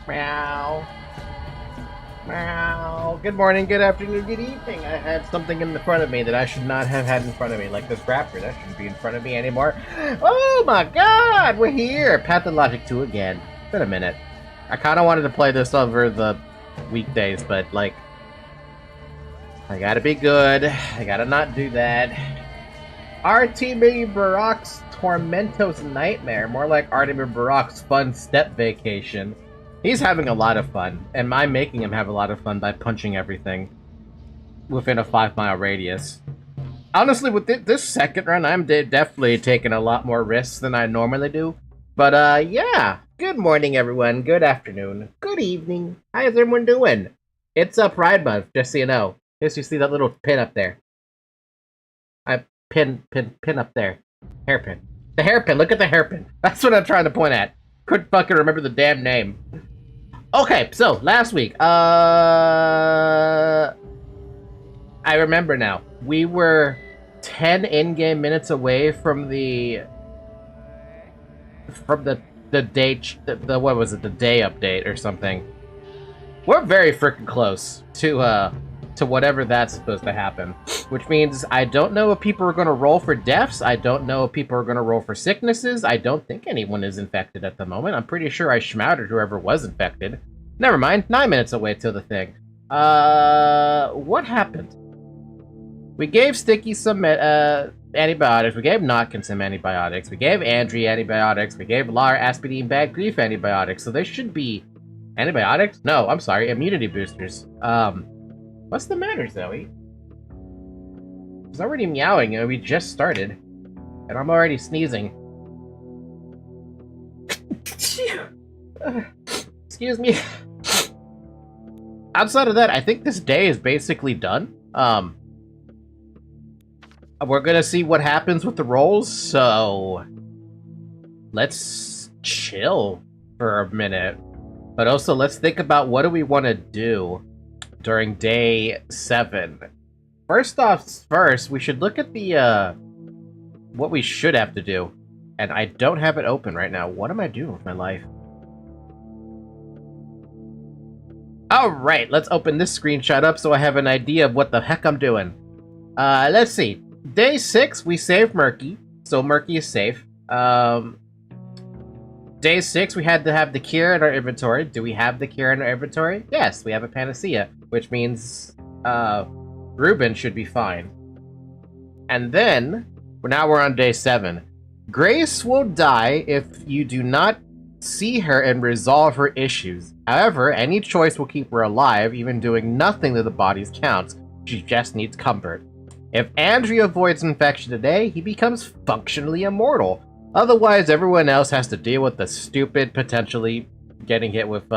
Meow. Meow. Good morning, good afternoon, good evening. I had something in the front of me that I should not have had in front of me, like this raptor. That shouldn't be in front of me anymore. Oh my god, we're here! Pathologic 2 again. It's been a minute. I kind of wanted to play this over the weekdays, but, like, I gotta be good. I gotta not do that. Artemi Barak's Tormento's Nightmare. More like Artemi Barak's Fun Step Vacation. He's having a lot of fun, and I'm making him have a lot of fun by punching everything within a 5-mile radius. Honestly, with this second run, I'm definitely taking a lot more risks than I normally do. But, yeah. Good morning, everyone. Good afternoon. Good evening. How is everyone doing? It's Pride Month, just so you know. Just you see that little pin up there. Pin up there. Hairpin. The hairpin. Look at the hairpin. That's what I'm trying to point at. Couldn't fucking remember the damn name. Okay, so last week, I remember now. We were 10 in-game minutes away from the day, what was it, the day update or something. We're very freaking close to whatever that's supposed to happen. Which means I don't know if people are going to roll for deaths. I don't know if people are going to roll for sicknesses. I don't think anyone is infected at the moment. I'm pretty sure I schmouted whoever was infected. Never mind. 9 minutes away till the thing. What happened? We gave Sticky some antibiotics. We gave Notkin some antibiotics. We gave Andrea antibiotics. We gave Lara Aspidine Bad Grief antibiotics. So they should be antibiotics? No, I'm sorry. Immunity boosters. What's the matter, Zoe? It's already meowing, and we just started. And I'm already sneezing. Excuse me. Outside of that, I think this day is basically done. We're gonna see what happens with the rolls, so let's chill for a minute. But also, let's think about what do we want to do during day 7. First, we should look at the, what we should have to do. And I don't have it open right now. What am I doing with my life? Alright, let's open this screenshot up so I have an idea of what the heck I'm doing. Let's see. Day 6, we saved Murky, so Murky is safe. Day 6, we had to have the cure in our inventory. Do we have the cure in our inventory? Yes, we have a panacea, which means, Ruben should be fine. And then, now we're on day 7. Grace will die if you do not see her and resolve her issues. However, any choice will keep her alive, even doing nothing to the body's counts. She just needs comfort. If Andrew avoids infection today, he becomes functionally immortal. Otherwise, everyone else has to deal with the stupid, potentially getting hit with,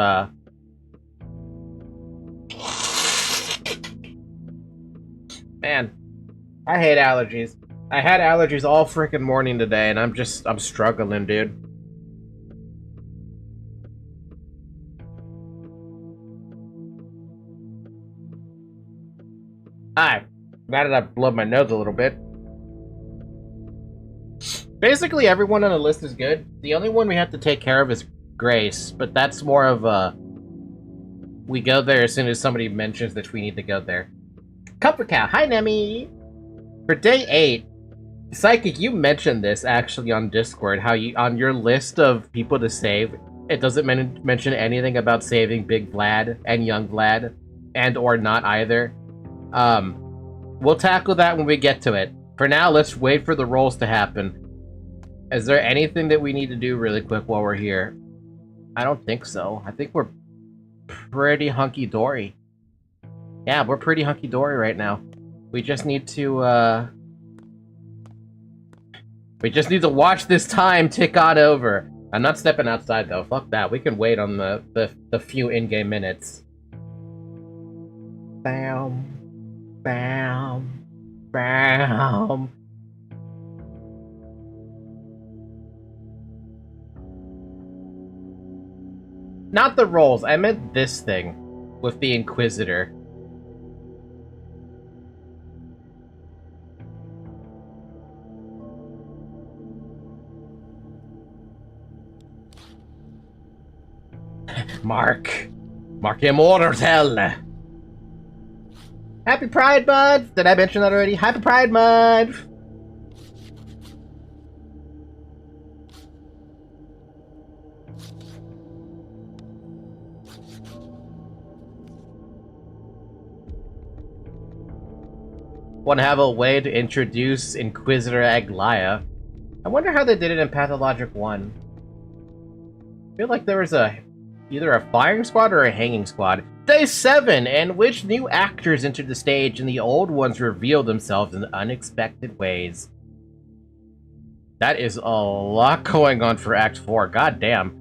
Man, I hate allergies. I had allergies all freaking morning today, and I'm struggling, dude. Alright, now that I've blown my nose a little bit. Basically, everyone on the list is good. The only one we have to take care of is Grace, but that's more of a... We go there as soon as somebody mentions that we need to go there. Comfort Cow, hi Nemi! For day 8, Psychic, you mentioned this actually on Discord, how you on your list of people to save, it doesn't mention anything about saving Big Vlad and Young Vlad, and or not either. We'll tackle that when we get to it. For now, let's wait for the rolls to happen. Is there anything that we need to do really quick while we're here? I don't think so. I think we're pretty hunky-dory. Yeah, we're pretty hunky-dory right now. We just need to, we just need to watch this time tick on over. I'm not stepping outside, though. Fuck that. We can wait on the few in-game minutes. Bam. Bam. Bam. Not the rolls. I meant this thing with the Inquisitor. Mark Immortal. Happy Pride Month! Did I mention that already? Happy Pride Month! Want to have a way to introduce Inquisitor Aglaia. I wonder how they did it in Pathologic 1. I feel like there was either a firing squad or a hanging squad. Day 7, and which new actors entered the stage and the old ones revealed themselves in unexpected ways. That is a lot going on for Act 4, god damn.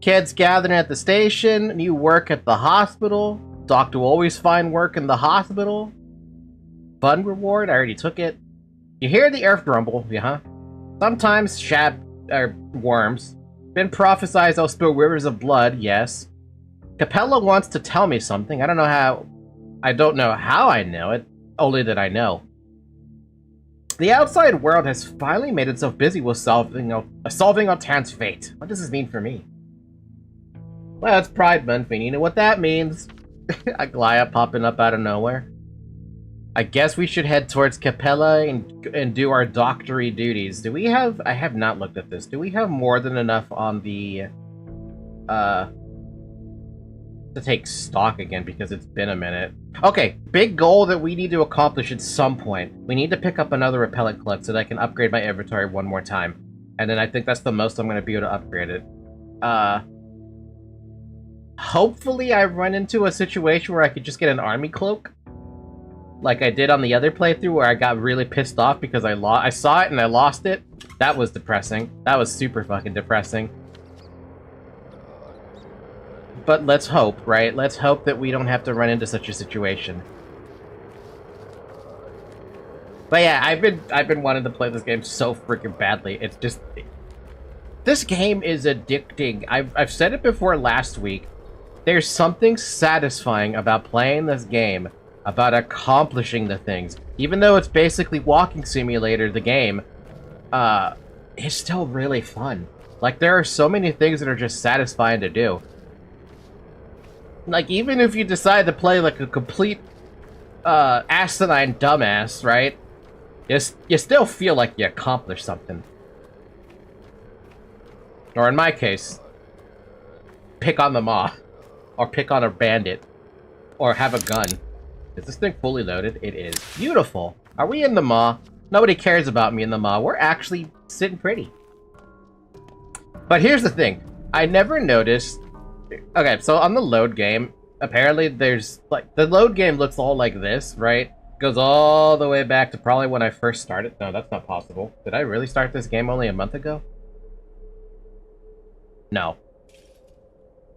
Kids gathering at the station, new work at the hospital, doctor will always find work in the hospital. Fun reward, I already took it. You hear the earth rumble, yeah? Sometimes worms. Been prophesized I'll spill rivers of blood, yes. Capella wants to tell me something. I don't know how I know it, only that I know. The outside world has finally made itself busy with solving Altan's fate. What does this mean for me? Well, it's Pride Month, and you know what that means. Aglaia popping up out of nowhere. I guess we should head towards Capella and do our doctory duties. Do we have... I have not looked at this. Do we have more than enough on the... to take stock again, because it's been a minute. Okay, big goal that we need to accomplish at some point. We need to pick up another repellent clip so that I can upgrade my inventory one more time. And then I think that's the most I'm going to be able to upgrade it. Hopefully I run into a situation where I could just get an army cloak. Like I did on the other playthrough where I got really pissed off because I saw it and I lost it. That was depressing. That was super fucking depressing. But let's hope, right? Let's hope that we don't have to run into such a situation. But yeah, I've been wanting to play this game so freaking badly. It's just... This game is addicting. I've said it before last week. There's something satisfying about playing this game, about accomplishing the things. Even though it's basically Walking Simulator, the game, it's still really fun. Like, there are so many things that are just satisfying to do. Like, even if you decide to play like a complete, asinine dumbass, right? You still feel like you accomplished something. Or in my case, pick on the maw. Or pick on a bandit. Or have a gun. Is this thing fully loaded? It is. Beautiful. Are we in the maw? Nobody cares about me in the maw. We're actually sitting pretty. But here's the thing. I never noticed... Okay, so on the load game, apparently there's... like, the load game looks all like this, right? Goes all the way back to probably when I first started. No, that's not possible. Did I really start this game only a month ago? No.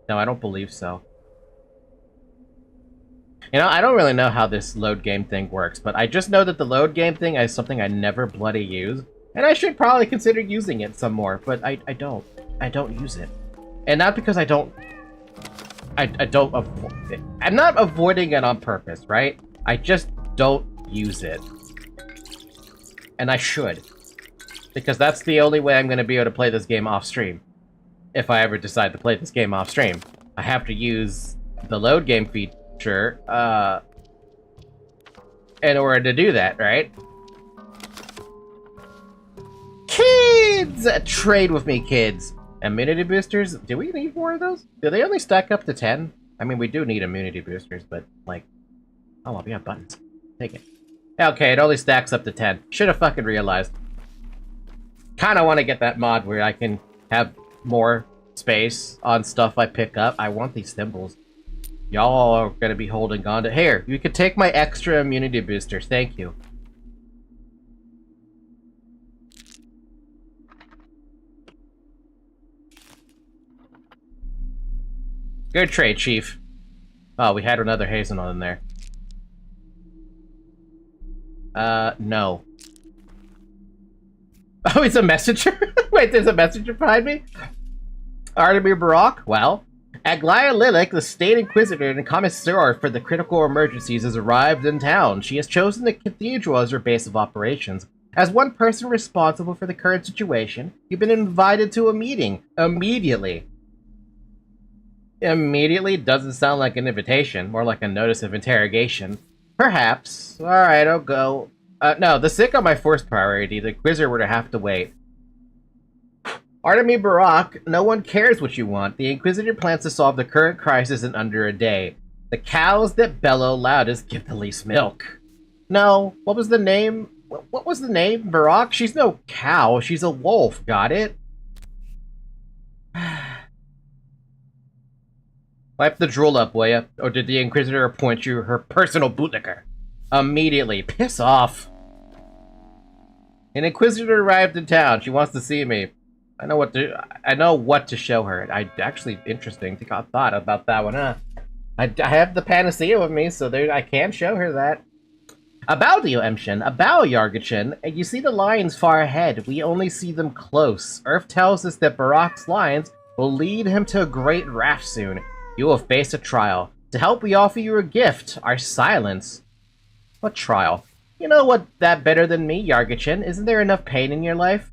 No, I don't believe so. You know, I don't really know how this load game thing works, but I just know that the load game thing is something I never bloody use, and I should probably consider using it some more, but I don't. I don't use it. And not because I don't... I'm not avoiding it on purpose, right? I just don't use it. And I should. Because that's the only way I'm going to be able to play this game off-stream. If I ever decide to play this game off-stream. I have to use the load game feature, in order to do that, right? Kids! Trade with me, kids! Immunity boosters? Do we need more of those? Do they only stack up to 10? I mean, we do need immunity boosters, but, like... Oh, well, we have buttons. Take it. Okay, it only stacks up to 10. Should have fucking realized. Kinda want to get that mod where I can have more space on stuff I pick up. I want these thimbles. Y'all are gonna be holding on to... Here, you can take my extra immunity boosters. Thank you. Good trade, Chief. Oh, we had another Hazelnut in there. No. Oh, it's a messenger? Wait, there's a messenger behind me? Artemir Barak? Well, Aglaia Lilac, the State Inquisitor and Connoisseur for the Critical Emergencies, has arrived in town. She has chosen the Cathedral as her base of operations. As one person responsible for the current situation, you've been invited to a meeting. Immediately. Immediately doesn't sound like an invitation, more like a notice of interrogation. Perhaps. Alright, I'll go. No, the sick are my first priority. The Inquisitor were to have to wait. Artemy Barak, no one cares what you want. The Inquisitor plans to solve the current crisis in under a day. The cows that bellow loudest give the least milk. No, what was the name? What was the name? Barak? She's no cow, she's a wolf, got it? Wipe the drool up, will ya? Or did the Inquisitor appoint you her personal bootlicker? Immediately. Piss off. An Inquisitor arrived in town. She wants to see me. I know what to show her. Actually, interesting. Thought about that one, huh? I have the panacea with me, so I can show her that. Abow Dio Emshin, abow Yargachin. You see the lions far ahead. We only see them close. Earth tells us that Barak's lions will lead him to a great raft soon. You will face a trial. To help, we offer you a gift, our silence. What trial? You know what that better than me, Yargachin. Isn't there enough pain in your life?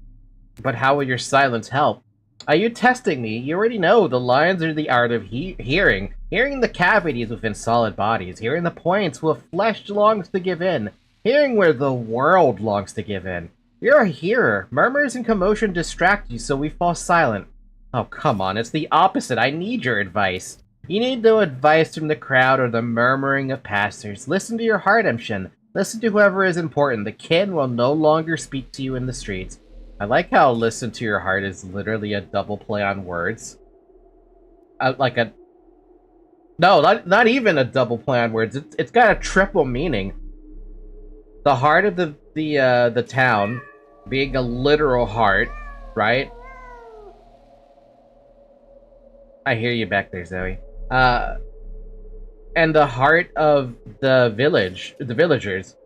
But how will your silence help? Are you testing me? You already know the lions are the art of hearing. Hearing the cavities within solid bodies. Hearing the points where flesh longs to give in. Hearing where the world longs to give in. You're a hearer. Murmurs and commotion distract you, so we fall silent. Oh, come on. It's the opposite. I need your advice. You need no advice from the crowd or the murmuring of pastors. Listen to your heart, Emshin. Listen to whoever is important. The kin will no longer speak to you in the streets. I like how listen to your heart is literally a double play on words. No, not even a double play on words. It's got a triple meaning. The heart of the town being a literal heart, right? I hear you back there, Zoe. And the heart of the villagers.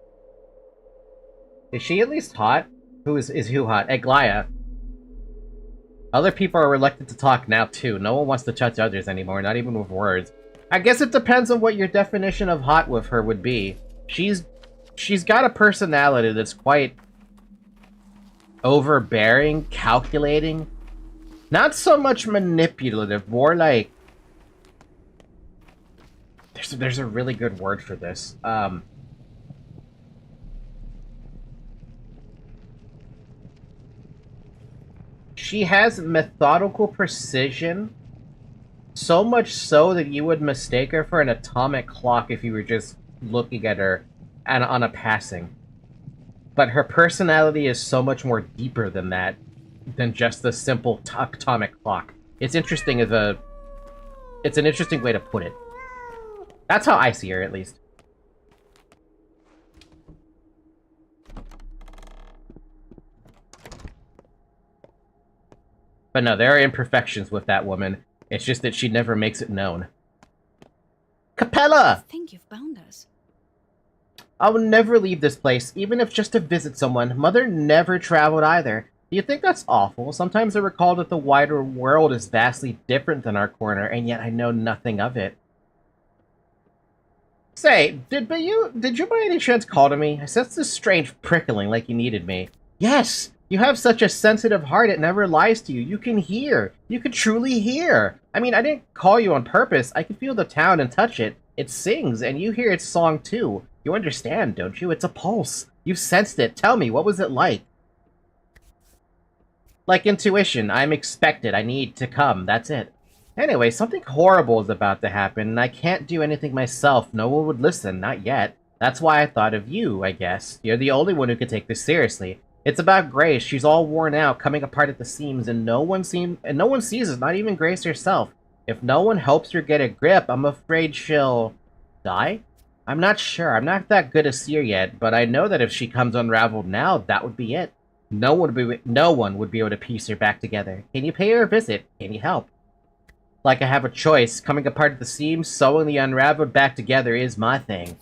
Is she at least hot? Who hot? Eglaya. Other people are reluctant to talk now, too. No one wants to touch others anymore, not even with words. I guess it depends on what your definition of hot with her would be. She's got a personality that's quite overbearing, calculating. Not so much manipulative, more like... There's a really good word for this. She has methodical precision, so much so that you would mistake her for an atomic clock if you were just looking at her and on a passing. But her personality is so much more deeper than that, than just the simple atomic clock. It's interesting it's an interesting way to put it. That's how I see her, at least. But no, there are imperfections with that woman. It's just that she never makes it known. Capella! I think you've found us. I will never leave this place, even if just to visit someone. Mother never traveled either. Do you think that's awful? Sometimes I recall that the wider world is vastly different than our corner, and yet I know nothing of it. Say, did you by any chance call to me? I sensed this strange prickling like you needed me. Yes! You have such a sensitive heart, it never lies to you. You can hear. You can truly hear. I mean, I didn't call you on purpose. I can feel the town and touch it. It sings, and you hear its song too. You understand, don't you? It's a pulse. You've sensed it. Tell me, what was it like? Like intuition. I'm expected. I need to come. That's it. Anyway, something horrible is about to happen, and I can't do anything myself. No one would listen. Not yet. That's why I thought of you, I guess. You're the only one who could take this seriously. It's about Grace. She's all worn out, coming apart at the seams, and no one sees it, not even Grace herself. If no one helps her get a grip, I'm afraid she'll... die? I'm not sure. I'm not that good a seer yet, but I know that if she comes unraveled now, that would be it. No one would be able to piece her back together. Can you pay her a visit? Can you help? Like I have a choice. Coming apart at the seams, sewing the unraveled back together is my thing.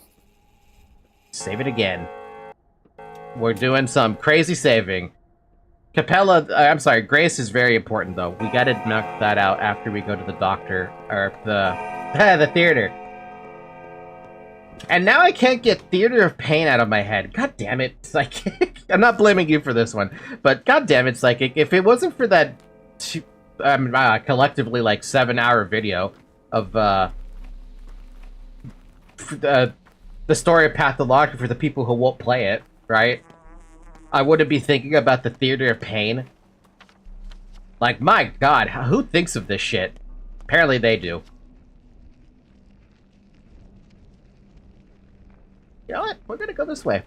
Save it again. We're doing some crazy saving. Capella, I'm sorry, Grace is very important though. We gotta knock that out after we go to the doctor, or the theater. And now I can't get Theater of Pain out of my head. God damn it, Psychic. I'm not blaming you for this one, but god damn it, Psychic. If it wasn't for that collectively like 7-hour video, of the story of Pathologic for the people who won't play it, right? I wouldn't be thinking about the theater of pain. Like, my god, who thinks of this shit? Apparently they do. You know what? We're gonna go this way.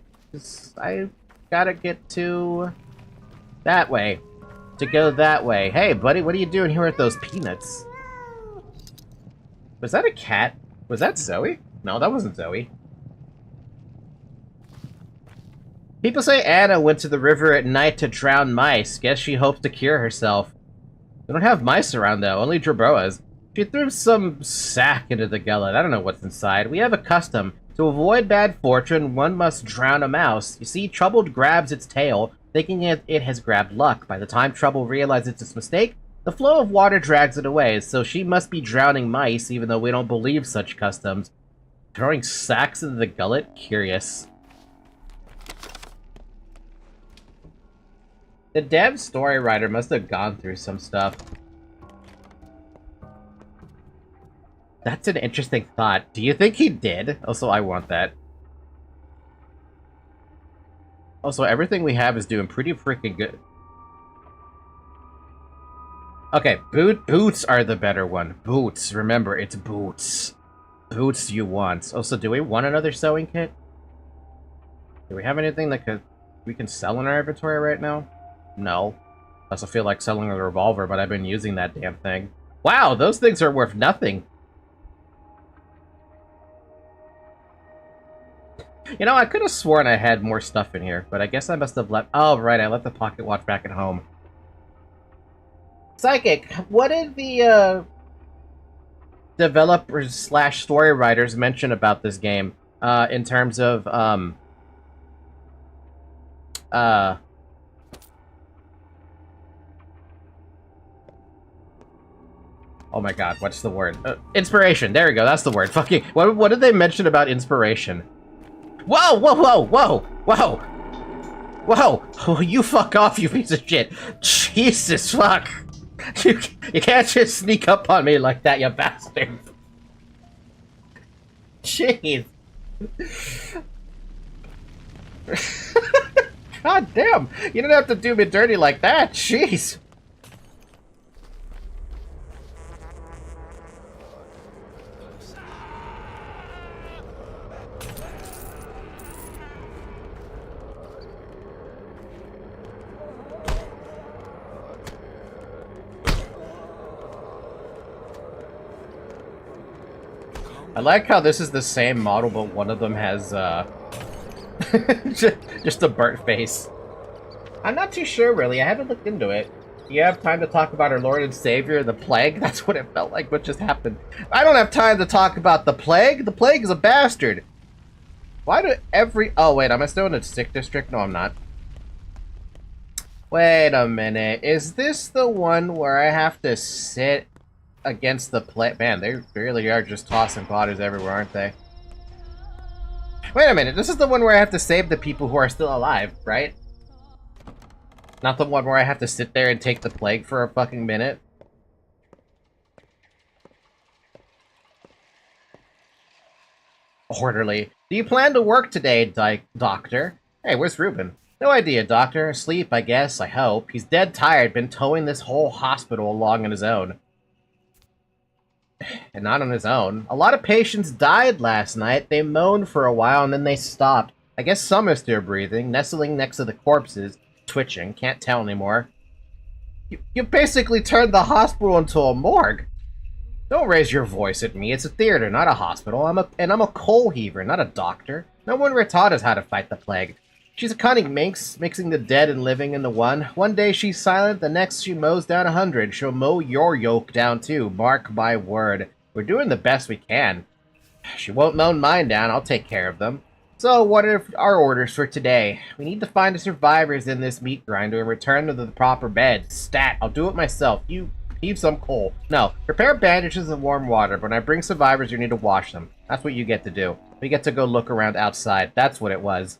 I gotta get to that way. To go that way. Hey, buddy, what are you doing here with those peanuts? Was that a cat? Was that Zoe? No, that wasn't Zoe. People say Anna went to the river at night to drown mice. Guess she hopes to cure herself. We don't have mice around, though. Only Jerboas. She threw some sack into the gullet. I don't know what's inside. We have a custom. To avoid bad fortune, one must drown a mouse. You see, Trouble grabs its tail, thinking it has grabbed luck. By the time Trouble realizes it's its mistake, the flow of water drags it away, so she must be drowning mice, even though we don't believe such customs. Throwing sacks into the gullet? Curious. The dev story writer must have gone through some stuff. That's an interesting thought. Do you think he did? Also, I want that. Also, everything we have is doing pretty freaking good. Okay, boots are the better one. Boots. Remember, it's boots. Boots you want. Also, do we want another sewing kit? Do we have anything that we can sell in our inventory right now? No. I also feel like selling a revolver, but I've been using that damn thing. Wow, those things are worth nothing. You know, I could have sworn I had more stuff in here, but I guess I must have left... Oh, right, I left the pocket watch back at home. Psychic, what did the, developers slash story writers mention about this game, in terms of, oh my god, what's the word? Inspiration, there we go, that's the word. Fucking, what did they mention about inspiration? Whoa, whoa, whoa, whoa, whoa! Whoa! Oh, you fuck off, you piece of shit! Jesus, fuck! You can't just sneak up on me like that, you bastard! Jeez! God damn! You don't have to do me dirty like that, jeez! I like how this is the same model, but one of them has, just a burnt face. I'm not too sure, really. I haven't looked into it. Do you have time to talk about our Lord and Savior, the Plague? That's what it felt like, what just happened. I don't have time to talk about the Plague. The Plague is a bastard. Why do every... Oh, wait, am I still in a sick district? No, I'm not. Wait a minute. Is this the one where I have to sit against the Plague? Man, they really are just tossing bodies everywhere, aren't they? Wait a minute. This is the one where I have to save the people who are still alive, right? Not the one where I have to sit there and take the Plague for a fucking minute? Orderly. Do you plan to work today, Doctor? Hey, where's Ruben? No idea, Doctor. Asleep, I guess. I hope. He's dead tired. Been towing this whole hospital along on his own. And not on his own. A lot of patients died last night. They moaned for a while and then they stopped. I guess some are still breathing, nestling next to the corpses, twitching. Can't tell anymore. You basically turned the hospital into a morgue. Don't raise your voice at me. It's a theater, not a hospital. I'm a coal heaver, not a doctor. No one ever taught us how to fight the Plague. She's a cunning minx, mixing the dead and living into one. One day she's silent, the next she mows down 100. She'll mow your yoke down too, mark my word. We're doing the best we can. She won't mow mine down, I'll take care of them. So, what are our orders for today? We need to find the survivors in this meat grinder and return them to the proper bed. Stat, I'll do it myself. You heave some coal. No, prepare bandages and warm water. When I bring survivors, you need to wash them. That's what you get to do. We get to go look around outside. That's what it was.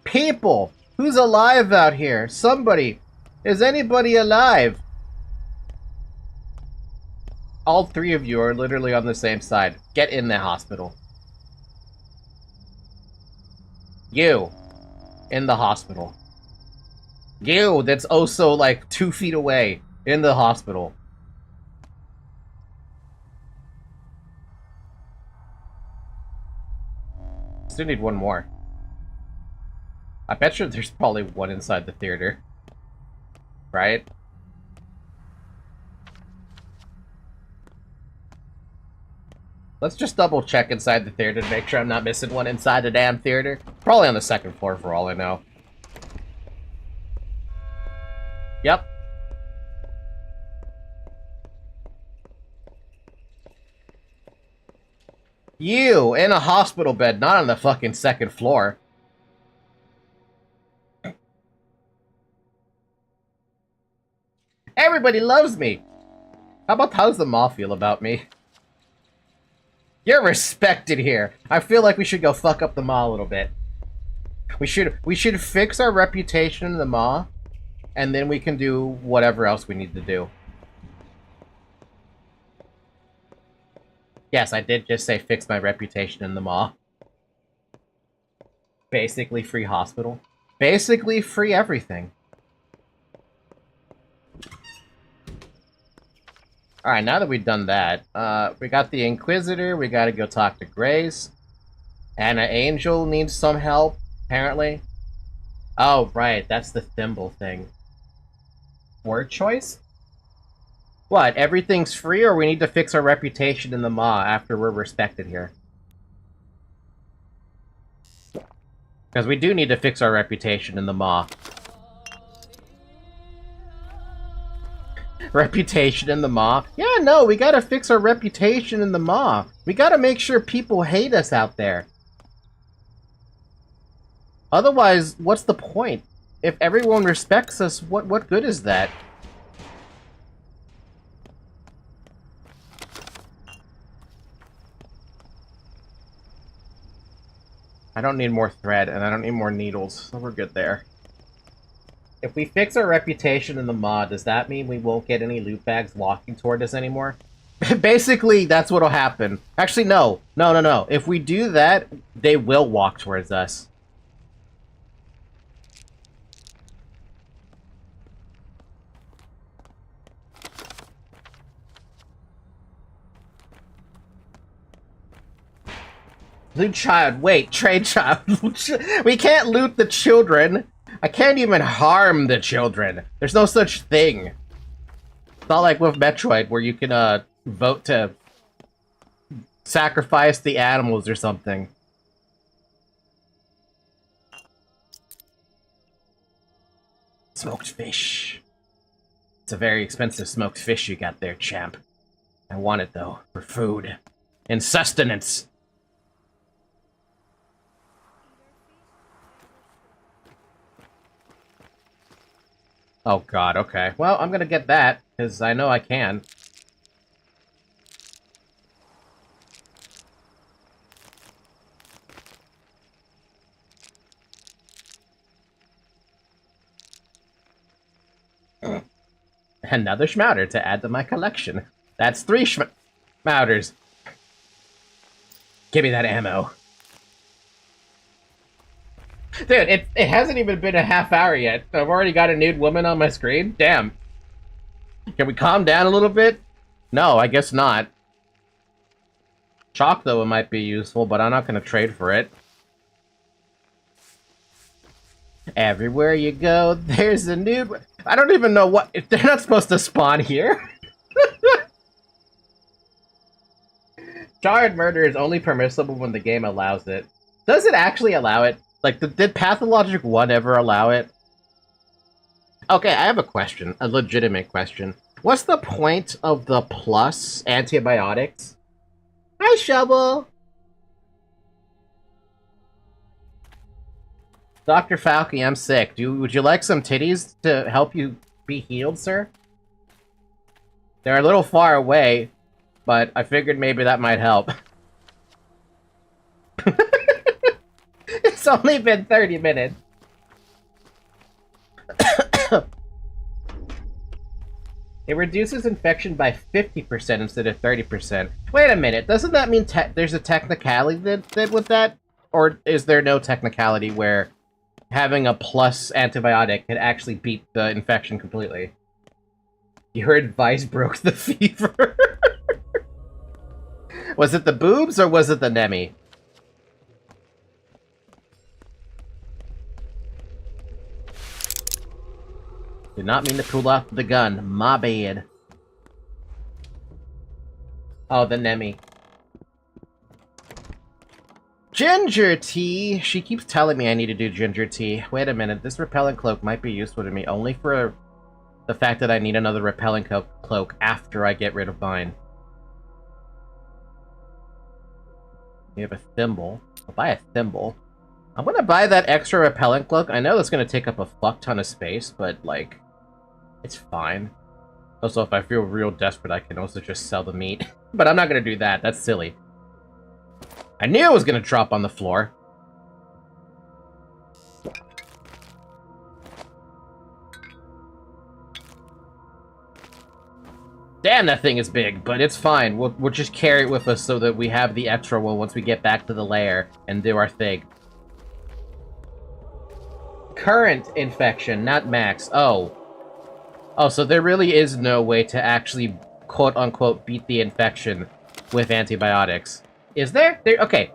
People! Who's alive out here? Somebody! Is anybody alive? All three of you are literally on the same side. Get in the hospital. You. In the hospital. You, that's also like 2 feet away. In the hospital. Still need one more. I bet you there's probably one inside the theater. Right? Let's just double check inside the theater to make sure I'm not missing one inside the damn theater. Probably on the 2nd floor for all I know. Yep. You, in a hospital bed, not on the fucking 2nd floor. Everybody loves me! How's the mall feel about me? You're respected here. I feel like we should go fuck up the mall a little bit. We should fix our reputation in the mall, and then we can do whatever else we need to do. Yes, I did just say fix my reputation in the mall. Basically free hospital. Basically free everything. Alright, now that we've done that, we got the Inquisitor, we gotta go talk to Grace. Anna Angel needs some help, apparently. Oh, right, that's the thimble thing. Word choice? What, everything's free, or we need to fix our reputation in the maw after we're respected here? Because we do need to fix our reputation in the maw. Reputation in the maw? Yeah, no, we gotta fix our reputation in the maw. We gotta make sure people hate us out there. Otherwise, what's the point? If everyone respects us, what good is that? I don't need more thread, and I don't need more needles, so we're good there. If we fix our reputation in the mod, does that mean we won't get any loot bags walking toward us anymore? Basically, that's what'll happen. Actually, no. No. If we do that, they will walk towards us. Loot child. Wait, trade child. We can't loot the children. I can't even harm the children. There's no such thing. It's not like with Metroid where you can vote to sacrifice the animals or something. Smoked fish. It's a very expensive smoked fish you got there, champ. I want it, though, for food and sustenance. Oh god, okay. Well, I'm gonna get that, because I know I can. Another schmouter to add to my collection. That's 3 schmouters. Give me that ammo. Dude, it hasn't even been a half hour yet. I've already got a nude woman on my screen? Damn. Can we calm down a little bit? No, I guess not. Chalk, though, it might be useful, but I'm not going to trade for it. Everywhere you go, there's a nude... I don't even know what... If they're not supposed to spawn here. Child murder is only permissible when the game allows it. Does it actually allow it? Like, did Pathologic 1 ever allow it? Okay, I have a question. A legitimate question. What's the point of the plus antibiotics? Hi, Shovel! Dr. Falky, I'm sick. Would you like some titties to help you be healed, sir? They're a little far away, but I figured maybe that might help. It's only been 30 minutes. It reduces infection by 50% instead of 30%. Wait a minute, doesn't that mean there's a technicality that with that? Or is there no technicality where having a plus antibiotic could actually beat the infection completely? Your advice broke the fever. Was it the boobs or was it the Nemi? Did not mean to pull off the gun. My bad. Oh, the Nemi. Ginger tea! She keeps telling me I need to do ginger tea. Wait a minute, this repellent cloak might be useful to me only for the fact that I need another repellent cloak after I get rid of mine. We have a thimble. I'll buy a thimble. I'm gonna buy that extra repellent cloak. I know that's gonna take up a fuck ton of space, but, like, it's fine. Also, if I feel real desperate, I can also just sell the meat. But I'm not gonna do that. That's silly. I knew it was gonna drop on the floor. Damn, that thing is big, but it's fine. We'll just carry it with us so that we have the extra one once we get back to the lair and do our thing. Current infection, not max. Oh. Oh, so there really is no way to actually, quote-unquote, beat the infection with antibiotics. Is there? Okay.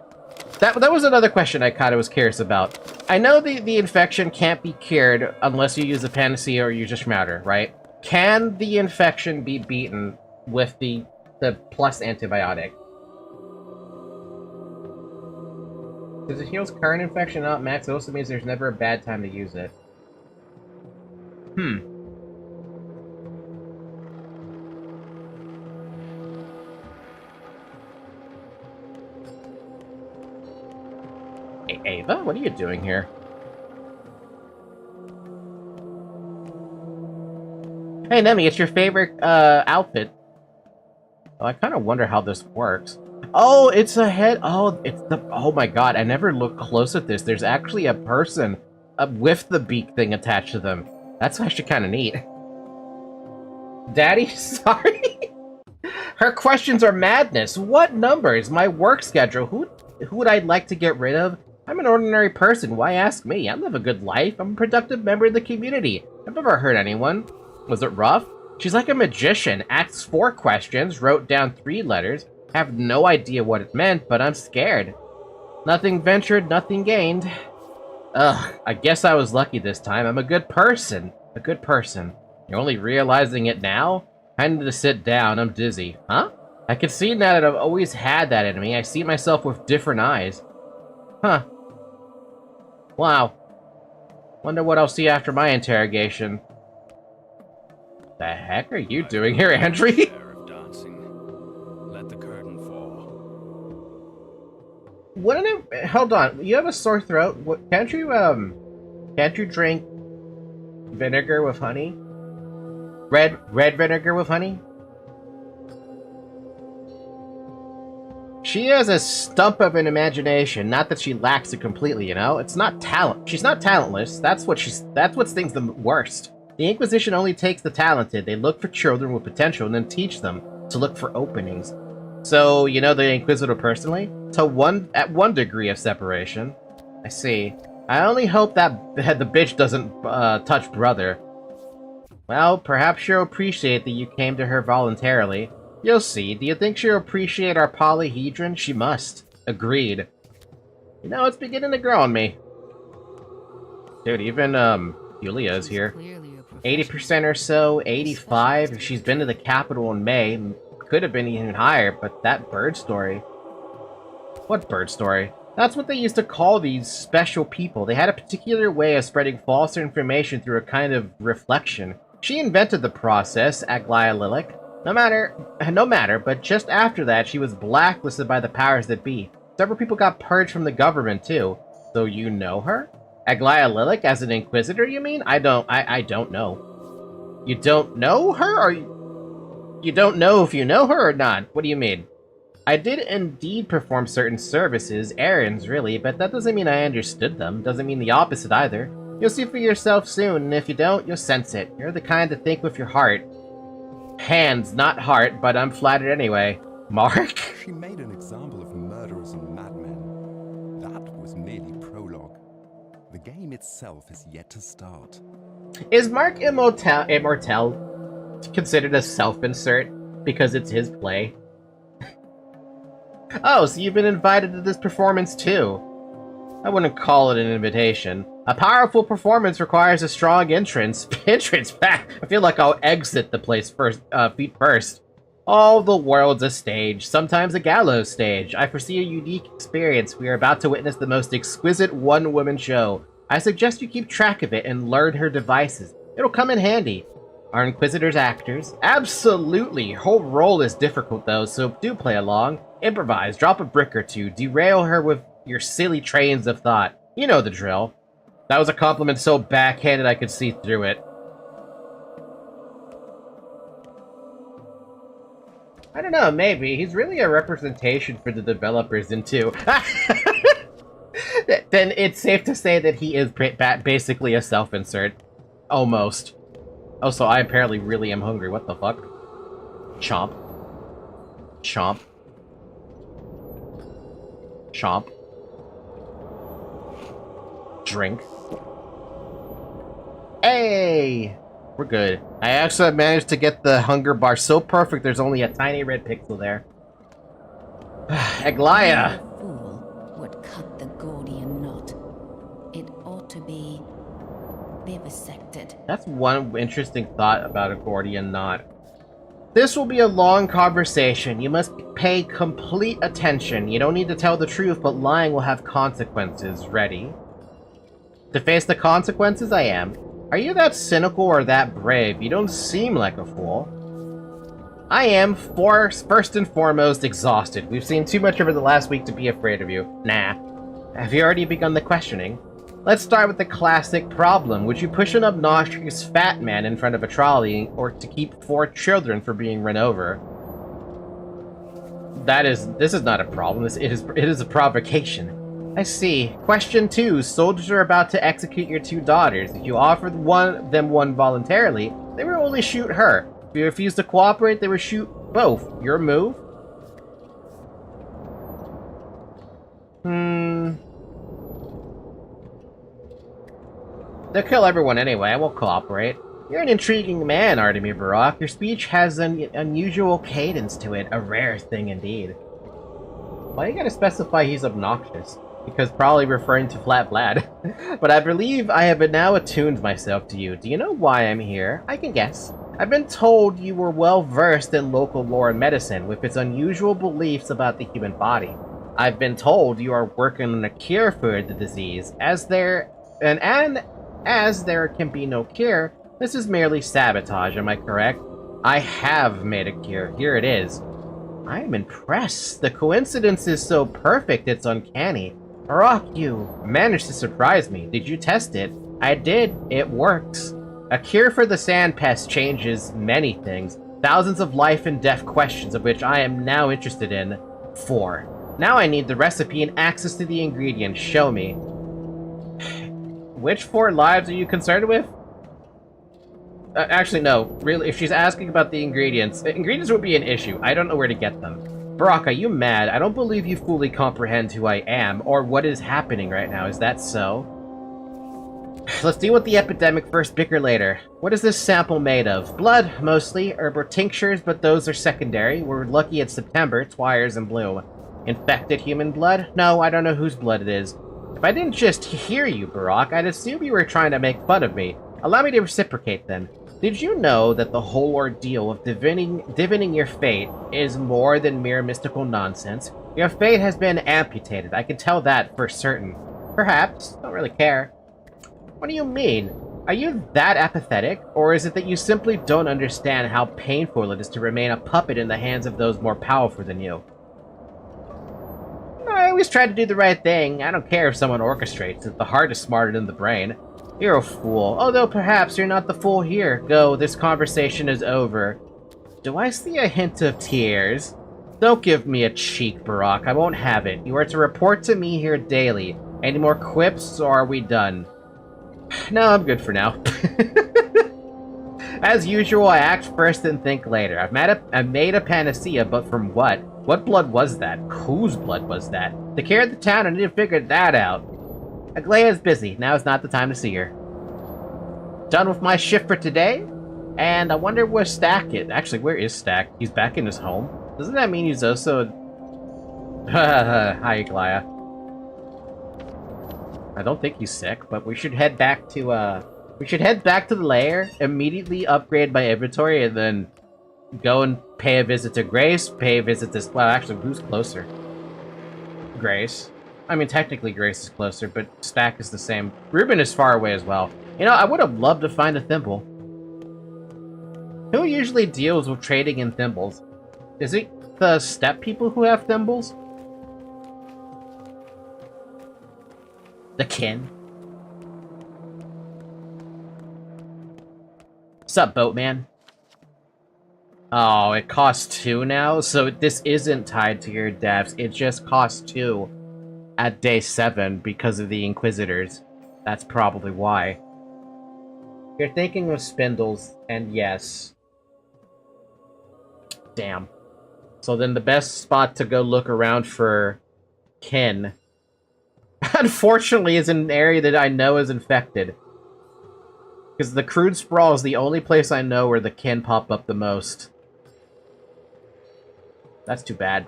That was another question I kind of was curious about. I know the infection can't be cured unless you use a panacea or use a schmouter, right? Can the infection be beaten with the plus antibiotic? Because it heals current infection, not max. It also means there's never a bad time to use it. Hey, Ava, what are you doing here? Hey, Nemi, it's your favorite outfit. Oh, I kind of wonder how this works. Oh, it's a head. Oh, it's the. Oh my god, I never looked close at this. There's actually a person with the beak thing attached to them. That's actually kind of neat. Daddy, sorry. Her questions are madness. What numbers? My work schedule. Who would I like to get rid of? I'm an ordinary person. Why ask me? I live a good life. I'm a productive member of the community. I've never hurt anyone. Was it rough? She's like a magician. Asks 4 questions, wrote down 3 letters. Have no idea what it meant, but I'm scared. Nothing ventured, nothing gained. Ugh, I guess I was lucky this time. I'm a good person. A good person. You're only realizing it now? I need to sit down. I'm dizzy. Huh? I can see now that I've always had that in me. I see myself with different eyes. Huh. Wow. Wonder what I'll see after my interrogation. The heck are you doing here, Andrew? Let the curtain fall. Wouldn't it? Hold on. You have a sore throat. What, can't you drink vinegar with honey? Red vinegar with honey? She has a stump of an imagination. Not that she lacks it completely, you know? It's not talent. She's not talentless. That's what stings the worst. The Inquisition only takes the talented. They look for children with potential and then teach them to look for openings. So, you know the Inquisitor personally? At one degree of separation. I see. I only hope that the bitch doesn't touch brother. Well, perhaps she'll appreciate that you came to her voluntarily. You'll see. Do you think she'll appreciate our polyhedron? She must. Agreed. You know, it's beginning to grow on me. Dude, even, Yulia's here. 80% or so, 85. If she's been to the capital in May, could have been even higher, but that bird story. What bird story? That's what they used to call these special people. They had a particular way of spreading false information through a kind of reflection. She invented the process, Aglaia Lilac. No matter, but just after that, she was blacklisted by the powers that be. Several people got purged from the government, too. So you know her? Aglaia Lilac as an Inquisitor, you mean? I don't know. You don't know her, or you don't know if you know her or not? What do you mean? I did indeed perform certain services, errands, really, but that doesn't mean I understood them. Doesn't mean the opposite, either. You'll see for yourself soon, and if you don't, you'll sense it. You're the kind to think with your heart. Hands, not heart, but I'm flattered anyway. Mark? She made an example of murderers and madmen. That was merely prologue. The game itself is yet to start. Is Mark Immortel considered a self-insert because it's his play? Oh, so you've been invited to this performance too. I wouldn't call it an invitation. A powerful performance requires a strong entrance. Entrance back. I feel like I'll exit the place first, feet first. All the world's a stage, sometimes a gallows stage. I foresee a unique experience. We are about to witness the most exquisite one-woman show. I suggest you keep track of it and learn her devices. It'll come in handy. Are Inquisitors actors? Absolutely. Her role is difficult though, so do play along. Improvise, drop a brick or two, derail her with your silly trains of thought. You know the drill. That was a compliment so backhanded I could see through it. I don't know, maybe. He's really a representation for the developers in 2. Then it's safe to say that he is basically a self-insert. Almost. Oh, so I apparently really am hungry. What the fuck? Chomp. Chomp. Chomp. Drink. Hey! We're good. I actually managed to get the hunger bar so perfect there's only a tiny red pixel there. Aglaia! A fool would cut the Gordian knot. It ought to be vivisected. That's one interesting thought about a Gordian knot. This will be a long conversation. You must pay complete attention. You don't need to tell the truth, but lying will have consequences. Ready? To face the consequences, I am. Are you that cynical or that brave? You don't seem like a fool. I am, first and foremost, exhausted. We've seen too much over the last week to be afraid of you. Nah. Have you already begun the questioning? Let's start with the classic problem. Would you push an obnoxious fat man in front of a trolley or to keep 4 children from being run over? This is not a problem. It is a provocation. I see. Question 2. Soldiers are about to execute your 2 daughters. If you offer them one voluntarily, they will only shoot her. If you refuse to cooperate, they will shoot both. Your move? They'll kill everyone anyway. I won't cooperate. You're an intriguing man, Artemir Barak. Your speech has an unusual cadence to it. A rare thing indeed. Why you gotta specify he's obnoxious? Because probably referring to Flat Vlad. But I believe I have now attuned myself to you. Do you know why I'm here? I can guess. I've been told you were well versed in local lore and medicine, with its unusual beliefs about the human body. I've been told you are working on a cure for the disease. As there can be no cure, this is merely sabotage, am I correct? I have made a cure. Here it is. I am impressed. The coincidence is so perfect, it's uncanny. Barak, you managed to surprise me. Did you test it? I did. It works. A cure for the sand pest changes many things. Thousands of life and death questions of which I am now interested in. 4. Now I need the recipe and access to the ingredients. Show me. Which 4 lives are you concerned with? Actually, no. Really, if she's asking about the ingredients would be an issue. I don't know where to get them. Barak, are you mad? I don't believe you fully comprehend who I am, or what is happening right now. Is that so? Let's deal with the epidemic first, bicker later. What is this sample made of? Blood, mostly. Herb or tinctures, but those are secondary. We're lucky it's September. Twires in bloom. Infected human blood? No, I don't know whose blood it is. If I didn't just hear you, Barak, I'd assume you were trying to make fun of me. Allow me to reciprocate, then. Did you know that the whole ordeal of divining your fate is more than mere mystical nonsense? Your fate has been amputated. I can tell that for certain. Perhaps. Don't really care. What do you mean? Are you that apathetic? Or is it that you simply don't understand how painful it is to remain a puppet in the hands of those more powerful than you? I always try to do the right thing. I don't care if someone orchestrates it. The heart is smarter than the brain. You're a fool. Although perhaps you're not the fool here. Go, this conversation is over. Do I see a hint of tears? Don't give me a cheek, Barak. I won't have it. You are to report to me here daily. Any more quips, or are we done? No, I'm good for now. As usual, I act first and think later. I've made a panacea, but from what? What blood was that? Whose blood was that? To care of the town, I need to figure that out. Aglaya's busy. Now is not the time to see her. Done with my shift for today, and I wonder where Stack is. Actually, where is Stack? He's back in his home? Doesn't that mean he's also... Hi, Aglaya. I don't think he's sick, but we should head back to, the lair, immediately upgrade my inventory, and then go and pay a visit to Grace, pay a visit to... Well, actually, who's closer? Grace. I mean, technically Grace is closer, but Stack is the same. Ruben is far away as well. You know, I would have loved to find a thimble. Who usually deals with trading in thimbles? Is it the step people who have thimbles? The kin? Sup, boatman? Oh, it costs 2 now? So this isn't tied to your devs. It just costs 2 at day 7 because of the Inquisitors. That's probably why. You're thinking of spindles, and yes. Damn. So then the best spot to go look around for kin, unfortunately, is in an area that I know is infected. Because the Crude Sprawl is the only place I know where the kin pop up the most. That's too bad.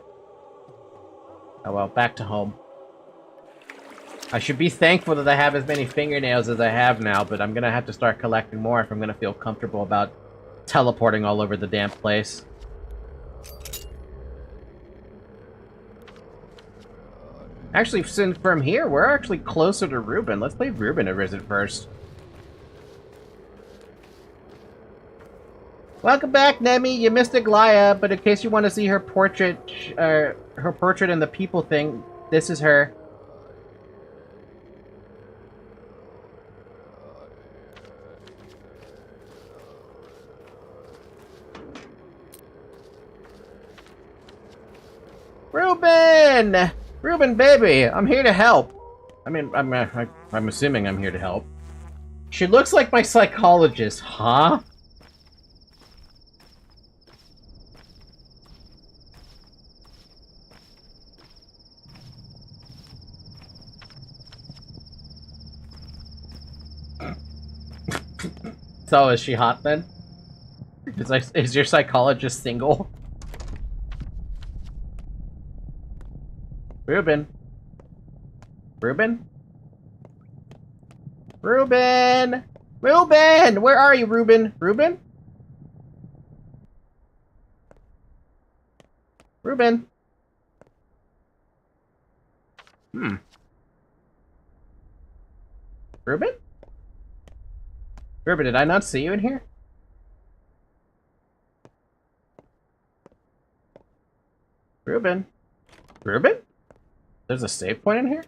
Oh well, back to home. I should be thankful that I have as many fingernails as I have now, but I'm gonna have to start collecting more if I'm gonna feel comfortable about teleporting all over the damn place. Actually, since from here, we're actually closer to Ruben. Let's play Ruben a visit first. Welcome back, Nemi. You missed Aglaya, but in case you want to see her portrait in the people thing, this is her. Ruben! Ruben, baby, I'm here to help. I mean, I'm assuming I'm here to help. She looks like my psychologist, huh? So, is she hot then? Is your psychologist single? Ruben? Ruben? Ruben! Ruben! Where are you, Ruben? Ruben? Ruben? Ruben? Ruben, did I not see you in here? Ruben? Ruben? There's a save point in here?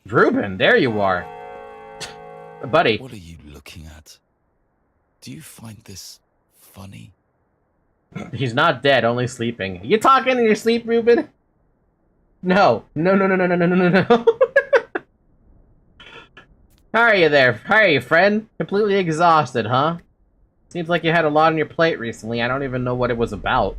Ruben, there you are. Buddy. What are you looking at? Do you find this funny? He's not dead, only sleeping. You talking in your sleep, Ruben? No. No. How are you there? How are you, friend? Completely exhausted, huh? Seems like you had a lot on your plate recently. I don't even know what it was about.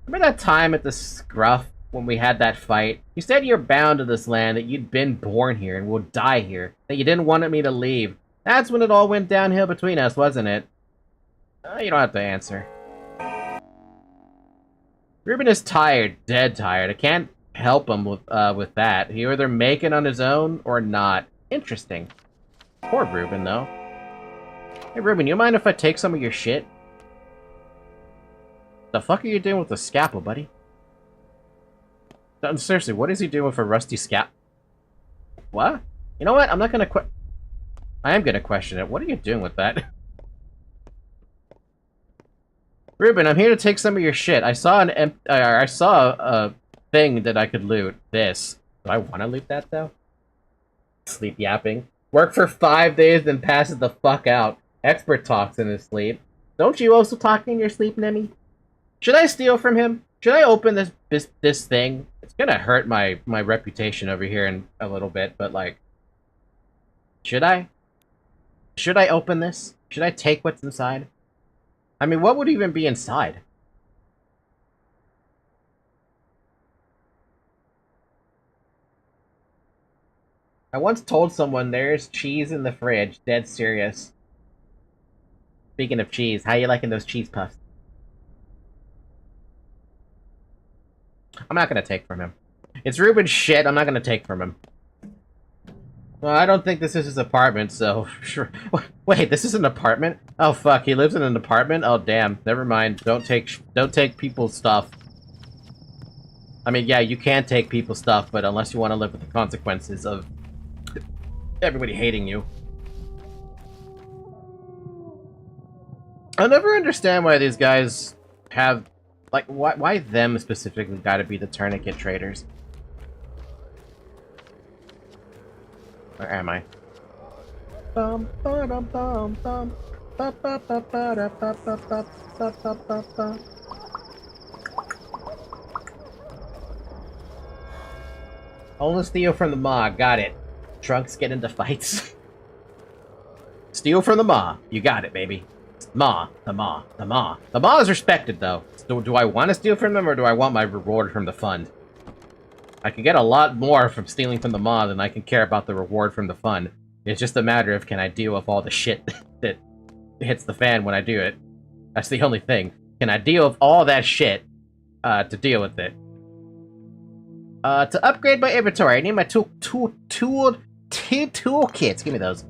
Remember that time at the Scruff when we had that fight? You said you're bound to this land, that you'd been born here and would die here, that you didn't want me to leave. That's when it all went downhill between us, wasn't it? You don't have to answer. Ruben is tired, dead tired. I can't help him with that. He either make it on his own or not. Interesting. Poor Ruben, though. Hey, Ruben, you mind if I take some of your shit? The fuck are you doing with the scalpel, buddy? No, seriously, what is he doing with a rusty scalpel? What? You know what? I'm not gonna I am gonna question it. What are you doing with that? Ruben, I'm here to take some of your shit. I saw a thing that I could loot. This. Do I want to loot that, though? Sleep yapping. Work for 5 days, then passes the fuck out. Expert talks in his sleep. Don't you also talk in your sleep, Nemi? Should I steal from him? Should I open this thing? It's gonna hurt my reputation over here in a little bit, but like... Should I? Should I open this? Should I take what's inside? I mean, what would even be inside? I once told someone there's cheese in the fridge. Dead serious. Speaking of cheese, how you liking those cheese puffs? I'm not gonna take from him. It's Ruben's shit, I'm not gonna take from him. Well, I don't think this is his apartment, so sure. Wait, this is an apartment? Oh fuck, he lives in an apartment? Oh damn, never mind. Don't take people's stuff. I mean, yeah, you can take people's stuff, but unless you want to live with the consequences of everybody hating you. I'll never understand why these guys have, like, why them specifically gotta be the tourniquet traders? Where am I? Bum ba dum bum bum ba ba ba ba da ba ba ba ba ba ba ba. Only steal from the Ma, got it. Trunks get into fights. Steal from the Ma, you got it, baby. Ma, the Ma, the Ma. The Ma is respected, though. Do I want to steal from them, or do I want my reward from the fund? I can get a lot more from stealing from the Ma than I can care about the reward from the fund. It's just a matter of, can I deal with all the shit that hits the fan when I do it? That's the only thing. Can I deal with all that shit to deal with it? To upgrade my inventory, I need my toolkits. Give me those.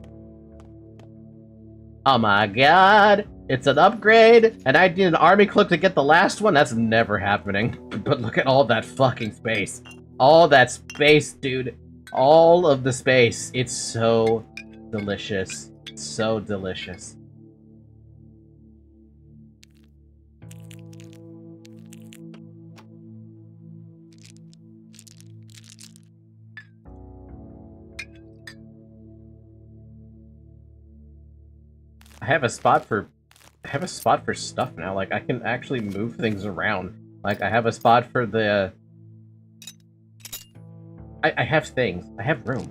Oh my god, it's an upgrade, and I need an army clip to get the last one? That's never happening. But look at all that fucking space. All that space, dude. All of the space. It's so delicious. So delicious. I have a spot for stuff now. Like, I can actually move things around. Like, I have a spot for the I have things. I have room.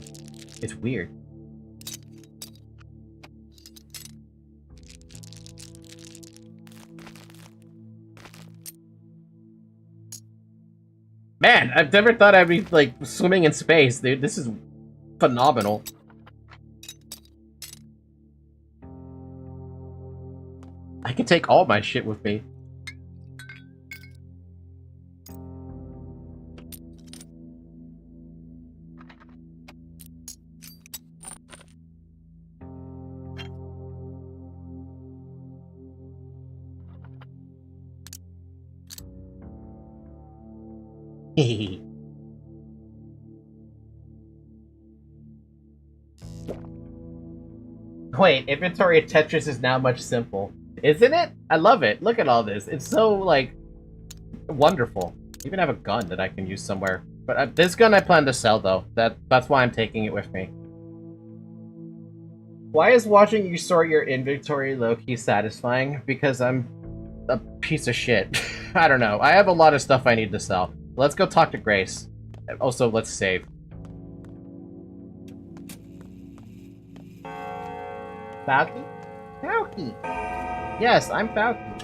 It's weird. Man, I've never thought I'd be, like, swimming in space, dude. This is phenomenal. I can take all my shit with me. Wait, inventory of Tetris is now much simple. Isn't it? I love it. Look at all this. It's so, like, wonderful. I even have a gun that I can use somewhere. But this gun I plan to sell, though. That's why I'm taking it with me. Why is watching you sort your inventory low-key satisfying? Because I'm a piece of shit. I don't know. I have a lot of stuff I need to sell. Let's go talk to Grace. Also, let's save. Falky? Falky! Yes, I'm Falky.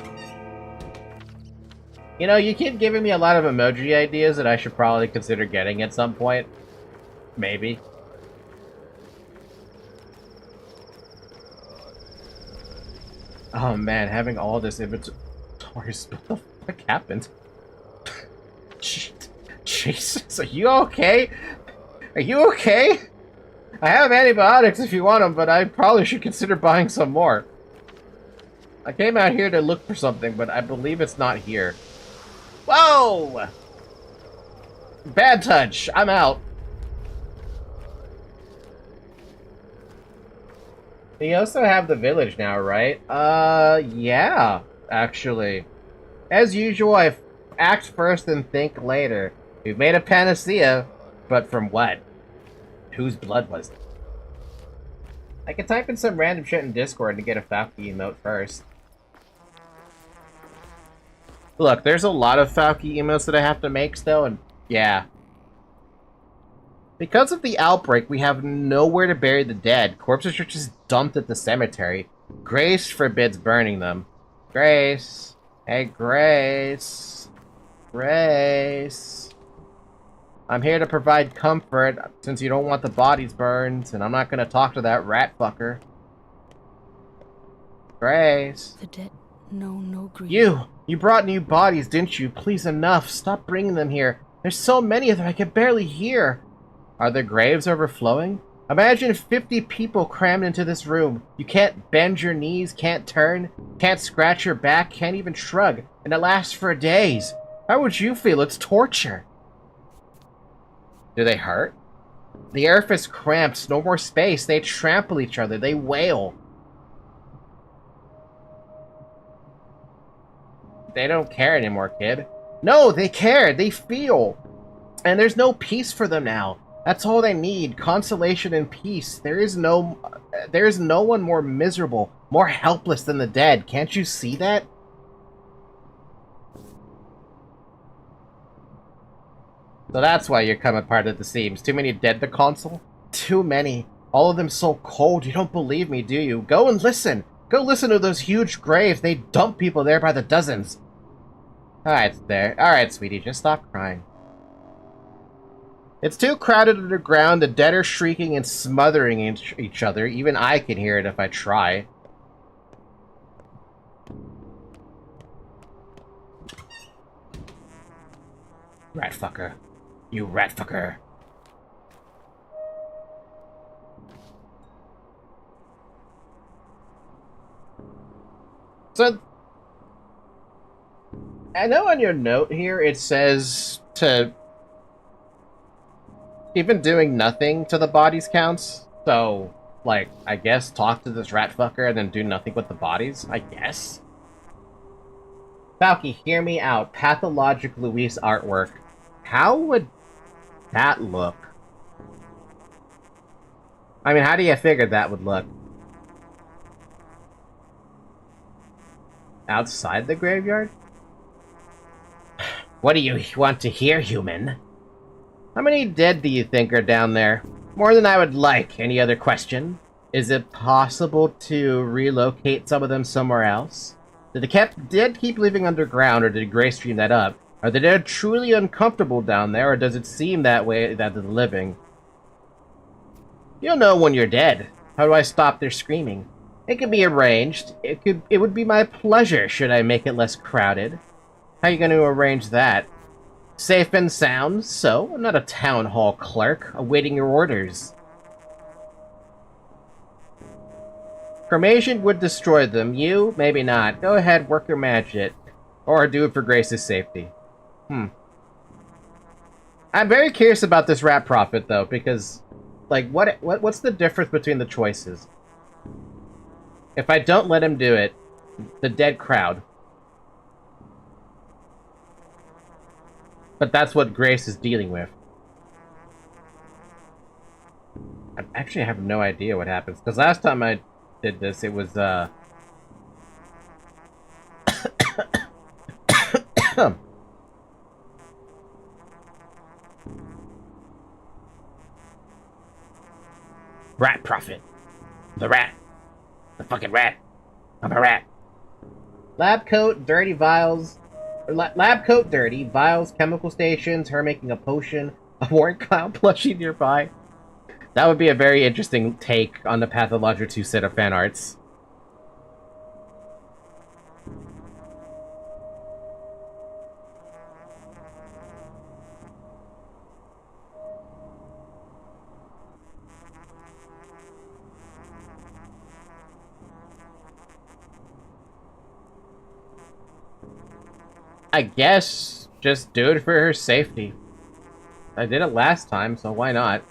You know, you keep giving me a lot of emoji ideas that I should probably consider getting at some point. Maybe. Oh man, having all this inventory... What the fuck happened? Shit. Jesus, are you okay? Are you okay? I have antibiotics if you want them, but I probably should consider buying some more. I came out here to look for something, but I believe it's not here. Whoa! Bad touch. I'm out. We also have the village now, right? Yeah, actually. As usual, I act first and think later. We've made a panacea, but from what? Whose blood was it? I can type in some random shit in Discord to get a Falky emote first. Look, there's a lot of Falky emotes that I have to make still, and yeah. Because of the outbreak, we have nowhere to bury the dead. Corpses are just dumped at the cemetery. Grace forbids burning them. Grace. Hey, Grace. Grace. I'm here to provide comfort, since you don't want the bodies burned, and I'm not gonna talk to that rat fucker. Grace. The dead know no grief. You brought new bodies, didn't you? Please, enough. Stop bringing them here. There's so many of them, I can barely hear. Are the graves overflowing? Imagine 50 people crammed into this room. You can't bend your knees, can't turn, can't scratch your back, can't even shrug. And it lasts for days. How would you feel? It's torture. Do they hurt? The earth is cramped, no more space. They trample each other, they wail. They don't care anymore, kid. No, they care, they feel. And there's no peace for them now. That's all they need, consolation and peace. There is no one more miserable, more helpless than the dead. Can't you see that? So that's why you're coming apart at the seams. Too many dead, the console? Too many. All of them so cold. You don't believe me, do you? Go and listen. Go listen to those huge graves. They dump people there by the dozens. Alright, there. Alright, sweetie, just stop crying. It's too crowded underground. The dead are shrieking and smothering each other. Even I can hear it if I try. Rat fucker. You rat fucker. So, I know on your note here it says to even doing nothing to the bodies counts. So, like, I guess talk to this rat fucker and then do nothing with the bodies, I guess. Falky, hear me out. Pathologic Luis artwork. How would that look? I mean, how do you figure that would look? Outside the graveyard? What do you want to hear, human? How many dead do you think are down there? More than I would like. Any other question? Is it possible to relocate some of them somewhere else? Did the dead keep living underground, or did Grace dream that up? Are the dead truly uncomfortable down there, or does it seem that way that the living? You'll know when you're dead. How do I stop their screaming? It can be arranged. It would be my pleasure should I make it less crowded. How are you going to arrange that? Safe and sound, so I'm not a town hall clerk awaiting your orders. Cremation would destroy them. You, maybe not. Go ahead, work your magic. Or do it for Grace's safety. I'm very curious about this rat prophet, though, because, like, what's the difference between the choices? If I don't let him do it, the dead crowd. But that's what Grace is dealing with. I actually have no idea what happens, because last time I did this, it was, Rat prophet. The rat. The fucking rat. I'm a rat. Lab coat, dirty vials. Lab coat dirty, vials, chemical stations, her making a potion, a warrant clown plushie nearby. That would be a very interesting take on the Pathologic 2 set of fan arts. I guess just do it for her safety. I did it last time, so why not?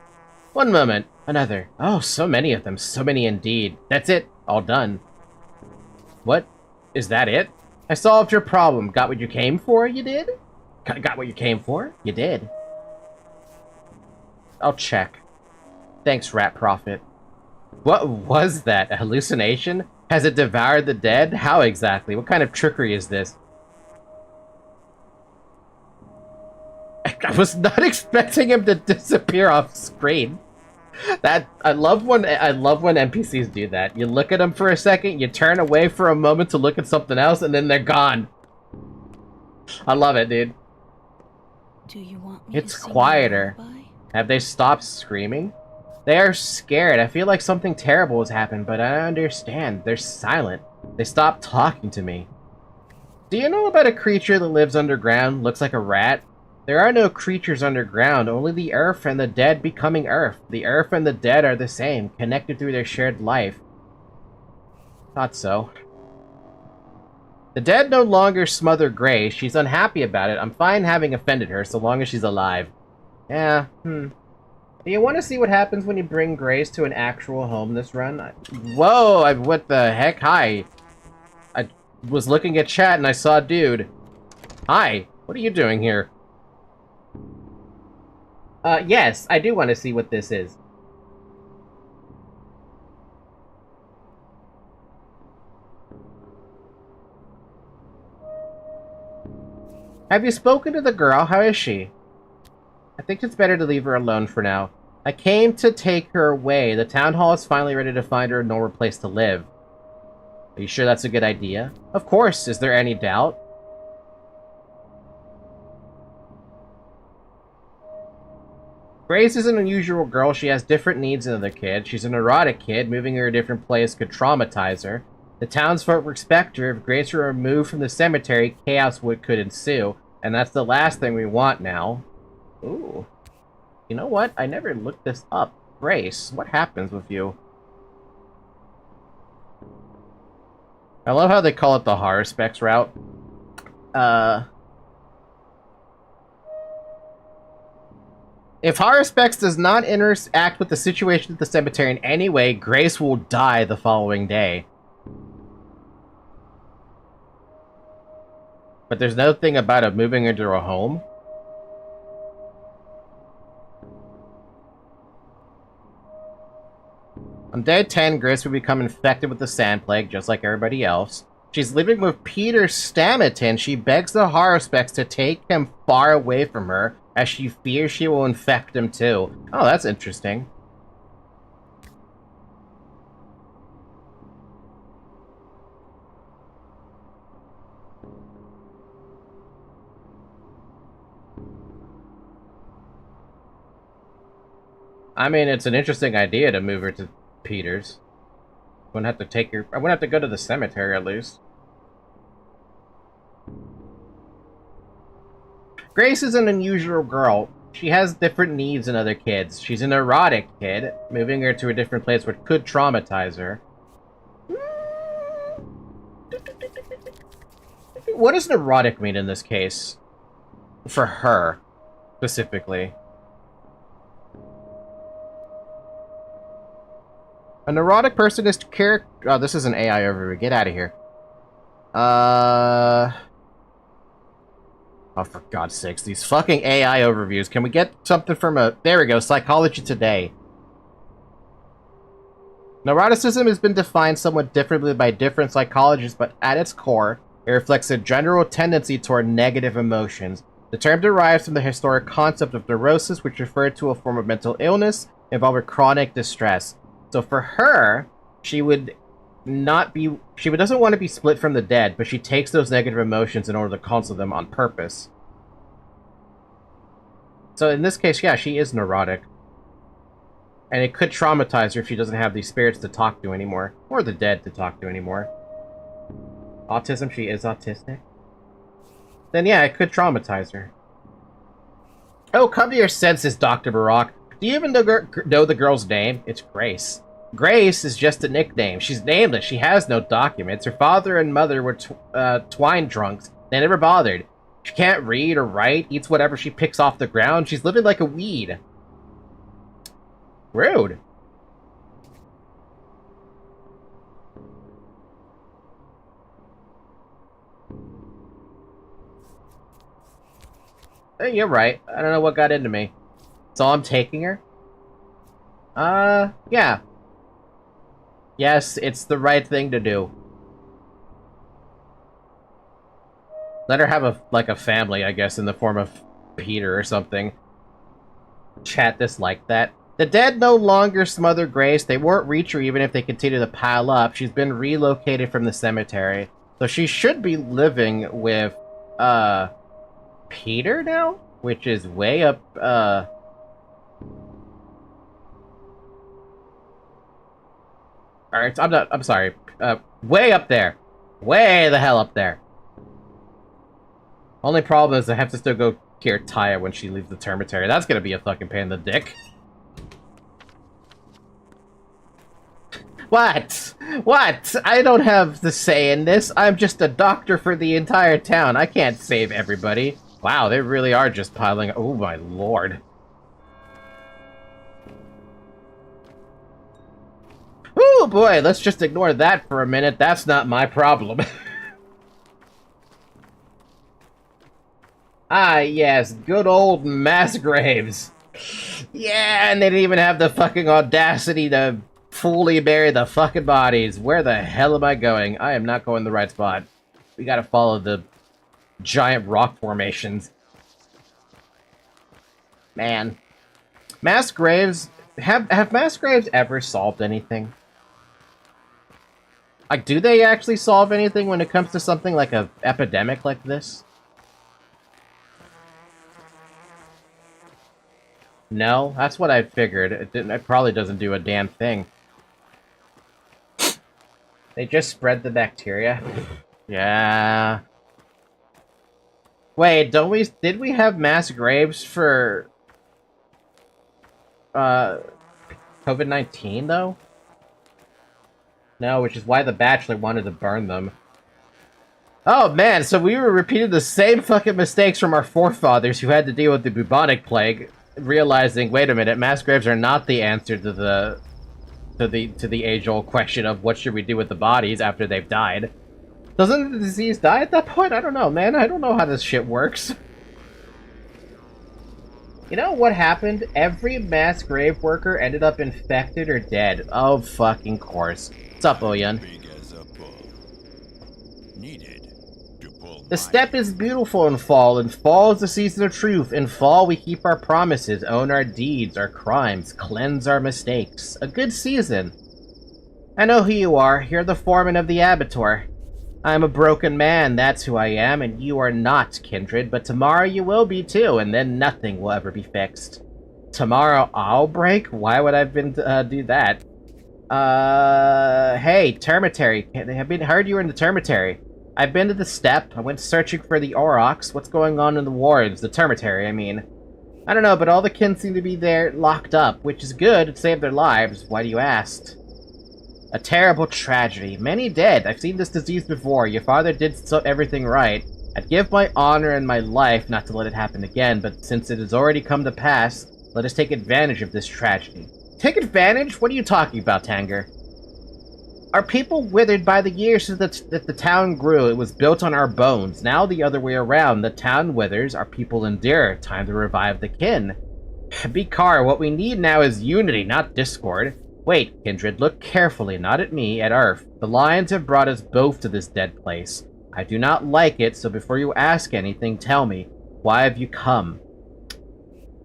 One moment, another. Oh, so many of them, so many indeed. That's it, all done. What? Is that it? I solved your problem. Got what you came for, you did? Got what you came for? You did. I'll check. Thanks, Rat Prophet. What was that? A hallucination? Has it devoured the dead? How exactly? What kind of trickery is this? I was not expecting him to disappear off screen. That I love when NPCs do that. You look at them for a second, you turn away for a moment to look at something else, and then they're gone. I love it, dude. Do you want me It's to sing quieter. a lullaby? Have they stopped screaming? They are scared. I feel like something terrible has happened, but I don't understand. They're silent. They stopped talking to me. Do you know about a creature that lives underground, looks like a rat? There are no creatures underground, only the earth and the dead becoming earth. The earth and the dead are the same, connected through their shared life. Thought so. The dead no longer smother Grace. She's unhappy about it. I'm fine having offended her, so long as she's alive. Yeah, Do you want to see what happens when you bring Grace to an actual home this run? Whoa, what the heck? Hi. I was looking at chat and I saw a dude. Hi, what are you doing here? Yes, I do want to see what this is. Have you spoken to the girl? How is she? I think it's better to leave her alone for now. I came to take her away. The town hall is finally ready to find her a normal place to live. Are you sure that's a good idea? Of course, is there any doubt? Grace is an unusual girl. She has different needs than other kids. She's a neurotic kid. Moving her to a different place could traumatize her. The townsfolk respect her. If Grace were removed from the cemetery, chaos could ensue. And that's the last thing we want now. Ooh. You know what? I never looked this up. Grace, what happens with you? I love how they call it the horror specs route. If horror specs does not interact with the situation at the cemetery in any way, Grace will die the following day. But there's no thing about it moving into a home. On day 10, Grace will become infected with the sand plague, just like everybody else. She's living with Peter Stamaton. She begs the horror specs to take him far away from her, as she fears she will infect him too. Oh, that's interesting. I mean, it's an interesting idea to move her to Peter's. Wouldn't have to take her. I wouldn't have to go to the cemetery at least. Grace is an unusual girl. She has different needs than other kids. She's an neurotic kid. Moving her to a different place could traumatize her. What does neurotic mean in this case? For her, specifically. A neurotic person is Oh, this is an AI overview. Get out of here. Oh, for God's sakes, these fucking AI overviews. Can we get something from a... There we go, Psychology Today. Neuroticism has been defined somewhat differently by different psychologists, but at its core, it reflects a general tendency toward negative emotions. The term derives from the historic concept of neurosis, which referred to a form of mental illness involving chronic distress. So for her, she would not be... She doesn't want to be split from the dead, but she takes those negative emotions in order to console them on purpose. So in this case, yeah, she is neurotic. And it could traumatize her if she doesn't have these spirits to talk to anymore. Or the dead to talk to anymore. Autism, she is autistic. Then yeah, it could traumatize her. Oh, come to your senses, Dr. Barack. Do you even know the girl's name? It's Grace. Grace is just a nickname. She's nameless. She has no documents. Her father and mother were twine drunks. They never bothered. She can't read or write, eats whatever she picks off the ground. She's living like a weed. Rude. Hey, you're right. I don't know what got into me. So I'm taking her? Yeah. Yes, it's the right thing to do. Let her have a family, I guess, in the form of Peter or something. Chat this like that. The dead no longer smother Grace. They won't reach her even if they continue to pile up. She's been relocated from the cemetery. So she should be living with, Peter now? Which is way up, Alright, I'm sorry. Way up there. Way the hell up there. Only problem is I have to still go cure Taya when she leaves the cemetery. That's gonna be a fucking pain in the dick. What? What? I don't have the say in this. I'm just a doctor for the entire town. I can't save everybody. Wow, they really are just piling... Oh my lord. Oh boy, let's just ignore that for a minute. That's not my problem. Ah, yes, good old mass graves. Yeah, and they didn't even have the fucking audacity to fully bury the fucking bodies. Where the hell am I going? I am not going the right spot. We gotta follow the giant rock formations. Man. Mass graves... Have mass graves ever solved anything? Like, do they actually solve anything when it comes to something like an epidemic like this? No? That's what I figured. It probably doesn't do a damn thing. They just spread the bacteria? Yeah. Wait, did we have mass graves for... COVID-19, though? No, which is why the Bachelor wanted to burn them. Oh, man, so we were repeating the same fucking mistakes from our forefathers who had to deal with the bubonic plague, realizing, wait a minute, mass graves are not the answer to the age-old question of what should we do with the bodies after they've died. Doesn't the disease die at that point? I don't know, man. I don't know how this shit works. You know what happened? Every mass grave worker ended up infected or dead. Oh, fucking course. What's up, Oyan? The steppe is beautiful in fall, and fall is the season of truth. In fall, we keep our promises, own our deeds, our crimes, cleanse our mistakes. A good season. I know who you are. You're the foreman of the abattoir. I'm a broken man, that's who I am, and you are not, kindred, but tomorrow you will be too, and then nothing will ever be fixed. Tomorrow I'll break? Why would I do that? Hey, termitary. I heard you were in the termitary. I've been to the steppe. I went searching for the aurochs. What's going on in the wards? The termitary, I mean. I don't know, but all the kin seem to be there locked up, which is good. It saved their lives. Why do you ask? A terrible tragedy. Many dead. I've seen this disease before. Your father did everything right. I'd give my honor and my life not to let it happen again, but since it has already come to pass, let us take advantage of this tragedy. Take advantage? What are you talking about, Tanger? Our people withered by the years so that the town grew. It was built on our bones. Now the other way around. The town withers, our people endure. Time to revive the kin. Bikar, what we need now is unity, not discord. Wait, kindred, look carefully, not at me, at Earth. The lions have brought us both to this dead place. I do not like it, so before you ask anything, tell me, why have you come?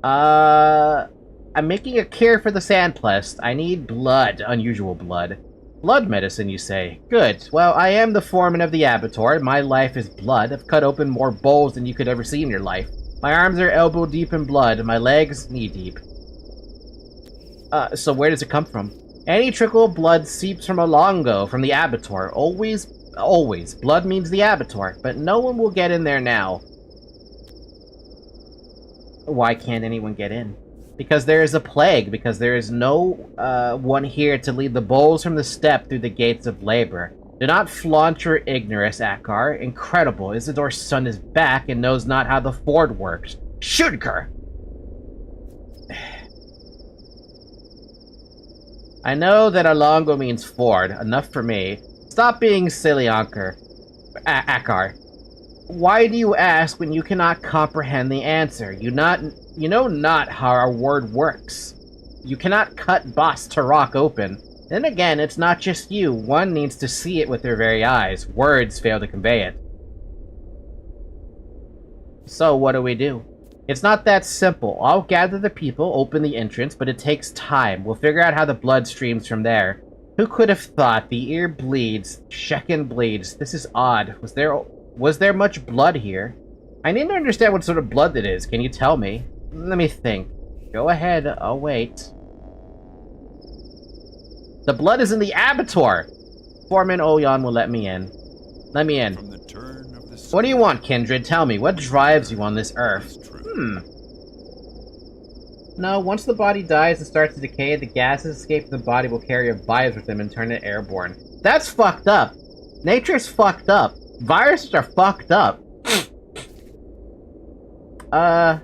I'm making a cure for the sandplest. I need blood, unusual blood. Blood medicine, you say? Good. Well, I am the foreman of the abattoir. My life is blood. I've cut open more bowls than you could ever see in your life. My arms are elbow deep in blood, my legs knee deep. So where does it come from? Any trickle of blood seeps from Alongo, from the abattoir. Always, always. Blood means the abattoir, but no one will get in there now. Why can't anyone get in? Because there is a plague, because there is no one here to lead the bulls from the steppe through the gates of labor. Do not flaunt your ignorance, Akar. Incredible, Isidor's son is back and knows not how the ford works. Shudker! I know that Alongo means ford. Enough for me. Stop being silly, Akar. Why do you ask when you cannot comprehend the answer? You know not how our word works. You cannot cut Boss Tarok open. Then again, it's not just you. One needs to see it with their very eyes. Words fail to convey it. So what do we do? It's not that simple. I'll gather the people, open the entrance, but it takes time. We'll figure out how the blood streams from there. Who could have thought? The ear bleeds. Shekin bleeds. This is odd. Was there much blood here? I need to understand what sort of blood it is. Can you tell me? Let me think. Go ahead. I'll wait. The blood is in the abattoir! Foreman Oyan will let me in. Let me in. From the turn of the What do you want, Kindred? Tell me, what drives you on this earth? No, once the body dies and starts to decay, the gases escape from the body will carry a virus with them and turn it airborne. That's fucked up! Nature's fucked up. Viruses are fucked up. I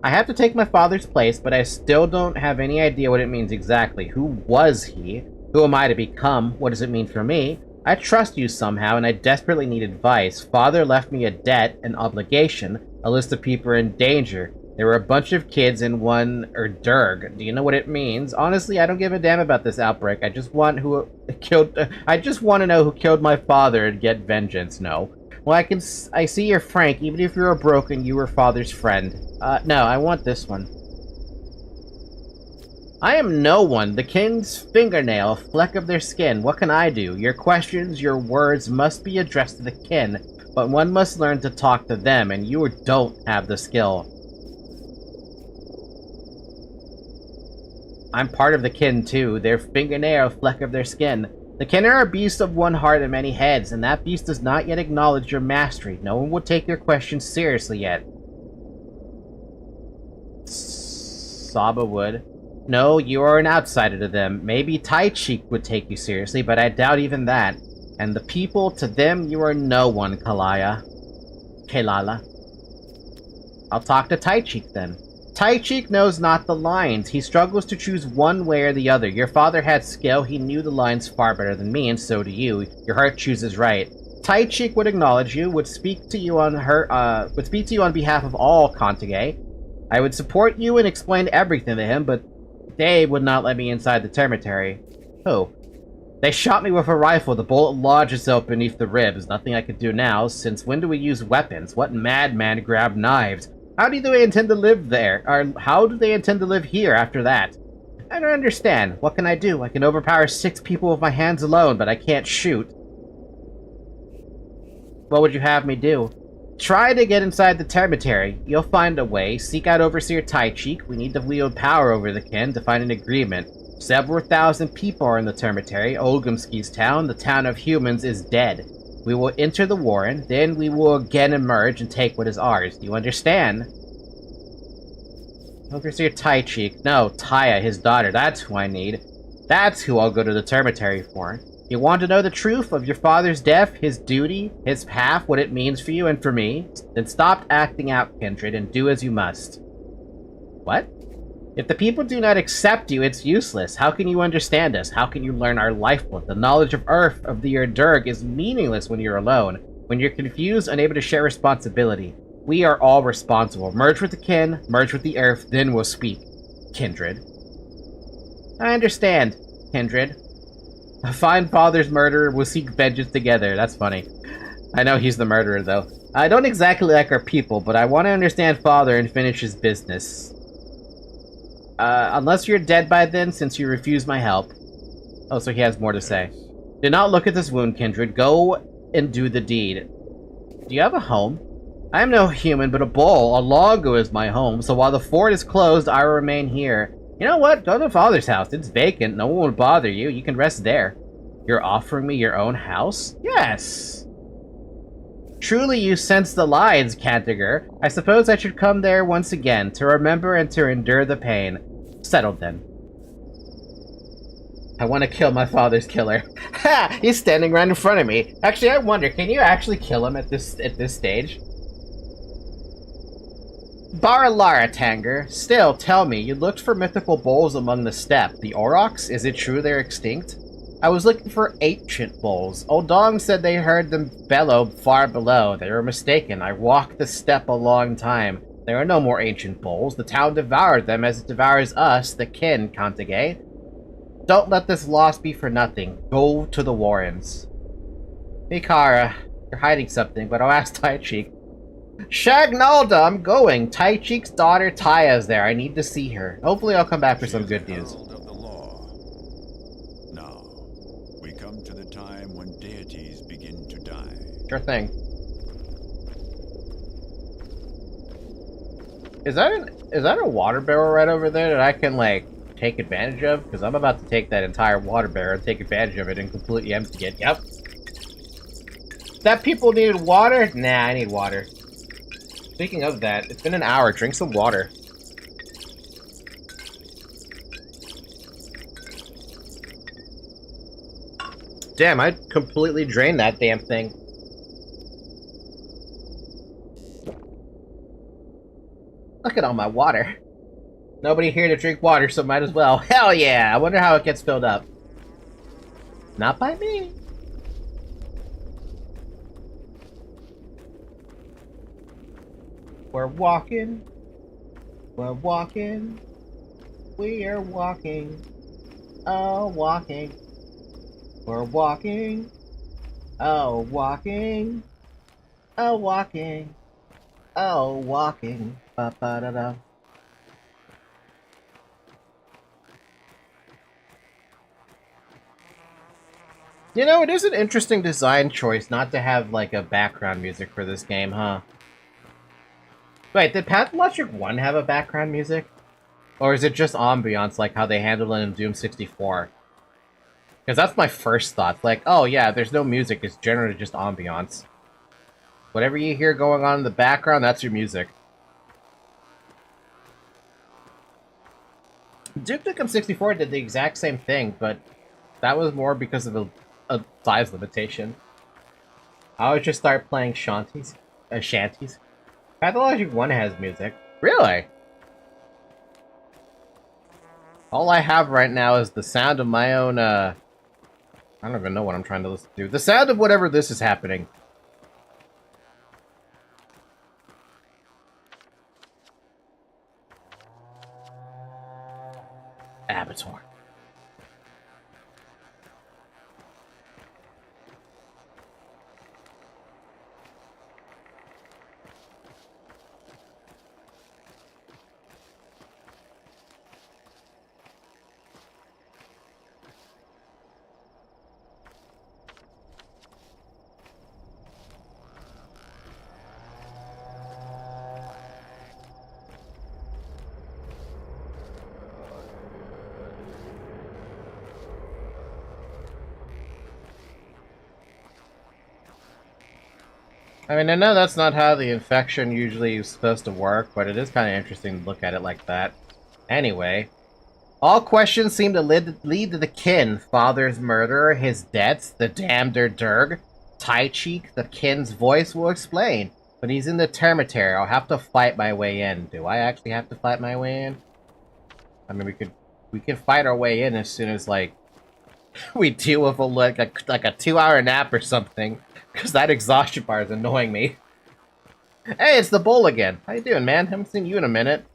have to take my father's place, but I still don't have any idea what it means exactly. Who was he? Who am I to become? What does it mean for me? I trust you somehow, and I desperately need advice. Father left me a debt, an obligation, a list of people in danger. There were a bunch of kids in one Derg. Do you know what it means? Honestly, I don't give a damn about this outbreak. I just want to know who killed my father and get vengeance. No. Well, I see you're frank. Even if you were broken, you were father's friend. No, I want this one. I am no one. The king's fingernail, a fleck of their skin. What can I do? Your questions, your words must be addressed to the kin, but one must learn to talk to them, and you don't have the skill. I'm part of the kin, too. Their fingernail, a fleck of their skin. The kin are a beast of one heart and many heads, and that beast does not yet acknowledge your mastery. No one will take your questions seriously yet. Saba would. No, you are an outsider to them. Maybe Tai Cheek would take you seriously, but I doubt even that. And the people, to them, you are no one, Kalaya. Kelala. I'll talk to Tai Cheek then. Tai Cheek knows not the lines. He struggles to choose one way or the other. Your father had skill. He knew the lines far better than me, and so do you. Your heart chooses right. Tai Cheek would acknowledge you, would speak to you on behalf of all Kantage. I would support you and explain everything to him, but they would not let me inside the cemetery. Who? They shot me with a rifle. The bullet lodged itself beneath the ribs. Nothing I could do now. Since when do we use weapons? What madman grabbed knives? How do they intend to live there? Or how do they intend to live here after that? I don't understand. What can I do? I can overpower 6 people with my hands alone, but I can't shoot. What would you have me do? Try to get inside the cemetery. You'll find a way. Seek out Overseer Tai Cheek. We need to wield power over the kin to find an agreement. Several thousand people are in the cemetery. Olgumski's town, the town of humans, is dead. We will enter the warren, then we will again emerge and take what is ours. Do you understand? Overseer Tai Cheek. No, Taya, his daughter. That's who I need. That's who I'll go to the cemetery for. You want to know the truth of your father's death, his duty, his path, what it means for you and for me? Then stop acting out, Kindred, and do as you must. What? If the people do not accept you, it's useless. How can you understand us? How can you learn our lifeblood? The knowledge of Earth, of the Derg, is meaningless when you're alone. When you're confused, unable to share responsibility. We are all responsible. Merge with the kin, merge with the Earth, then we'll speak. Kindred. I understand, Kindred. A fine father's murderer will seek vengeance together. That's funny. I know he's the murderer, though. I don't exactly like our people, but I want to understand father and finish his business. Unless you're dead by then, since you refused my help. Oh, so he has more to say. Do not look at this wound, Kindred. Go and do the deed. Do you have a home? I am no human, but a bull. A lago is my home, so while the fort is closed, I will remain here. You know what? Go to father's house. It's vacant. No one will bother you. You can rest there. You're offering me your own house? Yes. Truly you sense the lines, Kantiger. I suppose I should come there once again, to remember and to endure the pain. Settled then. I want to kill my father's killer. Ha! He's standing right in front of me. Actually, I wonder, can you actually kill him at this stage? Baralara, Tanger. Still, tell me, you looked for mythical bulls among the steppe. The aurochs? Is it true they're extinct? I was looking for ancient bulls. Old Dong said they heard them bellow far below. They were mistaken. I walked the steppe a long time. There are no more ancient bulls. The town devoured them as it devours us, the kin, Kantage. Don't let this loss be for nothing. Go to the warrens. Mikara, you're hiding something, but I'll ask Tai Cheek. Shagnalda, I'm going. Tai Cheek's daughter Taya's there. I need to see her. Hopefully I'll come back for some good news. Herald of the law. Now, we come to the time when deities begin to die. Sure thing. Is that a water barrel right over there that I can, like, take advantage of? Because I'm about to take that entire water barrel and take advantage of it and completely empty it. Yep. That people needed water? Nah, I need water. Speaking of that, it's been an hour. Drink some water. Damn, I completely drained that damn thing. Look at all my water. Nobody here to drink water, so might as well. Hell yeah! I wonder how it gets filled up. Not by me. We're walking. We're walking. We are walking. Oh, walking. We're walking. Oh, walking. Oh, walking. Oh, walking. Ba-ba-da-da. You know, it is an interesting design choice not to have, like, a background music for this game, huh? Wait, did Pathologic 1 have a background music? Or is it just ambiance, like how they handled it in Doom 64? Because that's my first thought. Like, oh yeah, there's no music, it's generally just ambiance. Whatever you hear going on in the background, that's your music. Duke Nukem 64 did the exact same thing, but that was more because of a size limitation. I would just start playing shanties. Pathologic 1 has music. Really? All I have right now is the sound of my own, I don't even know what I'm trying to listen to. The sound of whatever this is happening. Avatar. I mean, I know that's not how the infection usually is supposed to work, but it is kind of interesting to look at it like that. Anyway, all questions seem to lead to the kin. Father's murderer, his debts, the damneder Durg. Tai Cheek, the kin's voice will explain. But he's in the termitary. I'll have to fight my way in. Do I actually have to fight my way in? I mean, we can fight our way in as soon as, like, we deal with like a 2-hour nap or something. Because that exhaustion bar is annoying me. Hey, it's the bull again. How you doing, man? Haven't seen you in a minute.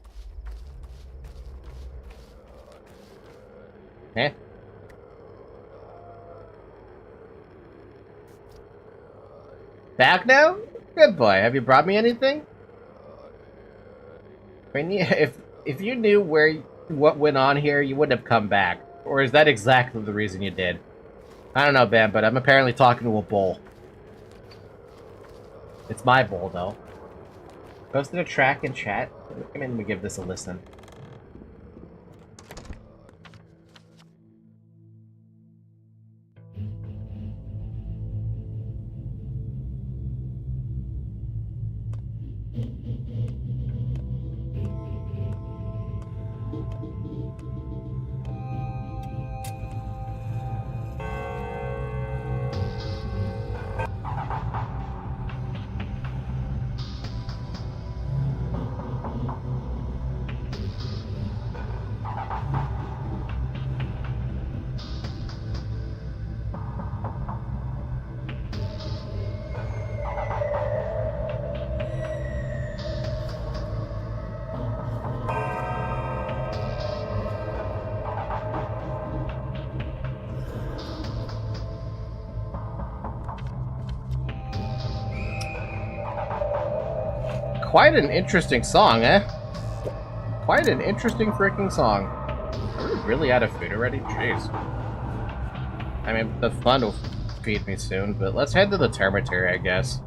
Eh? Back now? Good boy. Have you brought me anything? I mean, if you knew what went on here, you wouldn't have come back. Or is that exactly the reason you did? I don't know, Ben, but I'm apparently talking to a bull. It's my bull, though. Goes to the track and chat. Come in and give this a listen. quite an interesting song, eh? Quite an interesting freaking song. Are we really out of food already? Jeez. I mean, the fun will feed me soon, but let's head to the termitary, I guess.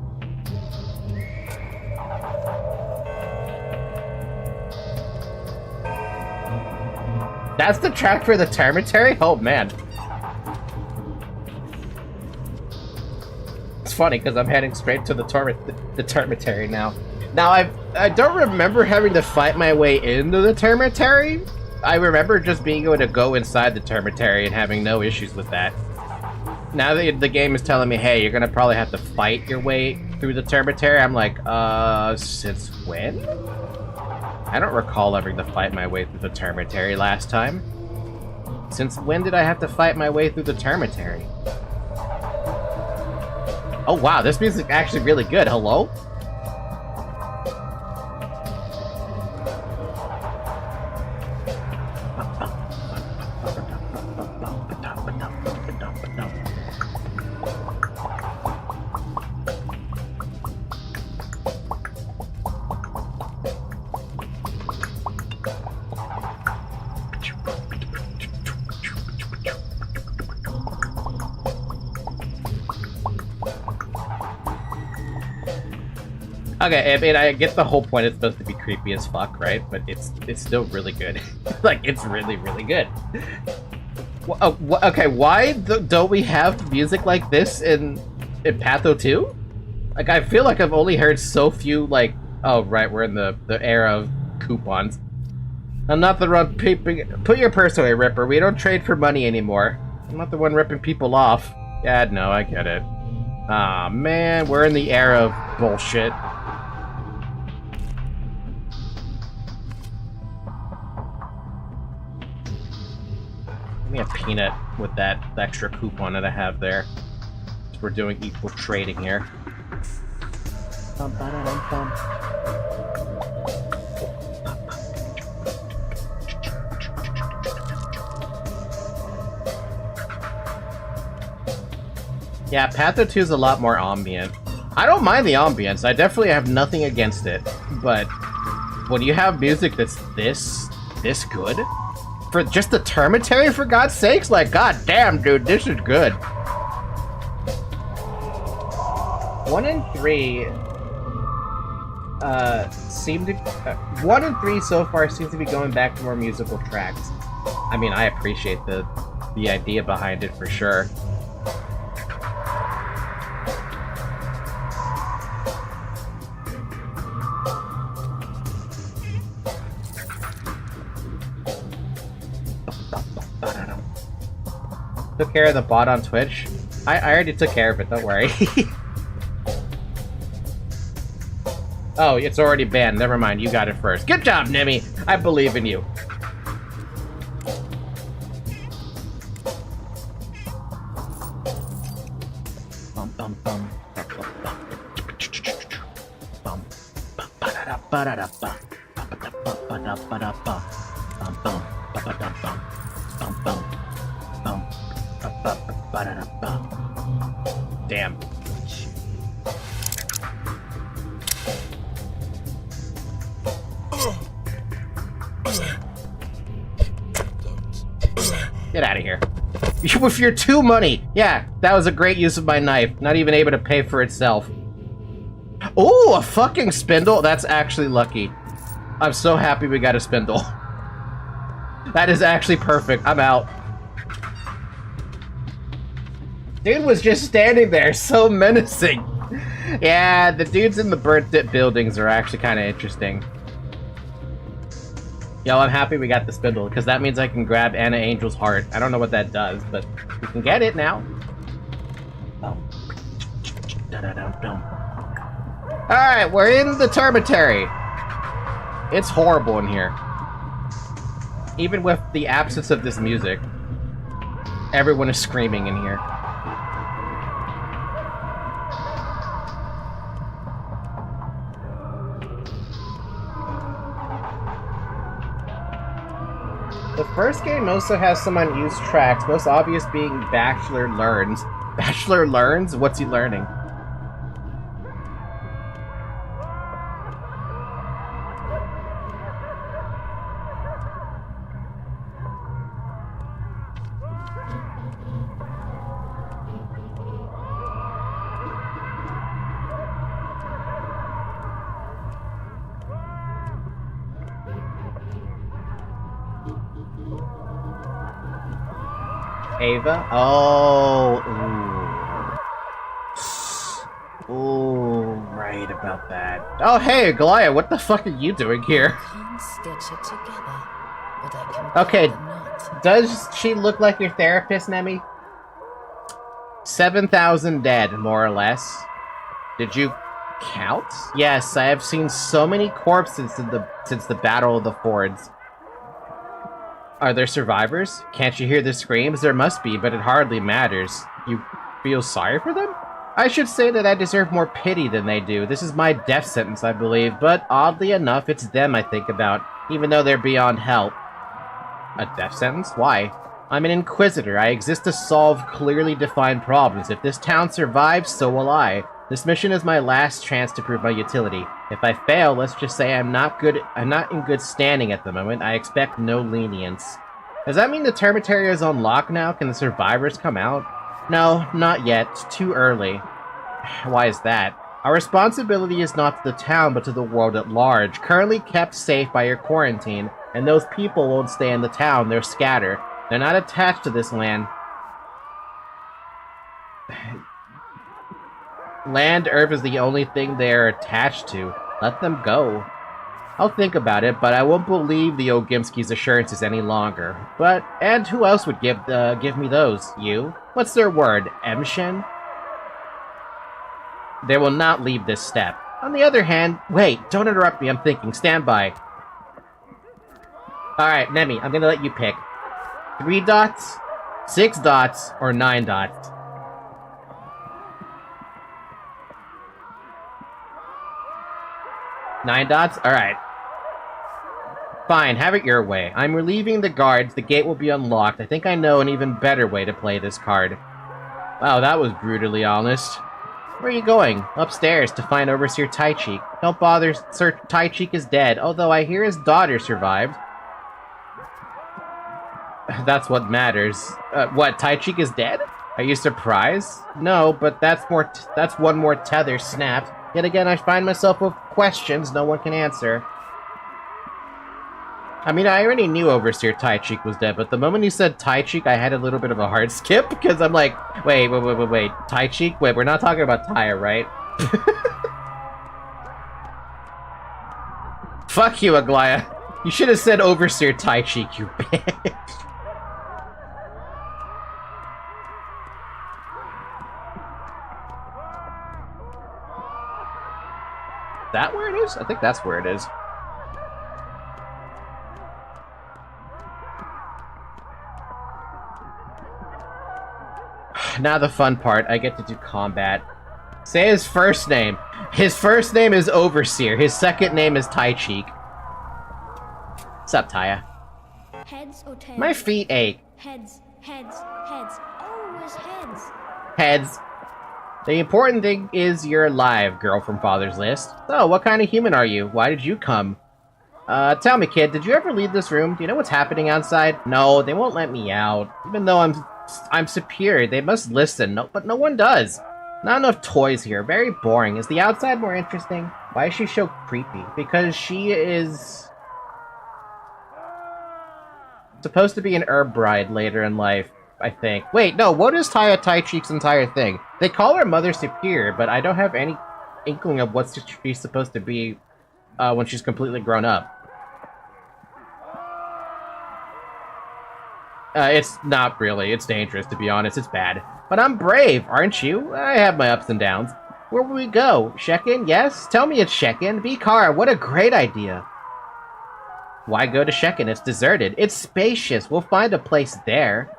That's the track for the termitary? Oh, man. It's funny, because I'm heading straight to the termitary now. Now, I don't remember having to fight my way into the termitary. I remember just being able to go inside the termitary and having no issues with that. Now that the game is telling me, hey, you're gonna probably have to fight your way through the termitary, I'm like, since when? I don't recall having to fight my way through the termitary last time. Since when did I have to fight my way through the termitary? Oh wow, this music's actually really good. Hello? Okay, I mean, I get the whole point. It's supposed to be creepy as fuck, right? But it's still really good. Like, it's really, really good. Okay, why don't we have music like this in Patho 2? Like, I feel like I've only heard so few, like... Oh, right, we're in the era of coupons. I'm not the one peeping... Put your purse away, Ripper. We don't trade for money anymore. I'm not the one ripping people off. Yeah, no, I get it. Aw, man, we're in the era of bullshit. Give me a peanut with that extra coupon that I have there. So we're doing equal trading here. Yeah, Patho 2 is a lot more ambient. I don't mind the ambience. I definitely have nothing against it. But when you have music that's this good, for just the termitary, for God's sakes, like, god damn, dude, this is good. 1 and 3 seem to 1 and 3 so far seem to be going back to more musical tracks. I mean, I appreciate the idea behind it for sure. Took care of the bot on Twitch. I already took care of it, don't worry. Oh, it's already banned. Never mind, you got it first. Good job, Nemi! I believe in you. Bum bum bum. Bum ba-da-da ba-da-da ba. Ba-da-da ba-da-da ba. Bum bum ba-ba-da-bum. Bum bum. Bum. Ba-ba-ba-da-da-ba. Damn. Get out of here. With your 2 money. Yeah, that was a great use of my knife. Not even able to pay for itself. Oh, a fucking spindle. That's actually lucky. I'm so happy we got a spindle. That is actually perfect. I'm out. Dude was just standing there, so menacing. Yeah, the dudes in the burnt buildings are actually kind of interesting. Yo, I'm happy we got the spindle, because that means I can grab Anna Angel's heart. I don't know what that does, but we can get it now. Oh. Alright, we're in the termitary. It's horrible in here. Even with the absence of this music, everyone is screaming in here. The first game also has some unused tracks, most obvious being Bachelor Learns. Bachelor Learns? What's he learning? Ava? Oh, ooh. Ooh, right about that. Oh, hey, Goliath, what the fuck are you doing here? Can't stitch it together, but I can Okay, cut the knot. does she look like your therapist, Nemi? 7,000 dead, more or less. Did you count? Yes, I have seen so many corpses since the Battle of the Fords. Are there survivors? Can't you hear the screams? There must be, but it hardly matters. You feel sorry for them? I should say that I deserve more pity than they do. This is my death sentence, I believe, but oddly enough, it's them I think about, even though they're beyond help. A death sentence? Why? I'm an Inquisitor. I exist to solve clearly defined problems. If this town survives, so will I. This mission is my last chance to prove my utility. If I fail, let's just say I'm not in good standing at the moment. I expect no lenience. Does that mean the Termitaria is on lock now? Can the survivors come out? No, not yet. It's too early. Why is that? Our responsibility is not to the town, but to the world at large, currently kept safe by your quarantine, and those people won't stay in the town. They're scattered. They're not attached to this land. Land Earth is the only thing they're attached to. Let them go. I'll think about it, but I won't believe the Ogimski's assurances any longer. And who else would give me those? You? What's their word? Emshin? They will not leave this step. On the other hand, wait, don't interrupt me, I'm thinking. Stand by. Alright, Nemi, I'm gonna let you pick. 3 dots, 6 dots, or 9 dots. 9 dots? Alright. Fine, have it your way. I'm relieving the guards, the gate will be unlocked. I think I know an even better way to play this card. Wow, that was brutally honest. Where are you going? Upstairs, to find Overseer Taichik. Don't bother, Sir Taichik is dead, although I hear his daughter survived. That's what matters. What, Taichik is dead? Are you surprised? No, but that's one more tether snapped. Yet again, I find myself with questions no one can answer. I mean, I already knew Overseer Taichik was dead, but the moment you said Taichik, I had a little bit of a hard skip, because I'm like, wait, Taichik? Wait, we're not talking about Taya, right? Fuck you, Aglaya. You should have said Overseer Taichik, you bitch. That where it is? I think that's where it is. Now the fun part, I get to do combat. Say his first name. His first name is Overseer. His second name is Taichik. What's up, Taya? Heads or tails? My feet ache. Heads, heads, heads. Always heads. Heads. The important thing is you're alive, girl from Father's List. So, what kind of human are you? Why did you come? Tell me, kid, did you ever leave this room? Do you know what's happening outside? No, they won't let me out. Even though I'm superior, they must listen. No, but no one does. Not enough toys here. Very boring. Is the outside more interesting? Why is she so creepy? Because she is supposed to be an herb bride later in life, I think. Wait, no, what is Taya Taichik's entire thing? They call her Mother Superior, but I don't have any inkling of what she's supposed to be when she's completely grown up. It's not really. It's dangerous, to be honest. It's bad. But I'm brave, aren't you? I have my ups and downs. Where will we go? Shekin? Yes? Tell me it's Shekin. Vikara, what a great idea. Why go to Shekin? It's deserted. It's spacious. We'll find a place there.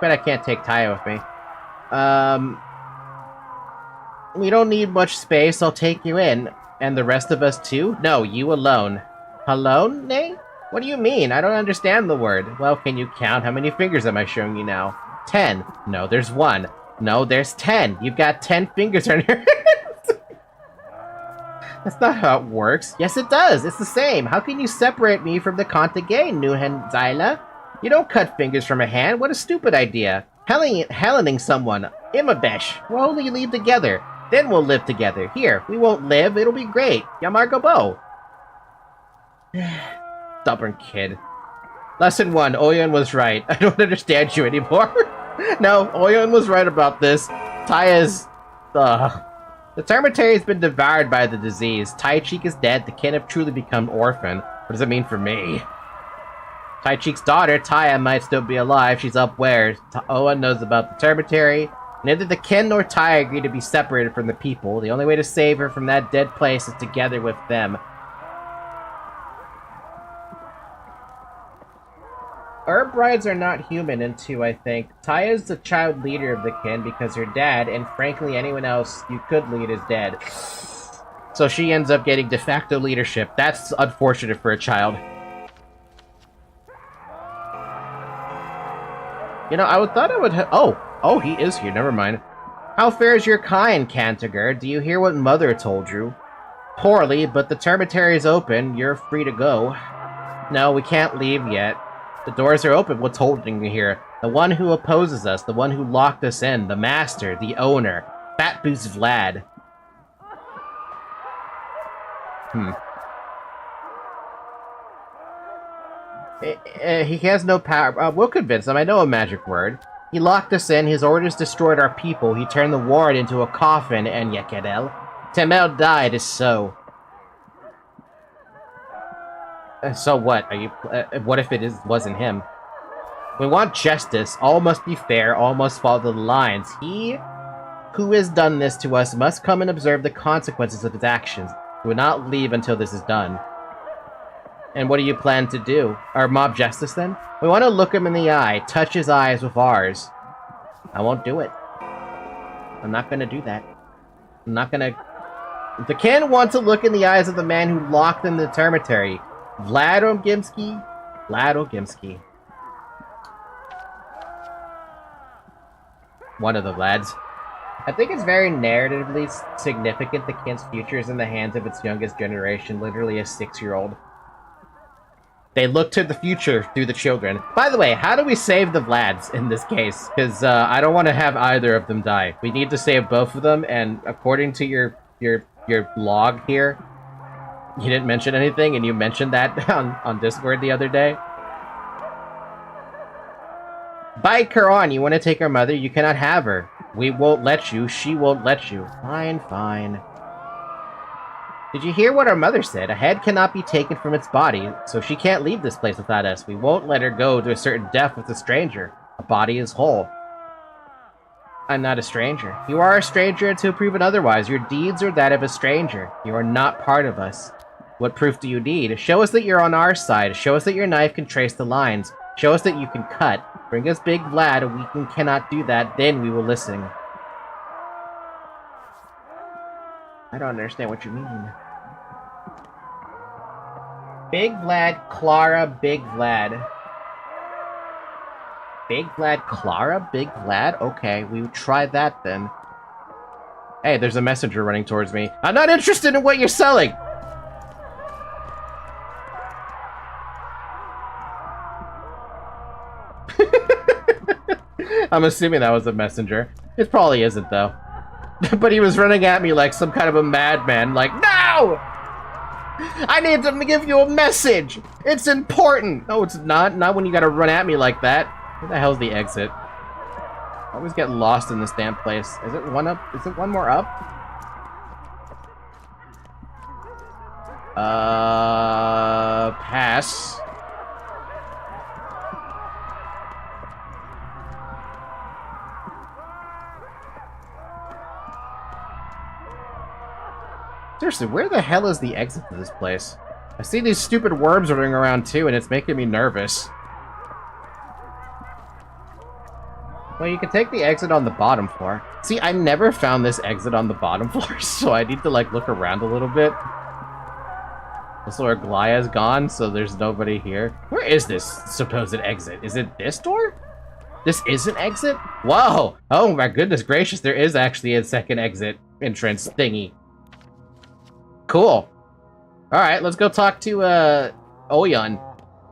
But I can't take Taya with me. We don't need much space. I'll take you in. And the rest of us too? No, you alone. Alone, Nay? What do you mean? I don't understand the word. Well, can you count? How many fingers am I showing you now? 10. No, there's 1. No, there's 10. You've got 10 fingers on your hands. That's not how it works. Yes, it does. It's the same. How can you separate me from the Kontage, Nuhen Zyla? You don't cut fingers from a hand. What a stupid idea. Hellening someone. Imabesh. We'll only leave together. Then we'll live together. Here, we won't live. It'll be great. Yamargobo. Stubborn kid. Lesson 1, Oyeon was right. I don't understand you anymore. No, Oyeon was right about this. Taya's... The Termitary has been devoured by the disease. Tai-Cheek is dead. The kin have truly become orphan. What does it mean for me? Tai-Cheek's daughter, Taya, might still be alive. She's up where? Owen knows about the Termitary. Neither the kin nor Taya agree to be separated from the people. The only way to save her from that dead place is together with them. Herb brides are not human in 2, I think. Taya is the child leader of the kin because her dad, and frankly anyone else you could lead, is dead. So she ends up getting de facto leadership. That's unfortunate for a child. You know, I thought I would Oh, he is here. Never mind. How fares your kind, Cantiger? Do you hear what Mother told you? Poorly, but the Termitary is open. You're free to go. No, we can't leave yet. The doors are open. What's holding you here? The one who opposes us, the one who locked us in, the master, the owner, Fat Boots Vlad. He has no power. We'll convince him. I know a magic word. He locked us in. His orders destroyed our people. He turned the ward into a coffin, and Yekedel. Temel died, is so. So what? Are you? What if it wasn't him? We want justice. All must be fair. All must follow the lines. He who has done this to us must come and observe the consequences of his actions. We will not leave until this is done. And what do you plan to do? Our mob justice, then? We want to look him in the eye, touch his eyes with ours. I won't do it. I'm not gonna do that. I'm not gonna... The kin want to look in the eyes of the man who locked in the Termitary. Vlad Ogimsky? Vlad Ogimsky. One of the Vlads. I think it's very narratively significant the kin's future is in the hands of its youngest generation, literally a 6-year-old. They look to the future through the children. By the way, how do we save the Vlads in this case? Because I don't want to have either of them die. We need to save both of them, and according to your log here, you didn't mention anything, and you mentioned that on Discord the other day. Bite her on. You want to take our mother? You cannot have her. We won't let you. She won't let you. Fine, fine. Did you hear what our mother said? A head cannot be taken from its body, so she can't leave this place without us. We won't let her go to a certain death with a stranger. A body is whole. I'm not a stranger. You are a stranger until proven otherwise. Your deeds are that of a stranger. You are not part of us. What proof do you need? Show us that you're on our side. Show us that your knife can trace the lines. Show us that you can cut. Bring us Big Vlad. We cannot do that. Then we will listen. I don't understand what you mean. Big Vlad, Clara, Big Vlad. Big Vlad, Clara, Big Vlad? Okay, we would try that then. Hey, there's a messenger running towards me. I'm not interested in what you're selling! I'm assuming that was a messenger. It probably isn't, though. But he was running at me like some kind of a madman, like, no! I need to give you a message! It's important! No, it's not. Not when you gotta run at me like that. Where the hell's the exit? I always get lost in this damn place. Is it one up? Is it one more up? Pass. Seriously, where the hell is the exit to this place? I see these stupid worms running around too, and it's making me nervous. Well, you can take the exit on the bottom floor. See, I never found this exit on the bottom floor, so I need to, like, look around a little bit. Also, our Glaya's gone, so there's nobody here. Where is this supposed exit? Is it this door? This is an exit? Whoa! Oh my goodness gracious, there is actually a second exit entrance thingy. Cool. Alright, let's go talk to, Oyeon.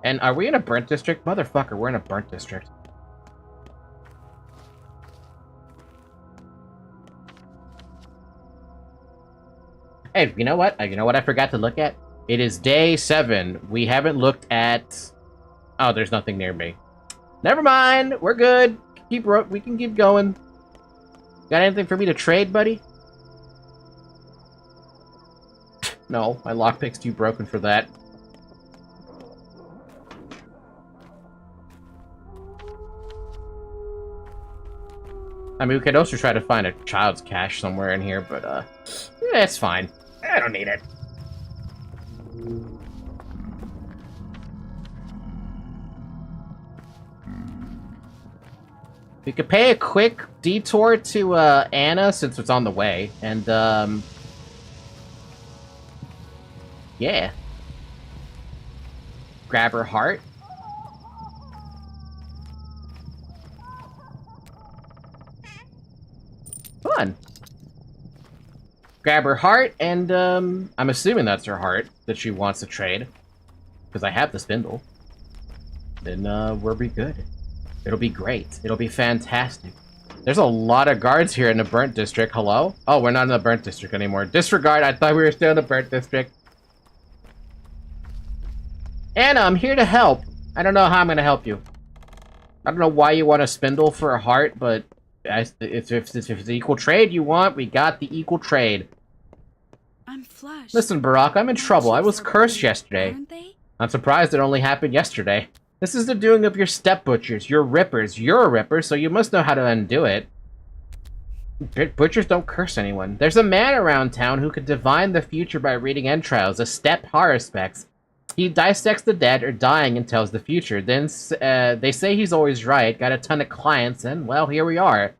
And are we in a burnt district? Motherfucker, we're in a burnt district. Hey, you know what? You know what I forgot to look at? It is day 7. We haven't looked at Oh, there's nothing near me. Never mind. We're good. We can keep going. Got anything for me to trade, buddy? No, my lockpick's too broken for that. I mean, we could also try to find a child's cache somewhere in here, but, yeah, it's fine. I don't need it. We could pay a quick detour to, Anna, since it's on the way, and, yeah. Grab her heart. Fun. Grab her heart, and, I'm assuming that's her heart that she wants to trade. Because I have the spindle. Then, we'll be good. It'll be great. It'll be fantastic. There's a lot of guards here in the Burnt District. Hello? Oh, we're not in the Burnt District anymore. Disregard, I thought we were still in the Burnt District. Anna, I'm here to help. I don't know how I'm gonna help you. I don't know why you want a spindle for a heart, but if it's equal trade you want, we got the equal trade. I'm flushed. Listen, Barack, I'm in trouble. I was cursed yesterday. Aren't they? I'm surprised it only happened yesterday. This is the doing of your step-butchers, your rippers. You're a ripper, so you must know how to undo it. Butchers don't curse anyone. There's a man around town who could divine the future by reading entrails, a step horospex. He dissects the dead or dying and tells the future. Then, they say he's always right, got a ton of clients, and, well, here we are.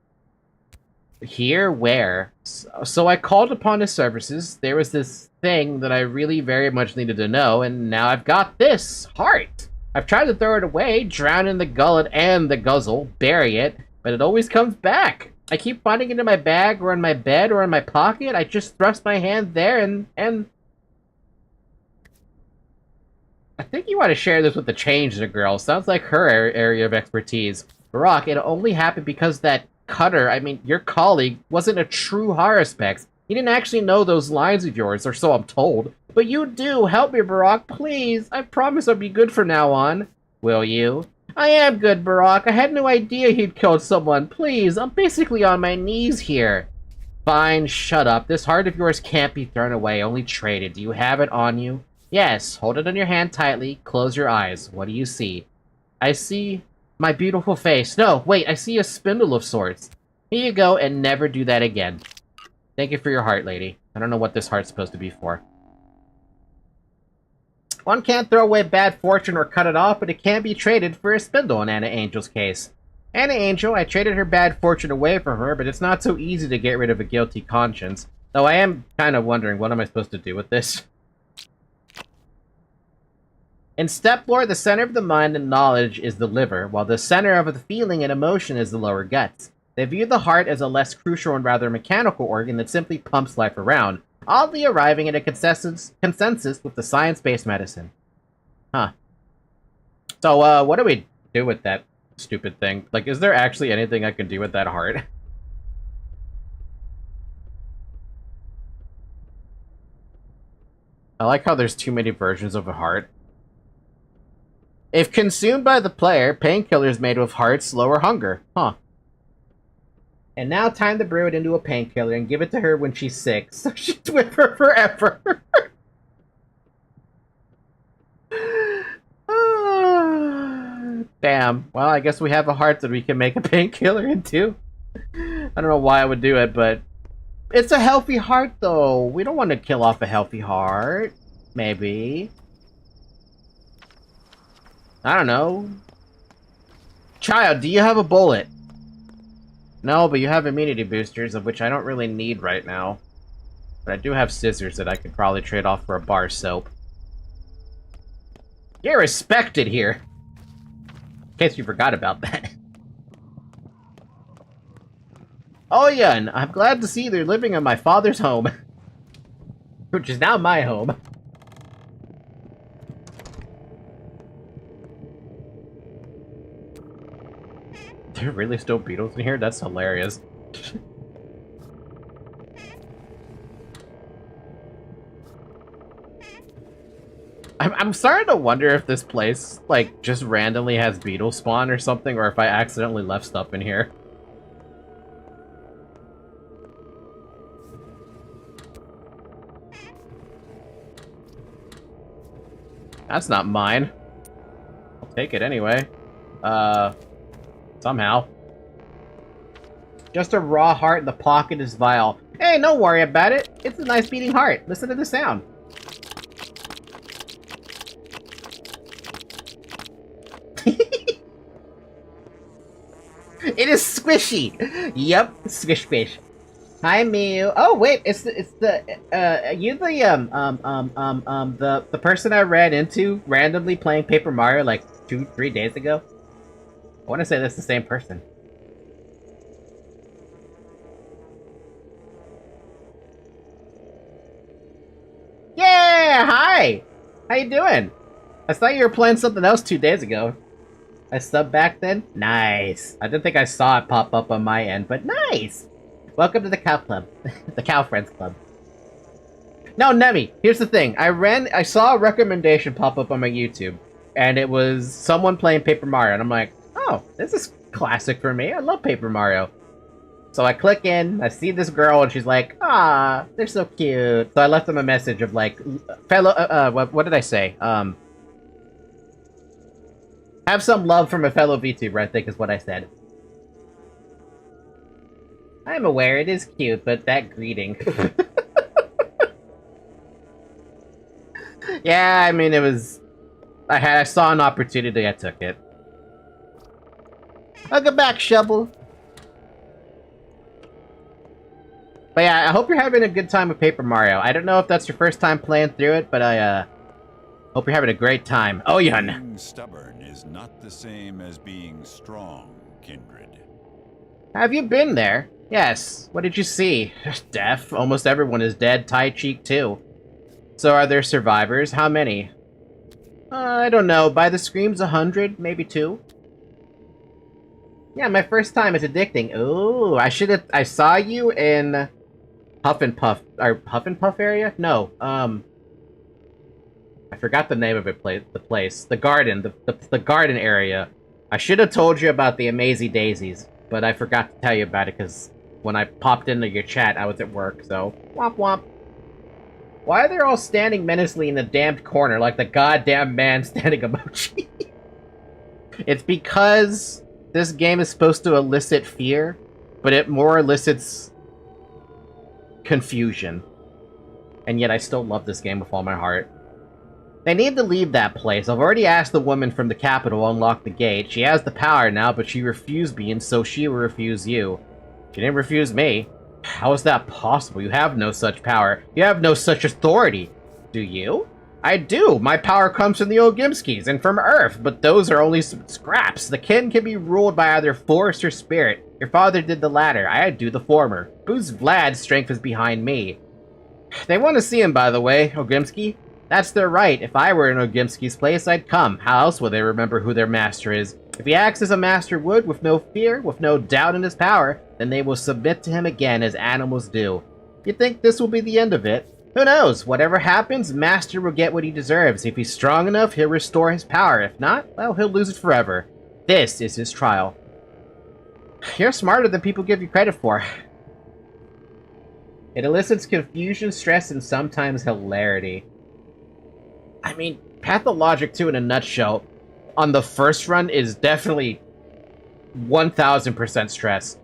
Here? Where? So I called upon his services. There was this thing that I really very much needed to know, and now I've got this heart. I've tried to throw it away, drown in the gullet and the guzzle, bury it, but it always comes back. I keep finding it in my bag or in my bed or in my pocket. I just thrust my hand there and... I think you want to share this with the Changer girl. Sounds like her area of expertise. Barack, it only happened because that cutter, I mean, your colleague, wasn't a true horospex. He didn't actually know those lines of yours, or so I'm told. But you do! Help me, Barack, please! I promise I'll be good from now on. Will you? I am good, Barack. I had no idea he'd killed someone. Please, I'm basically on my knees here. Fine, shut up. This heart of yours can't be thrown away, only traded. Do you have it on you? Yes, hold it in your hand tightly. Close your eyes. What do you see? I see my beautiful face. No, wait, I see a spindle of sorts. Here you go, and never do that again. Thank you for your heart, lady. I don't know what this heart's supposed to be for. One can't throw away bad fortune or cut it off, but it can be traded for a spindle in Anna Angel's case. Anna Angel, I traded her bad fortune away from her, but it's not so easy to get rid of a guilty conscience. Though I am kind of wondering, what am I supposed to do with this? In step lore, the center of the mind and knowledge is the liver, while the center of the feeling and emotion is the lower guts. They view the heart as a less crucial and rather mechanical organ that simply pumps life around, oddly arriving at a consensus with the science-based medicine. Huh. So, what do we do with that stupid thing? Like, is there actually anything I can do with that heart? I like how there's too many versions of a heart. If consumed by the player, painkillers made with hearts lower hunger. Huh. And now time to brew it into a painkiller and give it to her when she's sick, so she's with her forever. Damn. Well, I guess we have a heart that we can make a painkiller into. I don't know why I would do it, but... It's a healthy heart, though. We don't want to kill off a healthy heart. Maybe. I don't know. Child, do you have a bullet? No, but you have immunity boosters, of which I don't really need right now. But I do have scissors that I could probably trade off for a bar soap. You're respected here! In case you forgot about that. Oh yeah, and I'm glad to see they're living in my father's home. Which is now my home. There are really still beetles in here? That's hilarious. I'm starting to wonder if this place, like, just randomly has beetle spawn or something, or if I accidentally left stuff in here. That's not mine. I'll take it anyway. Somehow. Just a raw heart in the pocket is vile. Hey, don't worry about it. It's a nice beating heart. Listen to the sound. It is squishy. Yep, squish squish. Hi, Mew. Oh wait, it's the you the person I ran into randomly playing Paper Mario like 2-3 days ago. I want to say that's the same person. Yeah, hi. How you doing? I thought you were playing something else 2 days ago. I subbed back then? Nice. I didn't think I saw it pop up on my end, but nice! Welcome to the Cow Club. The Cow Friends Club. No, Nemi, here's the thing. I saw a recommendation pop up on my YouTube, and it was someone playing Paper Mario, and I'm like, oh, this is classic for me. I love Paper Mario. So I click in, I see this girl, and she's like, ah, they're so cute. So I left them a message of like, fellow, what did I say? Have some love from a fellow VTuber, I think is what I said. I'm aware it is cute, but that greeting. Yeah, I mean, it was... I saw an opportunity, I took it. Welcome back, Shovel. But yeah, I hope you're having a good time with Paper Mario. I don't know if that's your first time playing through it, but I, hope you're having a great time. Oh, Yun! Being stubborn is not the same as being strong, Kindred. Have you been there? Yes. What did you see? Death. Almost everyone is dead. Tai Cheek, too. So are there survivors? How many? I don't know. By the screams, 100, maybe 2. Yeah, my first time is addicting. Ooh, I saw you in Huff and Puff, or Huff and Puff area? No, I forgot the name of it. The place, the garden, the garden area. I should have told you about the Amazy Daisies, but I forgot to tell you about it because when I popped into your chat, I was at work. So womp womp. Why are they all standing menacingly in the damned corner like the goddamn man standing emoji? It's because this game is supposed to elicit fear, but it more elicits confusion. And yet I still love this game with all my heart. They need to leave that place. I've already asked the woman from the capital to unlock the gate. She has the power now, but she refused me, and so she will refuse you. She didn't refuse me. How is that possible? You have no such power. You have no such authority. Do you? I do. My power comes from the Ogimskis and from Earth, but those are only scraps. The kin can be ruled by either force or spirit. Your father did the latter. I do the former. Whose Vlad's strength is behind me? They want to see him, by the way, Ogimski. That's their right. If I were in Ogimski's place, I'd come. How else would they remember who their master is? If he acts as a master would, with no fear, with no doubt in his power, then they will submit to him again as animals do. You think this will be the end of it? Who knows? Whatever happens, Master will get what he deserves. If he's strong enough, he'll restore his power. If not, well, he'll lose it forever. This is his trial. You're smarter than people give you credit for. It elicits confusion, stress, and sometimes hilarity. I mean, Pathologic 2 in a nutshell, on the first run, is definitely 1000% stress.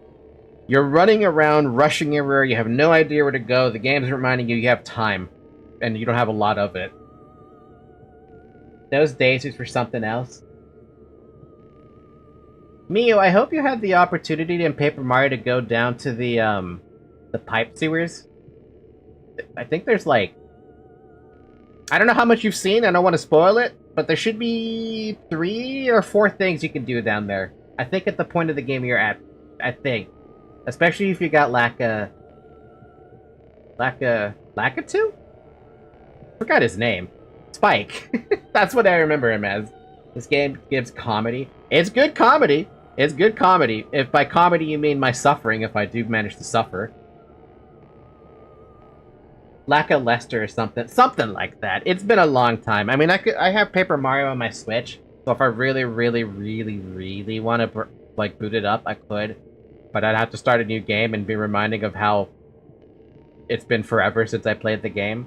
You're running around, rushing everywhere, you have no idea where to go, the game's reminding you have time, and you don't have a lot of it. Those daisies were something else. Mio, I hope you had the opportunity in Paper Mario to go down to the pipe sewers. I think there's like... I don't know how much you've seen, I don't want to spoil it, but there should be 3 or 4 things you can do down there. I think at the point of the game you're at, I think. Especially if you got Lakitu? Forgot his name. Spike. That's what I remember him as. This game gives comedy. It's good comedy. It's good comedy. If by comedy you mean my suffering, if I do manage to suffer. Lackluster or something like that. It's been a long time. I mean, I have Paper Mario on my Switch, so if I really want to like boot it up, I could. But I'd have to start a new game and be reminding of how it's been forever since I played the game.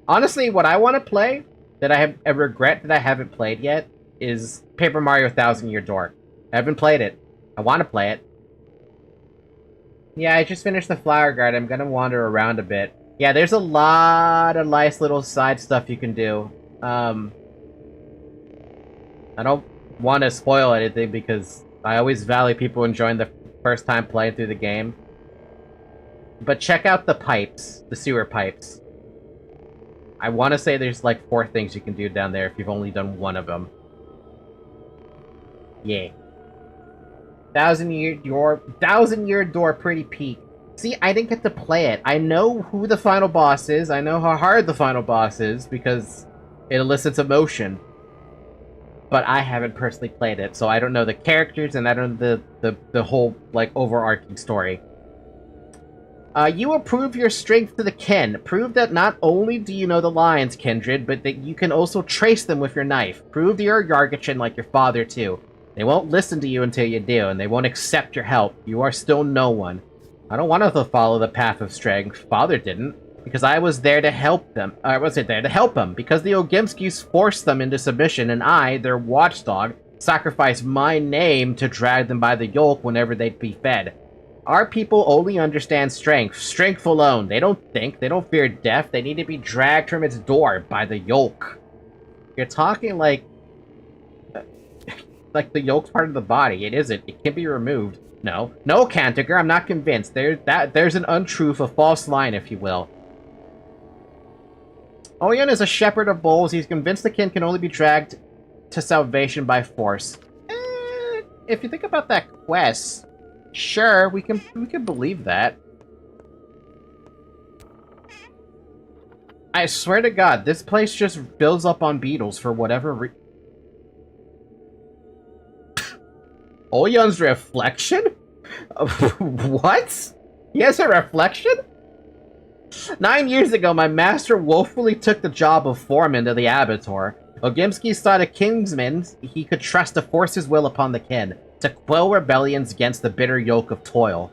Honestly, what I want to play that I regret that I haven't played yet is Paper Mario Thousand Year Door. I haven't played it. I want to play it. Yeah, I just finished the Flower Garden. I'm gonna wander around a bit. Yeah, there's a lot of nice little side stuff you can do. I don't want to spoil anything because I always value people enjoying the first time playing through the game. But check out the pipes, the sewer pipes. I want to say there's like 4 things you can do down there if you've only done one of them. Yeah. Thousand Year Door pretty peak. See, I didn't get to play it. I know who the final boss is. I know how hard the final boss is because it elicits emotion. But I haven't personally played it, so I don't know the characters and I don't know the whole like overarching story. You approve your strength to the kin. Prove that not only do you know the lion's kindred, but that you can also trace them with your knife. Prove that you're Yargachin like your father too. They won't listen to you until you do, and they won't accept your help. You are still no one. I don't want to follow the path of strength. Father didn't, because I was there to help them. I wasn't there to help them, because the Ogimskis forced them into submission, and I, their watchdog, sacrificed my name to drag them by the yoke whenever they'd be fed. Our people only understand strength. Strength alone. They don't think. They don't fear death. They need to be dragged from its door by the yoke. You're talking like the yoke's part of the body. It isn't. It can be removed. No. No, Cantiger, I'm not convinced. There's an untruth, a false line, if you will. Oyan is a shepherd of bulls. He's convinced the kin can only be dragged to salvation by force. If you think about that quest, sure, we can believe that. I swear to God, this place just builds up on beetles for whatever reason. Oyan's reflection? What? He has a reflection? 9 years ago, my master woefully took the job of foreman to the abattoir. Ogimski sought a kinsman he could trust to force his will upon the kin, to quell rebellions against the bitter yoke of toil.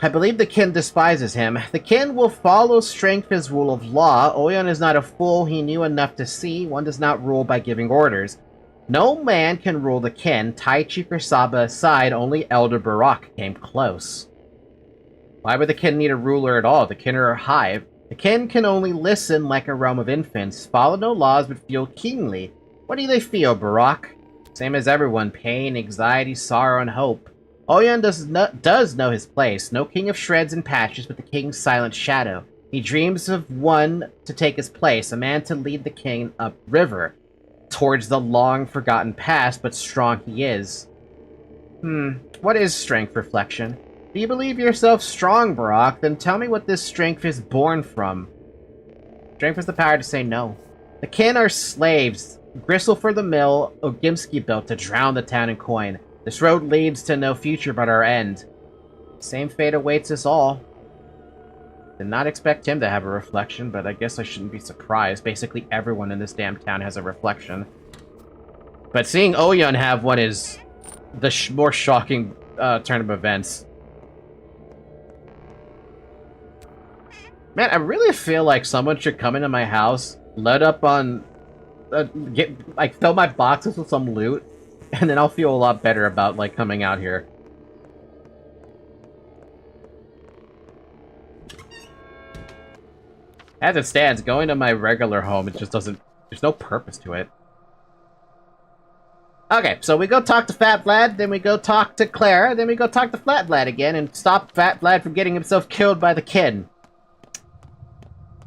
I believe the kin despises him. The kin will follow strength as rule of law. Oyan is not a fool. He knew enough to see one does not rule by giving orders. No man can rule the kin. Taichi Kursaba aside, only Elder Barak came close. Why would the kin need a ruler at all? The kin are a hive. The kin can only listen like a realm of infants, follow no laws but feel keenly. What do they feel, Barak? Same as everyone, pain, anxiety, sorrow, and hope. Oyan does know his place. No king of shreds and patches, but the king's silent shadow. He dreams of one to take his place, a man to lead the king upriver, towards the long-forgotten past, but strong he is. What is strength, reflection? Do you believe yourself strong, Barak? Then tell me what this strength is born from. Strength is the power to say no. The kin are slaves. Gristle for the mill Ogimski built to drown the town in coin. This road leads to no future but our end. Same fate awaits us all. Did not expect him to have a reflection, but I guess I shouldn't be surprised. Basically everyone in this damn town has a reflection. But seeing Oyan have one is the more shocking turn of events. Man, I really feel like someone should come into my house, load up on... fill my boxes with some loot, and then I'll feel a lot better about, like, coming out here. As it stands, going to my regular home, it just doesn't... There's no purpose to it. Okay, so we go talk to Fat Vlad, then we go talk to Clara, then we go talk to Flat Vlad again, and stop Fat Vlad from getting himself killed by the kin.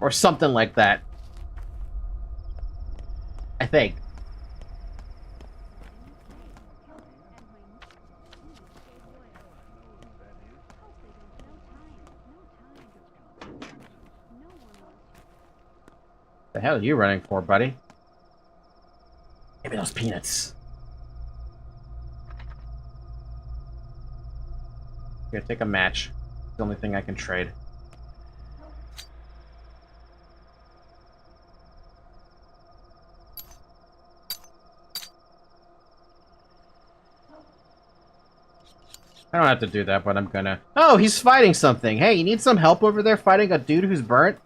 Or something like that. I think. The hell are you running for, buddy? Give me those peanuts. Here, take a match. It's the only thing I can trade. I don't have to do that, but I'm gonna. Oh, he's fighting something. Hey, you need some help over there fighting a dude who's burnt?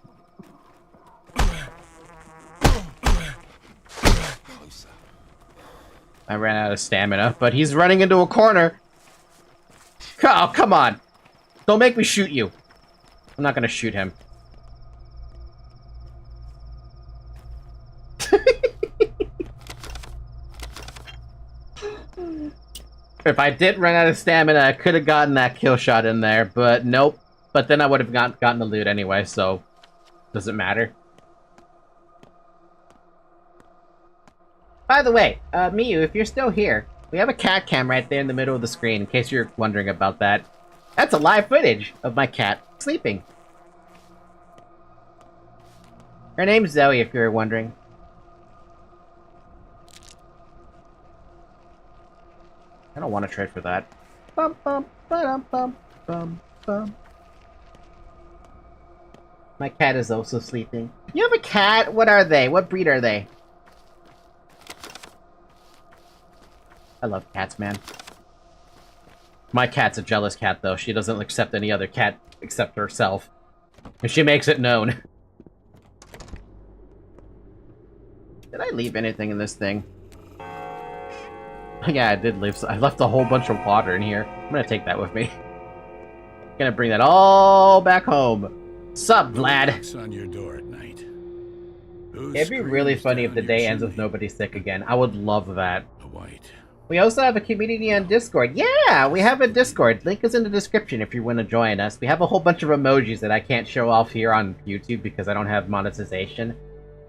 I ran out of stamina, but he's running into a corner. Oh, come on. Don't make me shoot you. I'm not gonna shoot him. If I did run out of stamina, I could have gotten that kill shot in there, but nope. But then I would have gotten the loot anyway, so doesn't matter. By the way, Miyu, if you're still here, we have a cat cam right there in the middle of the screen, in case you're wondering about that. That's a live footage of my cat sleeping. Her name's Zoe, if you're wondering. I don't want to trade for that. Bum, bum, ba-dum, bum, bum, bum. My cat is also sleeping. You have a cat? What are they? What breed are they? I love cats, man. My cat's a jealous cat, though. She doesn't accept any other cat except herself. And she makes it known. Did I leave anything in this thing? Yeah, I did leave. I left a whole bunch of water in here. I'm gonna take that with me. Gonna bring that all back home. Sup, Vlad? Knocks on your door at night. Who It'd be really screams funny if down the your day ends with chimney? nobody sick again. I would love that. A white. We also have a community on Discord. Yeah, we have a Discord. Link is in the description if you want to join us. We have a whole bunch of emojis that I can't show off here on YouTube because I don't have monetization.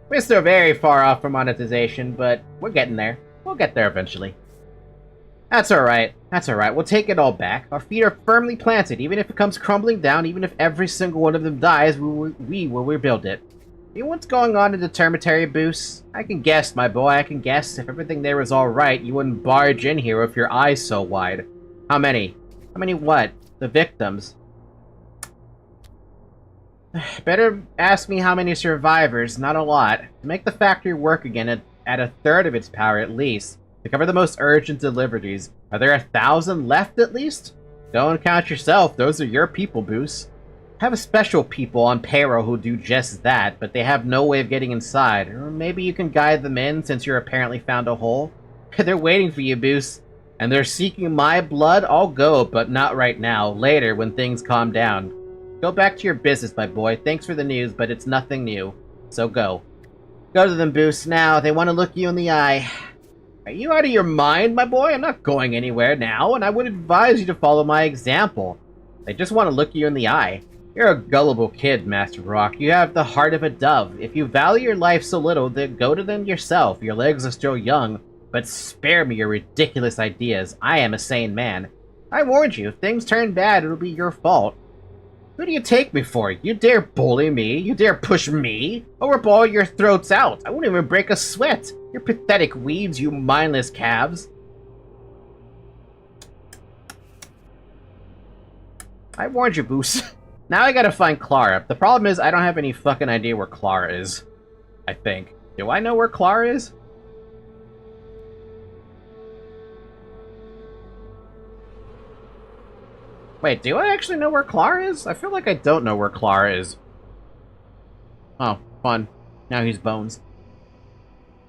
We're still very far off from monetization, but we're getting there. We'll get there eventually. That's alright. That's alright. We'll take it all back. Our feet are firmly planted. Even if it comes crumbling down, even if every single one of them dies, we will rebuild it. You know what's going on in the Termitary Boost? I can guess, my boy. I can guess. If everything there was alright, you wouldn't barge in here with your eyes so wide. How many? How many what? The victims. Better ask me how many survivors. Not a lot. To make the factory work again at a third of its power at least. To cover the most urgent deliveries. Are there 1,000 left at least? Don't count yourself. Those are your people, Boos. I have a special people on payroll who do just that, but they have no way of getting inside. Or maybe you can guide them in since you're apparently found a hole. They're waiting for you, Boos. And they're seeking my blood? I'll go, but not right now. Later, when things calm down. Go back to your business, my boy. Thanks for the news, but it's nothing new. So go. Go to them, Boos. Now, they want to look you in the eye. Are you out of your mind, my boy? I'm not going anywhere now, and I would advise you to follow my example. They just want to look you in the eye. You're a gullible kid, Master Rock. You have the heart of a dove. If you value your life so little, then go to them yourself. Your legs are still young, but spare me your ridiculous ideas. I am a sane man. I warned you, if things turn bad, it'll be your fault. Who do you take me for? You dare bully me? You dare push me? I'll rip all your throats out. I won't even break a sweat. You're pathetic weeds, you mindless calves. I warned you, Boos. Now I gotta find Clara. The problem is I don't have any fucking idea where Clara is. I think. Do I know where Clara is? Wait, do I actually know where Clara is? I feel like I don't know where Clara is. Oh, fun. Now he's bones.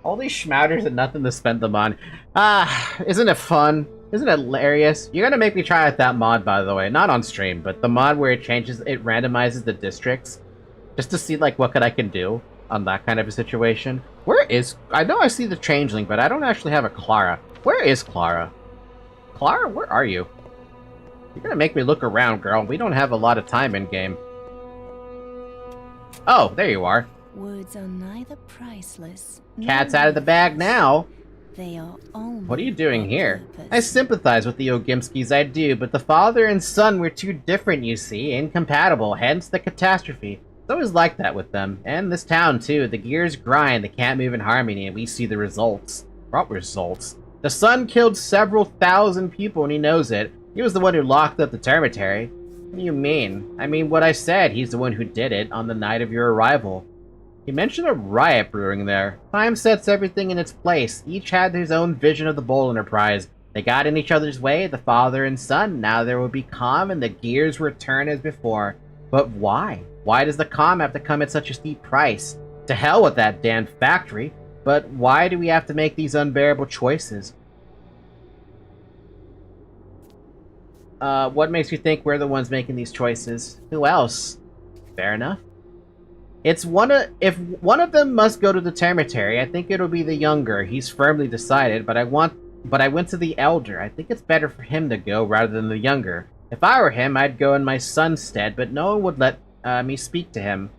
All these schmouters and nothing to spend them on. Ah, isn't it fun? Isn't it hilarious? You're gonna make me try out that mod, by the way. Not on stream, but the mod where it randomizes the districts. Just to see, like, what I can do on that kind of a situation. Where is... I know I see the changeling, but I don't actually have a Clara. Where is Clara? Clara, where are you? You're gonna make me look around, girl. We don't have a lot of time in-game. Oh, there you are. Words are neither priceless. Cat's out of the bag now. They are only What are you doing for here? purpose. I sympathize with the Ogimskis, I do, but the father and son were too different, you see, incompatible, hence the catastrophe. It's always like that with them. And this town, too. The gears grind, they can't move in harmony, and we see the results. What results? The son killed several thousand people, and he knows it. He was the one who locked up the Termitary. What do you mean? I mean what I said, he's the one who did it on the night of your arrival. He mentioned a riot brewing there. Time sets everything in its place. Each had his own vision of the Bull Enterprise. They got in each other's way, the father and son. Now there will be calm and the gears return as before. But why? Why does the calm have to come at such a steep price? To hell with that damn factory. But why do we have to make these unbearable choices? What makes you think we're the ones making these choices? Who else? Fair enough. If one of them must go to the cemetery, I think it'll be the younger. He's firmly decided, but I went to the elder. I think it's better for him to go rather than the younger. If I were him, I'd go in my son's stead, but no one would let me speak to him.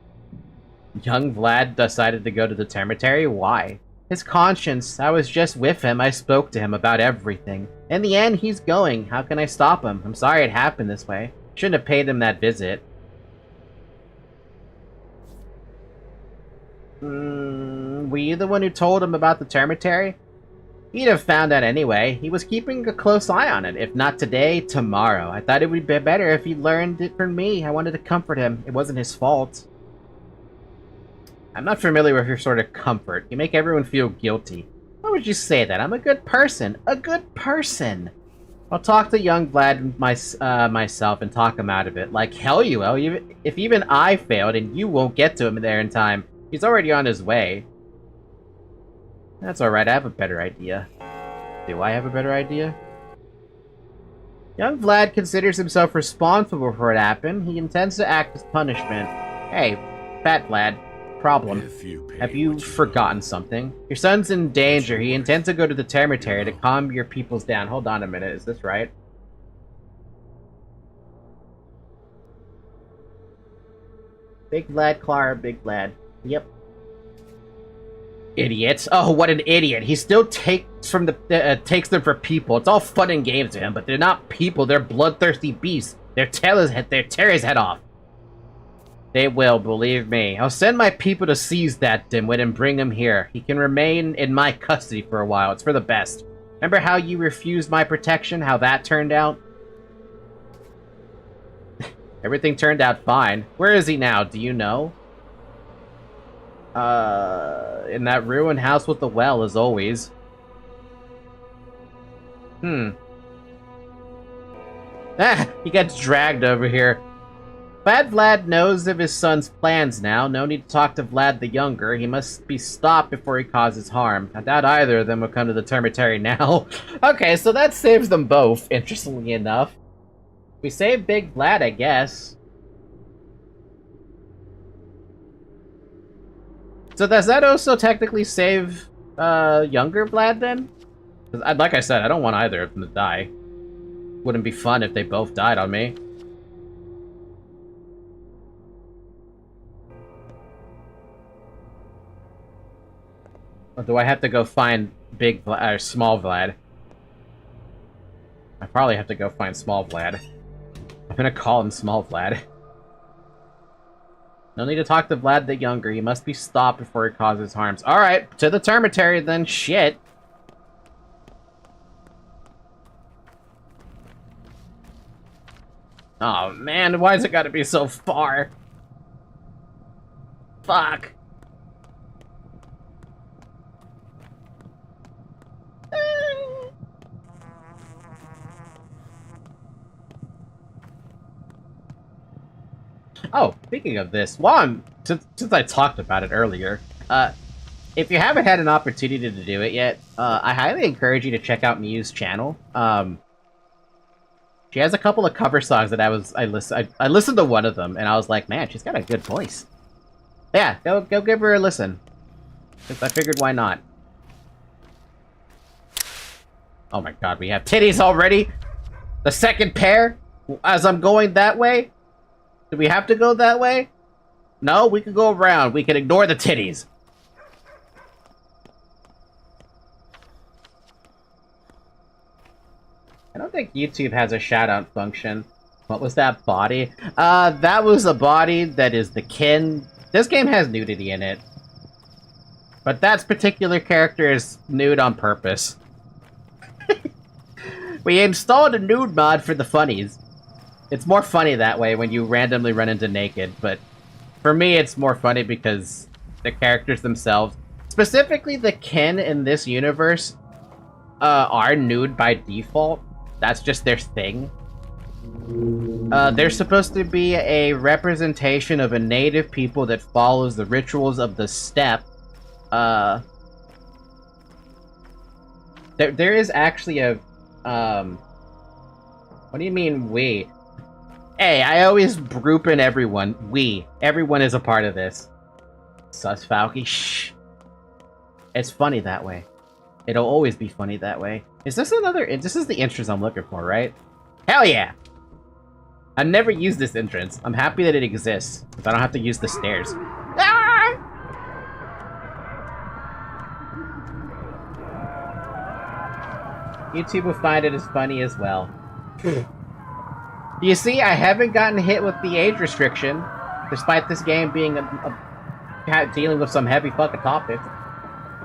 Young Vlad decided to go to the cemetery? Why? His conscience. I was just with him. I spoke to him about everything. In the end, he's going. How can I stop him? I'm sorry it happened this way. Shouldn't have paid him that visit. Were you the one who told him about the cemetery? He'd have found out anyway. He was keeping a close eye on it. If not today, tomorrow. I thought it would be better if he learned it from me. I wanted to comfort him. It wasn't his fault. I'm not familiar with your sort of comfort. You make everyone feel guilty. Why would you say that? I'm a good person. A good person! I'll talk to young Vlad myself and talk him out of it. Like hell you will. If even I failed and you won't get to him there in time. He's already on his way. That's alright, I have a better idea. Do I have a better idea? Young Vlad considers himself responsible for what happened. He intends to act as punishment. Hey, Fat Vlad. Problem. Have you forgotten something? Your son's in danger. He intends to go to the cemetery to calm your peoples down. Hold on a minute, is this right? Big Vlad, Clara, Big Vlad. Yep. Idiots. Oh, what an idiot. He still takes them for people. It's all fun and games to him, but they're not people. They're bloodthirsty beasts. They'll tear his head off. They will, believe me. I'll send my people to seize that dimwit and bring him here. He can remain in my custody for a while. It's for the best. Remember how you refused my protection? How that turned out? Everything turned out fine. Where is he now? Do you know? In that ruined house with the well, as always. Ah, he gets dragged over here. Bad Vlad knows of his son's plans now. No need to talk to Vlad the Younger. He must be stopped before he causes harm. I doubt either of them will come to the cemetery now. Okay, so that saves them both, interestingly enough. We saved Big Vlad, I guess. So does that also technically save younger Vlad then? 'Cause like I said, I don't want either of them to die. Wouldn't be fun if they both died on me. Or do I have to go find Big Vlad or Small Vlad? I probably have to go find Small Vlad. I'm gonna call him Small Vlad. No need to talk to Vlad the Younger. He must be stopped before he causes harms. Alright, to the cemetery then. Shit. Oh man, why has it gotta be so far? Fuck. Oh, speaking of this, since I talked about it earlier, if you haven't had an opportunity to do it yet, I highly encourage you to check out Miu's channel. She has a couple of cover songs that I listened to one of them, and I was like, man, she's got a good voice. Yeah, go give her a listen. Because I figured, why not? Oh my god, we have titties already? The second pair? As I'm going that way? Do we have to go that way? No, we can go around. We can ignore the titties. I don't think YouTube has a shout-out function. What was that body? That was a body that is the kin. This game has nudity in it. But that particular character is nude on purpose. We installed a nude mod for the funnies. It's more funny that way when you randomly run into naked, but for me it's more funny because the characters themselves, specifically the kin in this universe, are nude by default. That's just their thing. They're supposed to be a representation of a native people that follows the rituals of the steppe. There is actually a, what do you mean, we? Hey, I always group in everyone. We. Everyone is a part of this. Sus Falky. Shh. It's funny that way. It'll always be funny that way. Is this another... This is the entrance I'm looking for, right? Hell yeah! I've never used this entrance. I'm happy that it exists, because I don't have to use the stairs. Ah! YouTube will find it as funny as well. You see, I haven't gotten hit with the age restriction, despite this game being dealing with some heavy fucking topics.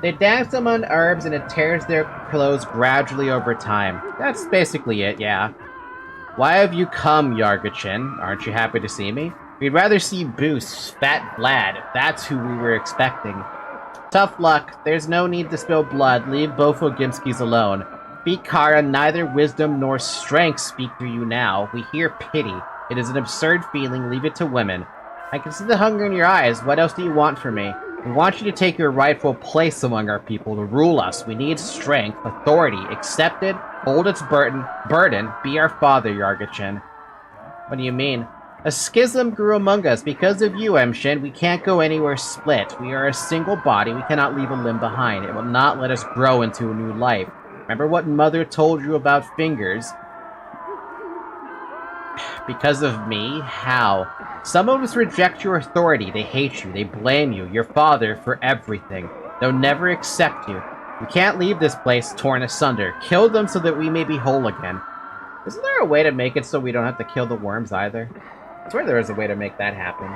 They dance among herbs and it tears their clothes gradually over time. That's basically it, yeah. Why have you come, Yargachin? Aren't you happy to see me? We'd rather see Boos, Fat Vlad, if that's who we were expecting. Tough luck. There's no need to spill blood. Leave both Ogimskis alone. Speak Kara, neither wisdom nor strength speak for you now. We hear pity. It is an absurd feeling. Leave it to women. I can see the hunger in your eyes. What else do you want from me? We want you to take your rightful place among our people, to rule us. We need strength, authority, accepted, hold its burden, be our father, Yargachin. What do you mean? A schism grew among us. Because of you, Emshin, we can't go anywhere split. We are a single body. We cannot leave a limb behind. It will not let us grow into a new life. Remember what Mother told you about fingers? Because of me? How? Some of us reject your authority. They hate you. They blame you, your father, for everything. They'll never accept you. We can't leave this place torn asunder. Kill them so that we may be whole again. Isn't there a way to make it so we don't have to kill the worms either? I swear there is a way to make that happen.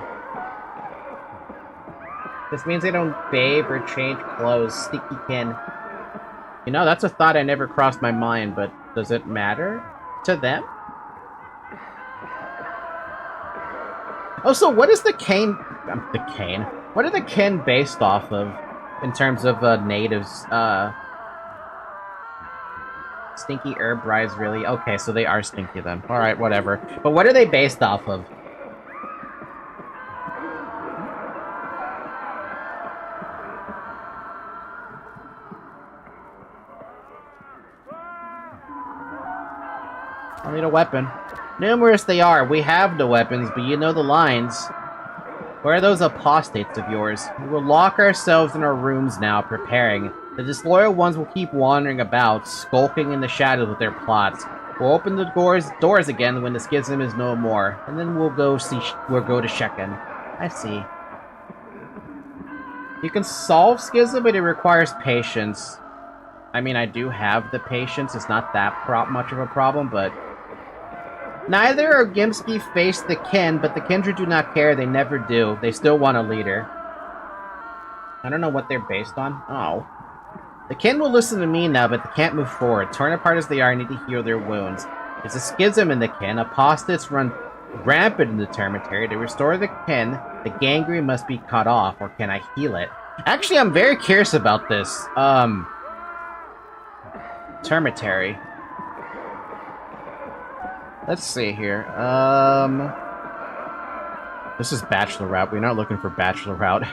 This means they don't bathe or change clothes. Sticky kin. You know, that's a thought I never crossed my mind, but does it matter to them? Oh, so what is the cane... What are the kin based off of in terms of natives? Stinky herb rise, really? Okay, so they are stinky then. Alright, whatever. But what are they based off of? I need a weapon. Numerous they are. We have no weapons, but you know the lines. Where are those apostates of yours? We will lock ourselves in our rooms now, preparing. The disloyal ones will keep wandering about, skulking in the shadows with their plots. We'll open the doors again when the schism is no more, and then we'll go to Shekin. I see. You can solve schism, but it requires patience. I mean, I do have the patience. It's not that much of a problem, but... Neither Ogimski face the kin, but the kindred do not care. They never do. They still want a leader. I don't know what they're based on. Oh. The kin will listen to me now, but they can't move forward. Torn apart as they are, need to heal their wounds. There's a schism in the kin. Apostates run rampant in the Termitary. To restore the kin, the gangrene must be cut off, or can I heal it? Actually, I'm very curious about this. Termitary. Let's see here. This is Bachelor Route. We're not looking for Bachelor Route.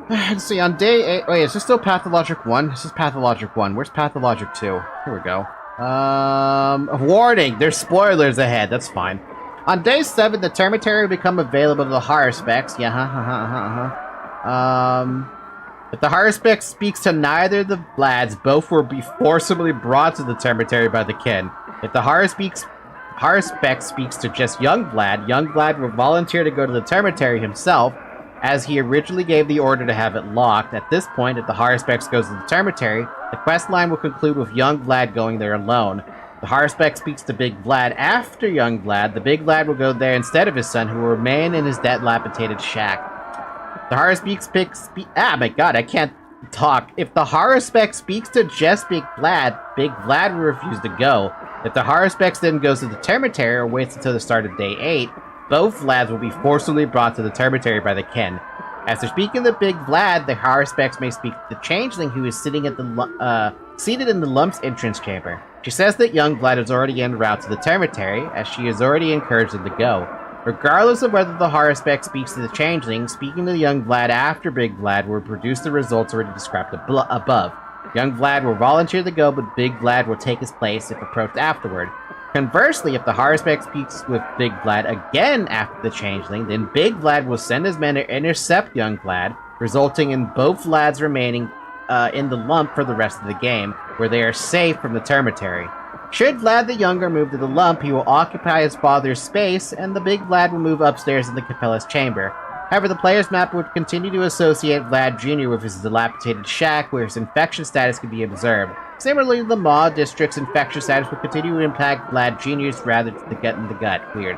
Let's see, on day 8... Wait, is this still Pathologic 1? This is Pathologic 1. Where's Pathologic 2? Here we go. Warning! There's spoilers ahead. That's fine. On day 7, the Termitary will become available to the Haruspecs. Yeah, if the Haruspecs speaks to neither of the Vlads, both will be forcibly brought to the Termitary by the kin. If the Haruspec speaks to just young Vlad will volunteer to go to the Termitary himself, as he originally gave the order to have it locked. At this point, if the Haruspecs goes to the Termitary, the quest line will conclude with young Vlad going there alone. The Haruspec speaks to Big Vlad after young Vlad. The Big Vlad will go there instead of his son, who will remain in his dilapidated shack. The Haruspec speaks... Ah, my god, I can't talk. If the Haruspec speaks to just Big Vlad will refuse to go. If the Haruspex then goes to the Termitary or waits until the start of day 8, both Vlads will be forcibly brought to the Termitary by the kin. As they're speaking to Big Vlad, the Haruspex may speak to the Changeling who is sitting at the seated in the Lump's entrance chamber. She says that young Vlad is already en route to the Termitary, as she has already encouraged him to go. Regardless of whether the Haruspex speaks to the Changeling, speaking to the young Vlad after Big Vlad will produce the results already described above. Young Vlad will volunteer to go, but Big Vlad will take his place if approached afterward. Conversely, if the Haruspex speaks with Big Vlad again after the Changeling, then Big Vlad will send his men to intercept young Vlad, resulting in both Vlads remaining in the Lump for the rest of the game, where they are safe from the Termitary. Should Vlad the Younger move to the Lump, he will occupy his father's space, and the Big Vlad will move upstairs in the Capella's chamber. However, the player's map would continue to associate Vlad Jr. with his dilapidated shack, where his infection status can be observed. Similarly, the Maw District's infection status would continue to impact Vlad Jr.'s rather to the gut in the gut. Weird.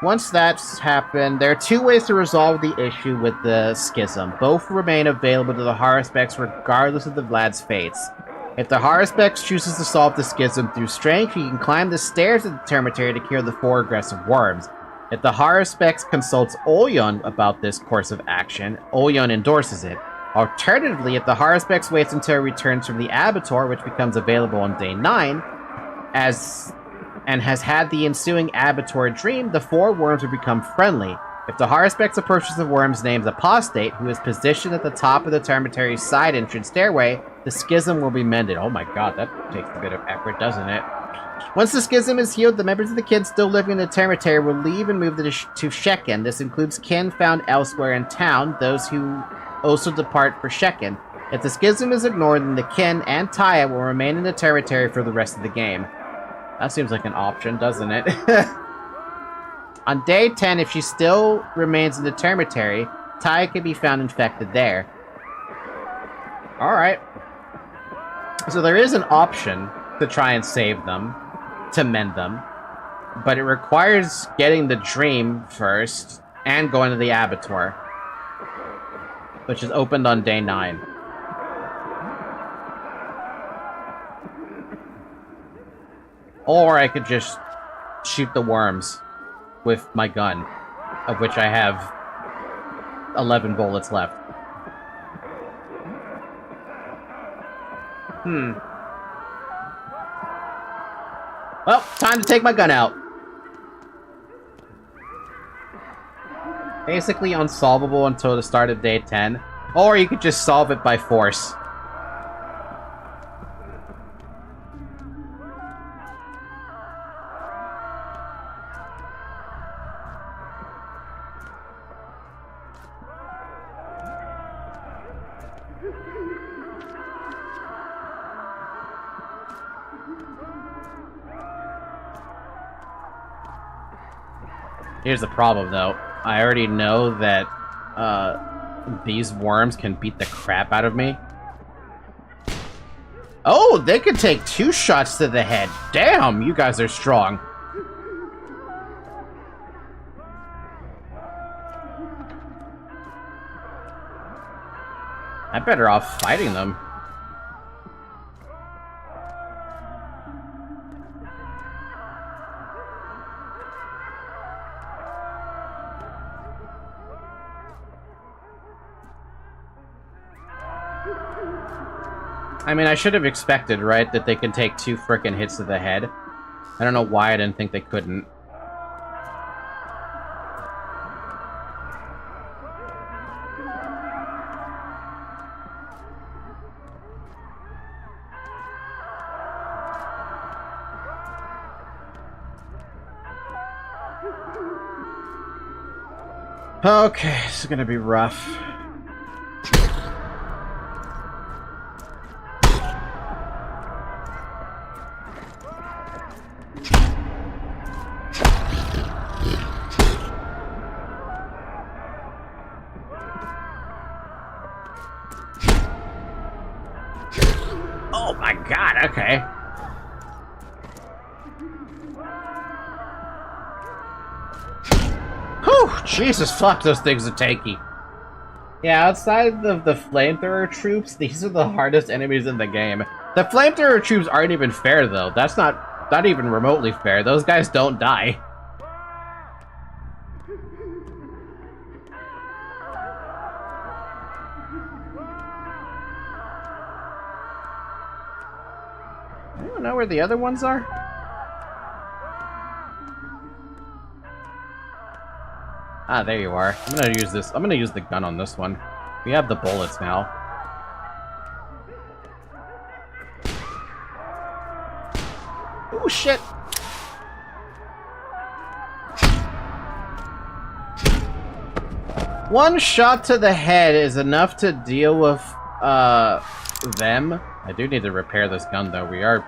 Once that's happened, there are two ways to resolve the issue with the schism. Both remain available to the Haruspex regardless of the Vlad's fates. If the Haruspex chooses to solve the schism through strength, he can climb the stairs of the Termitary to cure the 4 aggressive worms. If the Haruspex consults Olyon about this course of action, Olyon endorses it. Alternatively, if the Haruspex waits until he returns from the Abattoir, which becomes available on day 9, and has had the ensuing Abattoir dream, the 4 worms will become friendly. If the Haruspex approaches the worm's named Apostate, who is positioned at the top of the Termitary's side entrance stairway, the schism will be mended. Oh my god, that takes a bit of effort, doesn't it? Once the schism is healed, the members of the kin still living in the Termitary will leave and move to Shekin. This includes kin found elsewhere in town, those who also depart for Shekin. If the schism is ignored, then the kin and Taya will remain in the Termitary for the rest of the game. That seems like an option, doesn't it? On day 10, if she still remains in the Termitary, Taya can be found infected there. Alright. So there is an option to try and save them, to mend them, but it requires getting the dream first and going to the Abattoir, which is opened on day 9. Or I could just shoot the worms with my gun, of which I have 11 bullets left. Well, time to take my gun out. Basically unsolvable until the start of day 10. Or you could just solve it by force. Here's the problem, though. I already know that these worms can beat the crap out of me. Oh, they can take 2 shots to the head. Damn, you guys are strong. I'm better off fighting them. I mean, I should have expected, right, that they can take 2 frickin' hits to the head. I don't know why I didn't think they couldn't. Okay, this is gonna be rough. Oh my god, okay. Whew, Jesus, fuck, those things are tanky. Yeah, outside of the flamethrower troops, these are the hardest enemies in the game. The flamethrower troops aren't even fair, though. That's not even remotely fair. Those guys don't die. I don't know where the other ones are. Ah, there you are. I'm gonna use this. I'm gonna use the gun on this one. We have the bullets now. Oh shit! One shot to the head is enough to deal with them. I do need to repair this gun though. We are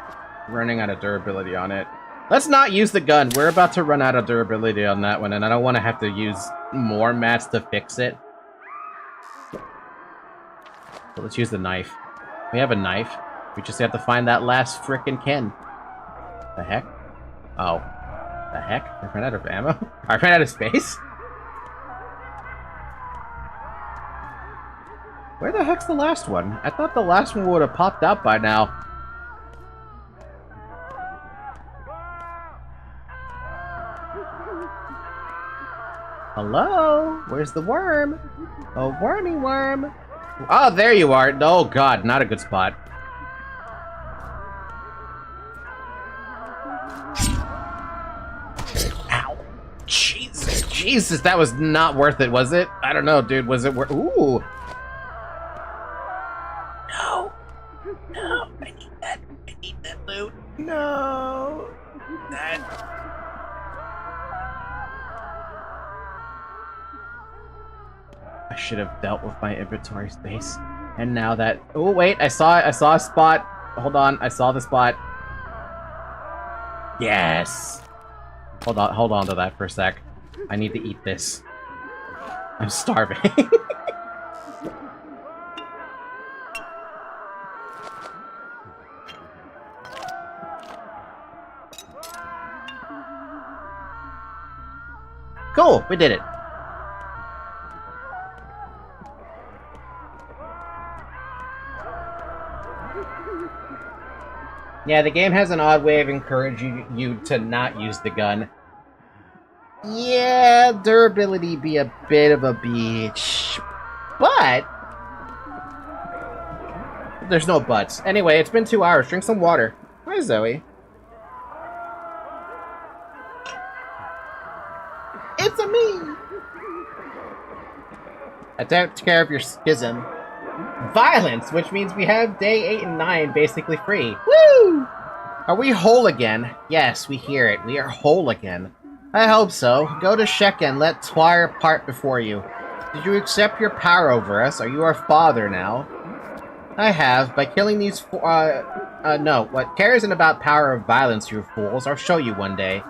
running out of durability on it. Let's not use the gun. We're about to run out of durability on that one, and I don't want to have to use more mats to fix it. So let's use the knife. We have a knife. We just have to find that last frickin' Ken. The heck? Oh. The heck? I ran out of ammo? I ran out of space? Where the heck's the last one? I thought the last one would have popped out by now. Hello? Where's the worm? Oh, wormy worm. Oh, there you are. Oh, God. Not a good spot. Ow. Jesus. Jesus, that was not worth it, was it? I don't know, dude. Was it worth... Ooh. No. No. I need that. I need that loot. No. That... I should have dealt with my inventory space. And now that... Oh, wait. I saw a spot. Hold on. I saw the spot. Yes. Hold on to that for a sec. I need to eat this. I'm starving. Cool. We did it. Yeah, the game has an odd way of encouraging you to not use the gun. Yeah, durability be a bit of a bitch. But... there's no buts. Anyway, it's been 2 hours. Drink some water. Hi, Zoe. It's a me! I took care of your schism. Violence, which means we have day 8 and 9 basically free. Woo! Are we whole again? Yes, we hear it. We are whole again. I hope so. Go to Sheka and let Twire part before you. Did you accept your power over us? Are you our father now? I have. By killing these no. What cares isn't about power of violence, you fools. I'll show you one day.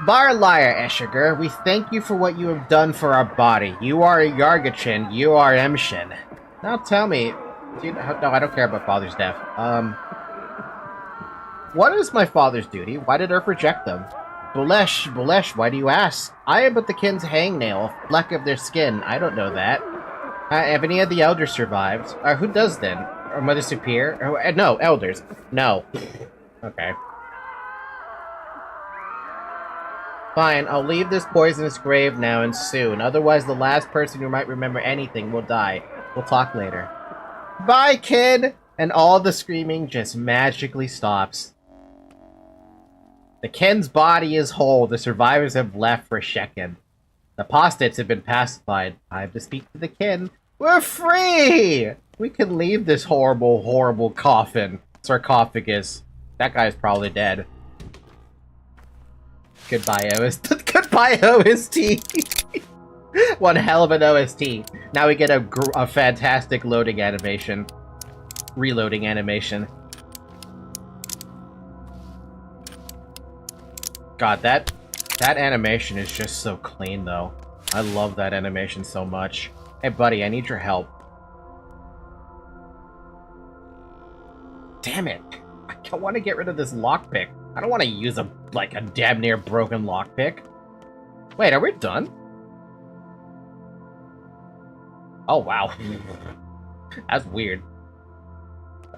Bar liar, Eshiger. We thank you for what you have done for our body. You are a Yargachin. You are Emshin. Now tell me... no, I don't care about father's death. What is my father's duty? Why did Earth reject them? Bulesh, why do you ask? I am but the kin's hangnail, a fleck of their skin. I don't know that. Have any of the elders survived? Who does then? Or Mother Superior? No, elders. No. Okay. Fine, I'll leave this poisonous grave now and soon. Otherwise, the last person who might remember anything will die. We'll talk later. Bye, kid! And all the screaming just magically stops. The Ken's body is whole. The survivors have left for Sheken. The apostates have been pacified. Time to speak to the Ken. We're free! We can leave this horrible, horrible coffin. Sarcophagus. That guy's probably dead. Goodbye, OST. Goodbye, OST! One hell of an OST. Now we get a fantastic loading animation. Reloading animation. God, that animation is just so clean, though. I love that animation so much. Hey, buddy, I need your help. Damn it. I want to get rid of this lockpick. I don't want to use a damn near broken lockpick. Wait, are we done? Oh, wow. That's weird.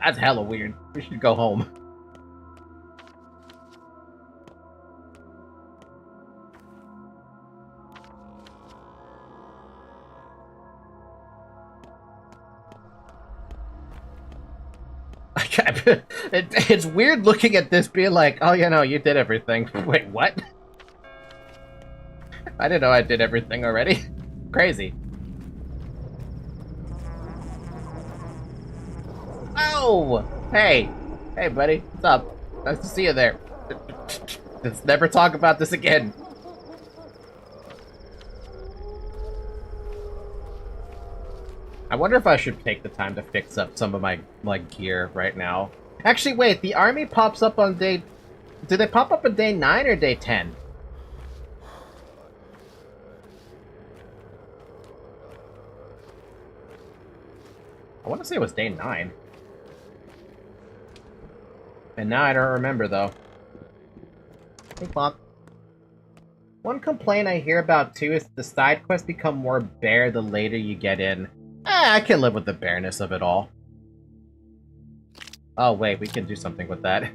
That's hella weird. We should go home. It's weird looking at this being like, oh, you know, you did everything. Wait, what? I didn't know I did everything already. Crazy. Oh! Hey! Hey, buddy. What's up? Nice to see you there. Let's never talk about this again. I wonder if I should take the time to fix up some of my, like, gear right now. Actually, wait, the army pops up on day... Do they pop up on day 9 or day 10? I want to say it was day 9. And now I don't remember, though. Hey, Clock. One complaint I hear about, too, is the side quests become more bare the later you get in. I can live with the bareness of it all. Oh, wait, we can do something with that.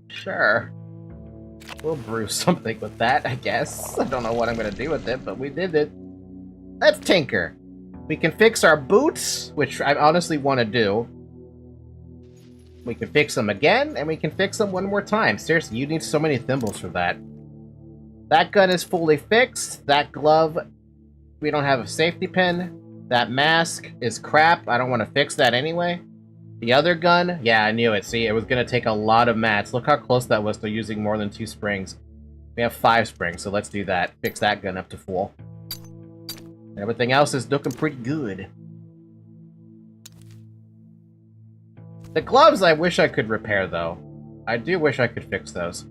Sure. We'll brew something with that, I guess. I don't know what I'm gonna do with it, but we did it. Let's tinker. We can fix our boots, which I honestly want to do. We can fix them again, and we can fix them one more time. Seriously, you need so many thimbles for that. That gun is fully fixed. That glove, we don't have a safety pin. That mask is crap. I don't want to fix that anyway. The other gun, yeah, I knew it. See, it was going to take a lot of mats. Look how close that was to using more than 2 springs. We have 5 springs, so let's do that. Fix that gun up to full. Everything else is looking pretty good. The gloves I wish I could repair, though. I do wish I could fix those.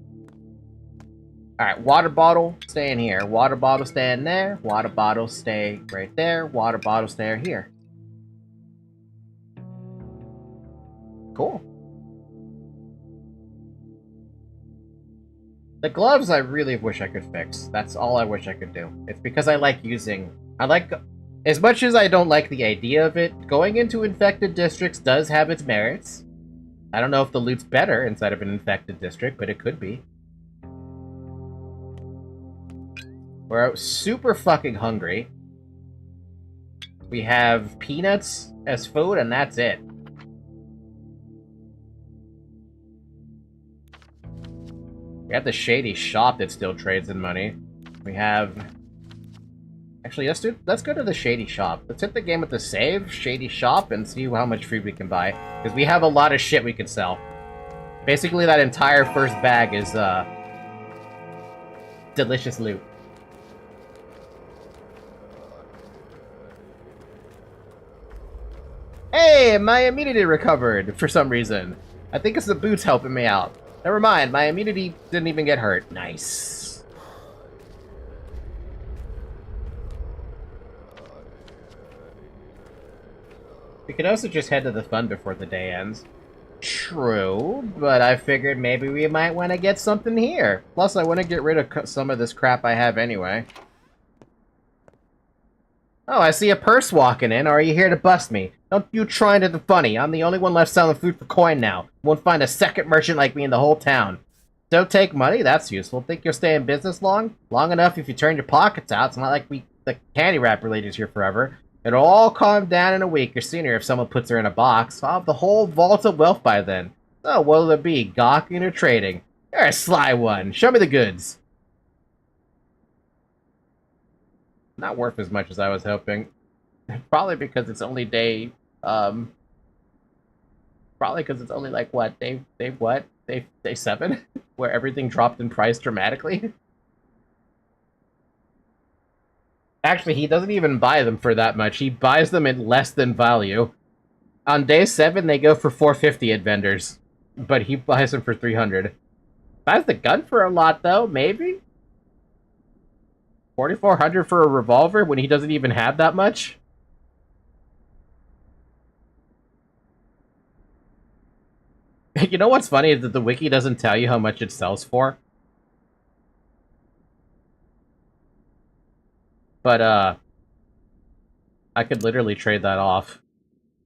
Alright, water bottle, stay in here. Water bottle, stay in there. Water bottle, stay right there. Water bottle, stay here. Cool. The gloves I really wish I could fix. That's all I wish I could do. It's because I like using... As much as I don't like the idea of it, going into infected districts does have its merits. I don't know if the loot's better inside of an infected district, but it could be. We're super fucking hungry. We have peanuts as food, and that's it. We have the shady shop that still trades in money. We have... Actually, let's go to the shady shop. Let's hit the game with the save, shady shop, and see how much food we can buy. Because we have a lot of shit we can sell. Basically, that entire first bag is, delicious loot. Hey, my immunity recovered for some reason. I think it's the boots helping me out. Never mind, my immunity didn't even get hurt. Nice. We could also just head to the fun before the day ends. True, but I figured maybe we might want to get something here. Plus, I want to get rid of some of this crap I have anyway. Oh, I see a purse walking in. Are you here to bust me? Don't you try into the funny. I'm the only one left selling food for coin now. Won't find a second merchant like me in the whole town. Don't take money? That's useful. Think you'll stay in business long? Long enough if you turn your pockets out. It's not like the candy wrapper lady's here forever. It'll all calm down in a week or sooner if someone puts her in a box. I'll have the whole vault of wealth by then. So what'll it be, gawking or trading? You're a sly one. Show me the goods. Not worth as much as I was hoping. Probably because it's only day, probably because it's only like, what, day 7? Where everything dropped in price dramatically? Actually, he doesn't even buy them for that much. He buys them at less than value. On day 7, they go for $450 at vendors. But he buys them for $300. Buys the gun for a lot, though, maybe? $4,400 for a revolver when he doesn't even have that much? You know what's funny is that the wiki doesn't tell you how much it sells for. But, I could literally trade that off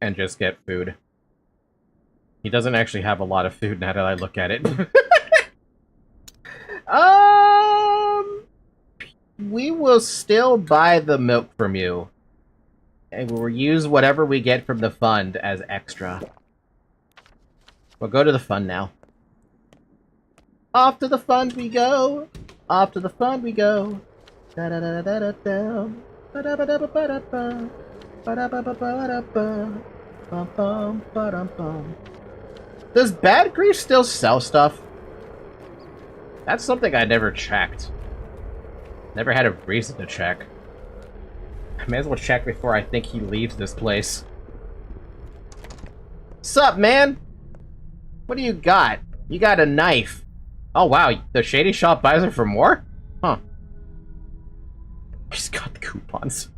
and just get food. He doesn't actually have a lot of food now that I look at it. We will still buy the milk from you. And we'll use whatever we get from the fund as extra. We'll go to the fund now. Off to the fund we go! Off to the fund we go! Da-da-da-da-da-da. Ba-da-ba-da-ba-ba-da-ba. Ba-da-ba-ba-ba-da-ba. Bum-bum-ba-dum-bum. Does Apegrixs still sell stuff? That's something I never checked. Never had a reason to check. I may as well check before I think he leaves this place. Sup, man? What do you got? You got a knife. Oh wow, the Shady Shop buys it for more? Huh. He's got the coupons.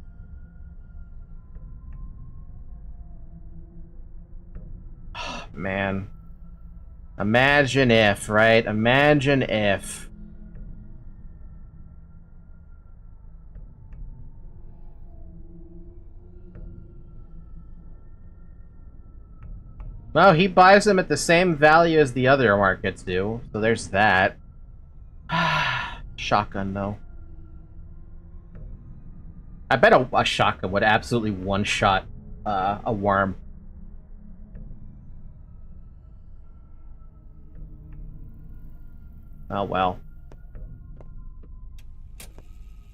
Oh, man. Imagine if, right? Imagine if. Well, he buys them at the same value as the other markets do, so there's that. Shotgun, though. I bet a shotgun would absolutely one-shot a worm. Oh, well.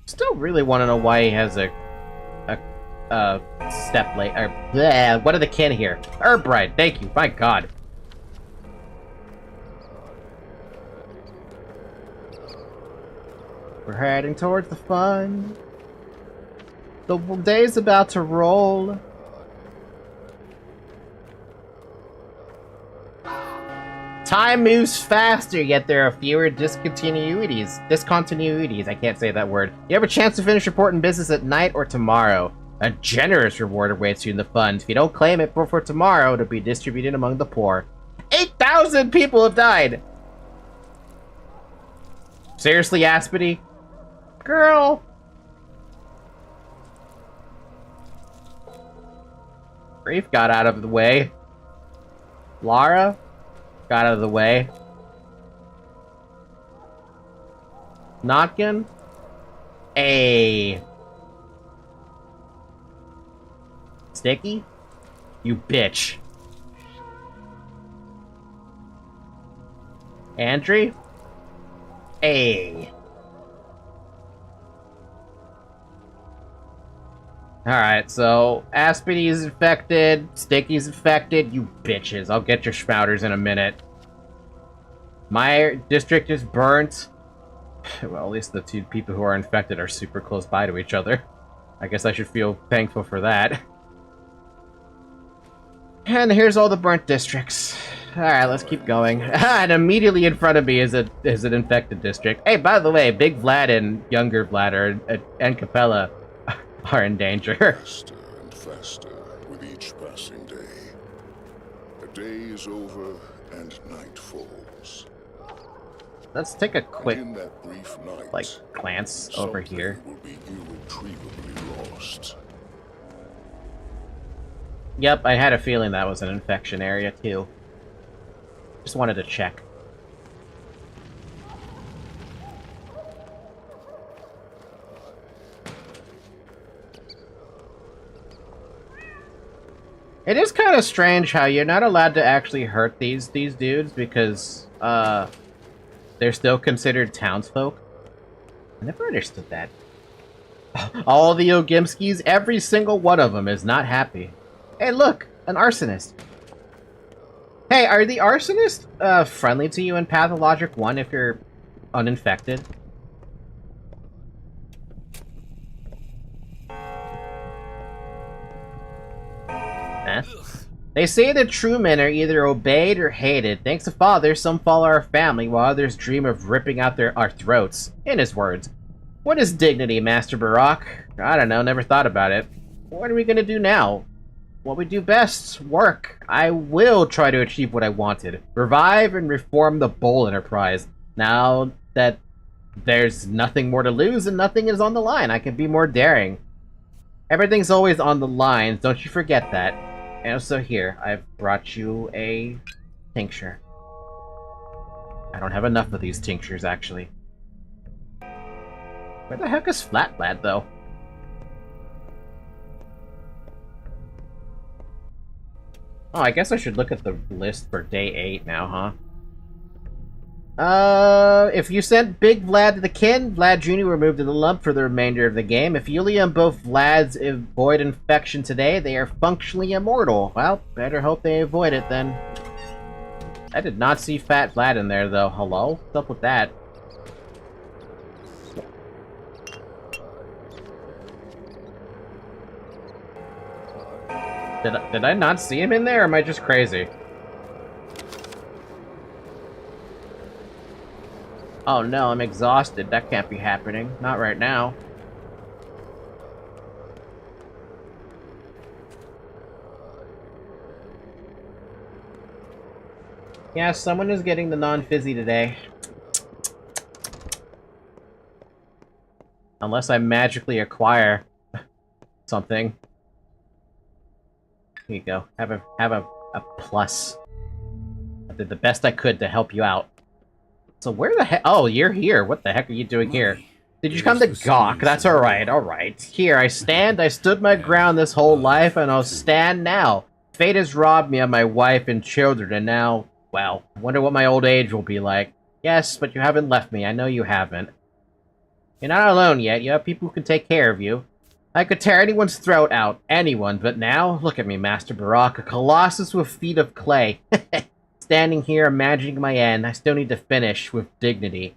Still really want to know why he has a step late, or bleh, what are the kin here? Herbride, thank you, my god. We're heading towards the fun. The day's about to roll. Time moves faster, yet there are fewer discontinuities. I can't say that word. You have a chance to finish important business at night or tomorrow. A generous reward awaits you in the fund. If you don't claim it before tomorrow, it'll be distributed among the poor. 8,000 people have died! Seriously, Aspity? Girl! Reef got out of the way. Lara got out of the way. Notkin? Hey. Sticky? You bitch. Andrew? Hey. Alright, so Aspity's infected, Sticky's infected, you bitches. I'll get your schmouters in a minute. My district is burnt. Well, at least the two people who are infected are super close by to each other. I guess I should feel thankful for that. And here's all the burnt districts. Alright, let's keep going. And immediately in front of me is an infected district. Hey, by the way, Big Vlad and Younger Vlad and Capella are in danger. Faster and faster with each passing day. The day is over and night falls. Let's take a quick, In that brief night, like, glance over something here. will be irretrievably lost. Yep, I had a feeling that was an infection area, too. Just wanted to check. It is kind of strange how you're not allowed to actually hurt these dudes because, they're still considered townsfolk. I never understood that. All the Ogimskis, every single one of them is not happy. Hey, look! An arsonist. Hey, are the arsonists, friendly to you in Pathologic 1 if you're uninfected? Eh? They say that true men are either obeyed or hated. Thanks to Father, some follow our family, while others dream of ripping out our throats. In his words. What is dignity, Master Barak? I don't know, never thought about it. What are we gonna do now? What we do best, work. I will try to achieve what I wanted. Revive and reform the Bull Enterprise. Now that there's nothing more to lose and nothing is on the line. I can be more daring. Everything's always on the line, don't you forget that. And also here, I've brought you a tincture. I don't have enough of these tinctures, actually. Where the heck is Flat Lad, though? Oh, I guess I should look at the list for day 8 now, huh? If you sent Big Vlad to the kin, Vlad Jr. will move to the lump for the remainder of the game. If Yulia and both Vlads avoid infection today, they are functionally immortal. Well, better hope they avoid it then. I did not see Fat Vlad in there, though. Hello? What's up with that? Did I not see him in there, or am I just crazy? Oh no, I'm exhausted. That can't be happening. Not right now. Yeah, someone is getting the non-fizzy today. Unless I magically acquire something. Here you go. Have a plus. I did the best I could to help you out. So where the heck? Oh, you're here. What the heck are you doing here? Did you come to gawk? That's alright, alright. Here, I stood my ground this whole life, and I'll stand now. Fate has robbed me of my wife and children, and now, well, I wonder what my old age will be like. Yes, but you haven't left me. I know you haven't. You're not alone yet. You have people who can take care of you. I could tear anyone's throat out. Anyone. But now, look at me, Master Barak. A colossus with feet of clay. Standing here, imagining my end. I still need to finish with dignity.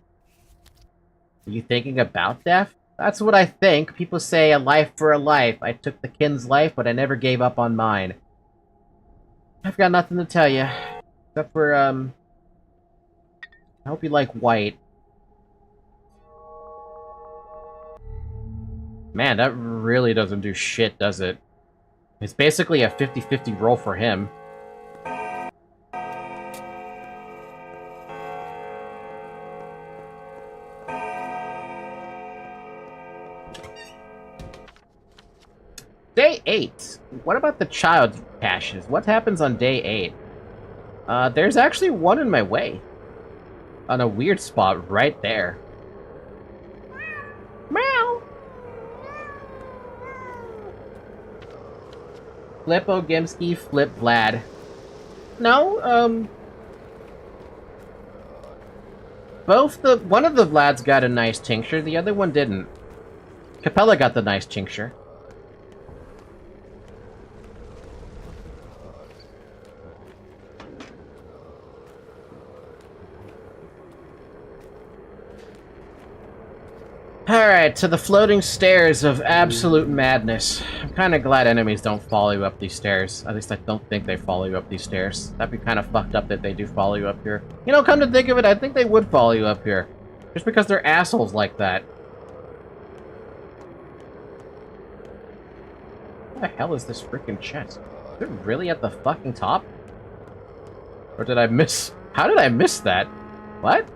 Are you thinking about death? That's what I think. People say a life for a life. I took the kin's life, but I never gave up on mine. I've got nothing to tell you. Except for, I hope you like white. Man, that really doesn't do shit, does it? It's basically a 50-50 roll for him. Day 8. What about the child caches? What happens on day 8? There's actually one in my way. On a weird spot right there. Meow! Flip Ogimski, Flip Vlad. No, one of the Vlads got a nice tincture, the other one didn't. Capella got the nice tincture. Alright, to the floating stairs of absolute madness. I'm kind of glad enemies don't follow you up these stairs. At least I don't think they follow you up these stairs. That'd be kind of fucked up that they do follow you up here. You know, come to think of it, I think they would follow you up here. Just because they're assholes like that. What the hell is this freaking chest? Is it really at the fucking top? Or did I miss... How did I miss that? What?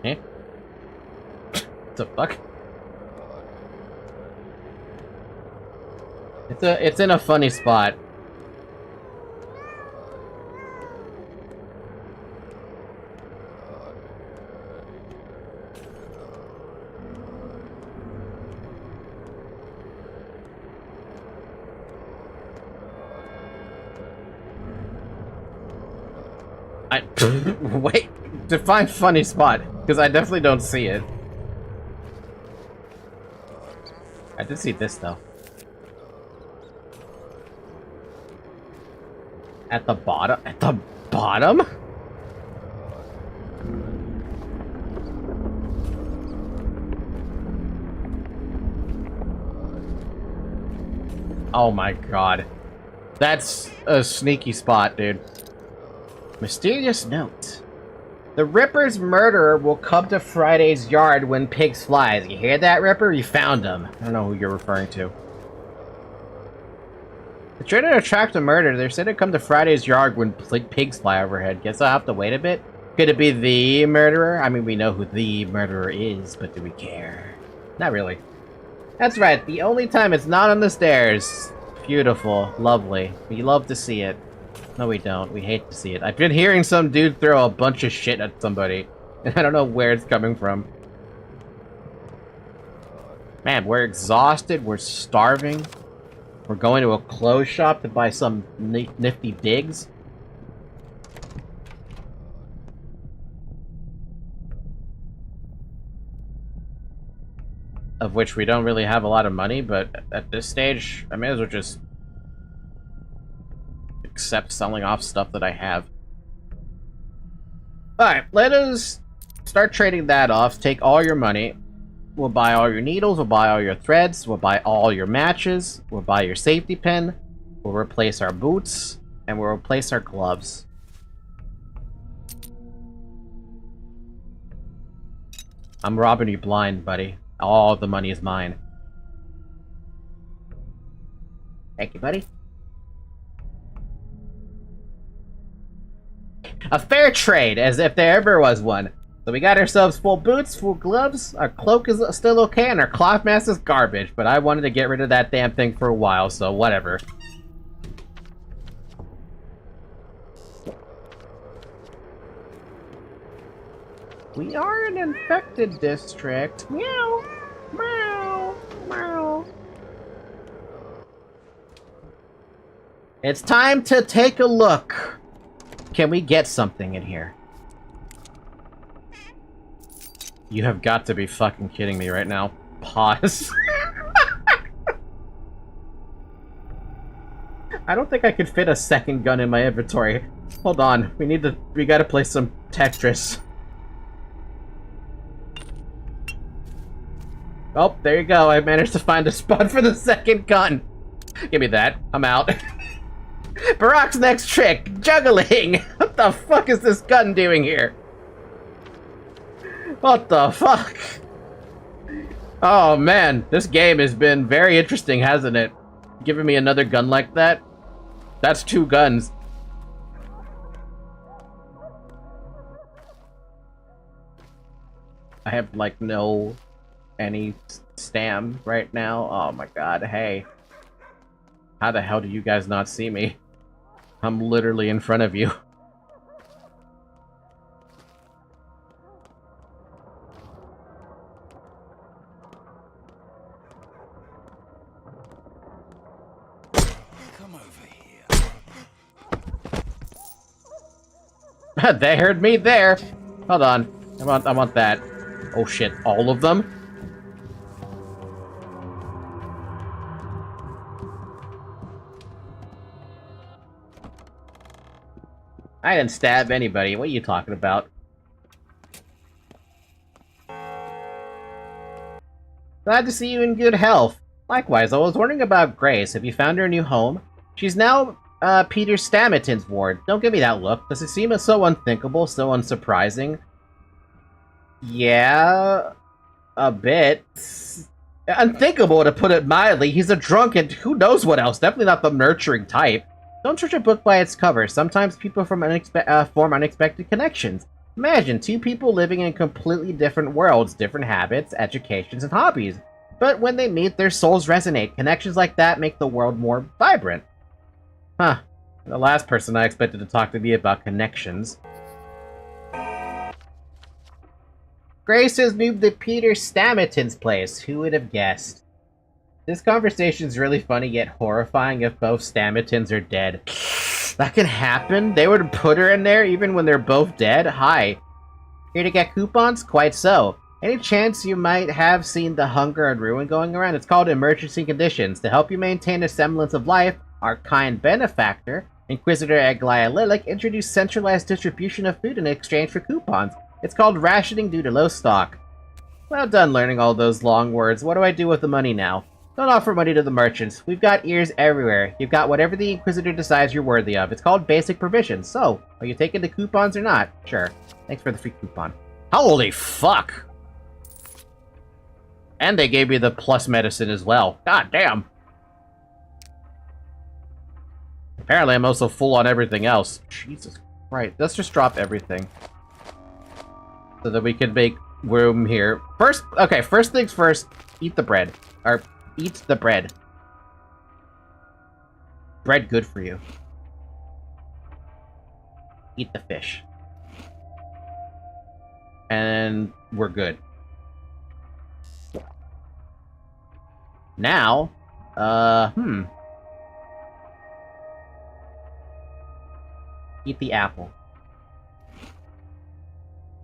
Eh? What the fuck? It's in a funny spot. Wait, define funny spot, because I definitely don't see it. I did see this, though. At the bottom? At the bottom? Oh my god. That's a sneaky spot, dude. Mysterious note. The Ripper's murderer will come to Friday's yard when pigs flies. You hear that, Ripper? You found him. I don't know who you're referring to. To try to attract a murder, they said to come to Friday's yard when pigs fly overhead. Guess I'll have to wait a bit. Could it be the murderer? I mean, we know who the murderer is, but do we care? Not really. That's right, the only time it's not on the stairs. Beautiful. Lovely. We love to see it. No, we don't. We hate to see it. I've been hearing some dude throw a bunch of shit at somebody, and I don't know where it's coming from. Man, we're exhausted. We're starving. We're going to a clothes shop to buy some nifty digs. Of which we don't really have a lot of money, but at this stage, I may as well just accept selling off stuff that I have. Alright, let us start trading that off. Take all your money. We'll buy all your needles, we'll buy all your threads, we'll buy all your matches, we'll buy your safety pin, we'll replace our boots, and we'll replace our gloves. I'm robbing you blind, buddy. All the money is mine. Thank you, buddy. A fair trade, as if there ever was one. So we got ourselves full boots, full gloves, our cloak is still okay, and our cloth mask is garbage, but I wanted to get rid of that damn thing for a while, so whatever. We are an infected district. Meow, meow, meow. It's time to take a look. Can we get something in here? You have got to be fucking kidding me right now. Pause. I don't think I could fit a second gun in my inventory. Hold on, we gotta play some Tetris. Oh, there you go. I managed to find a spot for the second gun. Give me that. I'm out. Barack's next trick, juggling. What the fuck is this gun doing here? What the fuck? Oh man, this game has been very interesting, hasn't it? Giving me another gun like that? That's 2 guns. I have like any stam right now. Oh my god, hey. How the hell do you guys not see me? I'm literally in front of you. Come over here. They heard me there. Hold on. I want that. Oh shit, all of them? I didn't stab anybody. What are you talking about? Glad to see you in good health. Likewise, I was wondering about Grace. Have you found her a new home? She's now Peter Stammeton's ward. Don't give me that look. Does it seem so unthinkable, so unsurprising? Yeah, a bit. Unthinkable, to put it mildly. He's a drunk and who knows what else. Definitely not the nurturing type. Don't judge a book by its cover. Sometimes people form unexpected connections. Imagine 2 people living in completely different worlds, different habits, educations, and hobbies. But when they meet, their souls resonate. Connections like that make the world more vibrant. Huh. The last person I expected to talk to me about connections. Grace has moved to Peter Stammeton's place. Who would have guessed? This conversation's really funny yet horrifying if both Stammetons are dead. That can happen? They would put her in there even when they're both dead? Hi. Here to get coupons? Quite so. Any chance you might have seen the hunger and ruin going around? It's called emergency conditions. To help you maintain a semblance of life, our kind benefactor, Inquisitor Aglaia Lilac, introduced centralized distribution of food in exchange for coupons. It's called rationing due to low stock. Well done learning all those long words. What do I do with the money now? Don't offer money to the merchants. We've got ears everywhere. You've got whatever the Inquisitor decides you're worthy of. It's called basic provisions. So, are you taking the coupons or not? Sure. Thanks for the free coupon. Holy fuck! And they gave me the plus medicine as well. God damn. Apparently I'm also full on everything else. Jesus Christ. Let's just drop everything. So that we can make room here. First things first, eat the bread. Or, eat the bread. Bread good for you. Eat the fish. And we're good. Now, eat the apple.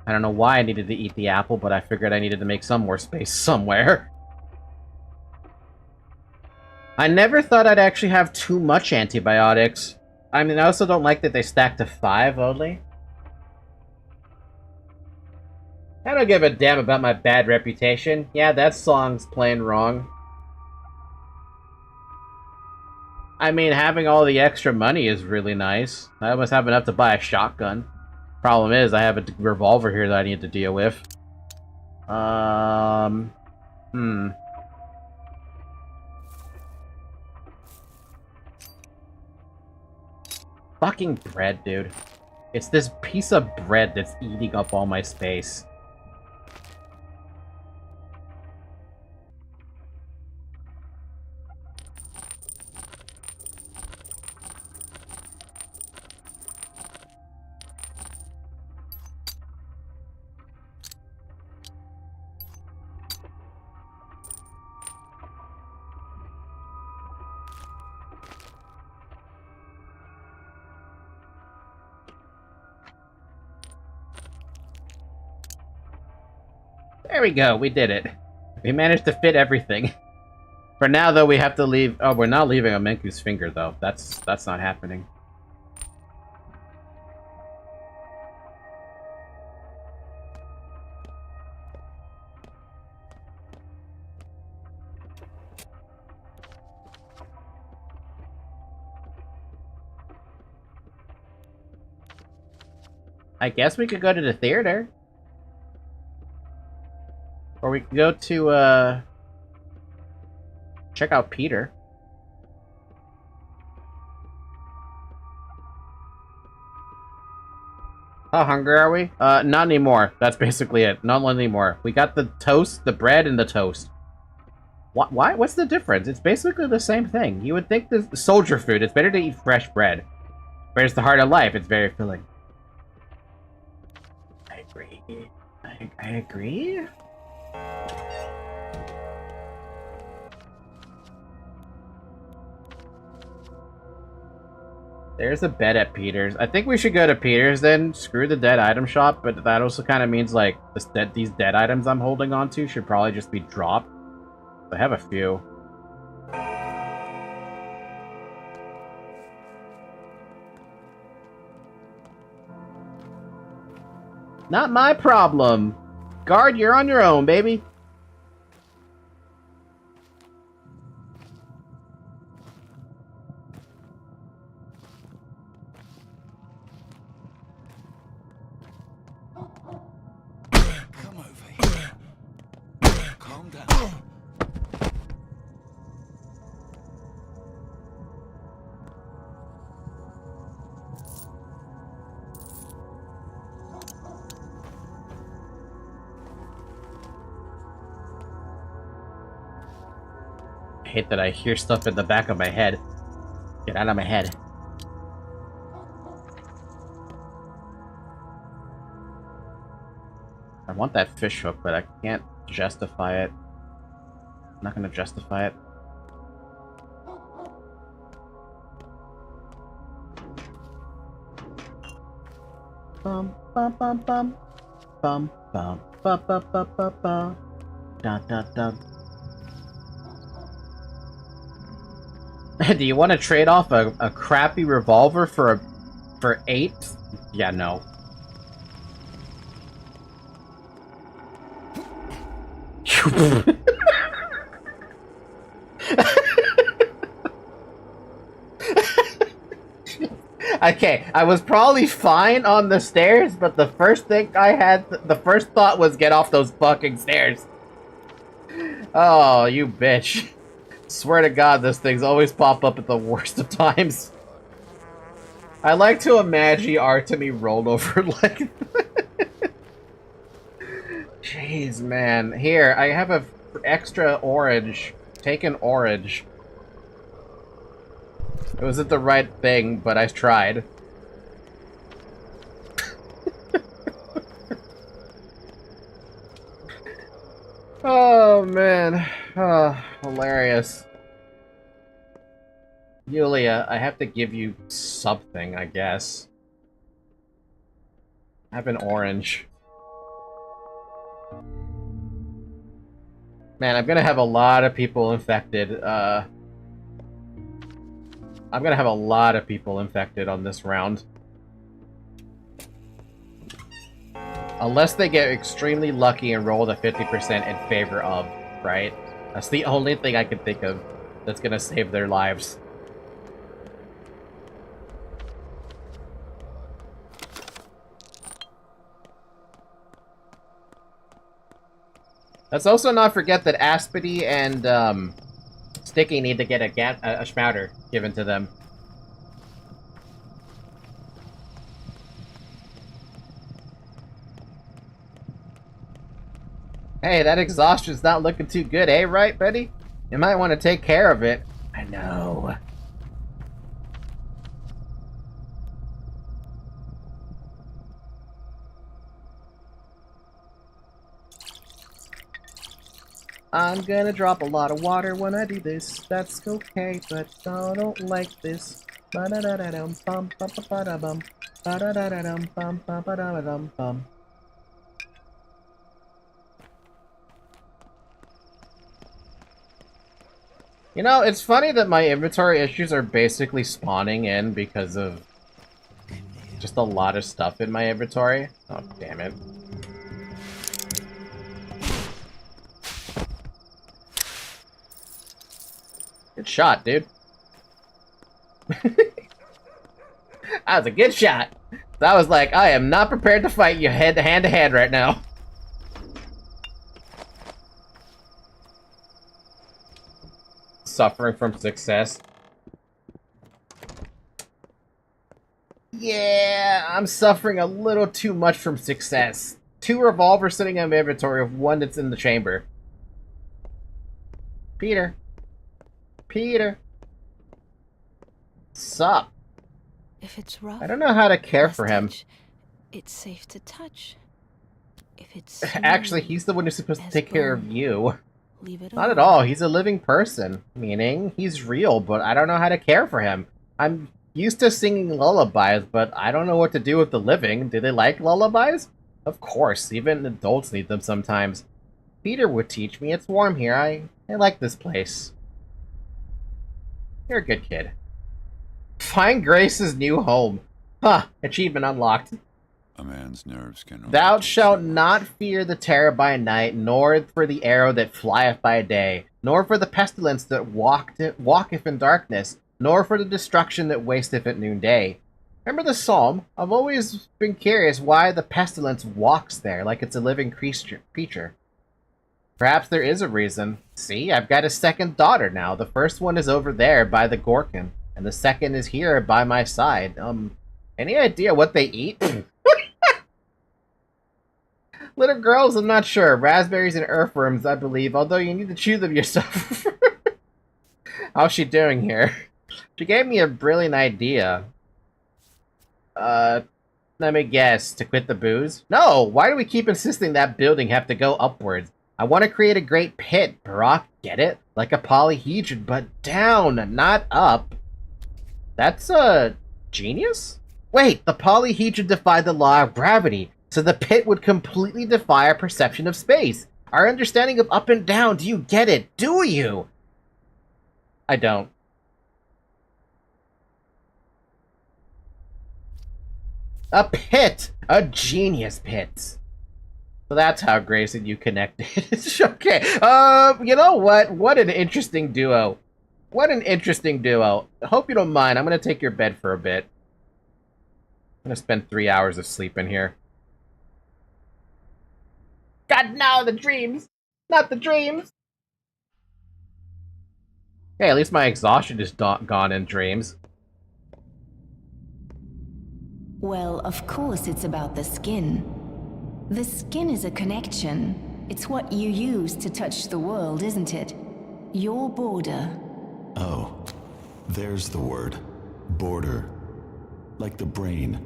I don't know why I needed to eat the apple, but I figured I needed to make some more space somewhere. I never thought I'd actually have too much antibiotics. I mean, I also don't like that they stack to 5 only. I don't give a damn about my bad reputation. Yeah, that song's playing wrong. I mean, having all the extra money is really nice. I almost have enough to buy a shotgun. Problem is, I have a revolver here that I need to deal with. Fucking bread, dude. It's this piece of bread that's eating up all my space. There we go, we did it. We managed to fit everything. For now, though, we have to leave... Oh, we're not leaving a Menku's finger, though. That's not happening. I guess we could go to the theater. Or we can go to, check out Peter. How hungry are we? Not anymore. That's basically it. Not anymore. We got the toast, the bread, and the toast. Why? What's the difference? It's basically the same thing. You would think the soldier food, it's better to eat fresh bread. Bread's the heart of life. It's very filling. I agree. I agree? There's a bed at Peter's. I think we should go to Peter's then. Screw the dead item shop, but that also kind of means like these dead items I'm holding on to should probably just be dropped. I have a few. Not my problem. Guard, you're on your own, baby. Come over here. Calm down. I hate that I hear stuff in the back of my head. Get out of my head. I want that fish hook, but I can't justify it. I'm not gonna justify it. Bum bum bum bum bum bum bum bum bum bum bum. Dun dun dun. Do you want to trade off a crappy revolver for 8? Yeah, no. Okay, I was probably fine on the stairs, but the first thought was get off those fucking stairs. Oh, you bitch. Swear to God, those things always pop up at the worst of times. I like to imagine Artemy rolled over like... Jeez, man. Here, I have a extra orange. Take an orange. It wasn't the right thing, but I tried. Oh, man. Oh, hilarious. Yulia, I have to give you something, I guess. Have an orange. Man, I'm gonna have a lot of people infected. I'm gonna have a lot of people infected on this round. Unless they get extremely lucky and roll the 50% in favor of, right? That's the only thing I can think of that's gonna save their lives. Let's also not forget that Aspity and Sticky need to get a Schmouter given to them. Hey, that exhaustion's not looking too good, eh, right, Betty? You might want to take care of it. I know. I'm gonna drop a lot of water when I do this. That's okay, but I don't like this. Ba-da-da-da-dum, bum, ba-ba-ba-da-bum. Ba-da-da-da-dum, bum, ba-ba-da-da-dum, bum. You know, it's funny that my inventory issues are basically spawning in because of just a lot of stuff in my inventory. Oh, damn it. Good shot, dude. That was a good shot. That was like, I am not prepared to fight you hand to hand right now. Suffering from success. Yeah, I'm suffering a little too much from success. 2 revolvers sitting in my inventory of 1 that's in the chamber. Peter. Peter. Sup? If it's rough, I don't know how to care less for him. touch, it's safe to touch. If it's Actually, he's the one who's supposed to as take care of bone, you. leave it Not at alone. all. He's a living person. Meaning, he's real, but I don't know how to care for him. I'm used to singing lullabies, but I don't know what to do with the living. Do they like lullabies? Of course. Even adults need them sometimes. Peter would teach me. It's warm here. I like this place. You're a good kid. Find Grace's new home. Huh. Achievement unlocked. A man's nerves can only Thou take shalt so much. not fear the terror by night, nor for the arrow that flieth by day, nor for the pestilence that walketh in darkness, nor for the destruction that wasteth at noonday. Remember the psalm? I've always been curious why the pestilence walks there like it's a living creature. Perhaps there is a reason. See, I've got a second daughter now. The first one is over there by the Gorkin, and the second is here by my side. Any idea what they eat? Little girls, I'm not sure. Raspberries and earthworms, I believe, although you need to chew them yourself. How's she doing here? She gave me a brilliant idea. Let me guess. To quit the booze? No! Why do we keep insisting that building have to go upwards? I want to create a great pit, Barack. Get it? Like a polyhedron, but down, not up. That's, genius? Wait, the polyhedron defied the law of gravity, so the pit would completely defy our perception of space. Our understanding of up and down, do you get it? Do you? I don't. A pit! A genius pit! So that's how Grace and you connected. Okay, you know what? What an interesting duo. What an interesting duo. Hope you don't mind. I'm gonna take your bed for a bit. I'm gonna spend 3 hours of sleep in here. God, no, the dreams! Not the dreams! Hey, at least my exhaustion is gone in dreams. Well, of course it's about the skin. The skin is a connection. It's what you use to touch the world, isn't it? Your border. Oh, there's the word. Border. Like the brain.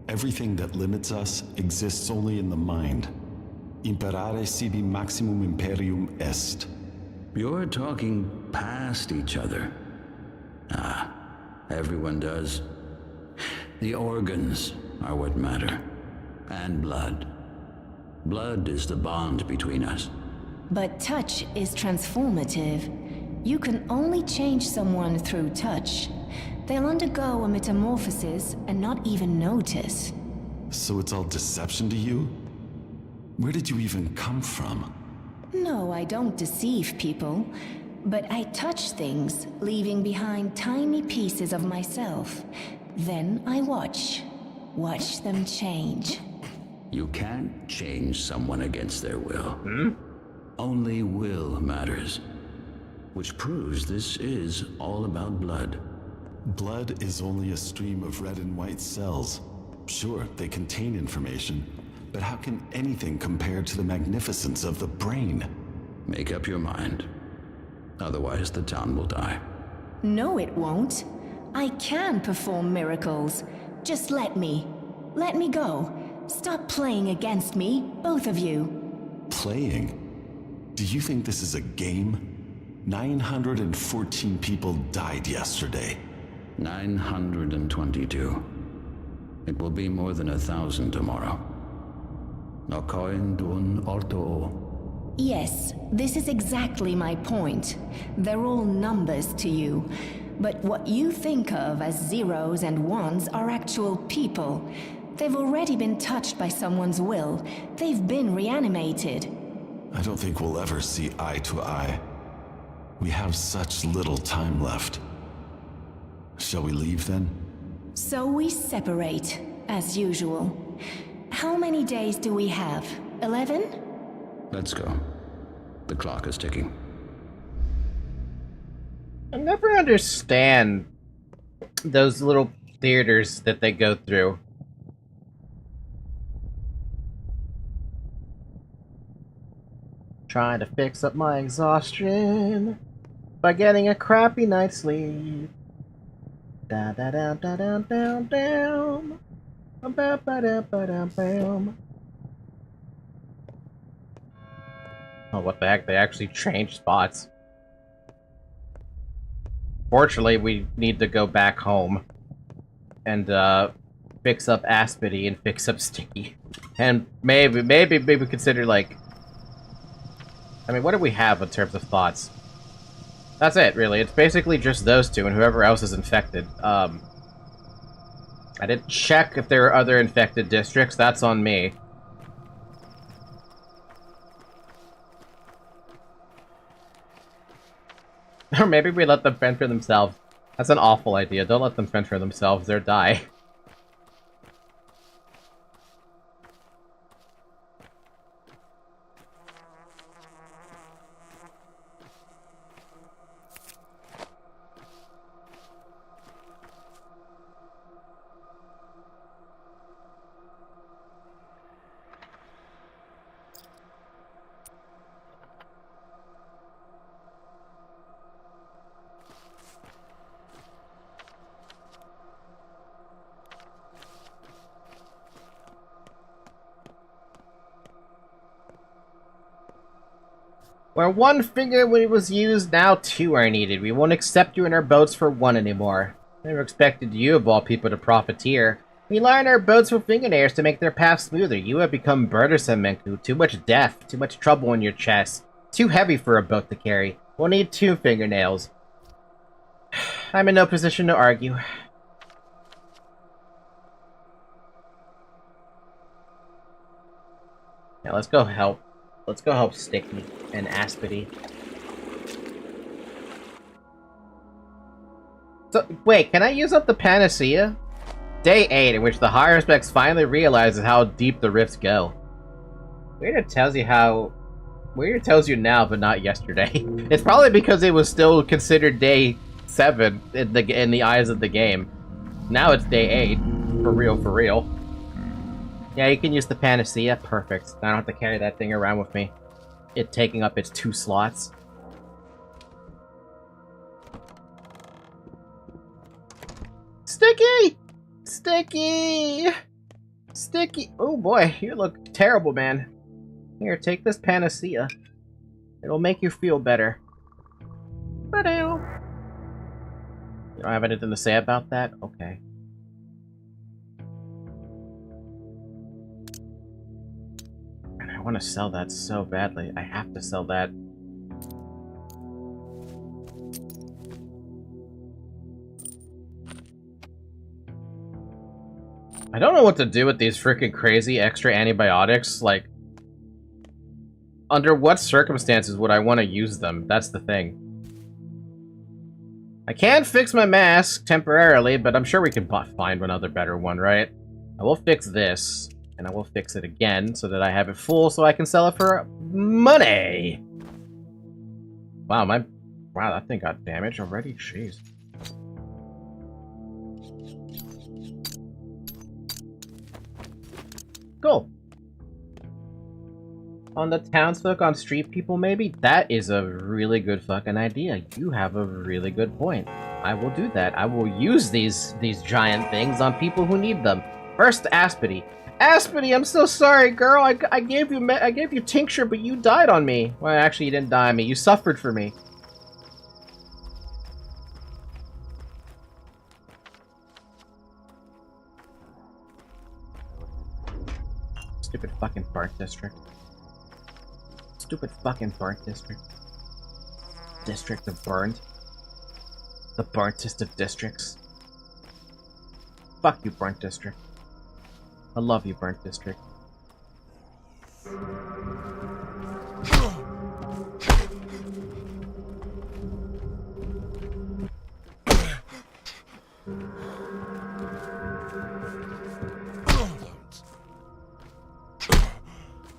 Everything that limits us exists only in the mind. Imperare sibi maximum imperium est. You're talking past each other. Ah, everyone does. The organs are what matter. And blood. Blood is the bond between us. But touch is transformative. You can only change someone through touch. They'll undergo a metamorphosis and not even notice. So it's all deception to you? Where did you even come from? No, I don't deceive people. But I touch things, leaving behind tiny pieces of myself. Then I watch. Watch them change. You can't change someone against their will. Only will matters. Which proves this is all about blood. Blood is only a stream of red and white cells. Sure, they contain information, but how can anything compare to the magnificence of the brain? Make up your mind. Otherwise, the town will die. No, it won't. I can perform miracles. Just let me. Let me go. Stop playing against me, both of you. Playing? Do you think this is a game? 914 people died yesterday. 922. It will be more than 1,000 tomorrow. Nokoin dun orto. Yes, this is exactly my point. They're all numbers to you. But what you think of as zeros and ones are actual people. They've already been touched by someone's will. They've been reanimated. I don't think we'll ever see eye to eye. We have such little time left. Shall we leave then? So we separate, as usual. How many days do we have? 11? Let's go. The clock is ticking. I never understand those little theaters that they go through. Trying to fix up my exhaustion by getting a crappy night's sleep. Da da da da da da down. Ba ba da ba da bam. Oh, what the heck? They actually changed spots. Fortunately, we need to go back home and fix up Aspity and fix up Sticky, and maybe consider, like, I mean, what do we have in terms of thoughts? That's it, really. It's basically just those two and whoever else is infected. I didn't check if there were other infected districts. That's on me. Or maybe we let them fend for themselves. That's an awful idea. Don't let them fend for themselves. They'll die. Where one finger when it was used, now two are needed. We won't accept you in our boats for one anymore. Never expected you, of all people, to profiteer. We line our boats with fingernails to make their path smoother. You have become burdensome, Menku. Too much death, too much trouble in your chest. Too heavy for a boat to carry. We'll need 2 fingernails. I'm in no position to argue. Now let's go help. Let's go help Sticky and Aspity. So, wait, can I use up the Panacea? Day 8, in which the higher specs finally realizes how deep the rifts go. Weird tells you how... Weird tells you now, but not yesterday. It's probably because it was still considered day 7 in the eyes of the game. Now it's day 8. For real, for real. Yeah, you can use the panacea. Perfect. I don't have to carry that thing around with me. It taking up its 2 slots. Sticky! Sticky! Sticky! Oh boy, you look terrible, man. Here, take this panacea. It'll make you feel better. You don't have anything to say about that? Okay. And I want to sell that so badly. I have to sell that. I don't know what to do with these freaking crazy extra antibiotics. Like, under what circumstances would I want to use them? That's the thing. I can fix my mask temporarily, but I'm sure we can find another better one, right? I will fix this, and I will fix it again so that I have it full so I can sell it for money. Wow, wow, that thing got damaged already? Jeez. Cool. On the townsfolk, on street people, maybe? That is a really good fucking idea. You have a really good point. I will do that. I will use these giant things on people who need them. First, Aspity. Aspity, I'm so sorry, girl. I gave you tincture, but you died on me. Well, actually, you didn't die on me. You suffered for me. Stupid fucking fart district. Stupid fucking burnt district. District of burned. The burntest of districts. Fuck you, burnt district. I love you, burnt district.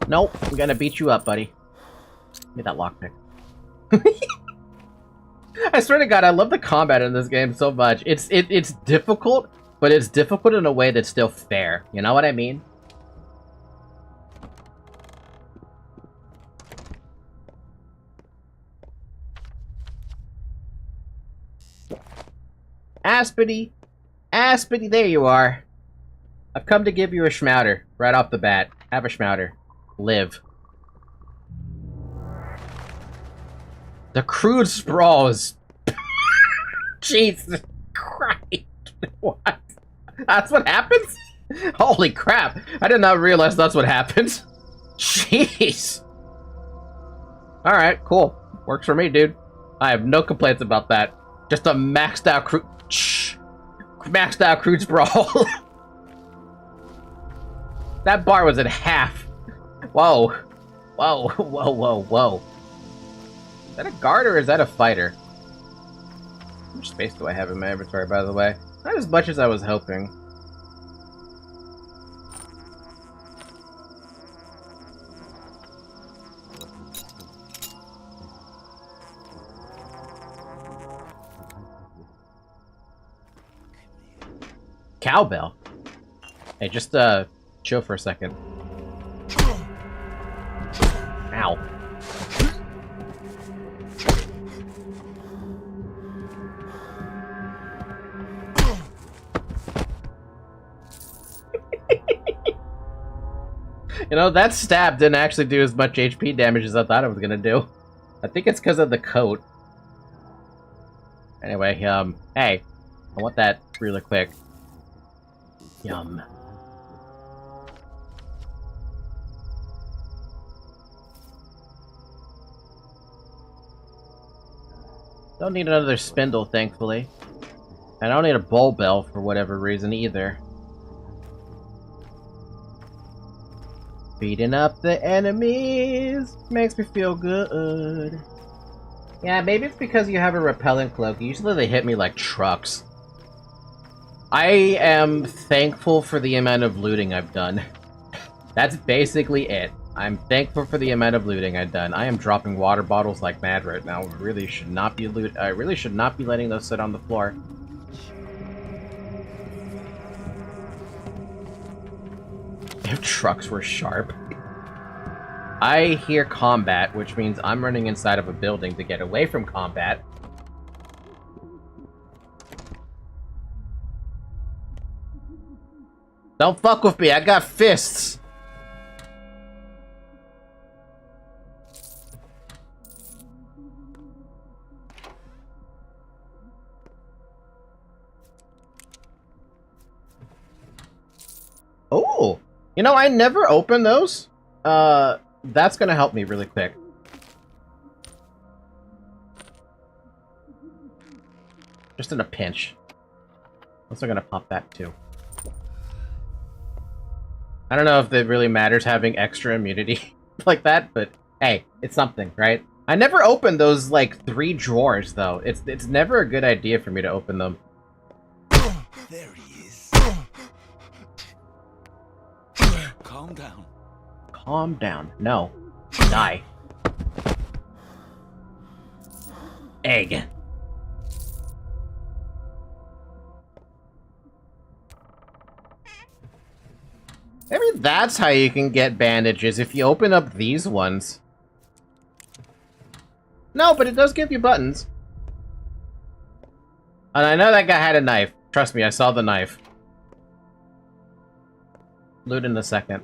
Nope, I'm gonna beat you up, buddy. Give me that lockpick. I swear to God, I love the combat in this game so much. It's difficult, but it's difficult in a way that's still fair. You know what I mean? Aspity! Aspity, there you are. I've come to give you a schmouter right off the bat. Have a schmouter. Live. The crude sprawl is... Jesus Christ. What? That's what happens? Holy crap. I did not realize that's what happens. Jeez. Alright, cool. Works for me, dude. I have no complaints about that. Just a maxed out crude... Maxed out crude sprawl. That bar was at half. Whoa. Whoa, whoa, whoa, whoa. Is that a guard or is that a fighter? How much space do I have in my inventory, by the way? Not as much as I was hoping. Cowbell? Hey, just, chill for a second. Ow. You know, that stab didn't actually do as much HP damage as I thought it was gonna do. I think it's because of the coat. Anyway, hey, I want that really quick. Yum. Don't need another spindle, thankfully. I don't need a bowl bell for whatever reason either. Beating up the enemies makes me feel good. Yeah, maybe it's because you have a repellent cloak. Usually they hit me like trucks. I am thankful for the amount of looting I've done. That's basically it. I'm thankful for the amount of looting I've done. I am dropping water bottles like mad right now. I really should not be letting those sit on the floor. If trucks were sharp. I hear combat, which means I'm running inside of a building to get away from combat. Don't fuck with me, I got fists! Oh! You know, I never open those. That's gonna help me really quick. Just in a pinch. Also gonna pop that too. I don't know if it really matters having extra immunity like that, but hey, it's something, right? I never open those, like, 3 drawers, though. It's never a good idea for me to open them. There he is. Calm down. Calm down. No. Die. Egg. Maybe that's how you can get bandages, if you open up these ones. No, but it does give you buttons. And I know that guy had a knife. Trust me, I saw the knife. Loot in a second.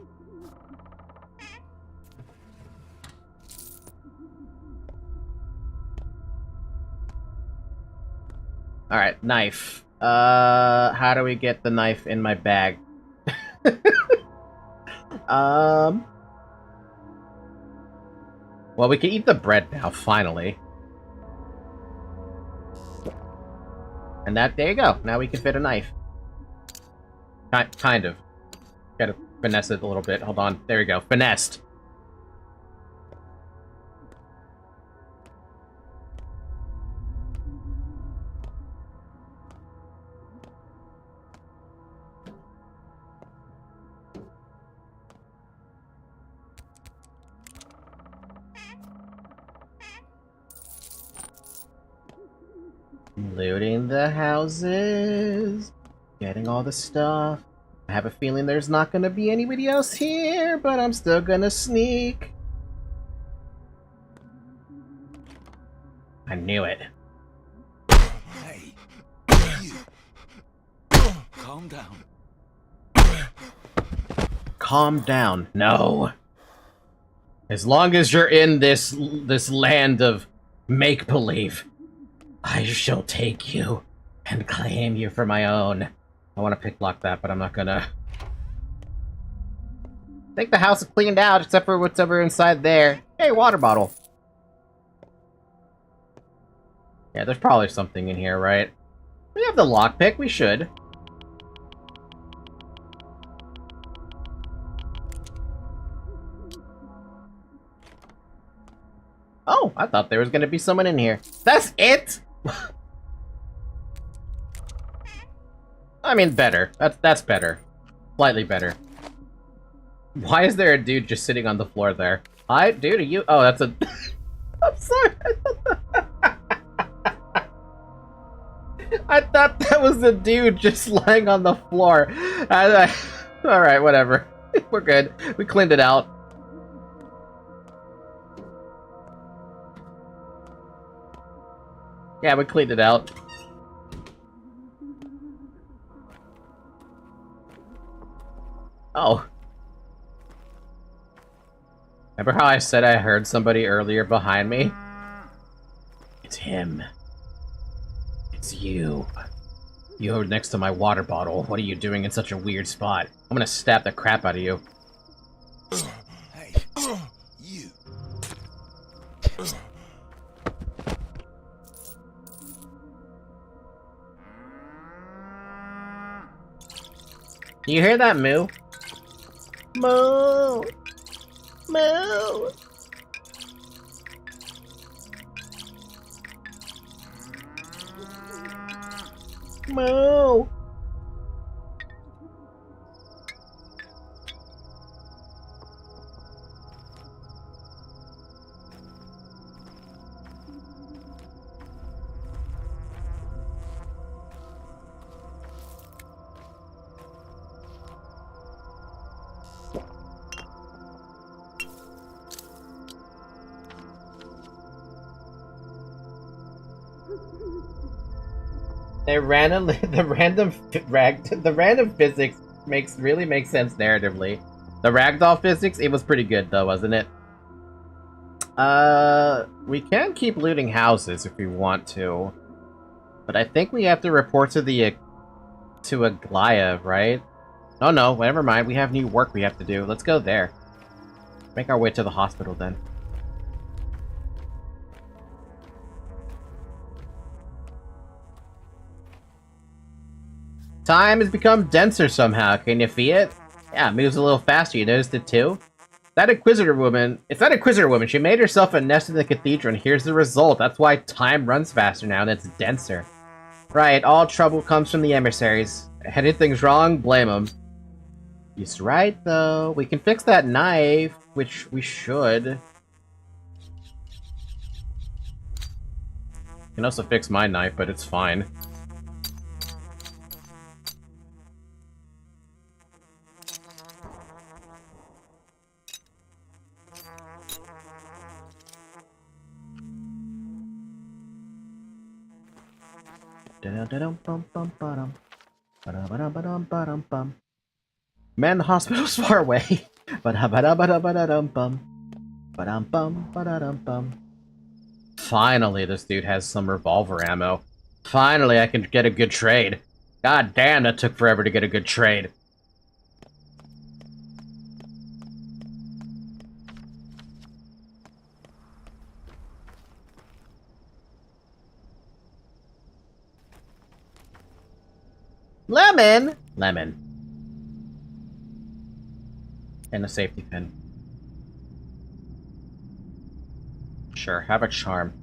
Alright, knife. How do we get the knife in my bag? Well, we can eat the bread now, finally. And there you go. Now we can fit a knife. Kind of. Gotta finesse it a little bit. Hold on. There we go. Finessed. Looting the houses, getting all the stuff. I have a feeling there's not gonna be anybody else here, but I'm still gonna sneak. I knew it. Hey, you. Calm down. Calm down. No. As long as you're in this land of make-believe, I shall take you and claim you for my own. I want to pick-lock that, but I'm not gonna. I think the house is cleaned out, except for whatever inside there. Hey, water bottle. Yeah, there's probably something in here, right? We have the lockpick, we should. Oh, I thought there was gonna be someone in here. That's it? I mean, better. That's better. Slightly better. Why is there a dude just sitting on the floor there? Hi, dude, are you? Oh, that's a... I'm sorry. I thought that was a dude just lying on the floor. Alright, whatever. We're good. We cleaned it out. Yeah, we cleaned it out. Oh. Remember how I said I heard somebody earlier behind me? It's him. It's you. You're next to my water bottle. What are you doing in such a weird spot? I'm gonna stab the crap out of you. Hey, you. Do you hear that moo? Moo! Moo! Moo! The random physics really makes sense narratively. The ragdoll physics, it was pretty good though, wasn't it? We can keep looting houses if we want to, but I think we have to report to the to Aglaya, right? Oh no, never mind. We have new work we have to do. Let's go there. Make our way to the hospital then. Time has become denser somehow. Can you feel it? Yeah, it moves a little faster. You noticed it too? That Inquisitor woman... It's that Inquisitor woman. She made herself a nest in the cathedral, and here's the result. That's why time runs faster now, and it's denser. Right, all trouble comes from the emissaries. Anything's wrong, blame them. He's right, though. We can fix that knife, which we should. We can also fix my knife, but it's fine. Man, the hospital's far away. Finally, this dude has some revolver ammo. Finally, I can get a good trade. God damn, that took forever to get a good trade. Lemon! Lemon. And a safety pin. Sure, have a charm.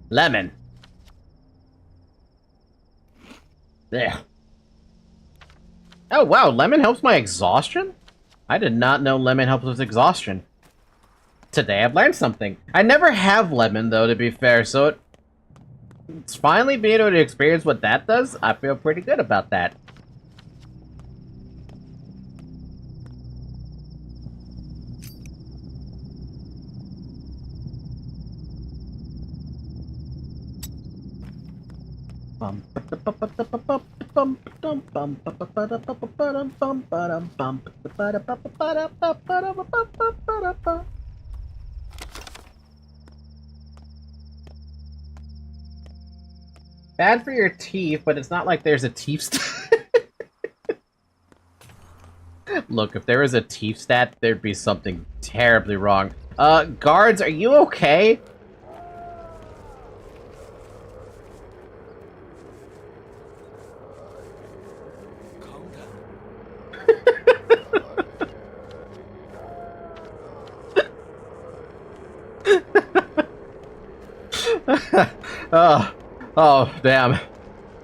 Lemon! There. Oh wow, lemon helps my exhaustion? I did not know lemon helps with exhaustion. Today I've learned something. I never have lemon though, to be fair, so it's finally being able to experience what that does. I feel pretty good about that. Bad for your teeth, but it's not like there's a teeth stat. Look, if there was a teeth stat, there'd be something terribly wrong. Guards, are you okay? Oh, damn.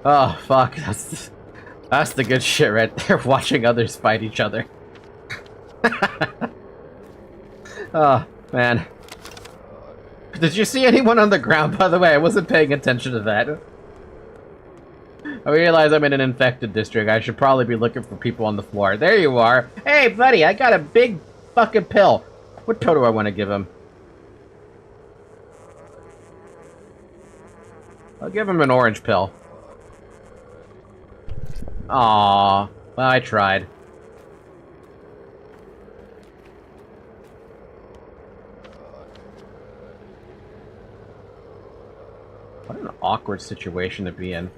Oh, fuck. That's the good shit right there, watching others fight each other. Oh, man. Did you see anyone on the ground, by the way? I wasn't paying attention to that. I realize I'm in an infected district. I should probably be looking for people on the floor. There you are. Hey, buddy, I got a big fucking pill. What pill do I want to give him? I'll give him an orange pill. Aww. Well, I tried. What an awkward situation to be in.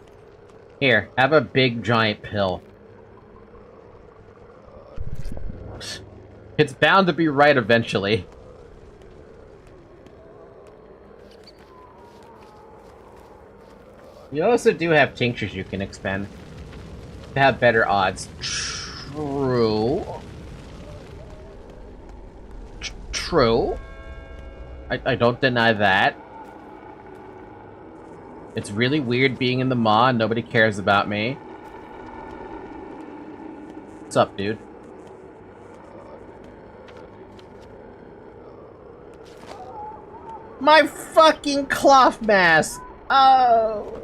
Here, have a big giant pill. It's bound to be right eventually. You also do have tinctures you can expend to have better odds. True. True. I don't deny that. It's really weird being in the maw and nobody cares about me. What's up, dude? My fucking cloth mask! Oh!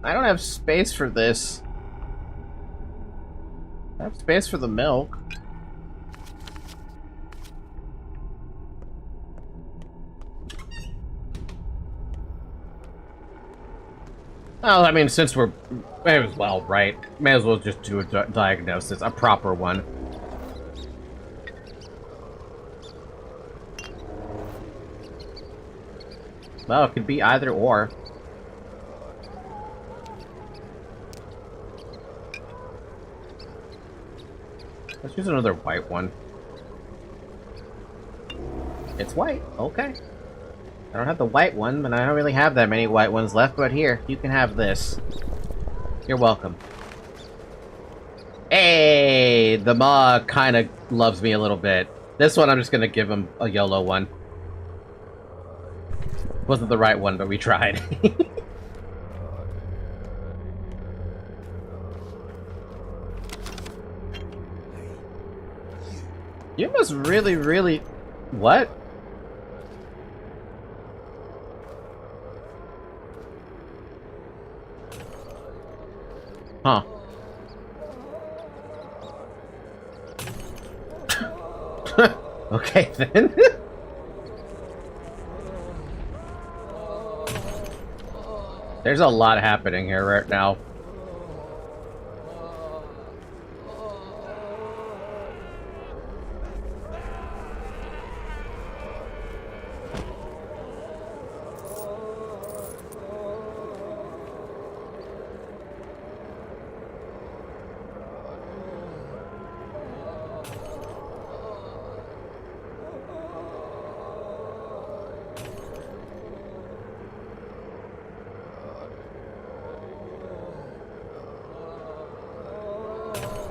I don't have space for this. I have space for the milk. Well, I mean, since we're... May as well, right? May as well just do a diagnosis, a proper one. Well, it could be either or. Let's use another white one. It's white, okay. I don't have the white one, but I don't really have that many white ones left, but here, you can have this. You're welcome. Hey, the Ma kinda loves me a little bit. This one, I'm just gonna give him a YOLO one. Wasn't the right one, but we tried. You must really, really... What? Huh. Okay, then. There's a lot happening here right now.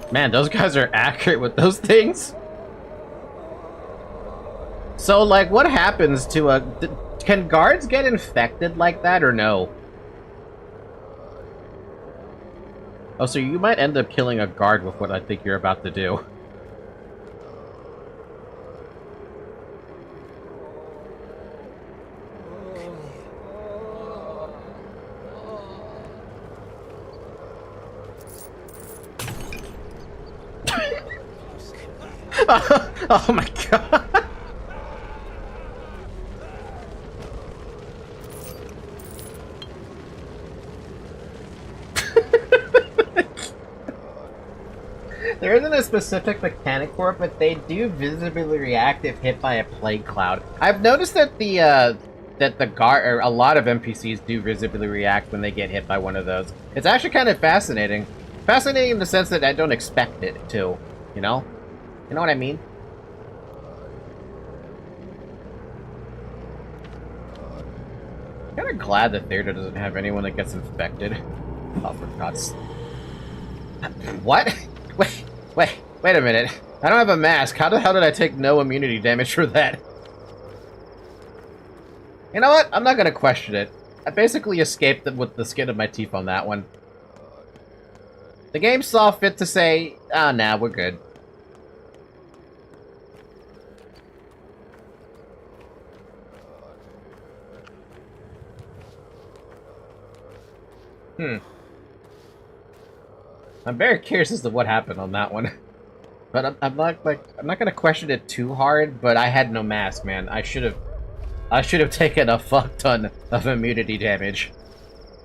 Man, those guys are accurate with those things. So, like, what happens to a... Can guards get infected like that, or no? Oh, so you might end up killing a guard with what I think you're about to do. Oh my god. There isn't a specific mechanic for it, but they do visibly react if hit by a plague cloud. I've noticed that the guard, or a lot of NPCs do visibly react when they get hit by one of those. It's actually kind of fascinating. Fascinating in the sense that I don't expect it to, you know? You know what I mean? I'm kind of glad that theater doesn't have anyone that gets infected. Oh, for God's... What? Wait a minute. I don't have a mask. How the hell did I take no immunity damage for that? You know what? I'm not gonna question it. I basically escaped with the skin of my teeth on that one. The game saw fit to say, ah, nah, we're good. I'm very curious as to what happened on that one. But I'm not gonna question it too hard, but I had no mask, man. I should have taken a fuck ton of immunity damage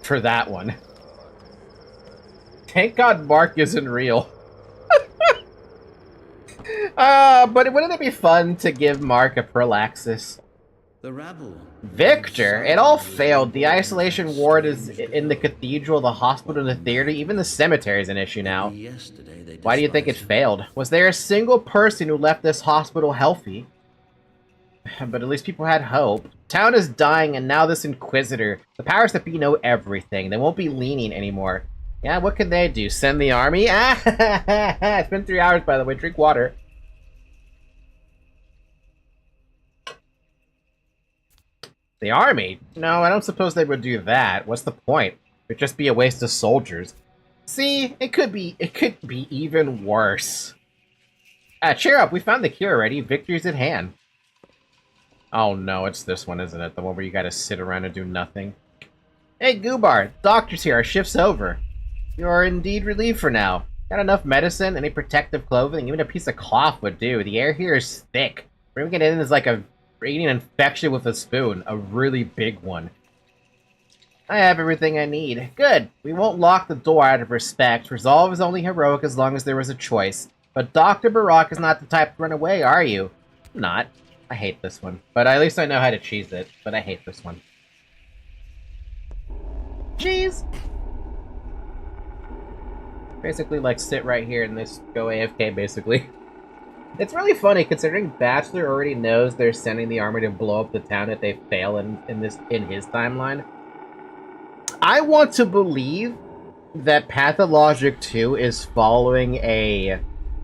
for that one. Thank God Mark isn't real. But wouldn't it be fun to give Mark a parallaxis? The rabble. Victor, it all failed. The isolation ward is in the cathedral, the hospital, the theater, even the cemetery is an issue now. Why do you think it failed? Was there a single person who left this hospital healthy? But at least people had hope. Town is dying, and now this Inquisitor. The powers that be know everything. They won't be lenient anymore. Yeah, what can they do? Send the army? Ah, it's been 3 hours, by the way. Drink water. The army? No, I don't suppose they would do that. What's the point? It'd just be a waste of soldiers. See, it could be even worse. Cheer up, we found the cure already. Victory's at hand. Oh no, it's this one, isn't it? The one where you gotta sit around and do nothing. Hey, Gubar, doctor's here, our shift's over. You are indeed relieved for now. Got enough medicine, any protective clothing, even a piece of cloth would do. The air here is thick. Bringing it in is like eating an infection with a spoon, a really big one. I have everything I need. Good. We won't lock the door out of respect. Resolve is only heroic as long as there was a choice. But Dr. Barak is not the type to run away, are you? Not. I hate this one. But at least I know how to cheese it. But I hate this one. Cheese! Basically, like, sit right here and this go AFK, basically. It's really funny, considering Bachelor already knows they're sending the army to blow up the town if they fail in his timeline. I want to believe that Pathologic 2 is following a,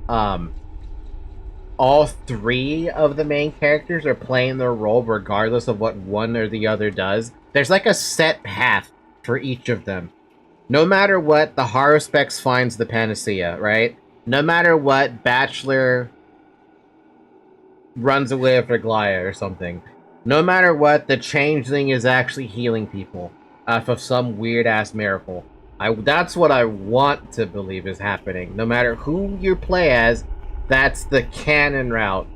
all three of the main characters are playing their role regardless of what one or the other does. There's like a set path for each of them. No matter what, the Haruspex finds the panacea, right? No matter what, Bachelor runs away after Glaya or something. No matter what, the Changeling is actually healing people off of some weird-ass miracle. That's what I want to believe is happening. No matter who you play as, that's the canon route.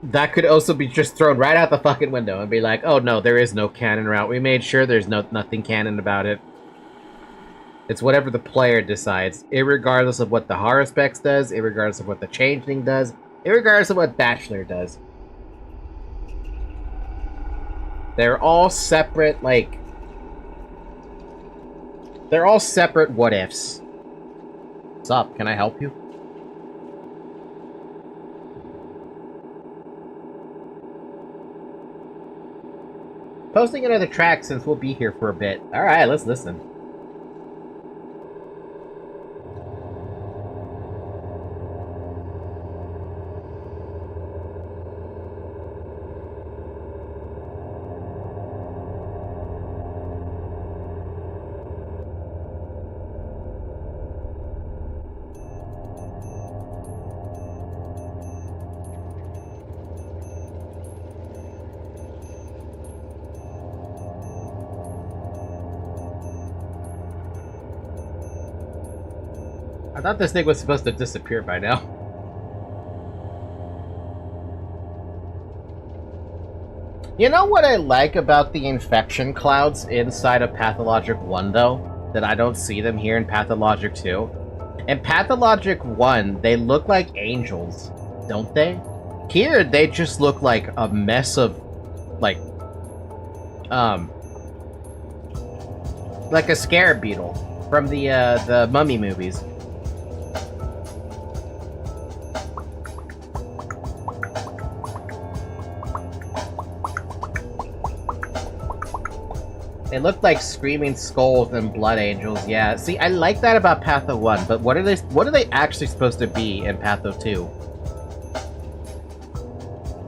That could also be just thrown right out the fucking window and be like, oh no, there is no canon route. We made sure there's nothing canon about it. It's whatever the player decides, irregardless of what the Haruspex does, irregardless of what the Changeling does, irregardless of what Bachelor does. They're all separate, like... They're all separate what-ifs. What's up? Can I help you? Posting another track since we'll be here for a bit. Alright, let's listen. I thought this thing was supposed to disappear by now. You know what I like about the infection clouds inside of Pathologic 1, though? That I don't see them here in Pathologic 2? In Pathologic 1, they look like angels, don't they? Here, they just look like a mess of, like a scarab beetle from the Mummy movies. They look like screaming skulls and blood angels. Yeah, see, I like that about Patho 1, but what are they actually supposed to be in Patho 2?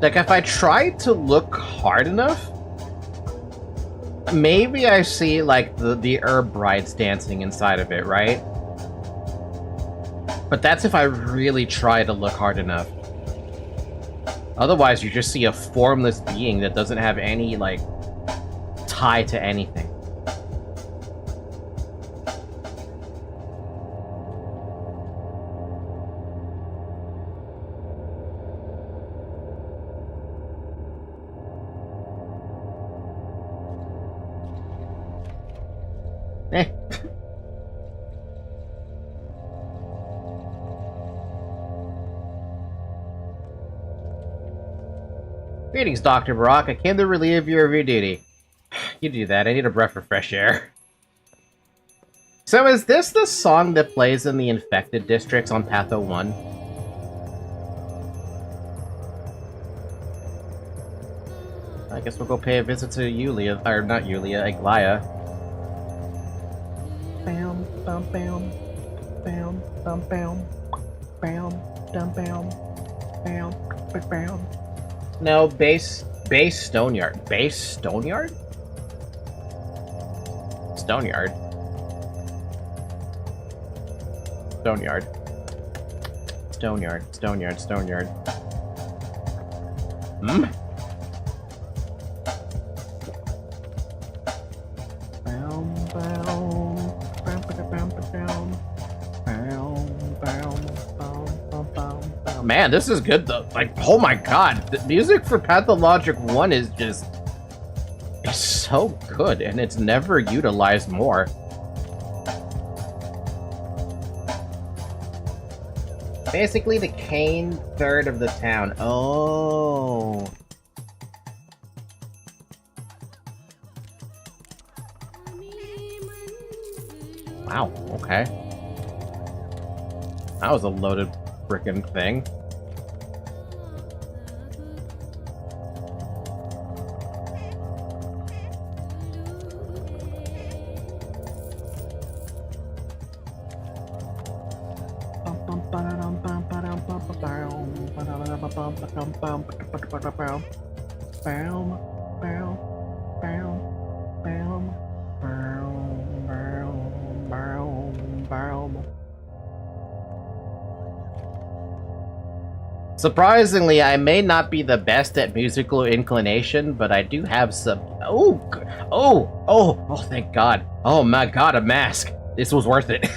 Like, if I try to look hard enough, maybe I see, like, the herb brides dancing inside of it, right? But that's if I really try to look hard enough. Otherwise, you just see a formless being that doesn't have any, like, tie to anything. Greetings, Dr. Barak. I came to relieve you of your duty. You do that. I need a breath of fresh air. So is this the song that plays in the infected districts on Patho 1? I guess we'll go pay a visit to Yulia, or not Yulia, Aglaya. Bam, bam, bam, bam, bam, bam, bam, bam, bam, bam, bam, bam. No, base Stoneyard. Base Stoneyard? Stoneyard. Stoneyard. Stoneyard. Stoneyard. Stoneyard. Hmm? Man, this is good though. Like, oh my god, the music for Pathologic 1 is just is so good, and it's never utilized more. Basically the Kane third of the town. Oh. Wow, okay. That was a loaded frickin' thing. Surprisingly, I may not be the best at musical inclination, but I do have some... Oh, thank God. Oh my God, a mask. This was worth it.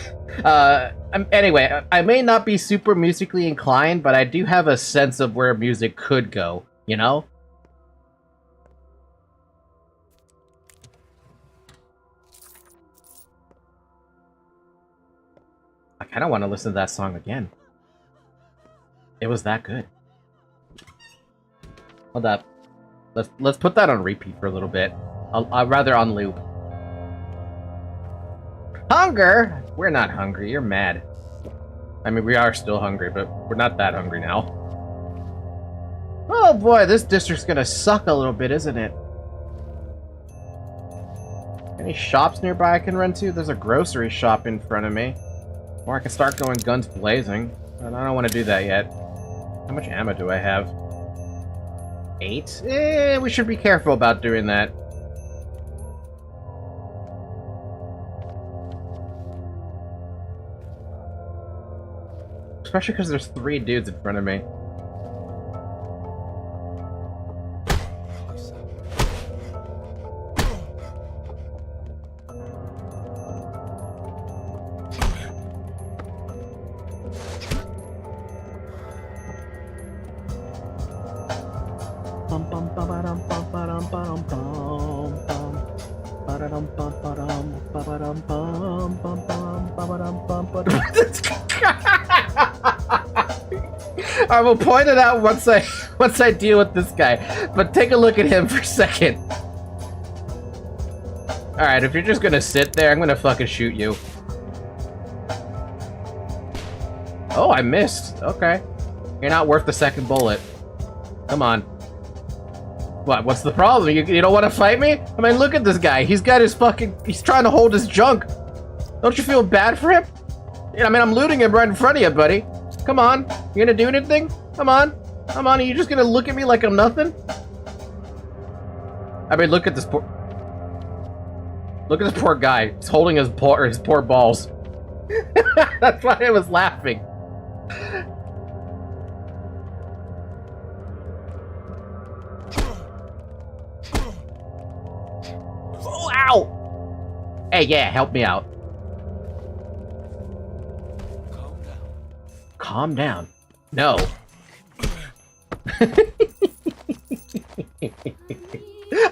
Anyway, I may not be super musically inclined, but I do have a sense of where music could go, you know? I kind of want to listen to that song again. It was that good. Hold up. Let's put that on repeat for a little bit. I'll rather on loop. Hunger? We're not hungry. You're mad. I mean, we are still hungry, but we're not that hungry now. Oh boy, this district's gonna suck a little bit, isn't it? Any shops nearby I can run to? There's a grocery shop in front of me. Or I can start going guns blazing. But I don't want to do that yet. How much ammo do I have? 8? We should be careful about doing that. Especially because there's 3 dudes in front of me. I will point it out once I deal with this guy, but take a look at him for a second. Alright, if you're just gonna sit there, I'm gonna fucking shoot you. Oh, I missed. Okay. You're not worth the second bullet. Come on. What? What's the problem? You don't want to fight me? I mean, look at this guy. He's got his fucking... He's trying to hold his junk. Don't you feel bad for him? I mean, I'm looting him right in front of you, buddy. Come on. You gonna do anything? Come on. Come on. Are you just gonna look at me like I'm nothing? I mean, look at this poor... Look at this poor guy. He's holding his poor balls. That's why I was laughing. Oh, ow! Hey, yeah, help me out. Calm down. No.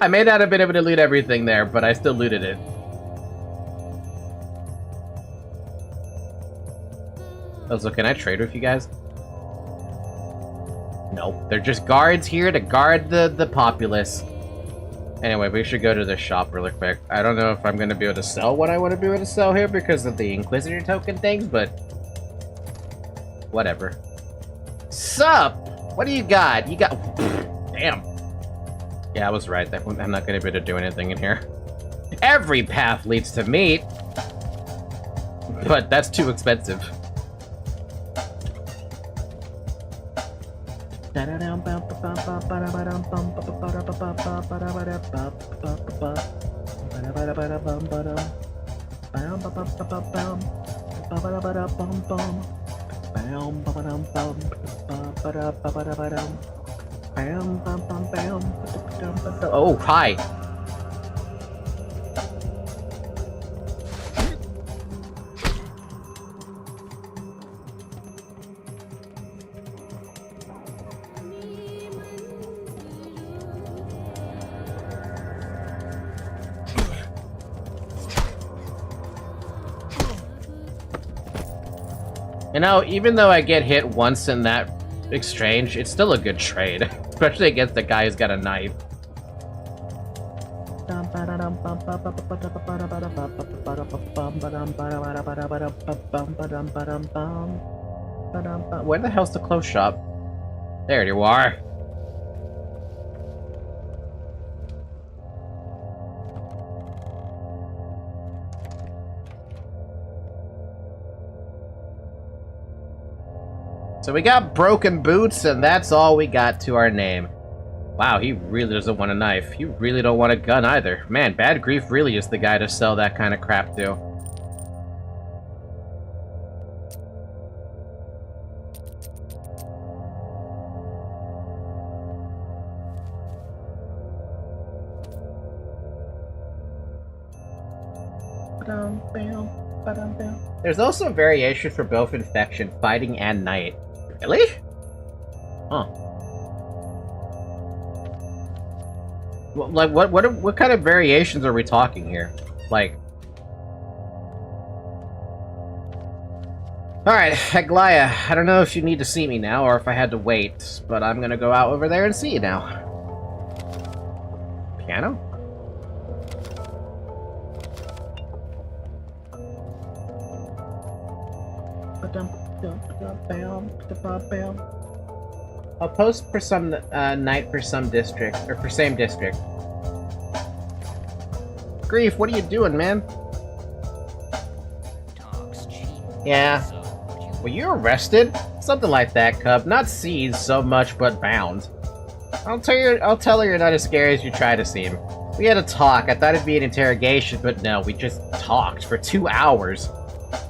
I may not have been able to loot everything there, but I still looted it. Also, can I trade with you guys? No, they're just guards here to guard the populace. Anyway, we should go to this shop really quick. I don't know if I'm going to be able to sell what I want to be able to sell here because of the Inquisitor token things, but... whatever. Sup? What do you got? You got... Damn. Yeah, I was right. I'm not going to be able to do anything in here. Every path leads to meat. But that's too expensive. Oh, hi. You know, even though I get hit once in that exchange, it's still a good trade. Especially against the guy who's got a knife. Where the hell's the clothes shop? There you are. So we got broken boots, and that's all we got to our name. Wow, he really doesn't want a knife. You really don't want a gun either. Man, Bad Grief really is the guy to sell that kind of crap to. There's also variations for both infection, fighting, and night. Really? Huh. Well, like, what kind of variations are we talking here? Like... Alright, Aglaya, I don't know if you need to see me now, or if I had to wait, but I'm gonna go out over there and see you now. Piano? I'll post for some night for some district, or for same district. Grief, what are you doing, man? Yeah. Were you arrested? Something like that, Cub. Not seized so much, but bound. I'll tell her you're not as scary as you try to seem. We had a talk. I thought it'd be an interrogation, but no, we just talked for 2 hours.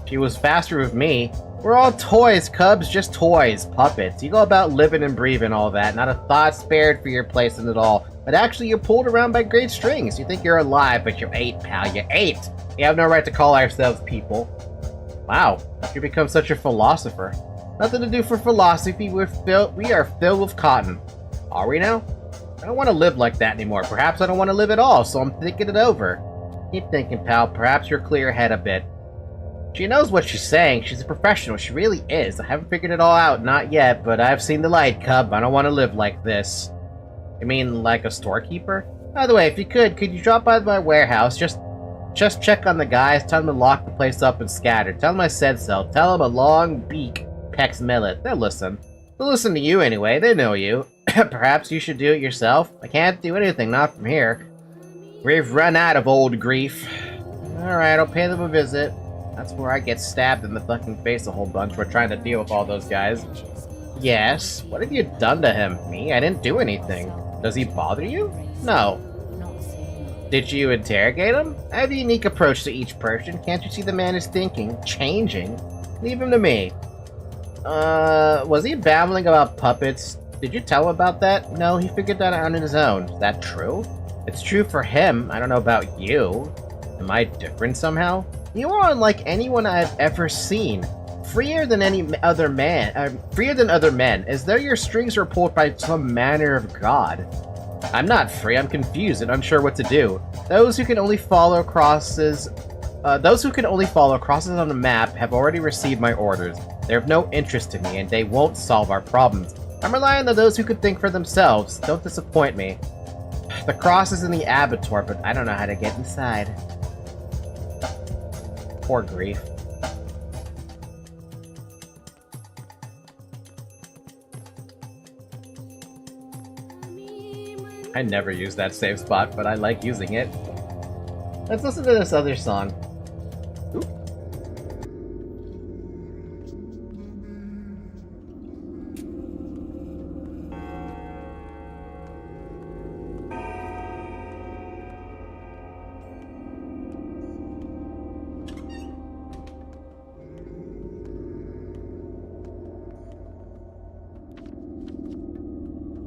She was faster with me. We're all toys, Cubs, just toys, puppets. You go about living and breathing all that, not a thought spared for your place in it all. But actually, you're pulled around by great strings. You think you're alive, but you ain't, pal, you ain't. We have no right to call ourselves people. Wow, you become such a philosopher. Nothing to do for philosophy, we are filled with cotton. Are we now? I don't want to live like that anymore. Perhaps I don't want to live at all, so I'm thinking it over. Keep thinking, pal. Perhaps you'll clear your head a bit. She knows what she's saying. She's a professional. She really is. I haven't figured it all out. Not yet, but I've seen the light, Cub. I don't want to live like this. You mean like a storekeeper? By the way, if you could you drop by my warehouse? Just check on the guys. Tell them to lock the place up and scatter. Tell them I said so. Tell them a long beak pecks millet. They'll listen. They'll listen to you anyway. They know you. Perhaps you should do it yourself. I can't do anything. Not from here. We've run out of old grief. Alright, I'll pay them a visit. That's where I get stabbed in the fucking face a whole bunch. We're trying to deal with all those guys. Yes? What have you done to him? Me? I didn't do anything. Does he bother you? No. Did you interrogate him? I have a unique approach to each person. Can't you see the man is thinking, changing? Leave him to me. Was he babbling about puppets? Did you tell him about that? No, he figured that out on his own. Is that true? It's true for him. I don't know about you. Am I different somehow? You are unlike anyone I've ever seen. Freer than any other man. Freer than other men, as though your strings were pulled by some manner of god. I'm not free. I'm confused and unsure what to do. Those who can only follow crosses on the map have already received my orders. They have no interest in me, and they won't solve our problems. I'm relying on those who can think for themselves. Don't disappoint me. The cross is in the abattoir, but I don't know how to get inside. Poor Grief. I never use that save spot, but I like using it. Let's listen to this other song. Oop.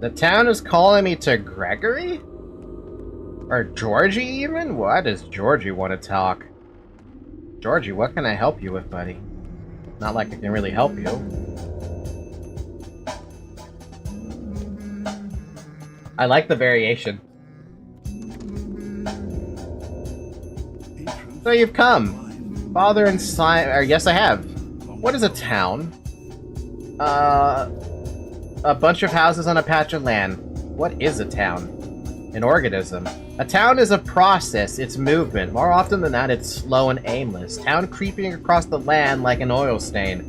The town is calling me to Gregory? Or Georgie, even? Why does Georgie want to talk? Georgie, what can I help you with, buddy? Not like I can really help you. I like the variation. So you've come. Father and son... Or yes, I have. What is a town? A bunch of houses on a patch of land. What is a town? An organism. A town is a process, it's movement. More often than not, it's slow and aimless. Town creeping across the land like an oil stain.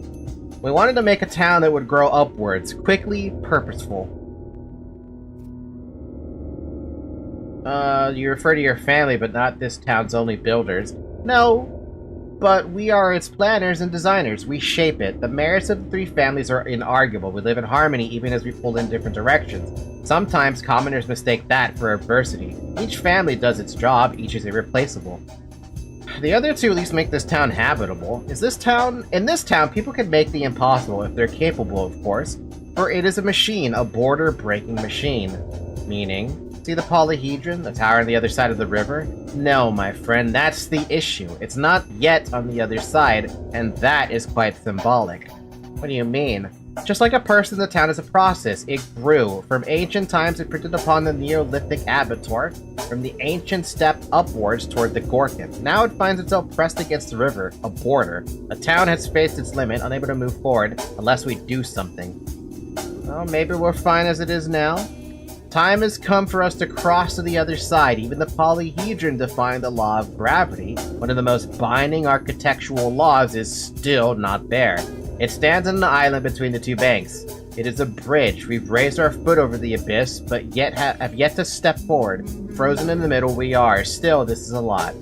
We wanted to make a town that would grow upwards, quickly, purposeful. You refer to your family, but not this town's only builders. No, but we are its planners and designers. We shape it. The merits of the three families are inarguable. We live in harmony even as we pull in different directions. Sometimes commoners mistake that for adversity. Each family does its job, each is irreplaceable. The other two at least make this town habitable. In this town, people can make the impossible if they're capable, of course. For it is a machine, a border-breaking machine. Meaning, see the polyhedron, the tower on the other side of the river? No, my friend, that's the issue. It's not yet on the other side, and that is quite symbolic. What do you mean? Just like a person, the town is a process. It grew. From ancient times, it printed upon the Neolithic abattoir. From the ancient steppe upwards toward the Gorkin. Now it finds itself pressed against the river, a border. A town has faced its limit, unable to move forward unless we do something. Well, maybe we're fine as it is now. Time has come for us to cross to the other side. Even the polyhedron defined the law of gravity. One of the most binding architectural laws is still not there. It stands on an island between the two banks. It is a bridge. We've raised our foot over the abyss, but yet have yet to step forward. Frozen in the middle we are. Still, this is a lot.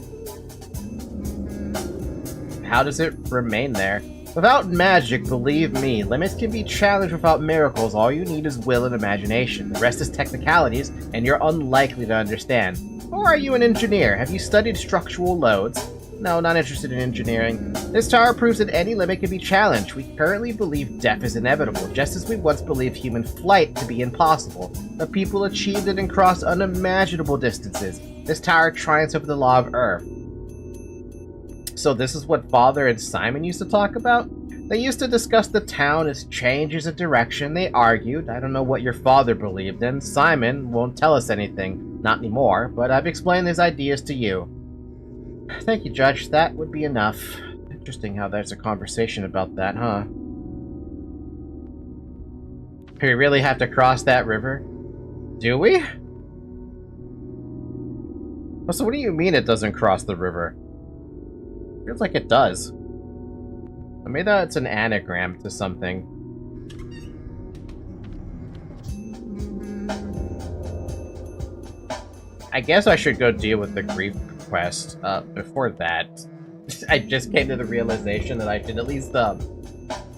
How does it remain there? Without magic, believe me, limits can be challenged without miracles. All you need is will and imagination. The rest is technicalities, and you're unlikely to understand. Or are you an engineer? Have you studied structural loads? No, not interested in engineering. This tower proves that any limit can be challenged. We currently believe death is inevitable, just as we once believed human flight to be impossible. The people achieved it and crossed unimaginable distances. This tower triumphs over the law of Earth. So this is what Father and Simon used to talk about? They used to discuss the town as changes of direction. They argued. I don't know what your father believed in. Simon won't tell us anything. Not anymore, but I've explained his ideas to you. Thank you, Judge. That would be enough. Interesting how there's a conversation about that, huh? Do we really have to cross that river? Do we? Oh, so what do you mean it doesn't cross the river? Feels like it does. Maybe that's an anagram to something. I guess I should go deal with the grief quest. Before that, I just came to the realization that I should at least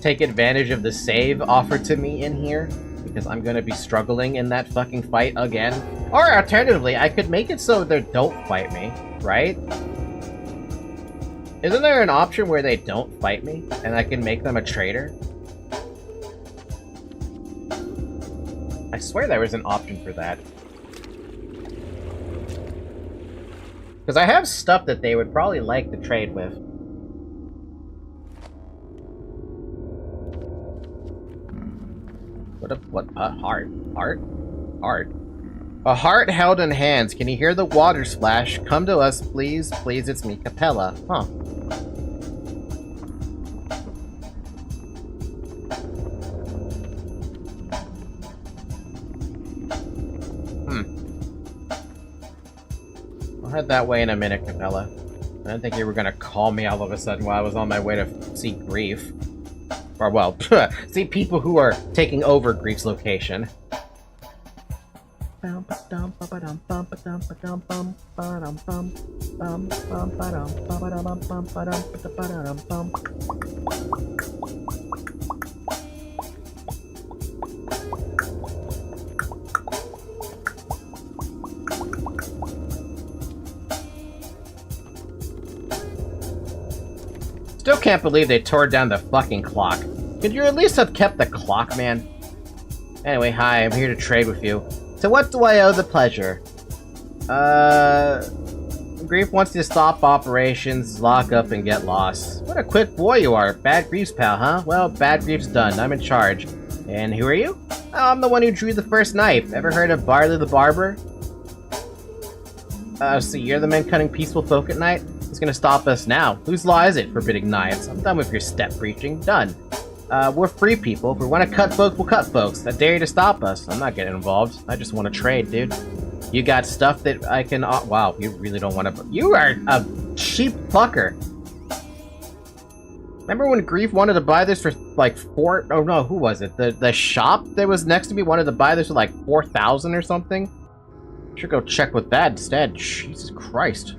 take advantage of the save offered to me in here, because I'm gonna be struggling in that fucking fight again. Or alternatively, I could make it so they don't fight me, right? Isn't there an option where they don't fight me, and I can make them a traitor? I swear there was an option for that. Because I have stuff that they would probably like to trade with. What a heart. Heart. A heart held in hands. Can you hear the water splash? Come to us, please. Please, it's me, Capella. Huh. I'll head that way in a minute, Capella. I didn't think you were gonna call me all of a sudden while I was on my way to see Grief. Or, well, see people who are taking over Grief's location. Still can't believe they tore down the fucking clock. Could you at least have kept the clock, man? Anyway, hi, I'm here to trade with you. So what do I owe the pleasure? Grief wants you to stop operations, lock up, and get lost. What a quick boy you are. Bad Grief's pal, huh? Well, Bad Grief's done. I'm in charge. And who are you? Oh, I'm the one who drew the first knife. Ever heard of Barley the Barber? So you're the man cutting peaceful folk at night? Who's gonna stop us now? Whose law is it, forbidding knives? I'm done with your step preaching. Done. We're free people. If we want to cut folks, we'll cut folks. I dare you to stop us. I'm not getting involved. I just want to trade, dude. You got stuff that I can... wow, you really don't want to... You are a cheap fucker. Remember when Grief wanted to buy this for, like, oh, no, who was it? The shop that was next to me wanted to buy this for, like, 4,000 or something? Should go check with that instead. Jesus Christ.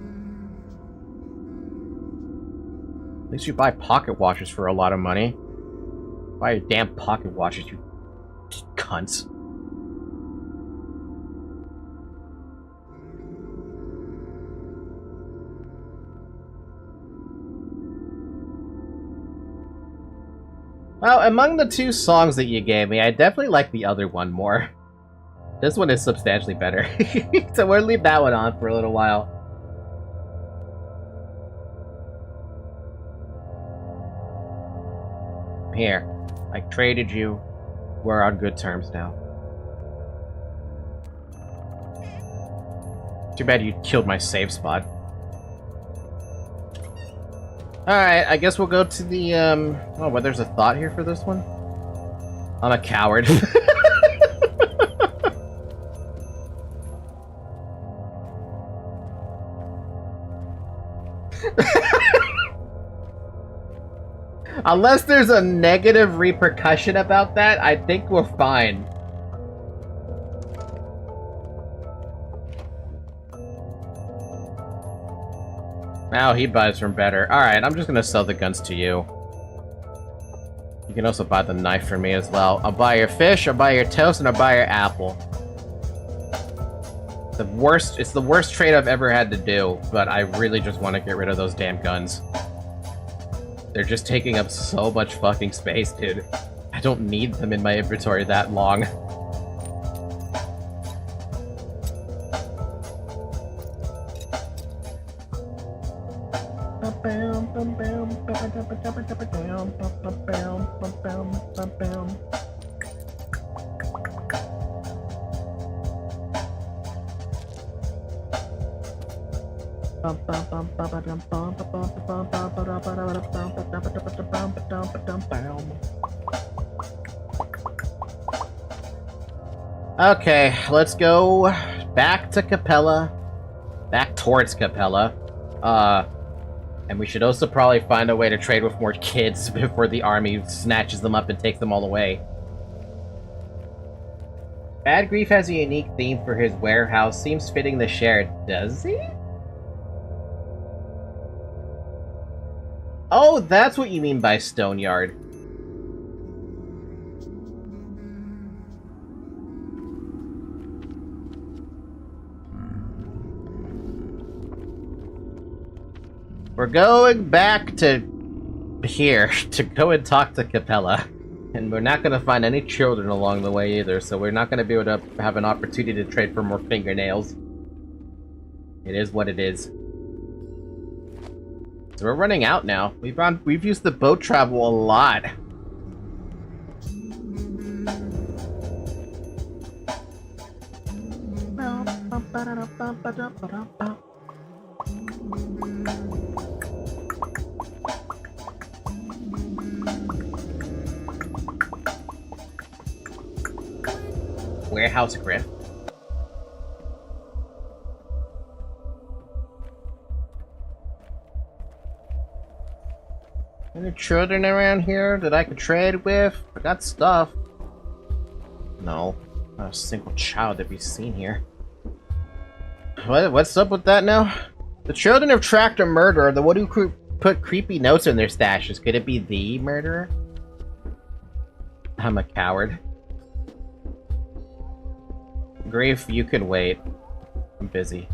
At least you buy pocket watches for a lot of money. Buy your damn pocket watches, you cunts. Well, among the two songs that you gave me, I definitely like the other one more. This one is substantially better. So we'll leave that one on for a little while. Here. I traded you. We're on good terms now. Too bad you killed my save spot. Alright, I guess we'll go to the, oh, well, there's a thought here for this one? I'm a coward. Unless there's a negative repercussion about that, I think we're fine. Now he buys from better. Alright, I'm just gonna sell the guns to you. You can also buy the knife for me as well. I'll buy your fish, I'll buy your toast, and I'll buy your apple. It's the worst trade I've ever had to do, but I really just want to get rid of those damn guns. They're just taking up so much fucking space, dude. I don't need them in my inventory that long. Okay, let's go back to Capella. Back towards Capella. And we should also probably find a way to trade with more kids before the army snatches them up and takes them all away. Bad Grief has a unique theme for his warehouse. Seems fitting the share. Does he? Oh, that's what you mean by Stoneyard. We're going back to here to go and talk to Capella. And we're not going to find any children along the way either, so we're not going to be able to have an opportunity to trade for more fingernails. It is what it is. So we're running out now. We've used the boat travel a lot. Warehouse Griff. Any children around here that I could trade with? I got stuff. No, not a single child to be seen here. What's up with that now? The children have tracked a murderer. The one who put creepy notes in their stashes. Could it be the murderer? I'm a coward. Grief, you can wait. I'm busy.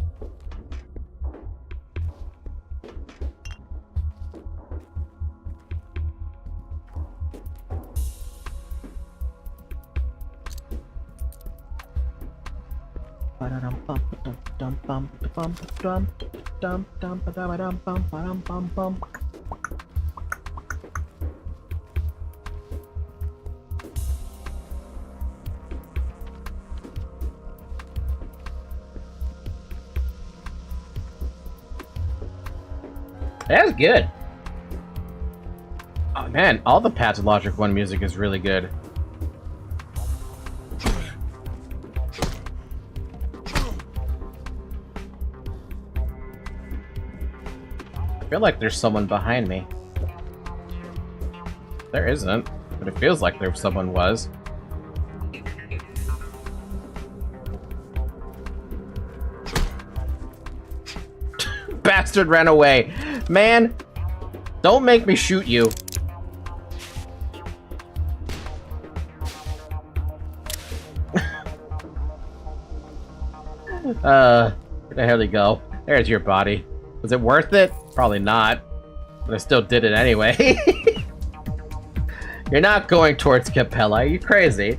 That's good. Oh man, all the Pathologic 1 music is really good. I feel like there's someone behind me. There isn't, but it feels like there someone was. Bastard ran away. Man, don't make me shoot you. Where the hell did he go? There's your body. Was it worth it? Probably not. But I still did it anyway. You're not going towards Capella, are you crazy?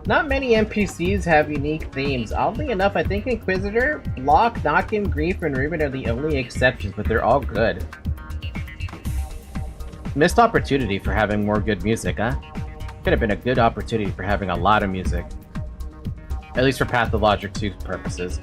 Not many NPCs have unique themes. Oddly enough, I think Inquisitor, Locke, Nokim, Grief, and Ruben are the only exceptions, but they're all good. Missed opportunity for having more good music, huh? Could have been a good opportunity for having a lot of music. At least for Pathologic 2 purposes.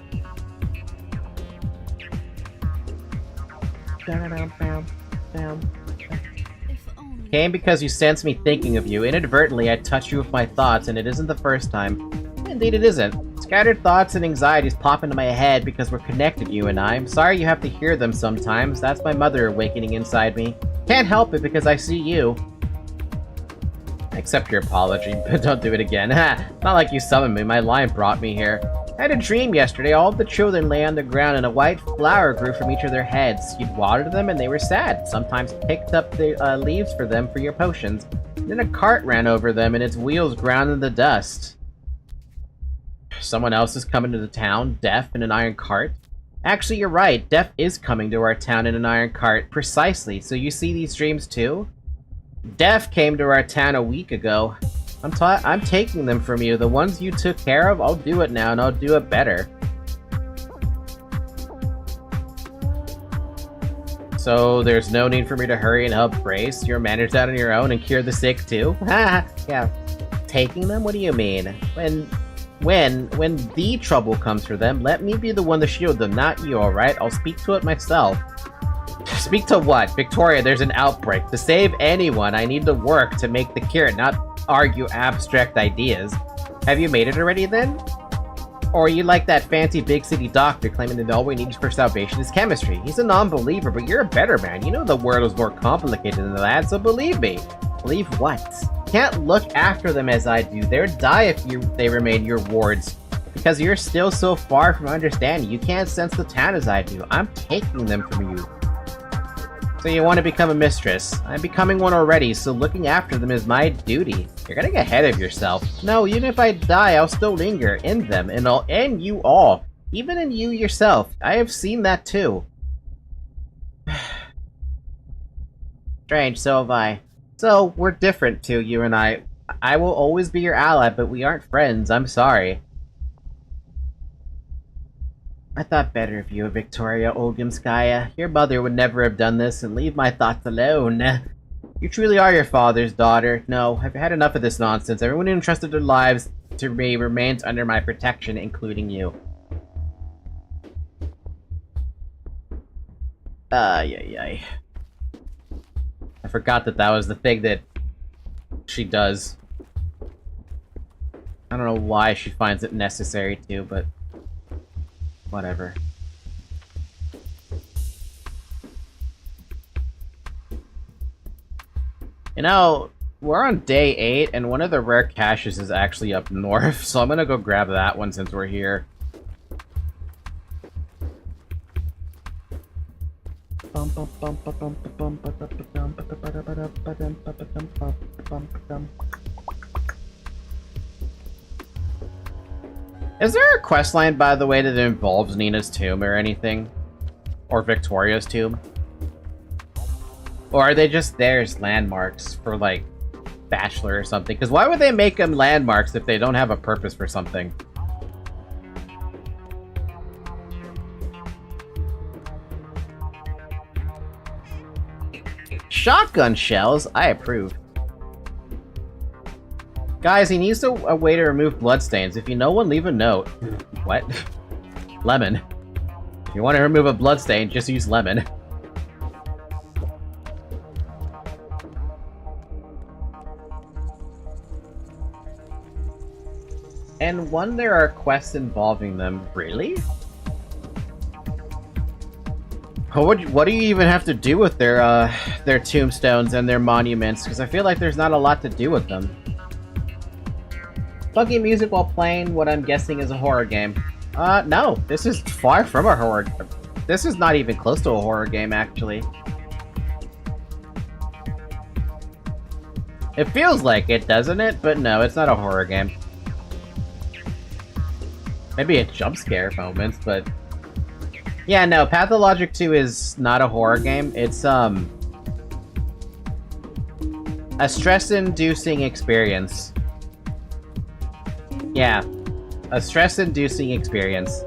Came because you sensed me thinking of you. Inadvertently, I touched you with my thoughts, and it isn't the first time. Indeed, it isn't. Scattered thoughts and anxieties pop into my head because we're connected, you and I. I'm sorry you have to hear them sometimes. That's my mother awakening inside me. Can't help it because I see you. Accept your apology, but don't do it again. Ha! Not like you summoned me. My line brought me here. I had a dream yesterday. All of the children lay on the ground and a white flower grew from each of their heads. You'd watered them and they were sad. Sometimes picked up the leaves for them for your potions. Then a cart ran over them and its wheels ground in the dust. Someone else is coming to the town, Death, in an iron cart. Actually, you're right. Death is coming to our town in an iron cart. Precisely. So you see these dreams too? Death came to our town a week ago. I'm taking them from you. The ones you took care of, I'll do it now, and I'll do it better. So there's no need for me to hurry and help Grace. You'll manage that on your own and cure the sick too? Yeah. Taking them? What do you mean? When the trouble comes for them, let me be the one to shield them, not you, alright? I'll speak to it myself. Speak to what? Victoria, there's an outbreak. To save anyone, I need to work to make the cure, not argue abstract ideas. Have you made it already then? Or are you like that fancy big city doctor claiming that all we need for salvation is chemistry? He's a non-believer, but you're a better man. You know the world is more complicated than that, so believe me. Believe what? You can't look after them as I do. They would die if they remain your wards. Because you're still so far from understanding. You can't sense the town as I do. I'm taking them from you. So you want to become a mistress. I'm becoming one already, so looking after them is my duty. You're getting ahead of yourself. No, even if I die, I'll still linger in them, and you all. Even in you yourself. I have seen that too. Strange, so have I. So, we're different too, you and I. I will always be your ally, but we aren't friends. I'm sorry. I thought better of you, Victoria Olgumskaya. Your mother would never have done this, and leave my thoughts alone. You truly are your father's daughter. No, I've had enough of this nonsense. Everyone who entrusted their lives to me remains under my protection, including you. Ay. I forgot that was the thing that she does. I don't know why she finds it necessary to, but whatever. You know, we're on day 8, and one of the rare caches is actually up north, so I'm gonna go grab that one since we're here. Is there a questline, by the way, that involves Nina's tomb or anything? Or Victoria's tomb? Or are they just there as landmarks for, like, Bachelor or something? Because why would they make them landmarks if they don't have a purpose for something? Shotgun shells? I approve. Guys, he needs a way to remove bloodstains. If you know one, leave a note. What? Lemon. If you want to remove a bloodstain, just use lemon. And one, there are quests involving them. Really? What do you even have to do with their tombstones and their monuments? Because I feel like there's not a lot to do with them. Funky music while playing what I'm guessing is a horror game. No. This is far from a horror... This is not even close to a horror game, actually. It feels like it, doesn't it? But no, it's not a horror game. Maybe a jump scare moments, but... Yeah, no, Pathologic 2 is not a horror game. It's, a stress-inducing experience. Yeah. A stress-inducing experience.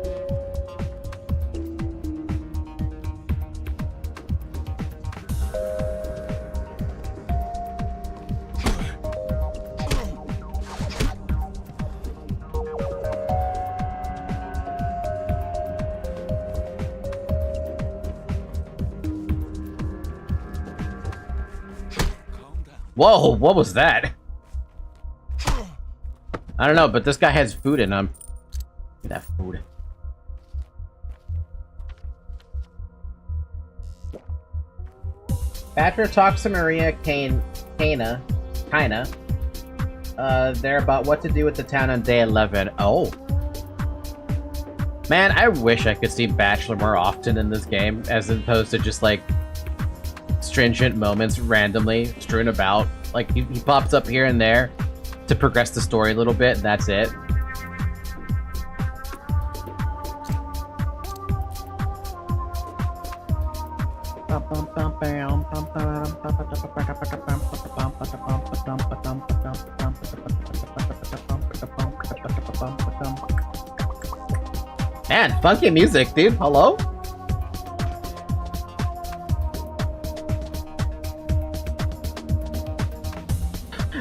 Whoa, what was that? I don't know, but this guy has food in him. Look at that food. Badger talks to Maria Kaina. They're about what to do with the town on day 11. Oh. Man, I wish I could see Bachelor more often in this game, as opposed to just, like, stringent moments randomly strewn about. Like, he pops up here and there to progress the story a little bit, and that's it. Man, funky music, dude. Hello?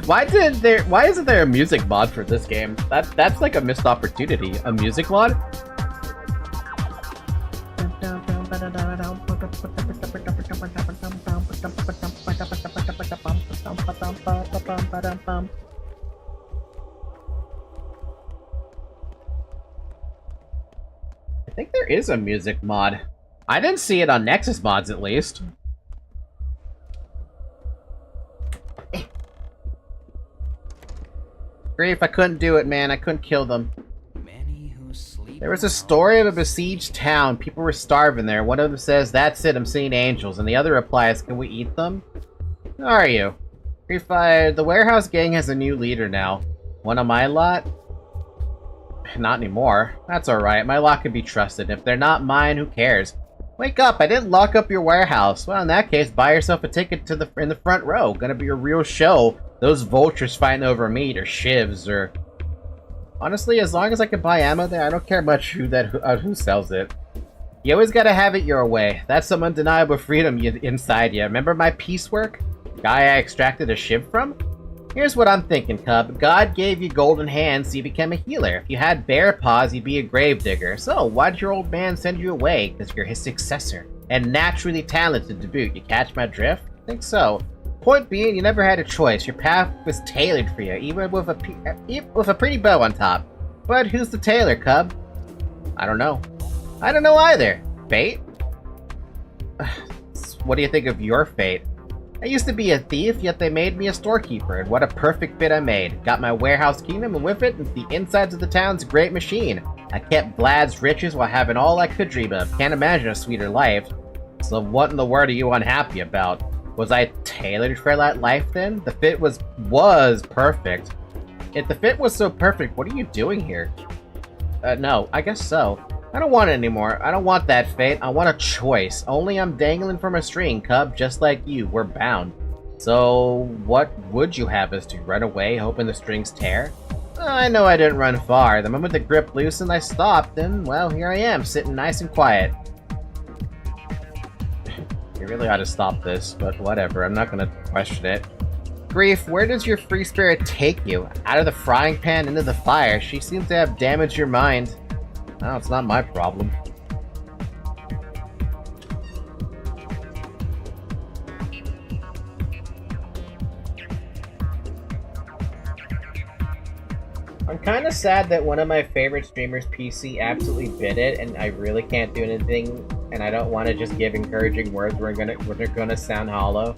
Why isn't there a music mod for this game? That's like a missed opportunity. A music mod? I think there is a music mod. I didn't see it on Nexus mods, at least. Grief, I couldn't do it, man. I couldn't kill them. There was a story of a besieged town. People were starving there. One of them says, "That's it, I'm seeing angels." And the other replies, "Can we eat them?" Who are you? Grief, the warehouse gang has a new leader now. One on my lot? Not anymore. That's alright. My lot can be trusted. If they're not mine, who cares? Wake up! I didn't lock up your warehouse. Well, in that case, buy yourself a ticket in the front row. Gonna be a real show. Those vultures fighting over meat or shivs or... Honestly, as long as I can buy ammo there, I don't care much who sells it. You always gotta have it your way. That's some undeniable freedom inside you. Remember my piecework? Guy I extracted a shiv from? Here's what I'm thinking, Cub. God gave you golden hands, so you became a healer. If you had bare paws, you'd be a gravedigger. So, why'd your old man send you away? Because you're his successor. And naturally talented to boot. You catch my drift? Think so. Point being, you never had a choice. Your path was tailored for you, even with a pretty bow on top. But who's the tailor, Cub? I don't know. I don't know either. Fate? What do you think of your fate? I used to be a thief, yet they made me a storekeeper, and what a perfect fit I made. Got my warehouse kingdom, and with it, the insides of the town's great machine. I kept Vlad's riches while having all I could dream of. Can't imagine a sweeter life. So what in the world are you unhappy about? Was I tailored for that life then? The fit was perfect. If the fit was so perfect, what are you doing here? No, I guess so. I don't want it anymore. I don't want that fate. I want a choice. Only I'm dangling from a string, Cub, just like you. We're bound. So, what would you have us do? Run away, hoping the strings tear? I know I didn't run far. The moment the grip loosened, I stopped, and, well, here I am, sitting nice and quiet. You really ought to stop this, but whatever. I'm not gonna question it. Grief, where does your free spirit take you? Out of the frying pan into the fire. She seems to have damaged your mind. No, it's not my problem. I'm kind of sad that one of my favorite streamers' PC absolutely bit it, and I really can't do anything, and I don't want to just give encouraging words when they're gonna sound hollow.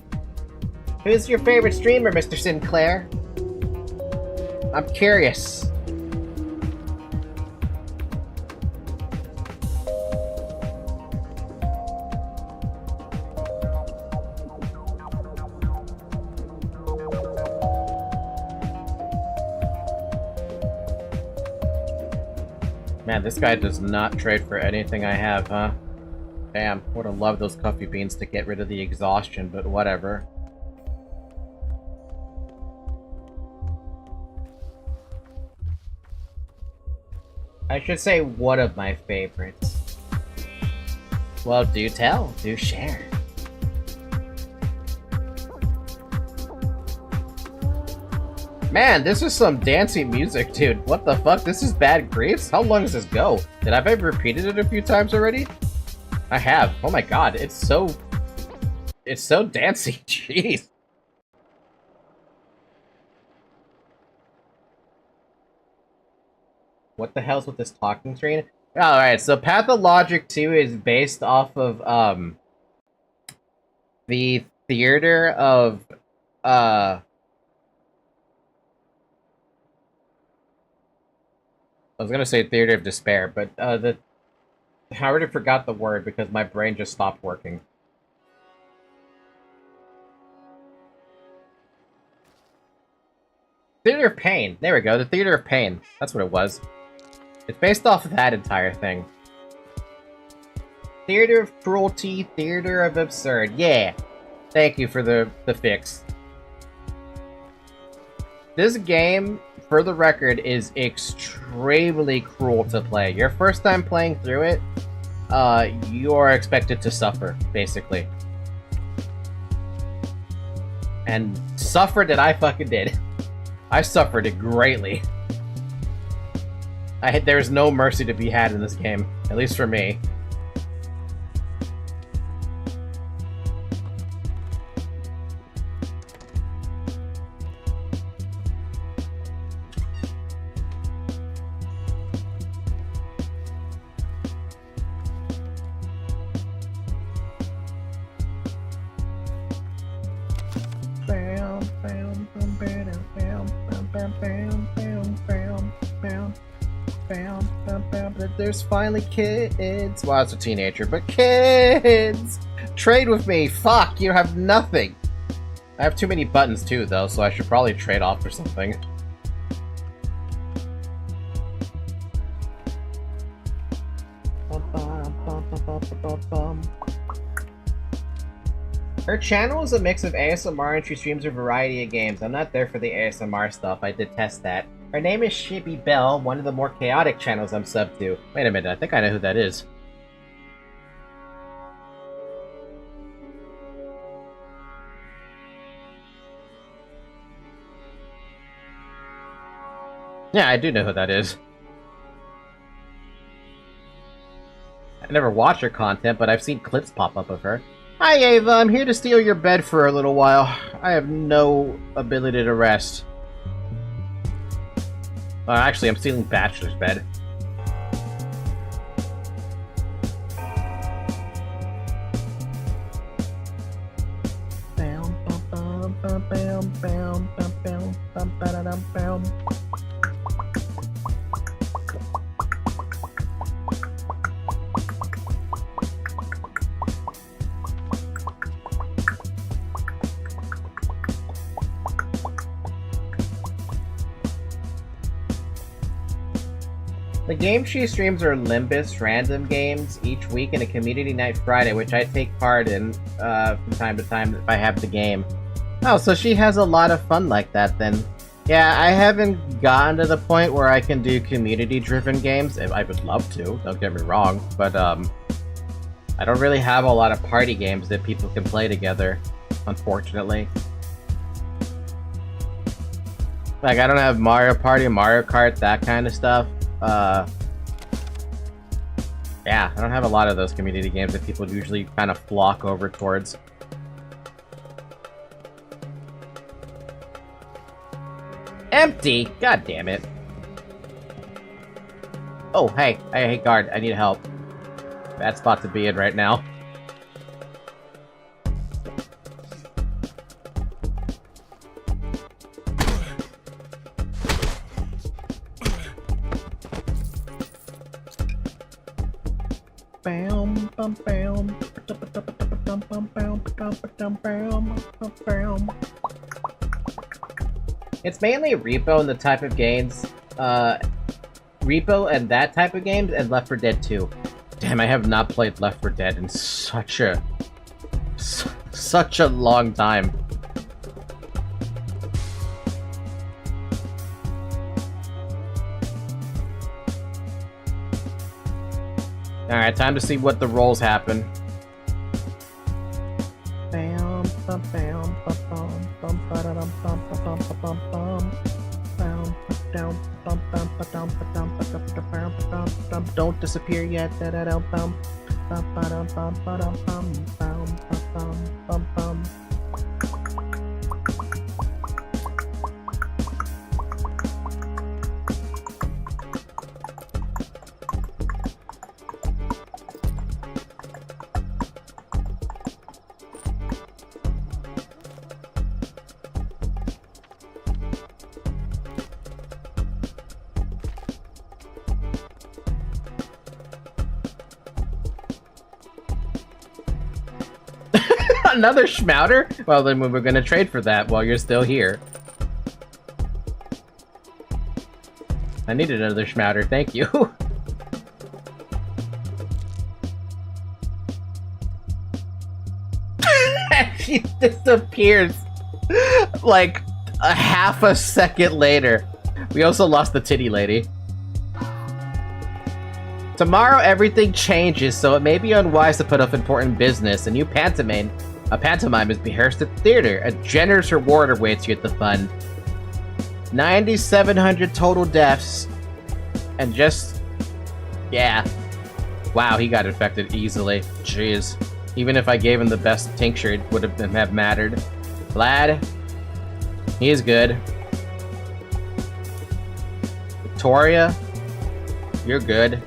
Who's your favorite streamer, Mr. Sinclair? I'm curious. Man, this guy does not trade for anything I have, huh? Damn, would have loved those coffee beans to get rid of the exhaustion, but whatever. I should say one of my favorites. Well, do tell, do share. Man, this is some dancing music, dude. What the fuck? This is Bad Griefs? How long does this go? Did I ever repeated it a few times already? I have. Oh my god, it's so dancey. Jeez. What the hell's with this talking train? Alright, so Pathologic 2 is based off of, the theater of, I was gonna say Theater of Despair, but, I already forgot the word because my brain just stopped working. Theater of Pain. There we go, the Theater of Pain. That's what it was. It's based off of that entire thing. Theater of Cruelty, Theater of Absurd. Yeah! Thank you for the fix. This game, for the record, is extremely cruel to play. Your first time playing through it, you are expected to suffer, basically. And suffer that I fucking did. I suffered it greatly. There's no mercy to be had in this game, at least for me. There's finally kids. Well, I was a teenager, but kids! Trade with me! Fuck, you have nothing! I have too many buttons too, though, so I should probably trade off for something. Her channel is a mix of ASMR and she streams a variety of games. I'm not there for the ASMR stuff, I detest that. Her name is Shibby Bell, one of the more chaotic channels I'm subbed to. Wait a minute, I think I know who that is. Yeah, I do know who that is. I never watched her content, but I've seen clips pop up of her. Hi Ava, I'm here to steal your bed for a little while. I have no ability to rest. Actually, I'm stealing Bachelor's bed. The games she streams are Limbus random games each week and a community night Friday, which I take part in from time to time if I have the game. Oh, so she has a lot of fun like that then. Yeah, I haven't gotten to the point where I can do community-driven games. I would love to, don't get me wrong, but I don't really have a lot of party games that people can play together, unfortunately. Like, I don't have Mario Party, Mario Kart, that kind of stuff. Yeah, I don't have a lot of those community games that people usually kind of flock over towards. Empty? God damn it. Oh, hey, guard, I need help. Bad spot to be in right now. It's mainly Repo and the type of games, Repo and that type of games, and Left 4 Dead 2. Damn, I have not played Left 4 Dead in such a long time. Alright, time to see what the rolls happen. Don't disappear yet. Another Schmouter? Well, then we're gonna trade for that while you're still here. I need another Schmouter, thank you. She disappears like a half a second later. We also lost the titty lady. Tomorrow everything changes, so it may be unwise to put off important business. A new pantomime is rehearsed at the theater. A generous reward awaits you at the fund. 9,700 total deaths. And just... yeah. Wow, he got infected easily. Jeez. Even if I gave him the best tincture, it would have mattered. Vlad. He's good. Victoria. You're good.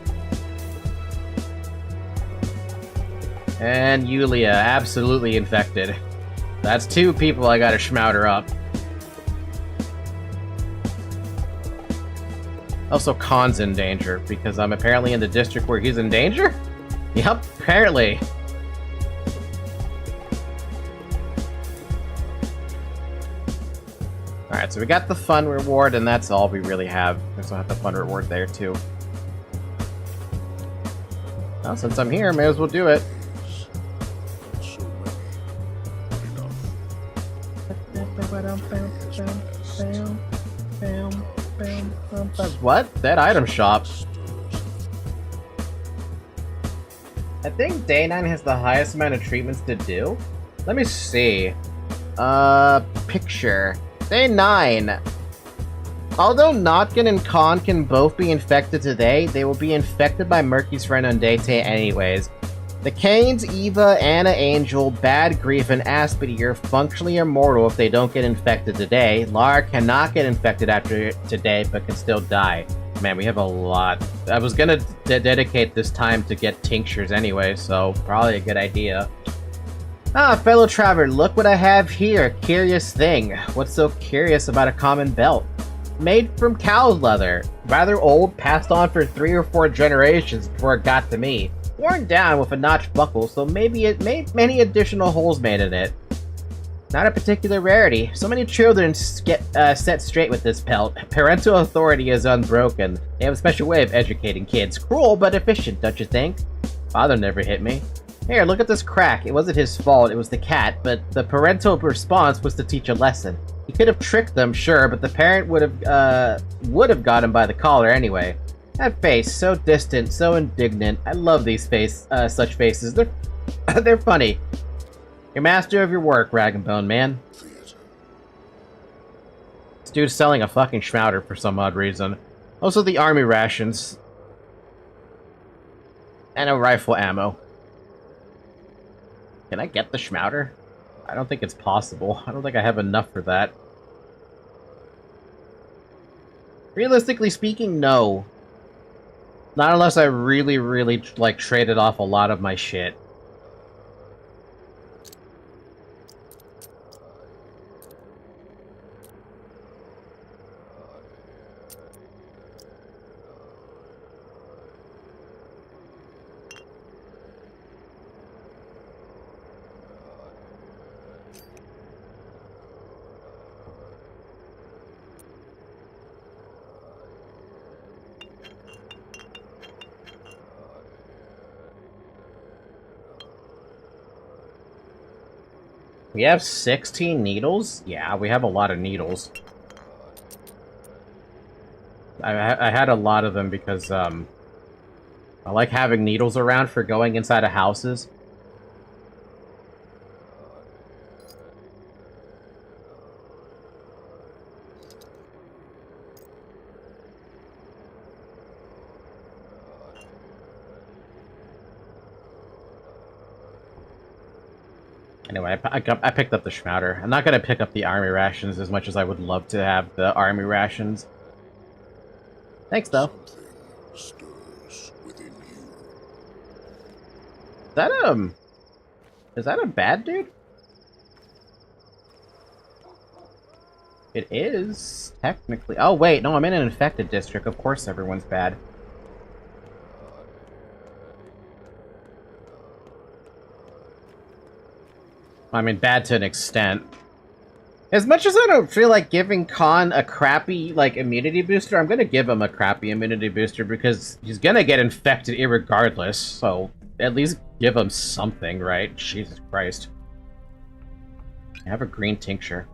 And Yulia, absolutely infected. That's 2 people I gotta Schmouter up. Also, Khan's in danger, because I'm apparently in the district where he's in danger? Yep, apparently. Alright, so we got the fun reward, and that's all we really have. We also have the fun reward there, too. Well, since I'm here, may as well do it. What? That item shop. I think Day 9 has the highest amount of treatments to do. Let me see. Picture. Day 9. Although Notkin and Khan can both be infected today, they will be infected by Murky's friend on Day 10 anyways. The Canes, Eva, Anna Angel, Bad Grief, and Aspity are functionally immortal if they don't get infected today. Lara cannot get infected after today, but can still die. Man, we have a lot. I was gonna dedicate this time to get tinctures anyway, so probably a good idea. Ah, fellow traveler, look what I have here. Curious thing. What's so curious about a common belt? Made from cow's leather. Rather old, passed on for 3 or 4 generations before it got to me. Worn down with a notch buckle, so maybe it made many additional holes made in it. Not a particular rarity. So many children get set straight with this pelt. Parental authority is unbroken. They have a special way of educating kids. Cruel, but efficient, don't you think? Father never hit me. Here, look at this crack. It wasn't his fault, it was the cat, but the parental response was to teach a lesson. He could have tricked them, sure, but the parent would have got him by the collar anyway. That face, so distant, so indignant. I love these such faces. They're funny. You're master of your work, Rag and Bone Man. This dude's selling a fucking Schmouter for some odd reason. Also the army rations. And a rifle ammo. Can I get the Schmouter? I don't think it's possible. I don't think I have enough for that. Realistically speaking, no. Not unless I really, really, like, traded off a lot of my shit. We have 16 needles? Yeah, we have a lot of needles. I had a lot of them because, I like having needles around for going inside of houses. Anyway, I picked up the Schmouder. I'm not gonna pick up the army rations as much as I would love to have the army rations. Thanks, though. Something stirs within you. Is that a bad dude? It is, technically. Oh, wait, no, I'm in an infected district. Of course everyone's bad. I mean, bad to an extent. As much as I don't feel like giving Khan a crappy, like, immunity booster, I'm gonna give him a crappy immunity booster because he's gonna get infected irregardless, so at least give him something, right? Jesus Christ. I have a green tincture.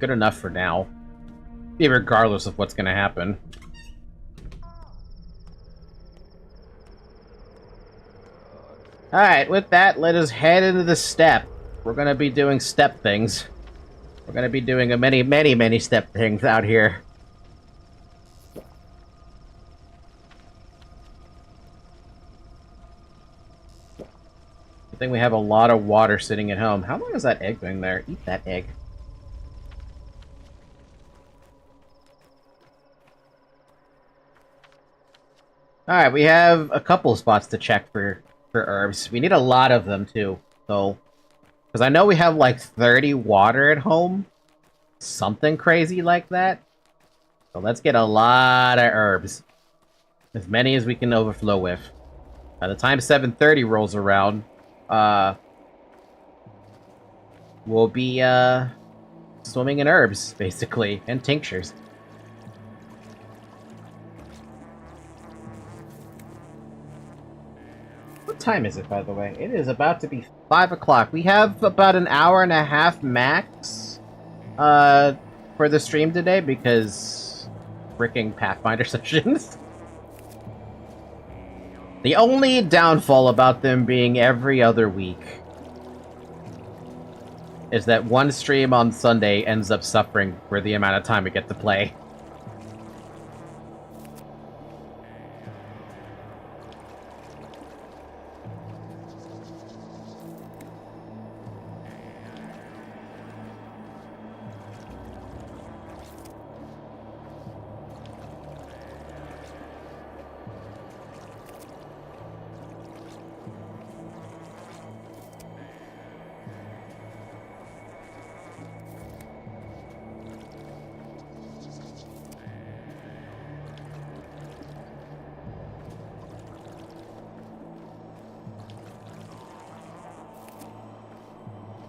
Good enough for now. Irregardless of what's gonna happen. Alright, with that, let us head into the steppe. We're gonna be doing step things. We're gonna be doing a many step things out here. I think we have a lot of water sitting at home. How long has that egg been there? Eat that egg. Alright, we have a couple spots to check for herbs. We need a lot of them, too. So, because I know we have, like, 30 water at home. Something crazy like that. So let's get a lot of herbs. As many as we can overflow with. By the time 7:30 rolls around, we'll be, swimming in herbs, basically. And tinctures. What time is it, by the way? It is about to be 5 o'clock. We have about an hour and a half max, for the stream today, because freaking Pathfinder sessions. The only downfall about them being every other week is that one stream on Sunday ends up suffering for the amount of time we get to play.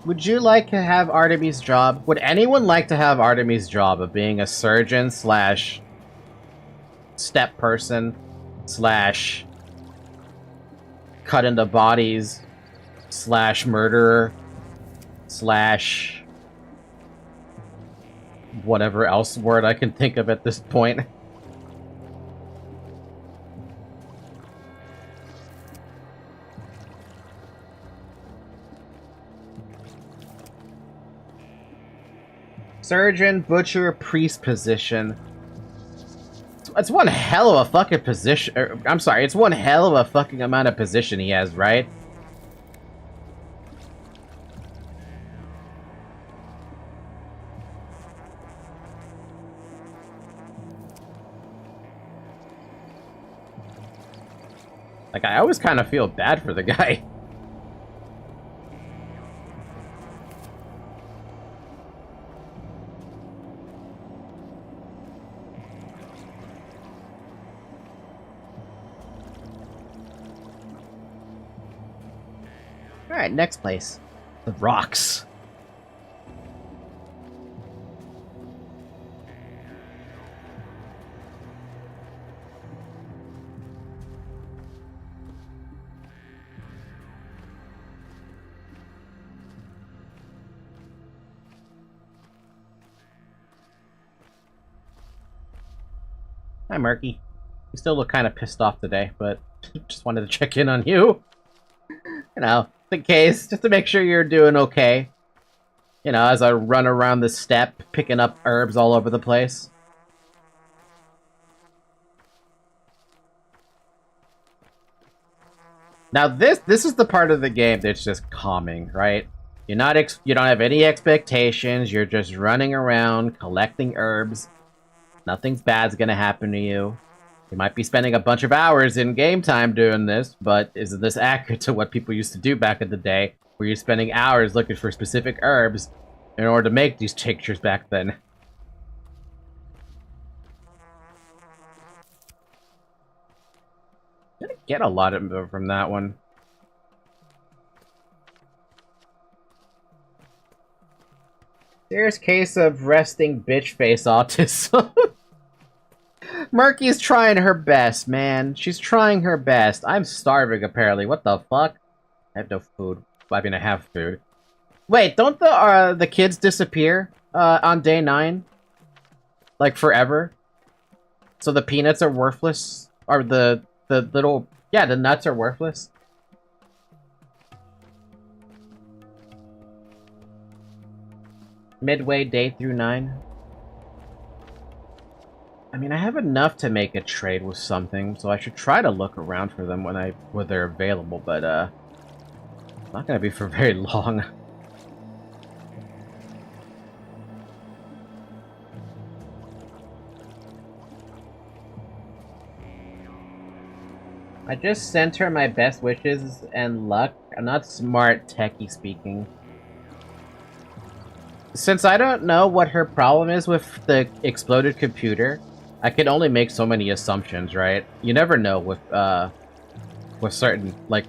Would you like to have Artemis' job? Would anyone like to have Artemis' job of being a surgeon slash step person slash cut into bodies slash murderer slash whatever else word I can think of at this point? Surgeon, butcher, priest position. It's one hell of a fucking position. I'm sorry, it's one hell of a fucking amount of position he has, right? Like, I always kind of feel bad for the guy. Alright, next place. The rocks. Hi, Murky. You still look kind of pissed off today, but just wanted to check in on you. You know, in case, just to make sure you're doing okay. You know, as I run around the steppe, picking up herbs all over the place. Now this is the part of the game that's just calming, right? You don't have any expectations. You're just running around collecting herbs. Nothing bad's gonna happen to you. You might be spending a bunch of hours in game time doing this, but is this accurate to what people used to do back in the day, where you're spending hours looking for specific herbs in order to make these tinctures back then? Didn't get a lot of from that one. Serious case of resting bitch face autism. Murky's trying her best, man. She's trying her best. I'm starving, apparently. What the fuck? I have no food. Well, I mean, I have food. Wait, don't the kids disappear on day 9? Like, forever? So the peanuts are worthless? Or the little... Yeah, the nuts are worthless? Midway, day through 9? I mean, I have enough to make a trade with something, so I should try to look around for them when they're available, but it's not gonna be for very long. I just sent her my best wishes and luck. I'm not smart, techie speaking. Since I don't know what her problem is with the exploded computer, I can only make so many assumptions, right? You never know with certain, like,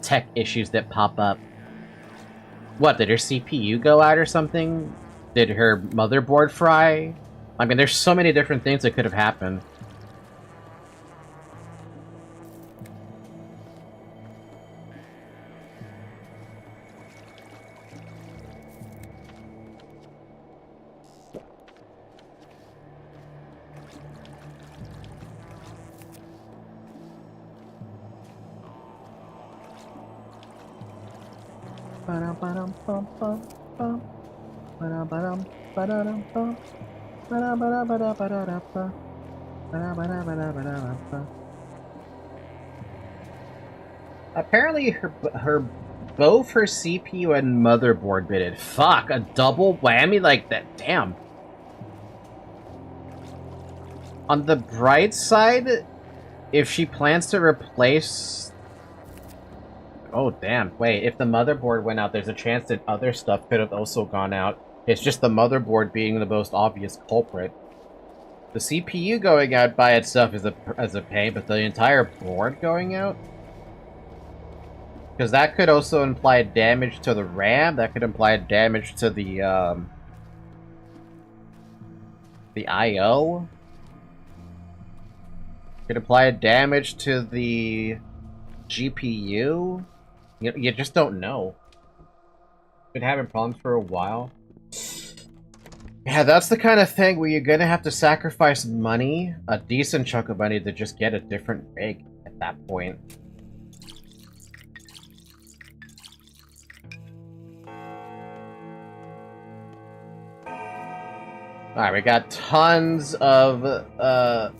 tech issues that pop up. What, did her CPU go out or something? Did her motherboard fry? I mean, there's so many different things that could have happened. Apparently, both her CPU and motherboard bitted. Fuck, a double whammy like that. Damn. On the bright side, if she plans to replace... Oh, damn. Wait, if the motherboard went out, there's a chance that other stuff could have also gone out. It's just the motherboard being the most obvious culprit. The CPU going out by itself is a pain, but the entire board going out? Because that could also imply damage to the RAM, that could imply damage to the I.O. Could imply damage to the GPU. You just don't know. Been having problems for a while. Yeah, that's the kind of thing where you're gonna have to sacrifice money, a decent chunk of money, to just get a different rig at that point. Alright, we got tons of, I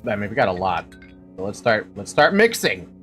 mean, we got a lot. So let's start mixing!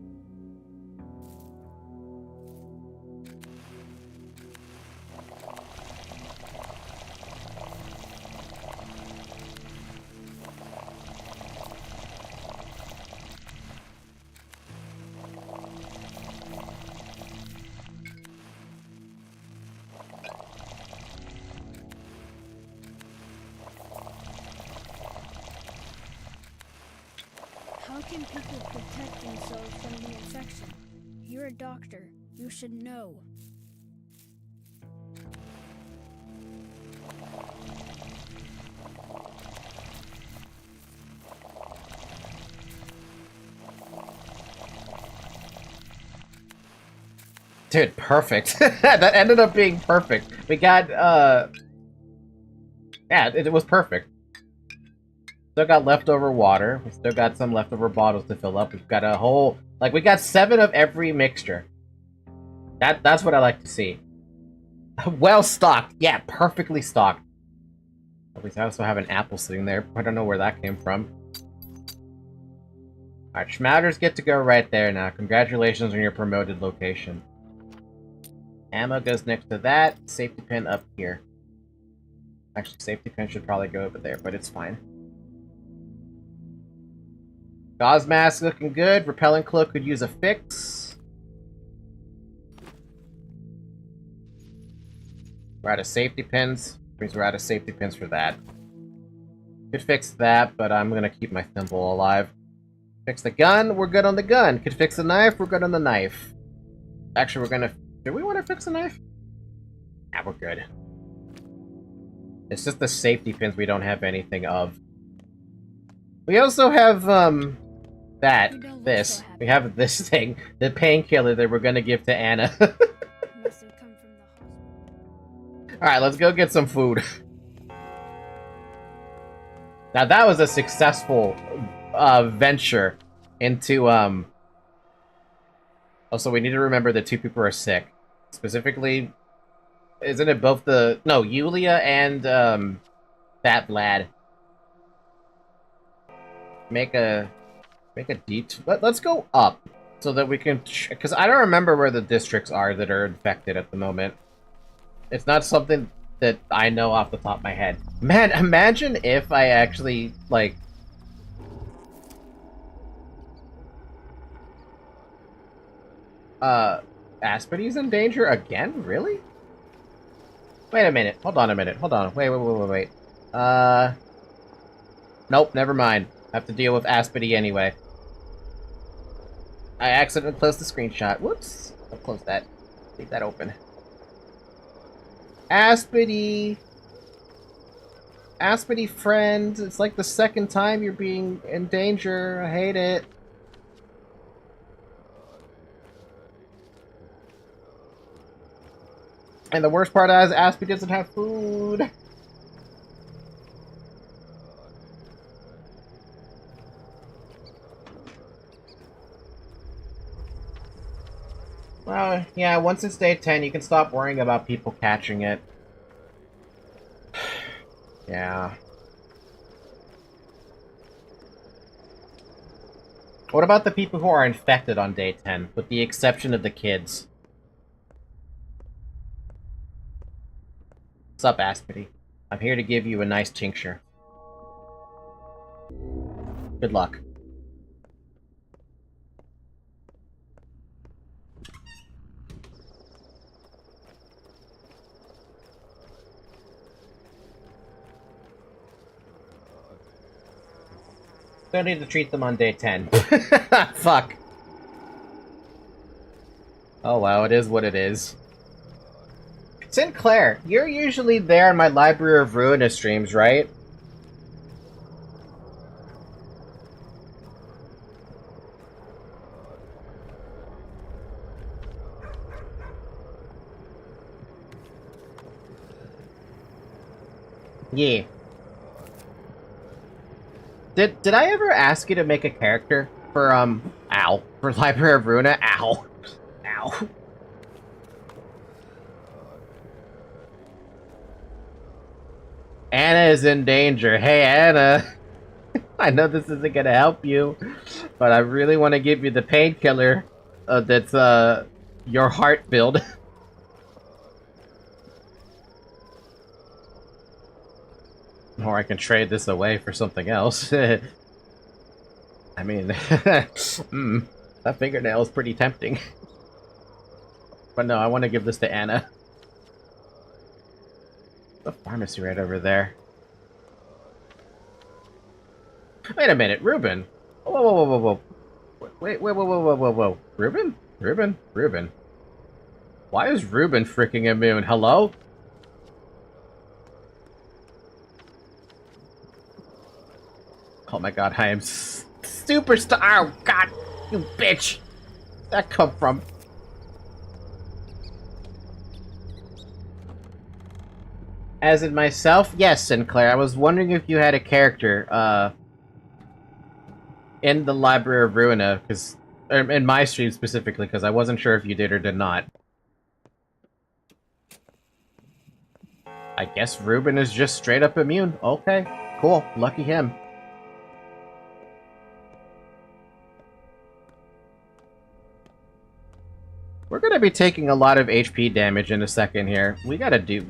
can people protect themselves from the infection? You're a doctor. You should know. Dude, perfect. That ended up being perfect. We got, yeah, it was perfect. Still got leftover water. We still got some leftover bottles to fill up. We've got a whole... Like, we got 7 of every mixture. That's what I like to see. Well stocked. Yeah, perfectly stocked. At least I also have an apple sitting there. I don't know where that came from. Alright, Schmauters get to go right there now. Congratulations on your promoted location. Ammo goes next to that. Safety pin up here. Actually, safety pin should probably go over there, but it's fine. Gauze mask looking good. Repellent cloak could use a fix. We're out of safety pins. Means we're out of safety pins for that. Could fix that, but I'm gonna keep my thimble alive. Fix the gun. We're good on the gun. Could fix the knife. We're good on the knife. Actually, we're gonna... Do we want to fix the knife? Yeah, we're good. It's just the safety pins we don't have anything of. We also have, this. We have this thing. The painkiller that we're gonna give to Anna. Alright, let's go get some food. Now that was a successful, venture into, Also, we need to remember that 2 people are sick. Specifically, isn't it both the... No, Yulia and, that lad. Make a detour. Let's go up, so that we can... Because I don't remember where the districts are that are infected at the moment. It's not something that I know off the top of my head. Man, imagine if I actually, like... Aspidy's in danger again? Really? Wait a minute. Hold on a minute. Hold on. Wait. Nope, never mind. I have to deal with Aspidy anyway. I accidentally closed the screenshot. Whoops. I'll close that. Leave that open. Aspidy! Aspidy friend, it's like the 2nd time you're being in danger. I hate it. And the worst part is Aspidy doesn't have food. Well, yeah, once it's day 10, you can stop worrying about people catching it. Yeah. What about the people who are infected on day 10, with the exception of the kids? What's up, Aspidy? I'm here to give you a nice tincture. Good luck. Don't need to treat them on day 10. Fuck. Oh wow, it is what it is. Sinclair, you're usually there in my Library of Ruina streams, right? Yeah. Did I ever ask you to make a character for, ow. For Library of Ruina? Ow. Ow. Anna is in danger. Hey, Anna. I know this isn't gonna help you, but I really want to give you the painkiller that's, your heart-filled. Or I can trade this away for something else. I mean, that fingernail is pretty tempting. But no, I want to give this to Anna. The pharmacy right over there. Wait a minute, Ruben. Whoa, whoa, whoa, whoa, whoa. Wait, whoa, whoa, whoa, whoa, whoa, whoa. Ruben? Ruben? Ruben? Why is Ruben freaking immune? Hello? Oh my god, I am superstar. Oh god, you bitch. Where'd that come from? As in myself? Yes, Sinclair. I was wondering if you had a character, in the Library of Ruina, because in my stream specifically, because I wasn't sure if you did or did not. I guess Ruben is just straight up immune. Okay, cool. Lucky him. We're gonna be taking a lot of HP damage in a second here. We gotta deal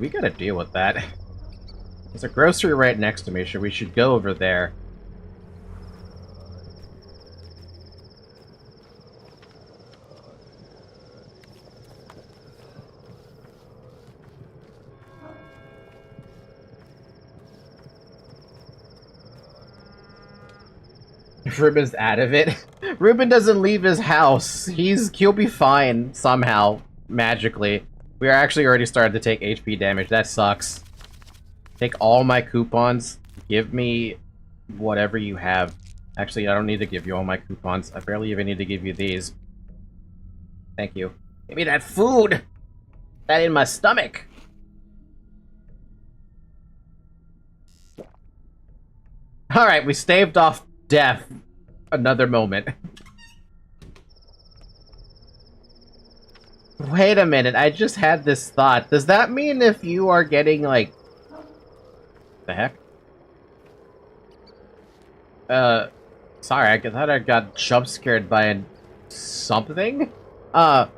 with that. There's a grocery right next to me, so we should go over there. Ruben's out of it. Ruben doesn't leave his house. He'll be fine somehow, magically. We are actually already started to take HP damage. That sucks. Take all my coupons. Give me whatever you have. Actually, I don't need to give you all my coupons. I barely even need to give you these. Thank you. Give me that food! That in my stomach! Alright, we staved off death. Another moment. Wait a minute, I just had this thought. Does that mean if you are getting, like... The heck? Sorry, I thought I got jump-scared by something? The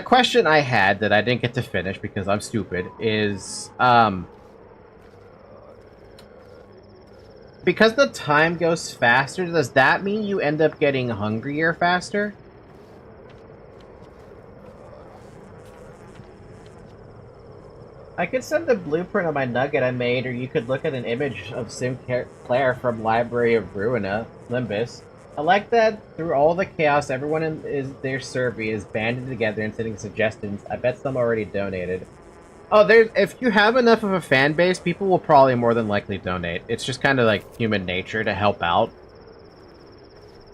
question I had that I didn't get to finish because I'm stupid is, because the time goes faster, does that mean you end up getting hungrier faster? I could send the blueprint of my nugget I made, or you could look at an image of Sinclair from Library of Ruina, Limbus. I like that through all the chaos, everyone in their survey is banded together and sending suggestions. I bet some already donated. Oh, if you have enough of a fan base, people will probably more than likely donate. It's just kind of like human nature to help out.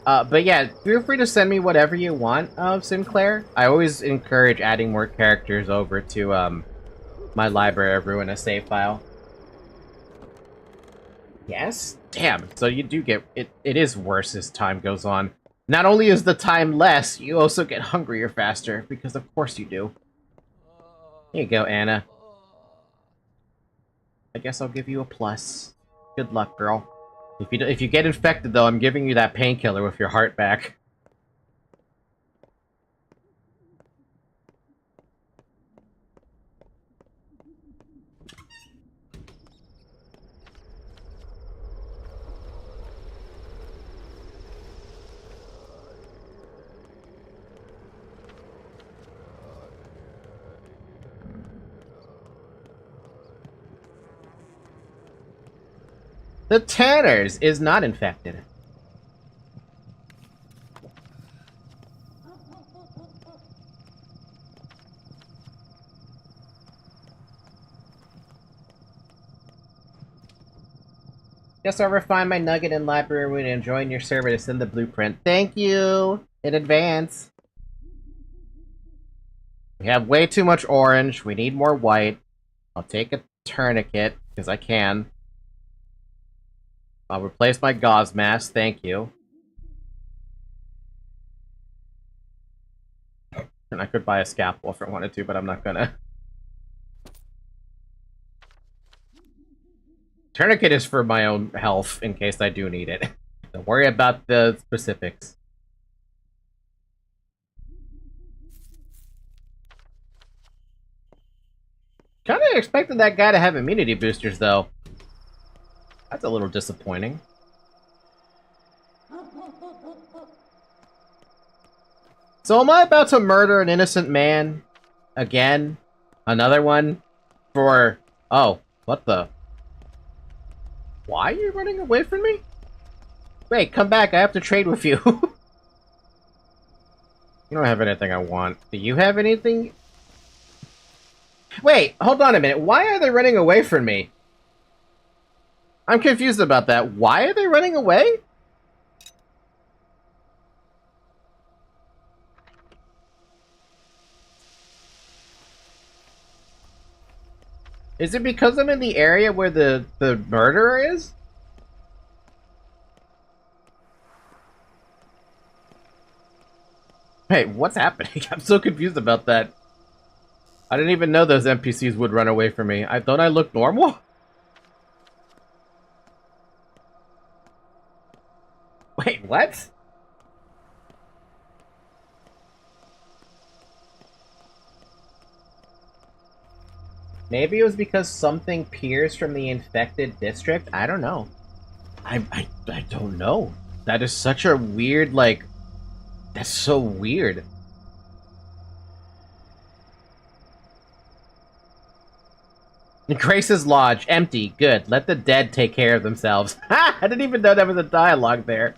But yeah, feel free to send me whatever you want of Sinclair. I always encourage adding more characters over to my Library of Ruina save file. Yes? Damn, so you do get... It is worse as time goes on. Not only is the time less, you also get hungrier faster, because of course you do. Here you go, Anna. I guess I'll give you a plus. Good luck, girl. If you get infected, though, I'm giving you that painkiller with your heart back. The Tanners is not infected. Guess I'll refine my nugget in library and join your server to send the blueprint. Thank you in advance. We have way too much orange. We need more white. I'll take a tourniquet, because I can. I'll replace my gauze mask, thank you. And I could buy a scalpel if I wanted to, but I'm not gonna. Tourniquet is for my own health, in case I do need it. Don't worry about the specifics. Kinda expected that guy to have immunity boosters, though. That's a little disappointing. So am I about to murder an innocent man? Again? Another one? For... Oh, what the... Why are you running away from me? Wait, come back, I have to trade with you. You don't have anything I want. Do you have anything? Wait, hold on a minute. Why are they running away from me? I'm confused about that. Why are they running away? Is it because I'm in the area where the murderer is? Hey, what's happening? I'm so confused about that. I didn't even know those NPCs would run away from me. Don't I look normal? Wait, what? Maybe it was because something peers from the infected district? I don't know. I don't know. That is such a weird, like... That's so weird. Grace's Lodge, empty. Good. Let the dead take care of themselves. Ha! I didn't even know there was a dialogue there.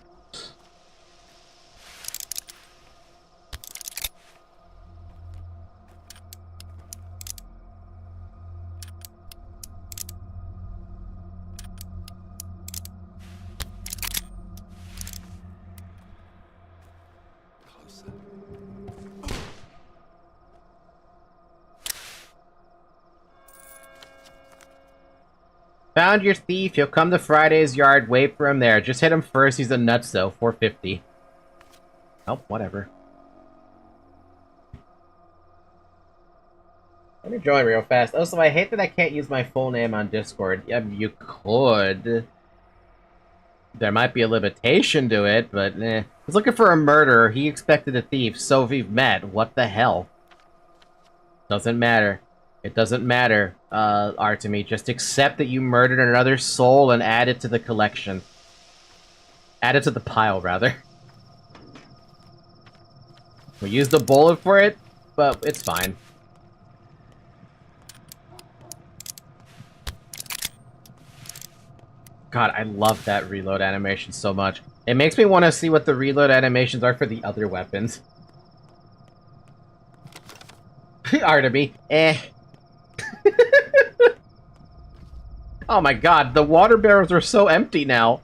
Found your thief. He'll come to Friday's yard. Wait for him there. Just hit him first. He's a nutso. 450. Oh, whatever. Let me join real fast. Also, I hate that I can't use my full name on Discord. Yeah, you could. There might be a limitation to it, but eh. He's looking for a murderer. He expected a thief. So we've met. What the hell? Doesn't matter. It doesn't matter, Artemy. Just accept that you murdered another soul and add it to the collection. Add it to the pile, rather. We used a bullet for it, but it's fine. God, I love that reload animation so much. It makes me want to see what the reload animations are for the other weapons. Artemy, eh. Oh my god, the water barrels are so empty now.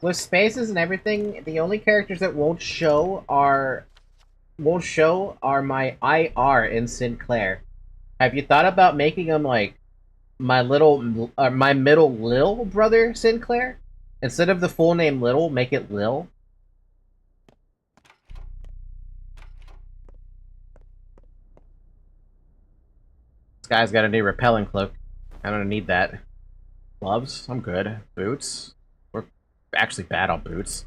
With spaces and everything, the only characters that won't show are my IR in Sinclair. Have you thought about making them like my middle Lil brother Sinclair? Instead of the full name Little, make it Lil. This guy's got a new repelling cloak. I don't need that. Gloves? I'm good. Boots? We're actually bad on boots.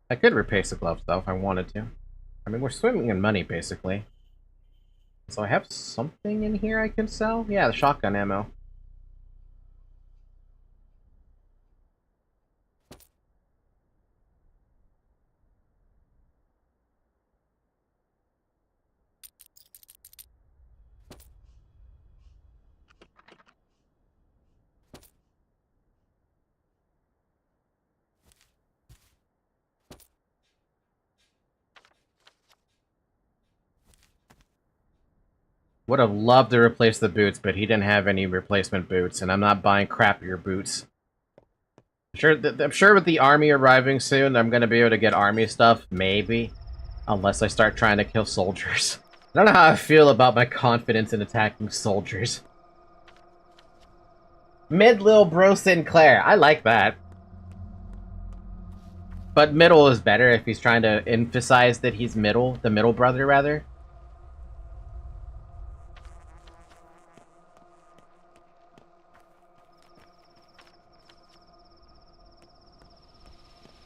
I could replace the gloves, though, if I wanted to. I mean, we're swimming in money, basically. So I have something in here I can sell? Yeah, the shotgun ammo. Would have loved to replace the boots, but he didn't have any replacement boots, and I'm not buying crappier boots. I'm sure with the army arriving soon, I'm gonna be able to get army stuff, maybe. Unless I start trying to kill soldiers. I don't know how I feel about my confidence in attacking soldiers. Mid-Lil Bro Sinclair, I like that. But middle is better if he's trying to emphasize that he's middle, the middle brother, rather.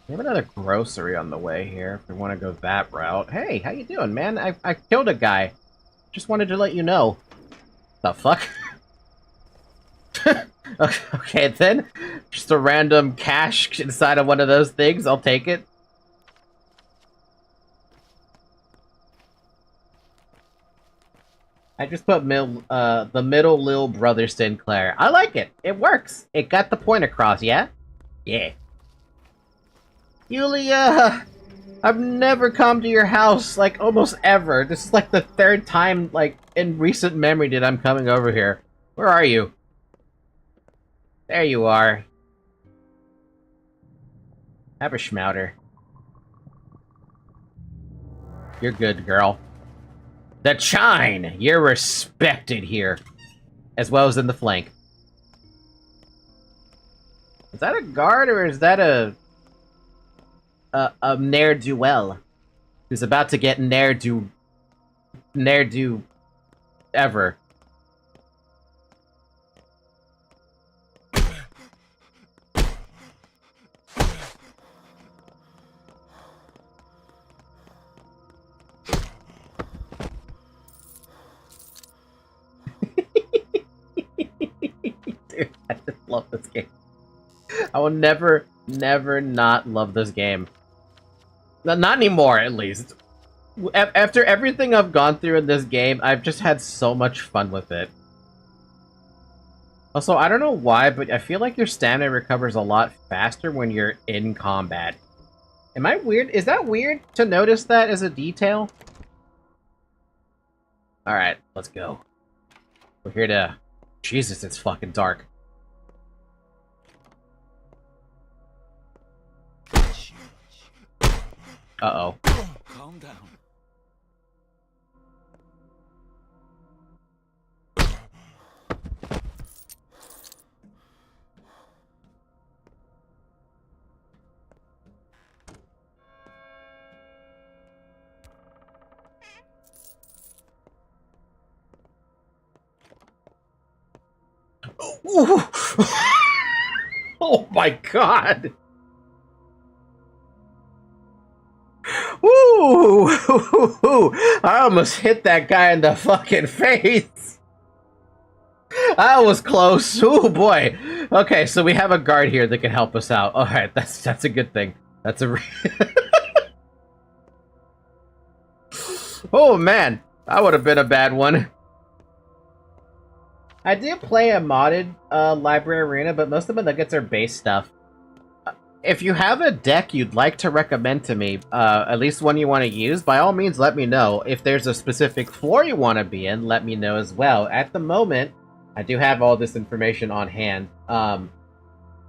We have another grocery on the way here, if we want to go that route. Hey, how you doing, man? I killed a guy. Just wanted to let you know. The fuck? Okay, then. Just a random cash inside of one of those things. I'll take it. I just put the middle little brother Sinclair. I like it. It works. It got the point across, yeah? Yeah. Yulia! I've never come to your house, like, almost ever. This is like the third time, like, in recent memory that I'm coming over here. Where are you? There you are. Have a schmouter. You're good, girl. The Chine! You're respected here. As well as in the flank. Is that a guard, or is that a ne'er-do-well? Who's about to get ne'er-do ever. Dude, I just love this game. I will never not love this game. Not anymore, at least. After everything I've gone through in this game, I've just had so much fun with it. Also, I don't know why, but I feel like your stamina recovers a lot faster when you're in combat. Am I weird? Is that weird to notice that as a detail? Alright, let's go. We're here to... Jesus, it's fucking dark. Uh-oh. Calm down. Ooh. Oh my god! Ooh! I almost hit that guy in the fucking face! That was close. Ooh, boy. Okay, so we have a guard here that can help us out. Alright, that's a good thing. That's a... Oh, man. That would have been a bad one. I do play a modded library arena, but most of the nuggets are base stuff. If you have a deck you'd like to recommend to me, at least one you want to use, by all means let me know. If there's a specific floor you want to be in, let me know as well. At the moment, I do have all this information on hand.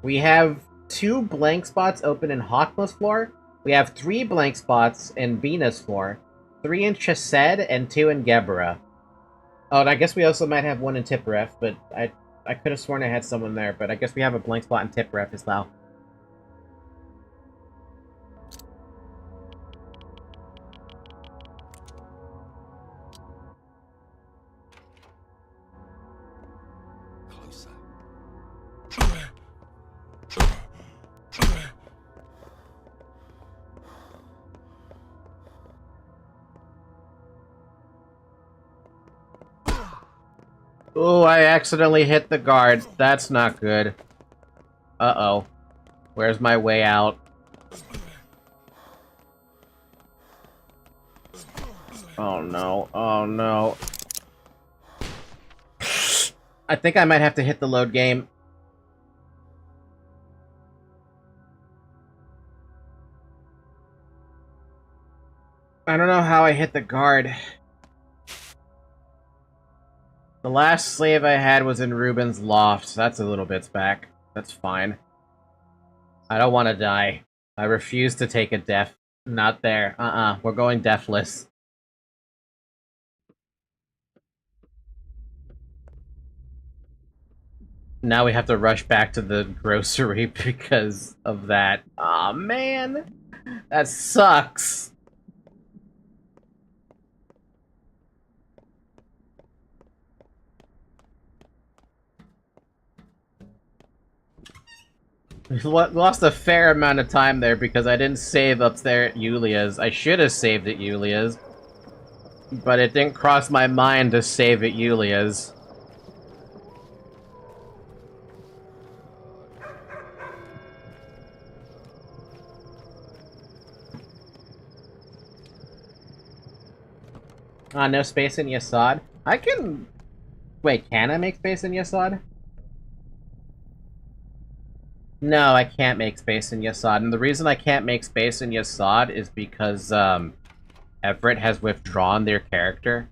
We have 2 blank spots open in Hawkma's floor. We have 3 blank spots in Bina's floor. 3 in Chesed and 2 in Gebra. Oh, and I guess we also might have 1 in Tipperef, but I could have sworn I had someone there, but I guess we have a blank spot in Tipperef as well. Closer. Oh, I accidentally hit the guard. That's not good. Uh-oh. Where's my way out? Oh no, oh no. I think I might have to hit the load game. I don't know how I hit the guard. The last slave I had was in Ruben's loft, so that's a little bits back. That's fine. I don't want to die. I refuse to take a death. Not there. We're going deathless. Now we have to rush back to the grocery because of that. Aw, man! That sucks! We lost a fair amount of time there because I didn't save up there at Yulia's. I should have saved at Yulia's. But it didn't cross my mind to save at Yulia's. No space in Yasad. I can... Wait, can I make space in Yesod? No, I can't make space in Yesod, and the reason I can't make space in Yesod is because, Everett has withdrawn their character.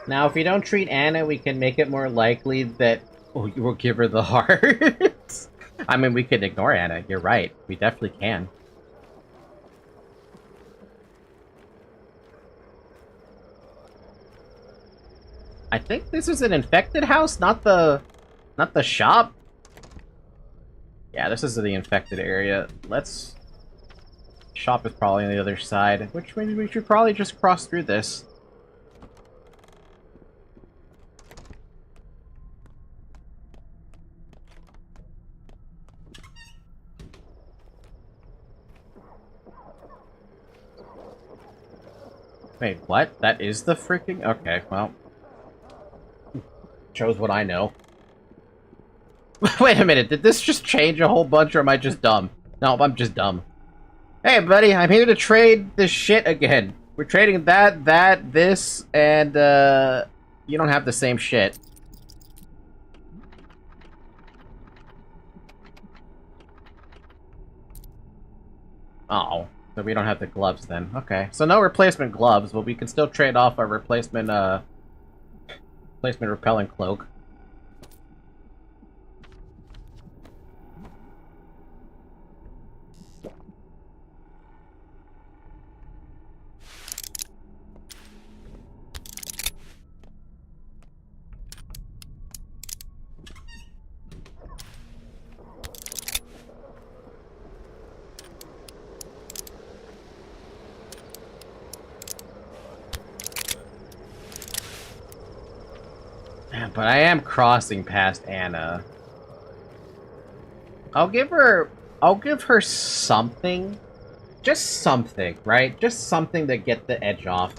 Now, if we don't treat Anna, we can make it more likely that we'll give her the heart. I mean, we could ignore Anna. You're right. We definitely can. I think this is an infected house, not the shop. Yeah, this is the infected area. Let's... Shop is probably on the other side, which means we should probably just cross through this. Wait, what? That is the freaking... Okay, well... Shows what I know. Wait a minute, did this just change a whole bunch, or am I just dumb? No, I'm just dumb. Hey, buddy, I'm here to trade this shit again. We're trading this, and, you don't have the same shit. Oh, so we don't have the gloves then. Okay, so no replacement gloves, but we can still trade off our replacement repellent cloak. But I am crossing past Anna. I'll give her something. Just something, right? Just something to get the edge off.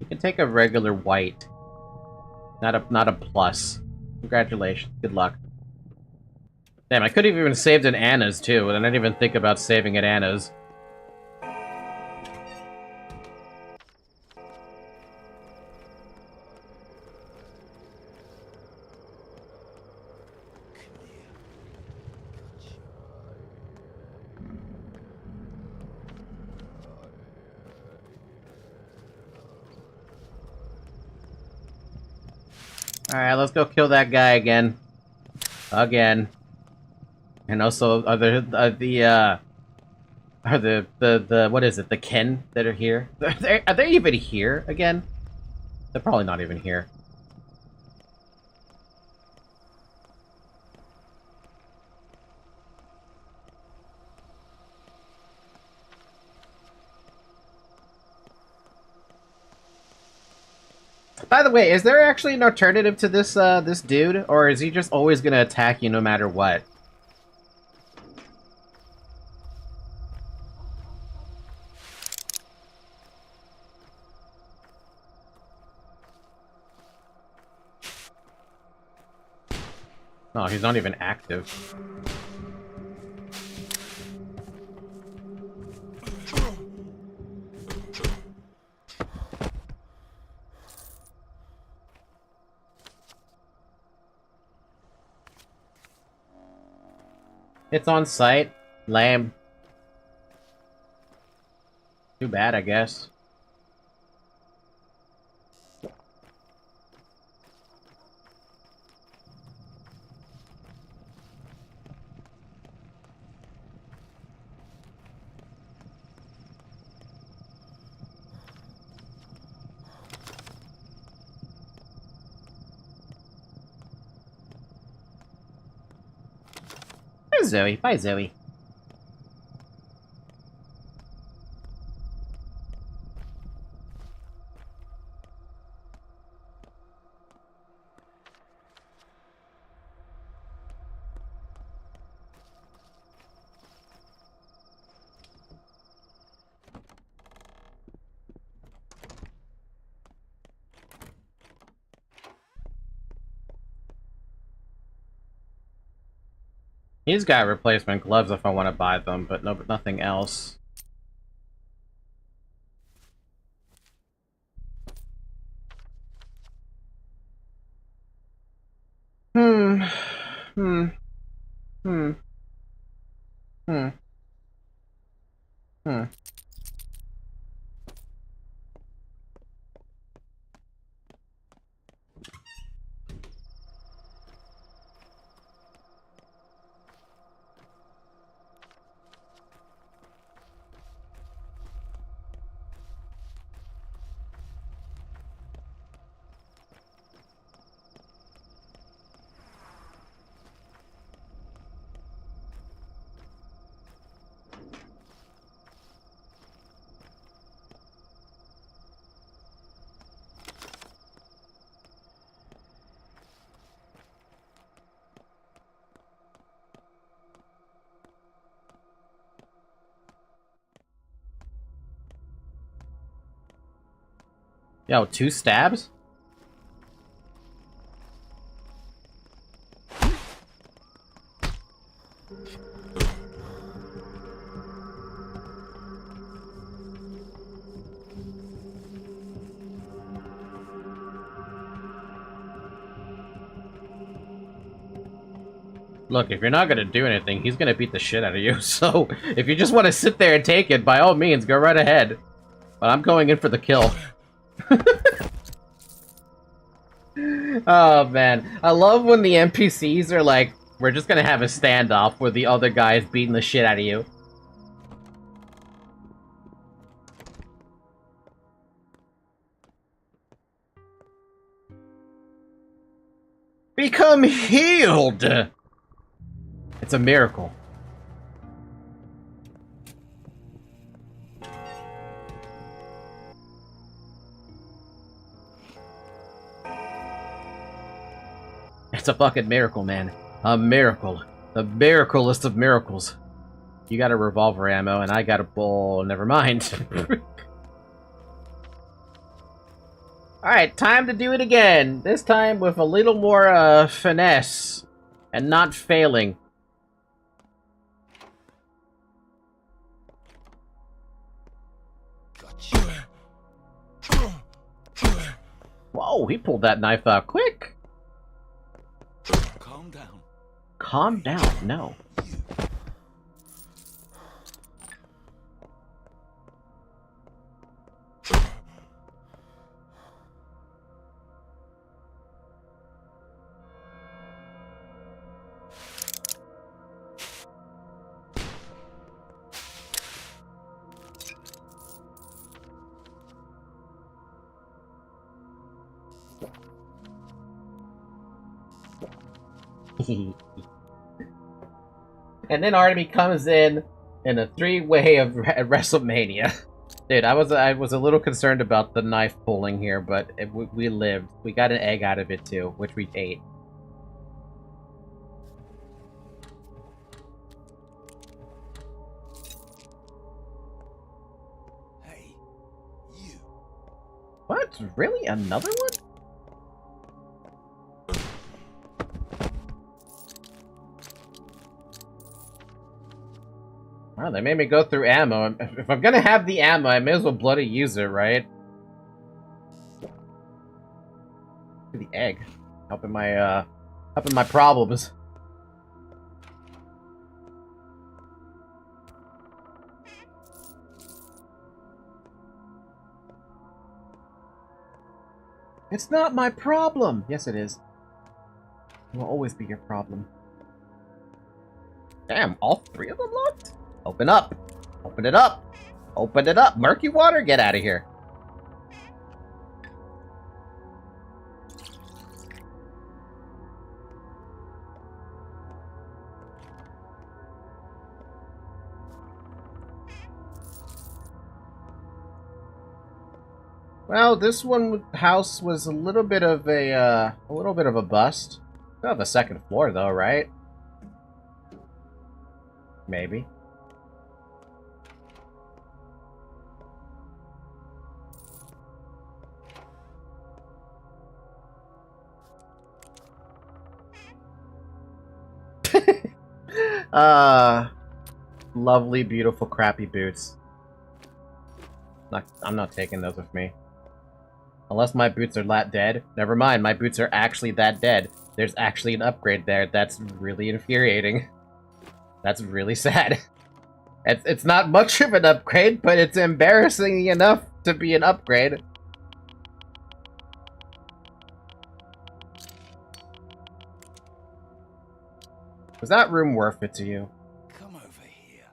You can take a regular white. Not a plus. Congratulations. Good luck. Damn, I could have even saved an Anna's, too, and I didn't even think about saving at Anna's. Alright, let's go kill that guy again. Again. And also, are the what is it, the Ken that are here? Are they even here again? They're probably not even here. By the way, is there actually an alternative to this, this dude? Or is he just always gonna attack you no matter what? No, he's not even active. It's on site. Lame. Too bad, I guess. There's Zoe. Bye, Zoe. He's got replacement gloves if I want to buy them, but nothing else. Hmm. Hmm. Hmm. Hmm. Hmm. Yo, 2 stabs? Look, if you're not gonna do anything, he's gonna beat the shit out of you, so if you just want to sit there and take it, by all means, go right ahead. But I'm going in for the kill. Oh, man. I love when the NPCs are like, we're just gonna have a standoff where the other guy is beating the shit out of you. Become healed! It's a miracle. It's a fucking miracle, man. A miracle. The miraclest of miracles. You got a revolver ammo, and I got a bull. Never mind. Alright, time to do it again. This time with a little more, finesse. And not failing. Whoa, he pulled that knife out quick. Calm down. Calm down, no. And then Artemis comes in a 3-way of WrestleMania. Dude, I was a little concerned about the knife pulling here, but we lived. We got an egg out of it too, which we ate. Hey, you. What? Really? Another one? Wow, they made me go through ammo. If I'm gonna have the ammo, I may as well bloody use it, right? The egg. Helping my problems. It's not my problem! Yes, it is. It will always be your problem. Damn, all 3 of them locked? Open up! Open it up! Open it up! Murky water? Get out of here. Well, this house was a little bit of a bust. Still have a 2nd floor though, right? Maybe. Lovely, beautiful, crappy boots. I'm not taking those with me. Unless my boots are that dead. Never mind, my boots are actually that dead. There's actually an upgrade there. That's really infuriating. That's really sad. It's not much of an upgrade, but it's embarrassing enough to be an upgrade. Was that room worth it to you? Come over here.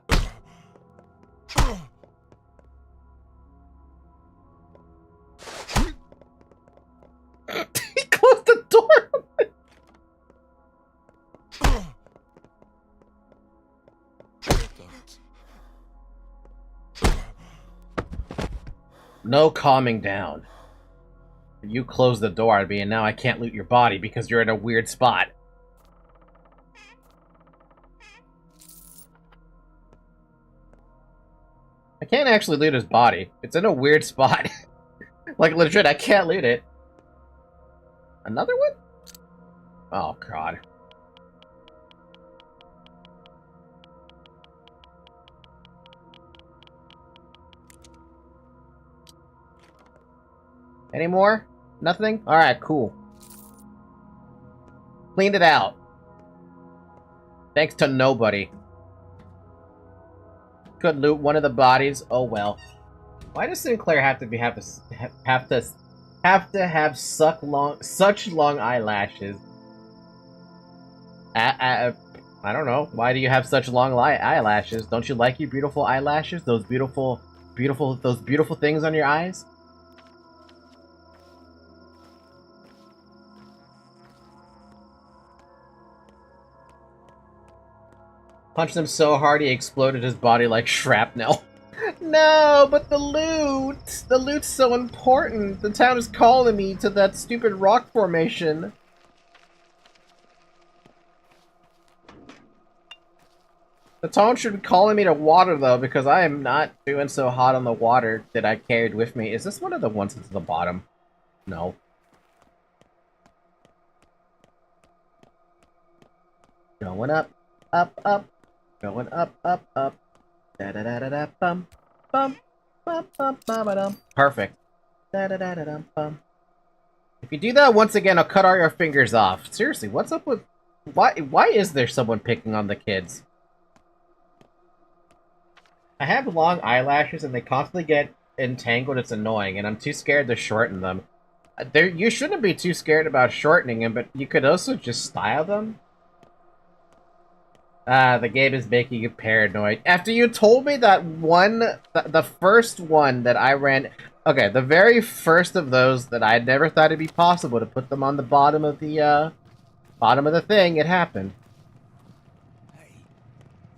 He closed the door! No calming down. You closed the door on me, and now I can't loot your body because you're in a weird spot. I can't actually loot his body. It's in a weird spot. Like, legit, I can't loot it. Another one? Oh, God. Any more? Nothing? Alright, cool. Cleaned it out. Thanks to nobody. Couldn't loot one of the bodies. Oh well. Why does Sinclair have to have such long eyelashes? I don't know. Why do you have such long eyelashes? Don't you like your beautiful eyelashes? Those beautiful things on your eyes? Punched him so hard he exploded his body like shrapnel. No, but the loot! The loot's so important! The town is calling me to that stupid rock formation. The town should be calling me to water, though, because I am not doing so hot on the water that I carried with me. Is this one of the ones that's at the bottom? No. Going up, up, up. Going up, up, up. Da-da-da-da-da, bum, bum, bum, bum, bum, perfect. Da-da-da-da-dum, bum. If you do that once again, I'll cut all your fingers off. Seriously, what's up with... Why is there someone picking on the kids? I have long eyelashes and they constantly get entangled. It's annoying, and I'm too scared to shorten them. You shouldn't be too scared about shortening them, but you could also just style them. The game is making you paranoid. After you told me that the first one that I ran... Okay, the very first of those that I never thought it'd be possible to put them on the bottom of the thing, it happened. Hey,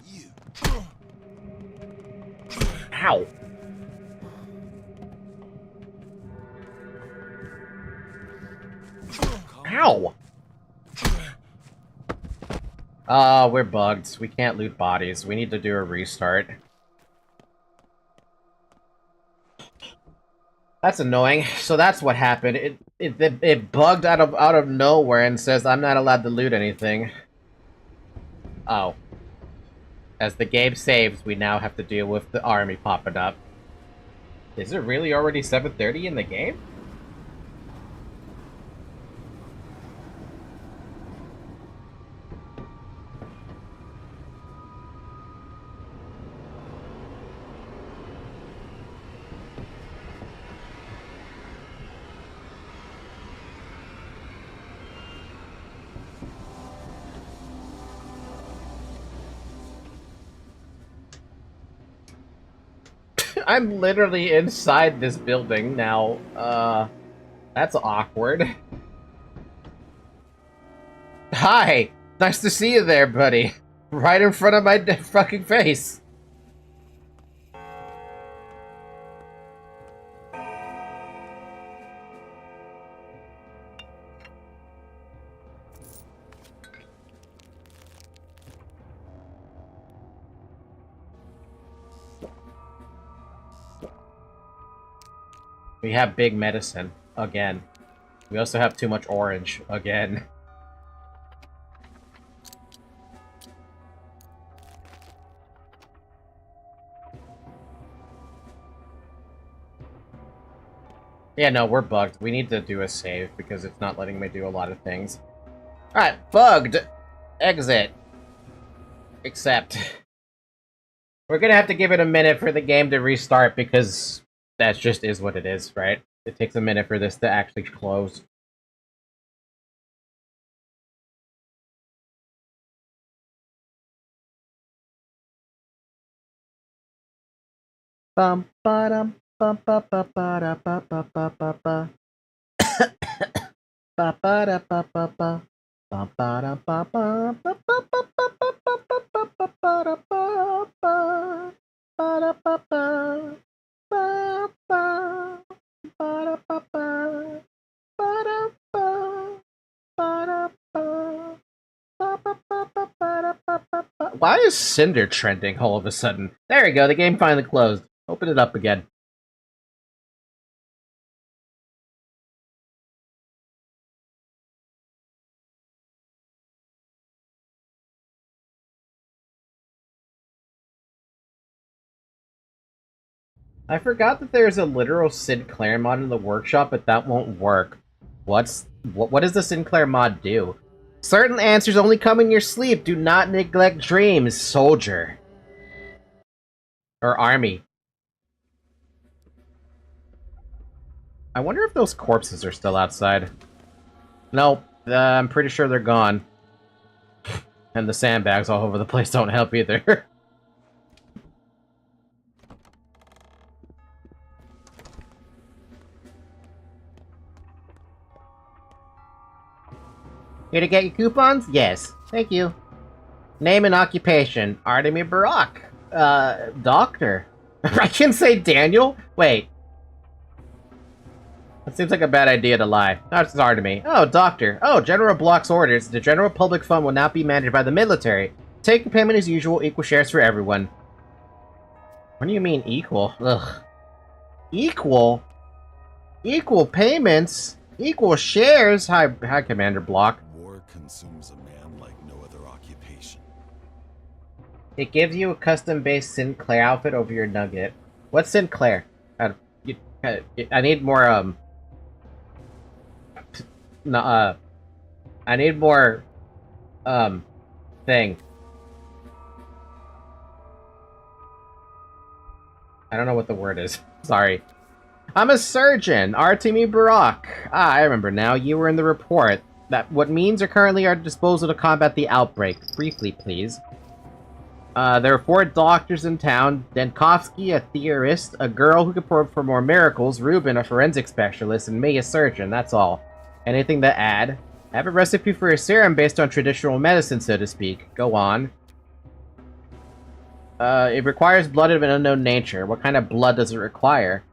you. Ow. Ow! We're bugged. We can't loot bodies. We need to do a restart. That's annoying. So that's what happened. It bugged out of nowhere and says I'm not allowed to loot anything. Oh. As the game saves, we now have to deal with the army popping up. Is it really already 7:30 in the game? I'm literally inside this building now. That's awkward. Hi! Nice to see you there, buddy. Right in front of my fucking face. We have big medicine, again. We also have too much orange, again. Yeah, no, we're bugged. We need to do a save because it's not letting me do a lot of things. Alright, bugged. Exit. Accept. We're gonna have to give it a minute for the game to restart because that just is what it is, right? It takes a minute for this to actually close. Bum ba dum bum ba ba ba da ba ba ba ba ba ba ba da ba ba ba ba ba da ba ba ba ba ba ba ba ba ba ba ba da ba ba ba da ba ba ba ba ba da ba ba ba da ba ba da ba. Why is Cinder trending all of a sudden? There we go, the game finally closed. Open it up again. I forgot that there's a literal Sinclair mod in the workshop, but that won't work. What does the Sinclair mod do? Certain answers only come in your sleep. Do not neglect dreams, soldier. Or army. I wonder if those corpses are still outside. Nope, I'm pretty sure they're gone. And the sandbags all over the place don't help either. Here to get your coupons? Yes. Thank you. Name and occupation. Artemy Barak. Doctor. I can say Daniel? Wait. That seems like a bad idea to lie. That's Artemy. Oh, doctor. Oh, General Block's orders. The general public fund will not be managed by the military. Take payment as usual. Equal shares for everyone. What do you mean equal? Ugh. Equal? Equal payments? Equal shares? Hi, Commander Block. War consumes a man like no other occupation. It gives you a custom-based Sinclair outfit over your nugget. What's Sinclair? I need more, I need more, thing. I don't know what the word is. Sorry. I'm a surgeon, Artemy Barak. Ah, I remember now. You were in the report. What means are currently at our disposal to combat the outbreak. Briefly, please. There are 4 doctors in town. Denkovsky, a theorist, a girl who can perform more miracles, Ruben, a forensic specialist, and me, a surgeon. That's all. Anything to add? I have a recipe for a serum based on traditional medicine, so to speak. Go on. It requires blood of an unknown nature. What kind of blood does it require?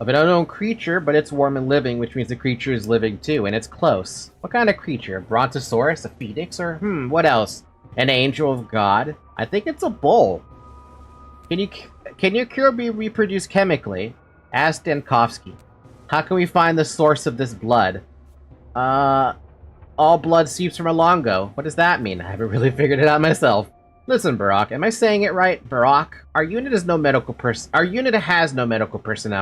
Of an unknown creature, but it's warm and living, which means the creature is living too, and it's close. What kind of creature? A brontosaurus? A phoenix? Or, what else? An angel of God? I think it's a bull. Can your cure be reproduced chemically? Ask Denkovsky. How can we find the source of this blood? All blood seeps from a longo. What does that mean? I haven't really figured it out myself. Listen, Barak, am I saying it right? Barak, our unit has no medical personnel.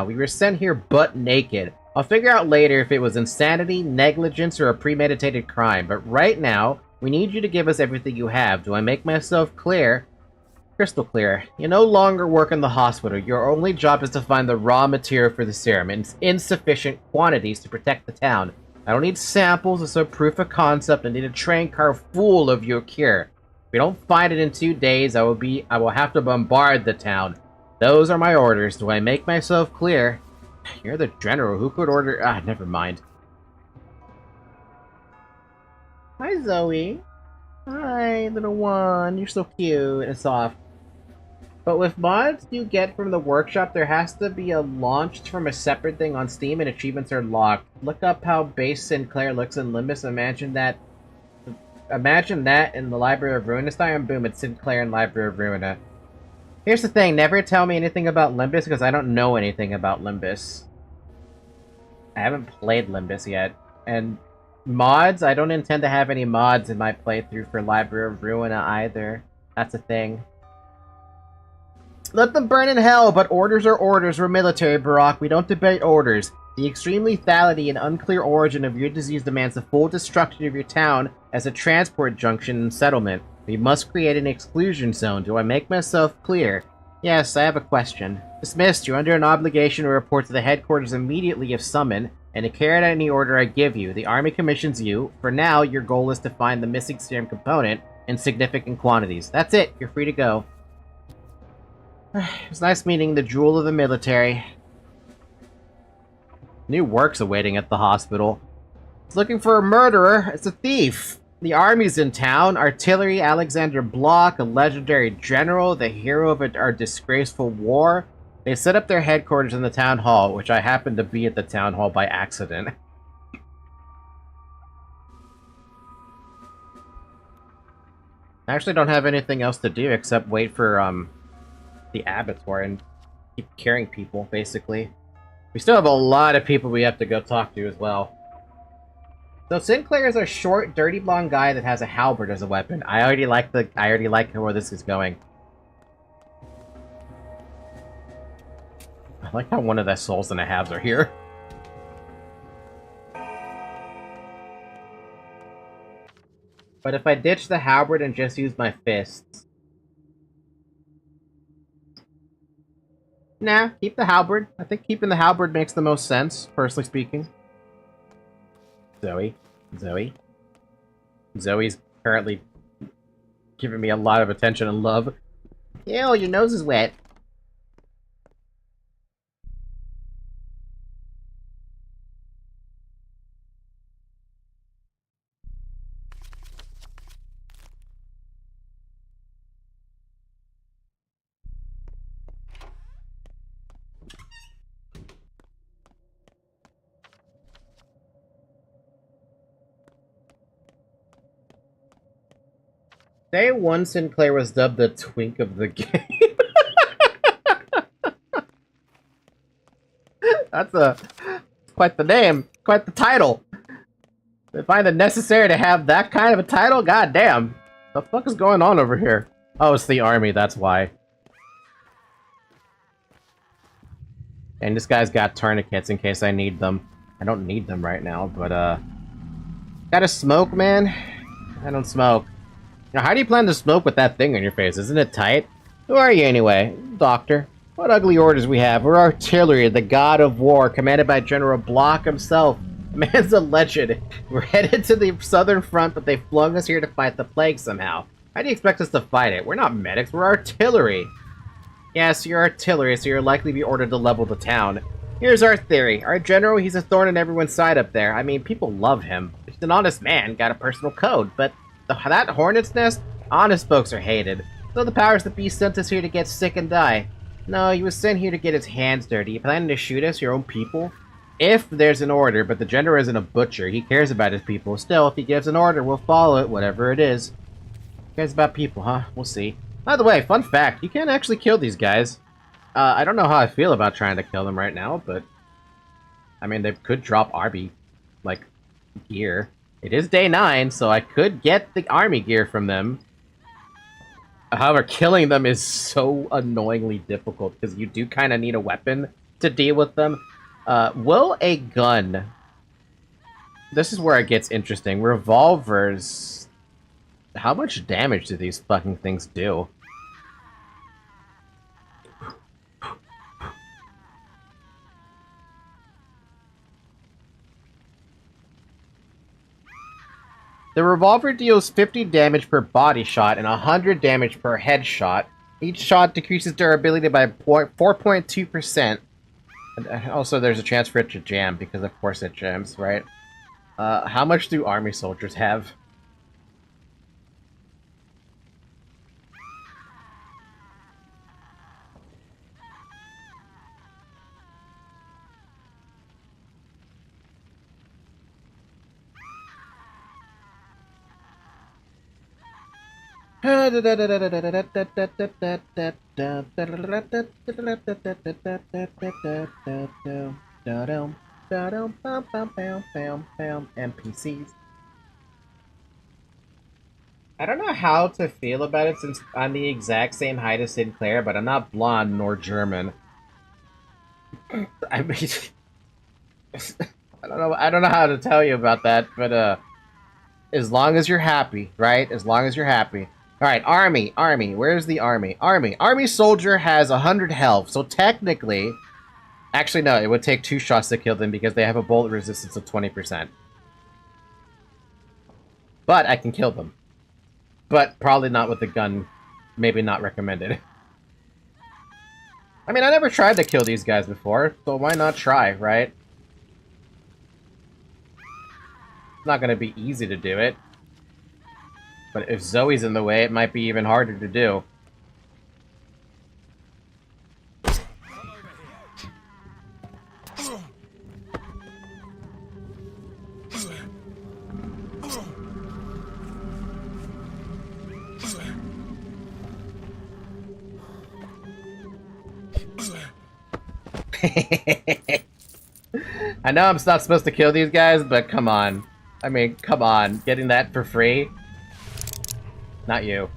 We were sent here butt naked. I'll figure out later if it was insanity, negligence, or a premeditated crime, but right now, we need you to give us everything you have. Do I make myself clear? Crystal clear. You no longer work in the hospital. Your only job is to find the raw material for the serum in insufficient quantities to protect the town. I don't need samples, it's a proof of concept. I need a train car full of your cure. If we don't find it in 2 days, I will have to bombard the town. Those are my orders. Do I make myself clear? You're the general. Who could order? Never mind. Hi, Zoe. Hi, little one. You're so cute and soft. But with mods you get from the workshop, there has to be a launched from a separate thing on Steam and achievements are locked. Look up how base Sinclair looks in Limbus. Imagine that in the Library of Ruinestein, and boom, it's Sinclair in Library of Ruina. Here's the thing, never tell me anything about Limbus because I don't know anything about Limbus. I haven't played Limbus yet. And mods, I don't intend to have any mods in my playthrough for Library of Ruina either. That's a thing. Let them burn in hell, but orders are orders. We're military, Barak. We don't debate orders. The extreme lethality and unclear origin of your disease demands the full destruction of your town as a transport junction and settlement. We must create an exclusion zone. Do I make myself clear? Yes, I have a question. Dismissed. You're under an obligation to report to the headquarters immediately if summoned, and to carry out any order I give you. The Army commissions you. For now, your goal is to find the missing serum component in significant quantities. That's it. You're free to go. It was nice meeting the jewel of the military. New work's awaiting at the hospital. It's looking for a murderer. It's a thief. The army's in town. Artillery, Alexander Block, a legendary general, the hero of our disgraceful war. They set up their headquarters in the town hall, which I happened to be at the town hall by accident. I actually don't have anything else to do except wait for the abattoir and keep carrying people, basically. We still have a lot of people we have to go talk to as well. So Sinclair is a short, dirty blonde guy that has a halberd as a weapon. I already like where this is going. I like how one of the souls and a halves are here. But if I ditch the halberd and just use my fists... Nah, keep the halberd. I think keeping the halberd makes the most sense, personally speaking. Zoe. Zoe's currently giving me a lot of attention and love. Ew, your nose is wet. Day one, Sinclair was dubbed the twink of the game. That's quite the name, quite the title. They find it necessary to have that kind of a title? God damn. The fuck is going on over here? Oh, it's the army, that's why. And this guy's got tourniquets in case I need them. I don't need them right now, but gotta smoke, man? I don't smoke. Now, how do you plan to smoke with that thing on your face? Isn't it tight? Who are you, anyway? Doctor. What ugly orders we have. We're artillery, the god of war, commanded by General Block himself. The man's a legend. We're headed to the southern front, but they flung us here to fight the plague somehow. How do you expect us to fight it? We're not medics, we're artillery. Yes, you're artillery, so you're likely to be ordered to level the town. Here's our theory. Our general, he's a thorn in everyone's side up there. I mean, people love him. He's an honest man, got a personal code, but... that hornet's nest? Honest folks are hated. So the powers that be sent us here to get sick and die. No, he was sent here to get his hands dirty. You planning to shoot us, your own people? If there's an order, but the general isn't a butcher. He cares about his people. Still, if he gives an order, we'll follow it, whatever it is. He cares about people, huh? We'll see. By the way, fun fact, you can't actually kill these guys. I don't know how I feel about trying to kill them right now, but... I mean, they could drop army, like, gear. It is day 9, so I could get the army gear from them. However, killing them is so annoyingly difficult, because you do kind of need a weapon to deal with them. Will a gun... This is where it gets interesting. Revolvers... How much damage do these fucking things do? The revolver deals 50 damage per body shot and 100 damage per headshot. Each shot decreases durability by 4.2%. And also, there's a chance for it to jam, because of course it jams, right? How much do army soldiers have? NPCs. I don't know how to feel about it since I'm the exact same height as Sinclair, but I'm not blonde nor German. I mean, I don't know how to tell you about that, but as long as you're happy, right? As long as you're happy. Alright, army. Where's the army? Army soldier has 100 health, so technically... Actually, no, it would take 2 shots to kill them because they have a bullet resistance of 20%. But I can kill them. But probably not with the gun. Maybe not recommended. I mean, I never tried to kill these guys before, so why not try, right? It's not gonna be easy to do it. But if Zoe's in the way, it might be even harder to do. I know I'm not supposed to kill these guys, but come on. I mean, come on. Getting that for free? Not you.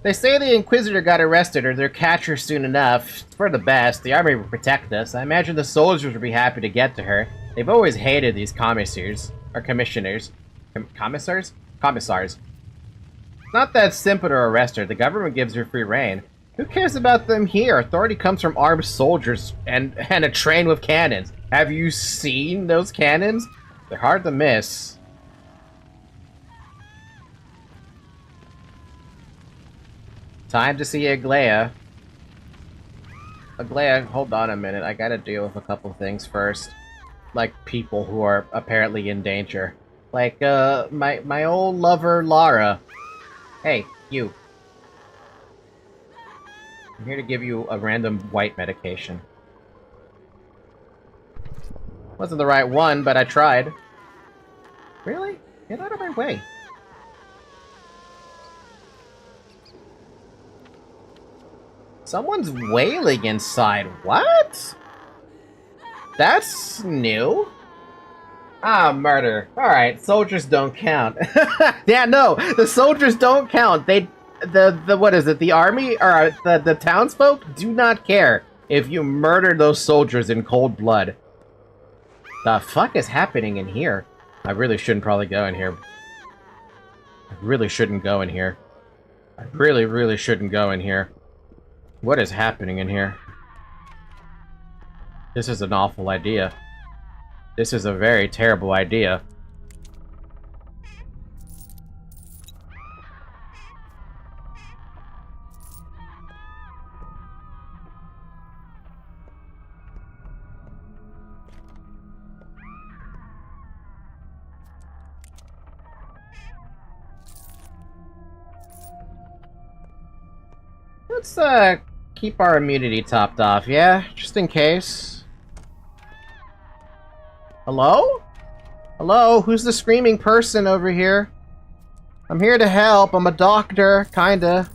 They say the Inquisitor got arrested or they'll catch her soon enough. It's for the best. The army will protect us. I imagine the soldiers will be happy to get to her. They've always hated these commissars. Or commissioners. Commissars? Commissars. It's not that simple to arrest her. The government gives her free reign. Who cares about them here? Authority comes from armed soldiers and a train with cannons. Have you seen those cannons? They're hard to miss. Time to see Aglaia. Aglaia, hold on a minute. I gotta deal with a couple things first. Like people who are apparently in danger. Like, my old lover, Lara. Hey, you. I'm here to give you a random white medication. Wasn't the right one, but I tried. Really? Get out of my way. Someone's wailing inside. What? That's new. Ah, murder. Alright, soldiers don't count. Yeah, no, the soldiers don't count. What is it, the army, or the townsfolk do not care if you murder those soldiers in cold blood. The fuck is happening in here? I really shouldn't probably go in here. I really shouldn't go in here. I really shouldn't go in here. What is happening in here? This is an awful idea. This is a very terrible idea. Let's, keep our immunity topped off, yeah? Just in case. Hello? Hello? Who's the screaming person over here? I'm here to help. I'm a doctor, kinda.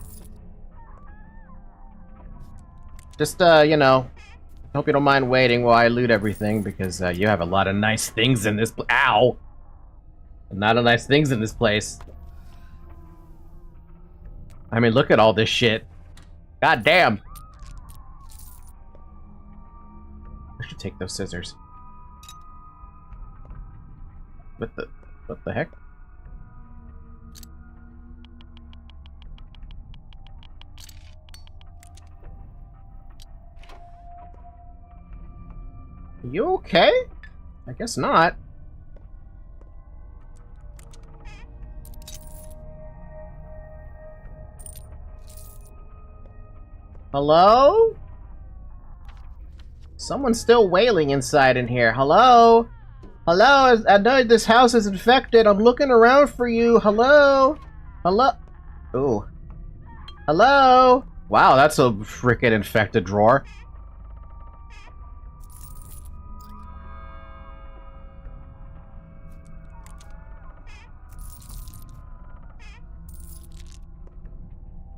Just, you know, hope you don't mind waiting while I loot everything, because, you have a lot of nice things in this Ow! A lot of nice things in this place. I mean, look at all this shit. God damn! I should take those scissors. What the heck? You okay? I guess not. Hello? Someone's still wailing inside in here. Hello? Hello? I know this house is infected. I'm looking around for you. Hello? Hello? Ooh. Hello? Wow, that's a frickin' infected drawer.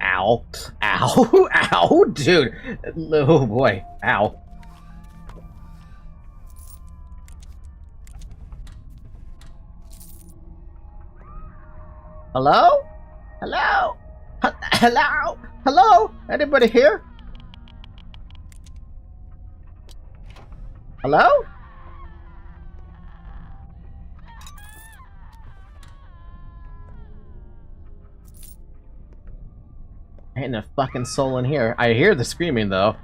Ow. Ow. Ow, dude. Oh boy. Ow. Hello? Hello? Hello? Hello? Anybody here? Hello? Ain't a fucking soul in here. I hear the screaming, though.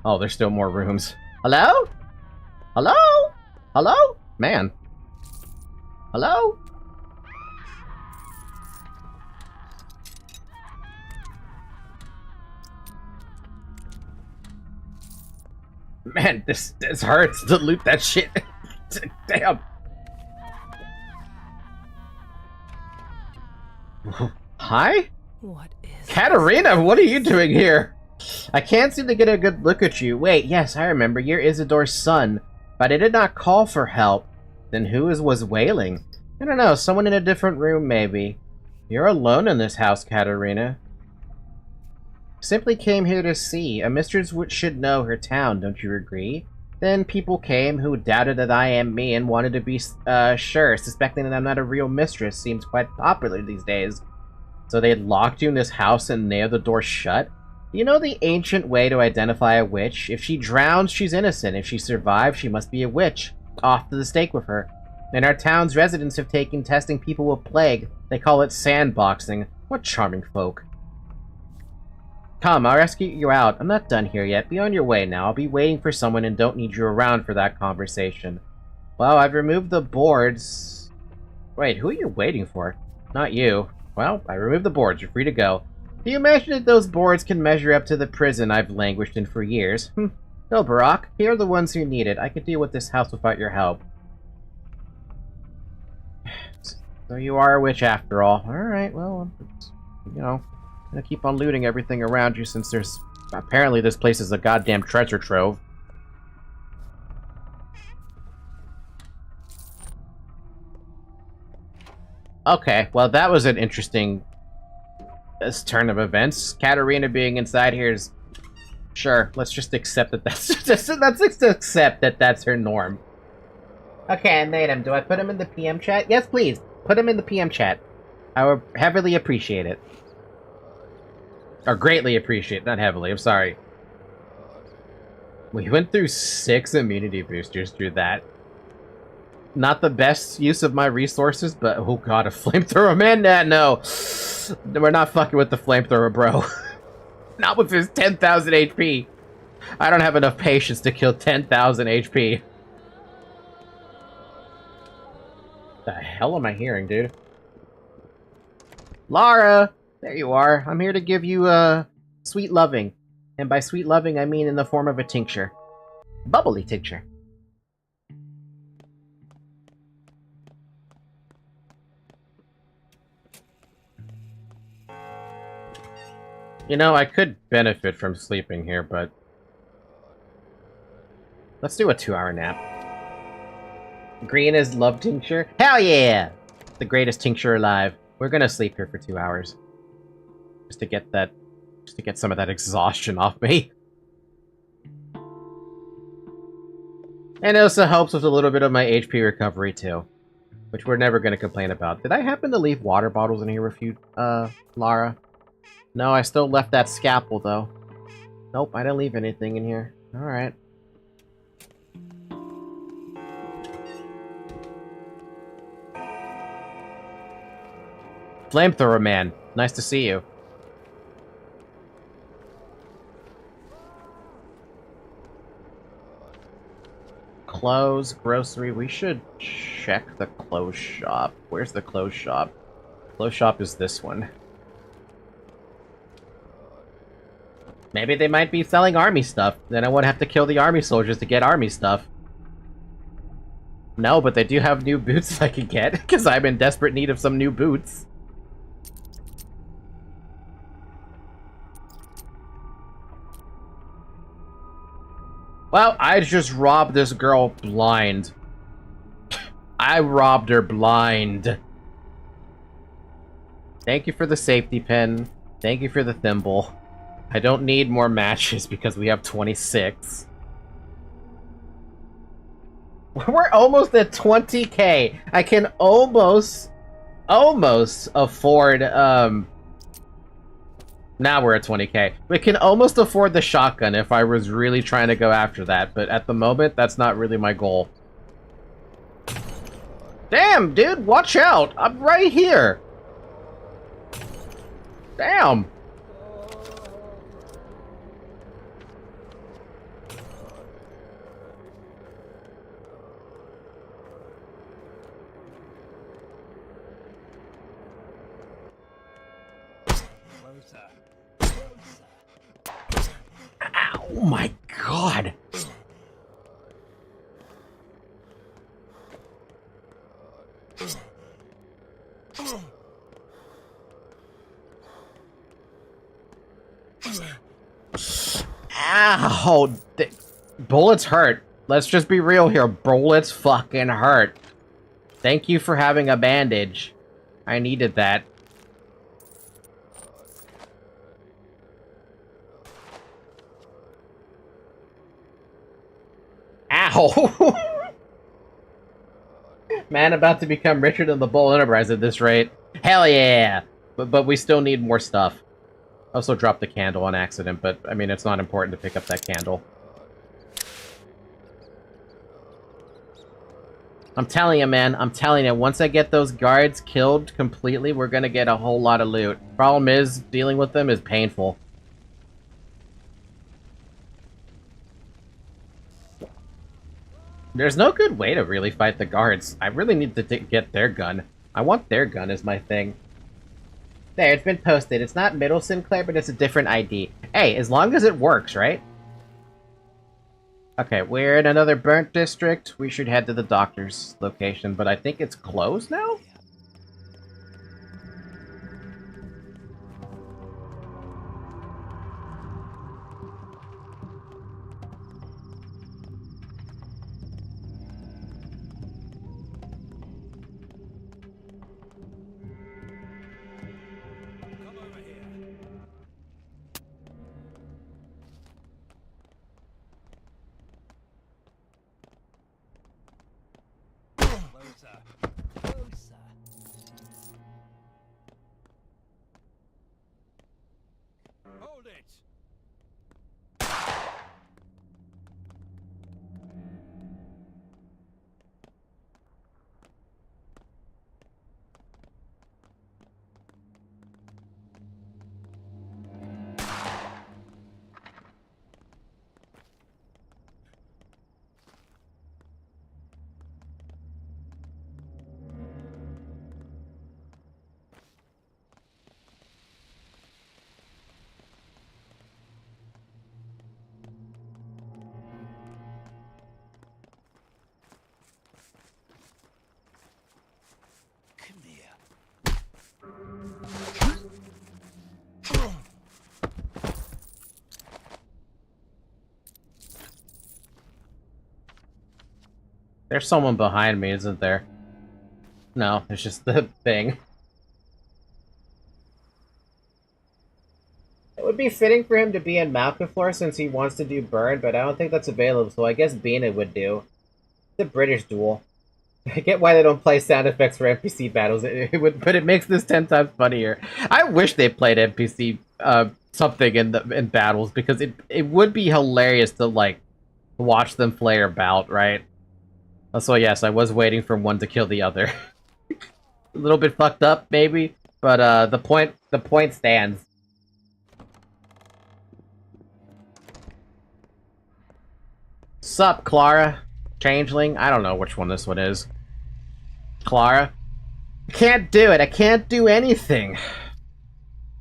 Oh, there's still more rooms. Hello? Hello? Hello? Man. Hello? Man, this hurts to loot that shit. Damn. Hi? What is Katarina, what are you doing here? I can't seem to get a good look at you. Wait, yes, I remember. You're Isidore's son. But I did not call for help. Then who was wailing? I don't know, someone in a different room, maybe. You're alone in this house, Katarina. Simply came here to see. A mistress should know her town, don't you agree? Then people came who doubted that I am me and wanted to be sure, suspecting that I'm not a real mistress seems quite popular these days. So they locked you in this house and nailed the door shut? You know the ancient way to identify a witch? If she drowns, she's innocent. If she survives, she must be a witch. Off to the stake with her. And our town's residents have taken testing people with plague. They call it sandboxing. What charming folk. Come, I'll rescue you out. I'm not done here yet. Be on your way now. I'll be waiting for someone and don't need you around for that conversation. Well, I've removed the boards. Wait, who are you waiting for? Not you. Well, I removed the boards. You're free to go. Do you imagine that those boards can measure up to the prison I've languished in for years? No, Barack. Here are the ones who need it. I could deal with this house without your help. So you are a witch after all. Alright, well, you know, I'm gonna keep on looting everything around you since there's... Apparently this place is a goddamn treasure trove. Okay, well that was an interesting turn of events. Katarina being inside here is... Sure, let's just accept that that's... let's just accept that that's her norm. Okay, I made him. Do I put him in the PM chat? Yes, please. Put him in the PM chat. I would heavily appreciate it. Or greatly appreciate it, not heavily, I'm sorry. We went through 6 immunity boosters through that. Not the best use of my resources, but oh god, a flamethrower, man, no. We're not fucking with the flamethrower, bro. Not with his 10,000 HP. I don't have enough patience to kill 10,000 HP. The hell am I hearing, dude? Lara! There you are. I'm here to give you, sweet loving. And by sweet loving, I mean in the form of a tincture. Bubbly tincture. You know, I could benefit from sleeping here, but... Let's do a 2-hour nap. Green is love tincture? Hell yeah! The greatest tincture alive. We're gonna sleep here for 2 hours. Just to get that... Just to get some of that exhaustion off me. And it also helps with a little bit of my HP recovery, too. Which we're never gonna complain about. Did I happen to leave water bottles in here with you, Lara? No, I still left that scalpel, though. Nope, I didn't leave anything in here. Alright. Flamethrower man, nice to see you. Clothes, grocery, we should check the clothes shop. Where's the clothes shop? Clothes shop is this one. Maybe they might be selling army stuff. Then I won't have to kill the army soldiers to get army stuff. No, but they do have new boots I can get, because I'm in desperate need of some new boots. Well, I just robbed this girl blind. I robbed her blind. Thank you for the safety pin. Thank you for the thimble. I don't need more matches because we have 26. We're almost at 20k. I can almost afford, now we're at 20k. We can almost afford the shotgun if I was really trying to go after that, but at the moment, that's not really my goal. Damn, dude, watch out! I'm right here! Damn! Oh my god! Ow! Bullets hurt. Let's just be real here. Bullets fucking hurt. Thank you for having a bandage. I needed that. Ow! Man, about to become richer than the Bull Enterprise at this rate. Hell yeah! But we still need more stuff. I also dropped the candle on accident, but, I mean, it's not important to pick up that candle. I'm telling you, man. I'm telling you. Once I get those guards killed completely, we're gonna get a whole lot of loot. Problem is, dealing with them is painful. There's no good way to really fight the guards. I really need to get their gun. I want their gun as my thing. There, it's been posted. It's not Middle Sinclair, but it's a different ID. Hey, as long as it works, right? Okay, we're in another burnt district. We should head to the doctor's location, but I think it's closed now? Hold it! There's someone behind me, isn't there? No, it's just the thing. It would be fitting for him to be in Malcaflor since he wants to do Burn, but I don't think that's available, so I guess Bina would do. It's a British duel. I get why they don't play sound effects for NPC battles, but it makes this 10 times funnier. I wish they played NPC something in battles, because it would be hilarious to, like, watch them play about, right? So yes, I was waiting for one to kill the other. A little bit fucked up, maybe, but the point stands. Sup, Clara? Changeling? I don't know which one this one is. Clara? I can't do it. I can't do anything.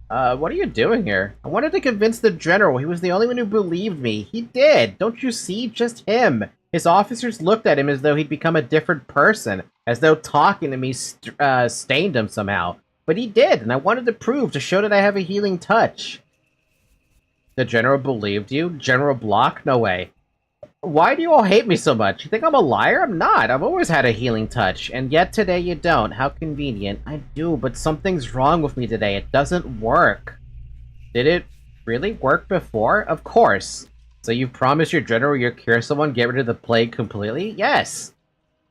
What are you doing here? I wanted to convince the general. He was the only one who believed me. He did. Don't you see? Just him. His officers looked at him as though he'd become a different person, as though talking to me stained him somehow. But he did, and I wanted to prove, to show that I have a healing touch. The general believed you? General Block? No way. Why do you all hate me so much? You think I'm a liar? I'm not. I've always had a healing touch, and yet today you don't. How convenient. I do, but something's wrong with me today. It doesn't work. Did it really work before? Of course. So you promised your general you'll cure someone, get rid of the plague completely? Yes!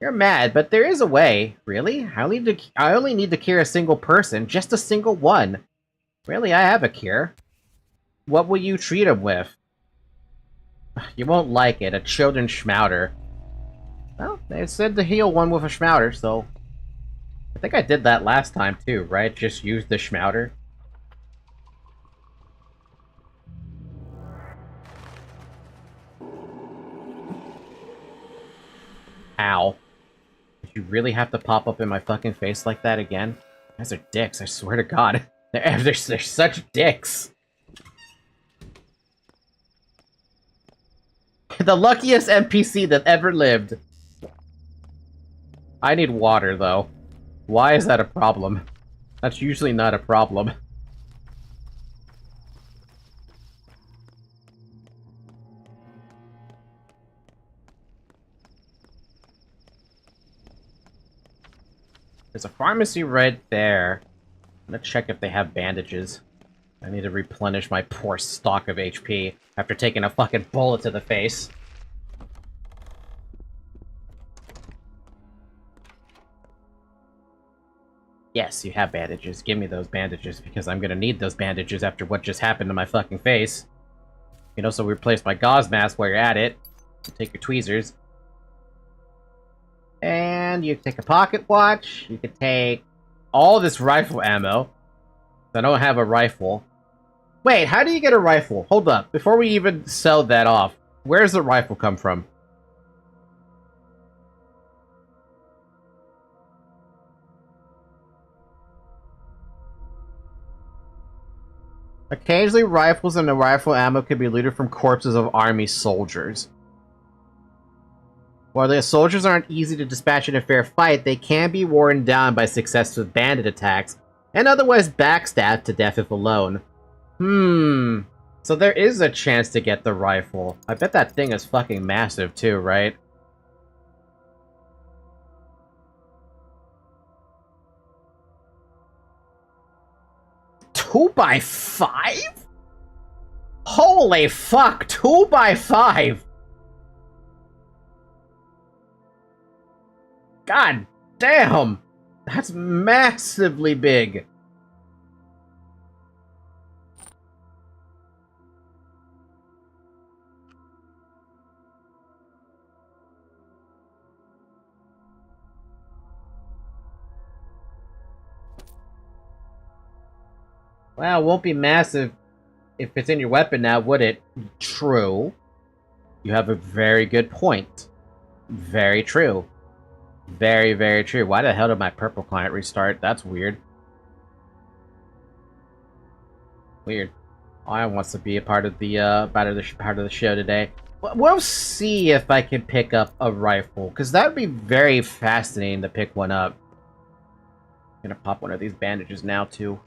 You're mad, but there is a way. Really? I only need to cure a single person, just a single one. Really, I have a cure. What will you treat him with? You won't like it, a children's schmouter. Well, they said to heal one with a schmouter, so... I think I did that last time too, right? Just use the schmouter. Ow. Did you really have to pop up in my fucking face like that again? You guys are dicks, I swear to God. They're such dicks. The luckiest NPC that ever lived. I need water, though. Why is that a problem? That's usually not a problem. There's a pharmacy right there. I'm gonna check if they have bandages. I need to replenish my poor stock of HP after taking a fucking bullet to the face. Yes, you have bandages. Give me those bandages, because I'm gonna need those bandages after what just happened to my fucking face. You can also replace my gauze mask while you're at it. Take your tweezers. And you can take a pocket watch. You can take all this rifle ammo. I don't have a rifle. Wait, how do you get a rifle? Hold up. Before we even sell that off, where does the rifle come from? Occasionally, rifles and the rifle ammo can be looted from corpses of army soldiers. While the soldiers aren't easy to dispatch in a fair fight, they can be worn down by successive bandit attacks, and otherwise backstabbed to death if alone. So there is a chance to get the rifle. I bet that thing is fucking massive too, right? Two by 5? Holy fuck, 2 by 5! God damn! That's massively big! Well, it won't be massive if it's in your weapon now, would it? True. You have a very good point. Very true. Very, very true. Why the hell did my purple client restart? That's weird. Weird. I wants to be a part of the part of the show today. We'll see if I can pick up a rifle, because that would be very fascinating to pick one up. I'm gonna pop one of these bandages now too.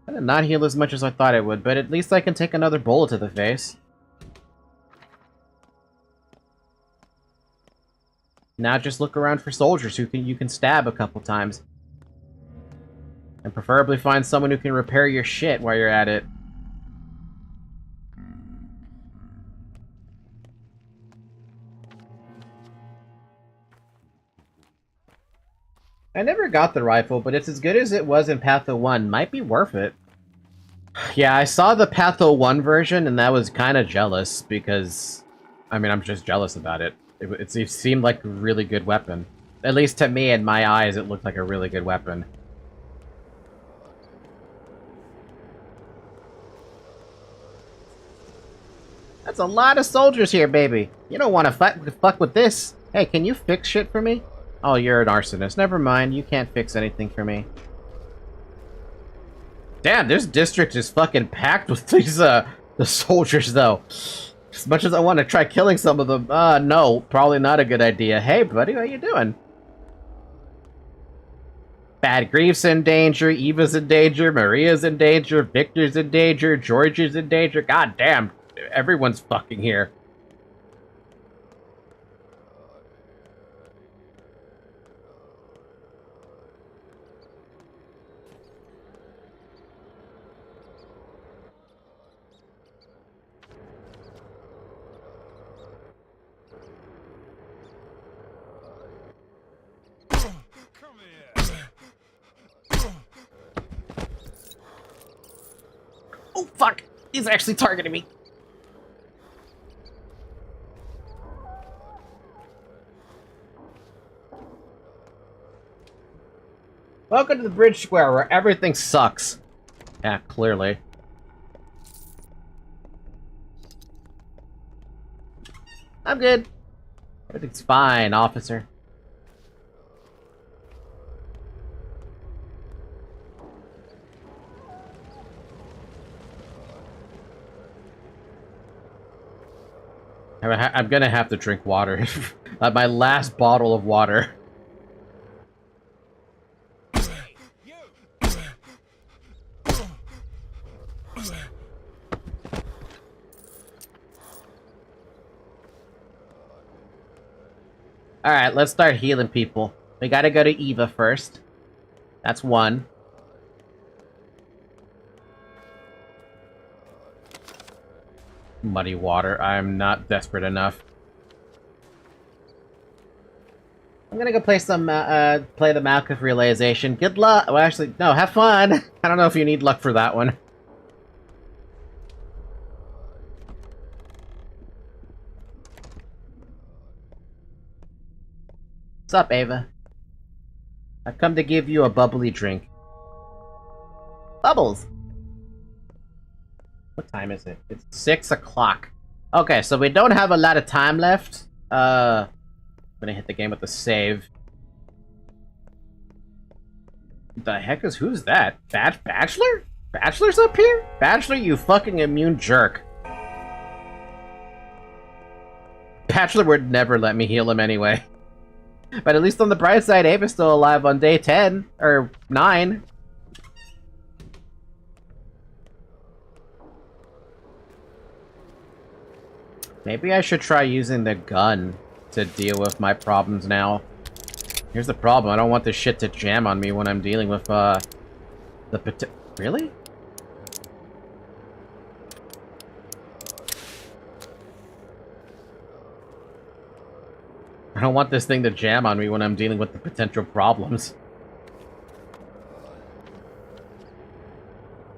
I did not heal as much as I thought it would, but at least I can take another bullet to the face. Now just look around for soldiers who you can stab a couple times. And preferably find someone who can repair your shit while you're at it. I never got the rifle, but it's as good as it was in Patho 1. Might be worth it. Yeah, I saw the Patho 1 version, and that was kind of jealous, because... I mean, I'm just jealous about it. It seemed like a really good weapon. At least to me, in my eyes, it looked like a really good weapon. That's a lot of soldiers here, baby. You don't want to fuck with this. Hey, can you fix shit for me? Oh, you're an arsonist. Never mind, you can't fix anything for me. Damn, this district is fucking packed with these, the soldiers, though. As much as I want to try killing some of them, no, probably not a good idea. Hey, buddy, how you doing? Bad Grief's in danger, Eva's in danger, Maria's in danger, Victor's in danger, George is in danger. God damn, everyone's fucking here. Oh, fuck! He's actually targeting me. Welcome to the bridge square where everything sucks. Yeah, clearly. I'm good. Everything's fine, officer. I'm gonna have to drink water. My last bottle of water. Alright, let's start healing people. We gotta go to Eva first. That's one. Muddy water. I'm not desperate enough. I'm gonna go play some, play the Malkuth Realization. Good luck! Well, actually, no, have fun! I don't know if you need luck for that one. What's up, Ava? I've come to give you a bubbly drink. Bubbles! What time is it? It's 6 o'clock. Okay, so we don't have a lot of time left. I'm gonna hit the game with the save. The heck is... who's that? Bachelor? Bachelor's up here? Bachelor, you fucking immune jerk. Bachelor would never let me heal him anyway. But at least on the bright side, Ava's still alive on day 10. Or 9. Maybe I should try using the gun to deal with my problems now. Here's the problem. I don't want this shit to jam on me when I'm dealing with, Really? I don't want this thing to jam on me when I'm dealing with the potential problems.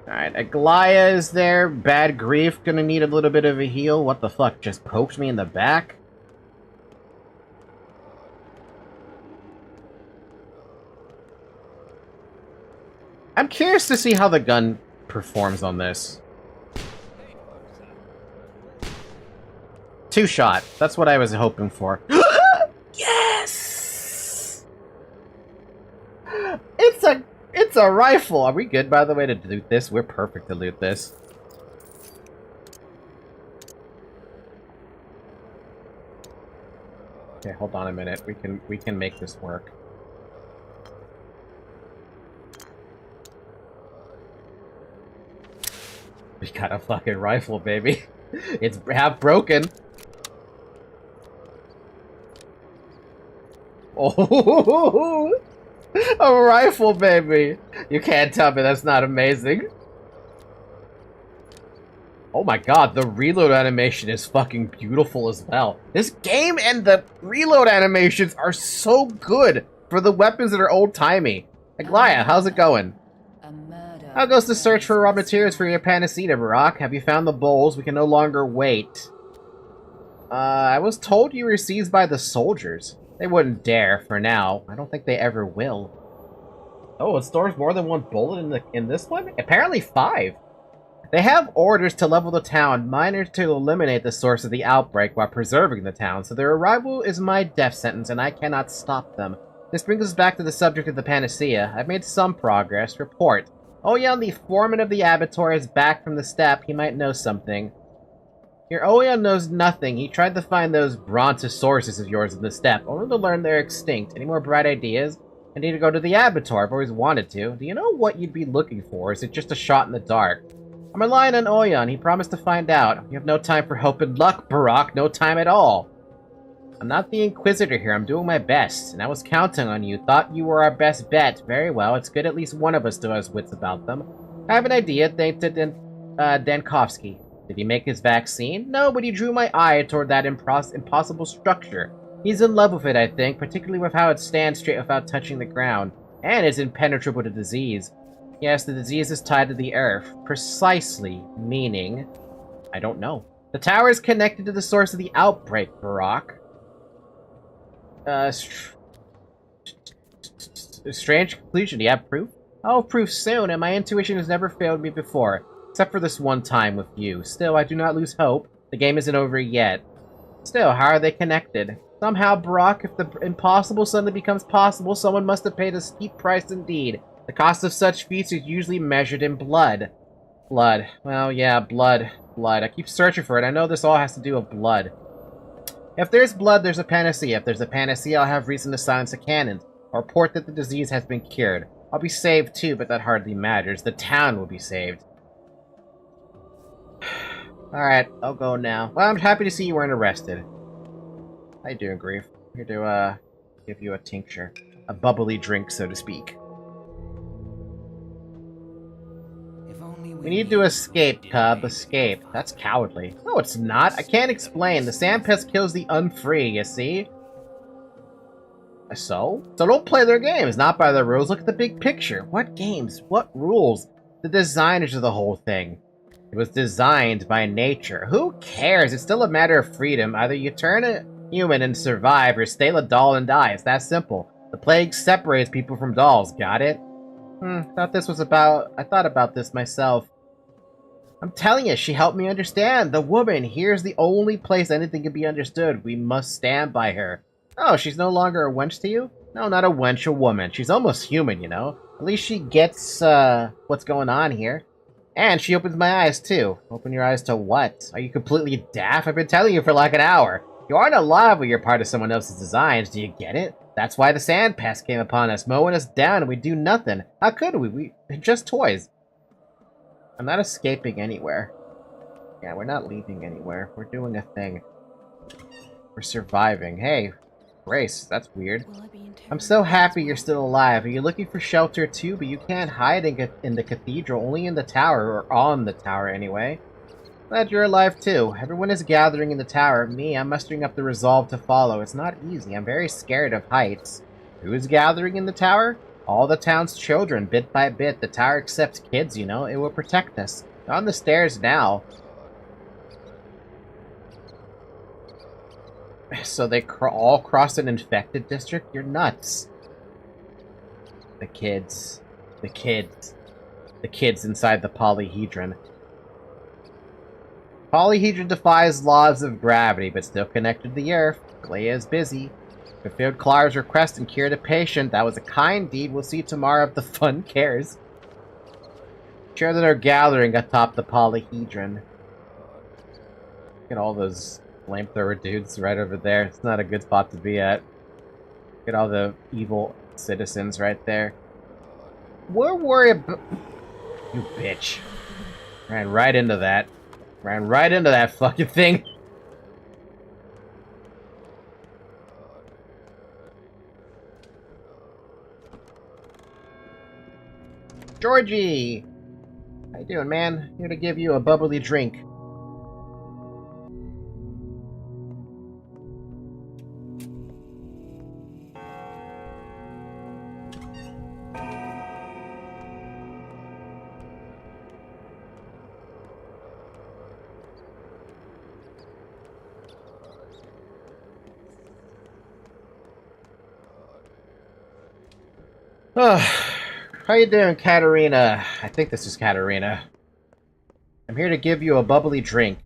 Alright, Aglaya is there. Bad Grief gonna need a little bit of a heal. What the fuck? Just poked me in the back? I'm curious to see how the gun performs on this. 2-shot. That's what I was hoping for. Yes! It's a rifle! Are we good, by the way, to loot this? We're perfect to loot this. Okay, hold on a minute. We can make this work. We got a fucking rifle, baby. It's half broken. Oh, a rifle, baby. You can't tell me that's not amazing. Oh my god, the reload animation is fucking beautiful as well. This game and the reload animations are so good for the weapons that are old-timey. Aglaya, how's it going? How goes the search for raw materials for your panacea, Barack? Have you found the bowls? We can no longer wait. I was told you were seized by the soldiers. They wouldn't dare, for now. I don't think they ever will. Oh, it stores more than one bullet in this one? Apparently 5. They have orders to level the town, miners to eliminate the source of the outbreak while preserving the town, so their arrival is my death sentence and I cannot stop them. This brings us back to the subject of the panacea. I've made some progress. Report. Oyan, the foreman of the abattoir, is back from the steppe. He might know something. Your Oyan knows nothing. He tried to find those brontosaurus of yours in the steppe, only to learn they're extinct. Any more bright ideas? I need to go to the abattoir. I've always wanted to. Do you know what you'd be looking for? Is it just a shot in the dark? I'm relying on Oyan. He promised to find out. You have no time for hope and luck, Barack. No time at all. I'm not the Inquisitor here. I'm doing my best, and I was counting on you. Thought you were our best bet. Very well. It's good at least one of us still has wits about them. I have an idea, thanks to Dankovsky. Did he make his vaccine? No, but he drew my eye toward that impossible structure. He's in love with it, I think, particularly with how it stands straight without touching the ground, and is impenetrable to disease. Yes, the disease is tied to the earth. Precisely, meaning... I don't know. The tower is connected to the source of the outbreak, Barack. Strange conclusion. Do you have proof? I'll have proof soon, and my intuition has never failed me before. Except for this one time with you. Still, I do not lose hope. The game isn't over yet. Still, how are they connected? Somehow, Barack, if the impossible suddenly becomes possible, someone must have paid a steep price indeed. The cost of such feats is usually measured in blood. Blood. Well, yeah, blood. Blood. I keep searching for it. I know this all has to do with blood. If there's blood, there's a panacea. If there's a panacea, I'll have reason to silence the cannons, or report that the disease has been cured. I'll be saved too, but that hardly matters. The town will be saved. Alright, I'll go now. Well, I'm happy to see you weren't arrested. How you doing, Grief? Here to, give you a tincture. A bubbly drink, so to speak. We need to escape, Cub. Escape. That's cowardly. No, it's not. I can't explain. The sand pest kills the unfree, you see? So don't play their games, not by the rules. Look at the big picture. What games? What rules? The designers of the whole thing. It was designed by nature. Who cares? It's still a matter of freedom. Either you turn a human and survive, or stay a doll and die. It's that simple. The plague separates people from dolls. Got it? I thought about this myself. I'm telling you, she helped me understand. The woman, here's the only place anything can be understood. We must stand by her. Oh, she's no longer a wench to you? No, not a wench, a woman. She's almost human, you know? At least she gets, what's going on here. And she opens my eyes, too. Open your eyes to what? Are you completely daft? I've been telling you for like an hour. You aren't alive when you're part of someone else's designs. Do you get it? That's why the sand pest came upon us, mowing us down, and we do nothing. How could we? We're just toys. I'm not escaping anywhere. Yeah, we're not leaving anywhere. We're doing a thing. We're surviving. Hey, Grace, that's weird. I'm so happy you're still alive. Are you looking for shelter too? But you can't hide in the cathedral, only in the tower, or on the tower anyway. Glad you're alive too. Everyone is gathering in the tower. Me, I'm mustering up the resolve to follow. It's not easy. I'm very scared of heights. Who's gathering in the tower? All the town's children, bit by bit. The tower accepts kids, you know. It will protect us. They're on the stairs now. So they all crossed an infected district? You're nuts. The kids. The kids. The kids inside the polyhedron. Polyhedron defies laws of gravity, but still connected to the Earth. Leia is busy. Fulfilled Clara's request and cured a patient. That was a kind deed. We'll see tomorrow if the fun cares. Sure that are gathering atop the polyhedron. Look at all those flamethrower dudes right over there. It's not a good spot to be at. Look at all the evil citizens right there. We're worried about... You bitch. Ran right into that. Ran right into that fucking thing. Georgie! How you doing, man? Here to give you a bubbly drink. How you doing, Katarina? I think this is Katarina. I'm here to give you a bubbly drink.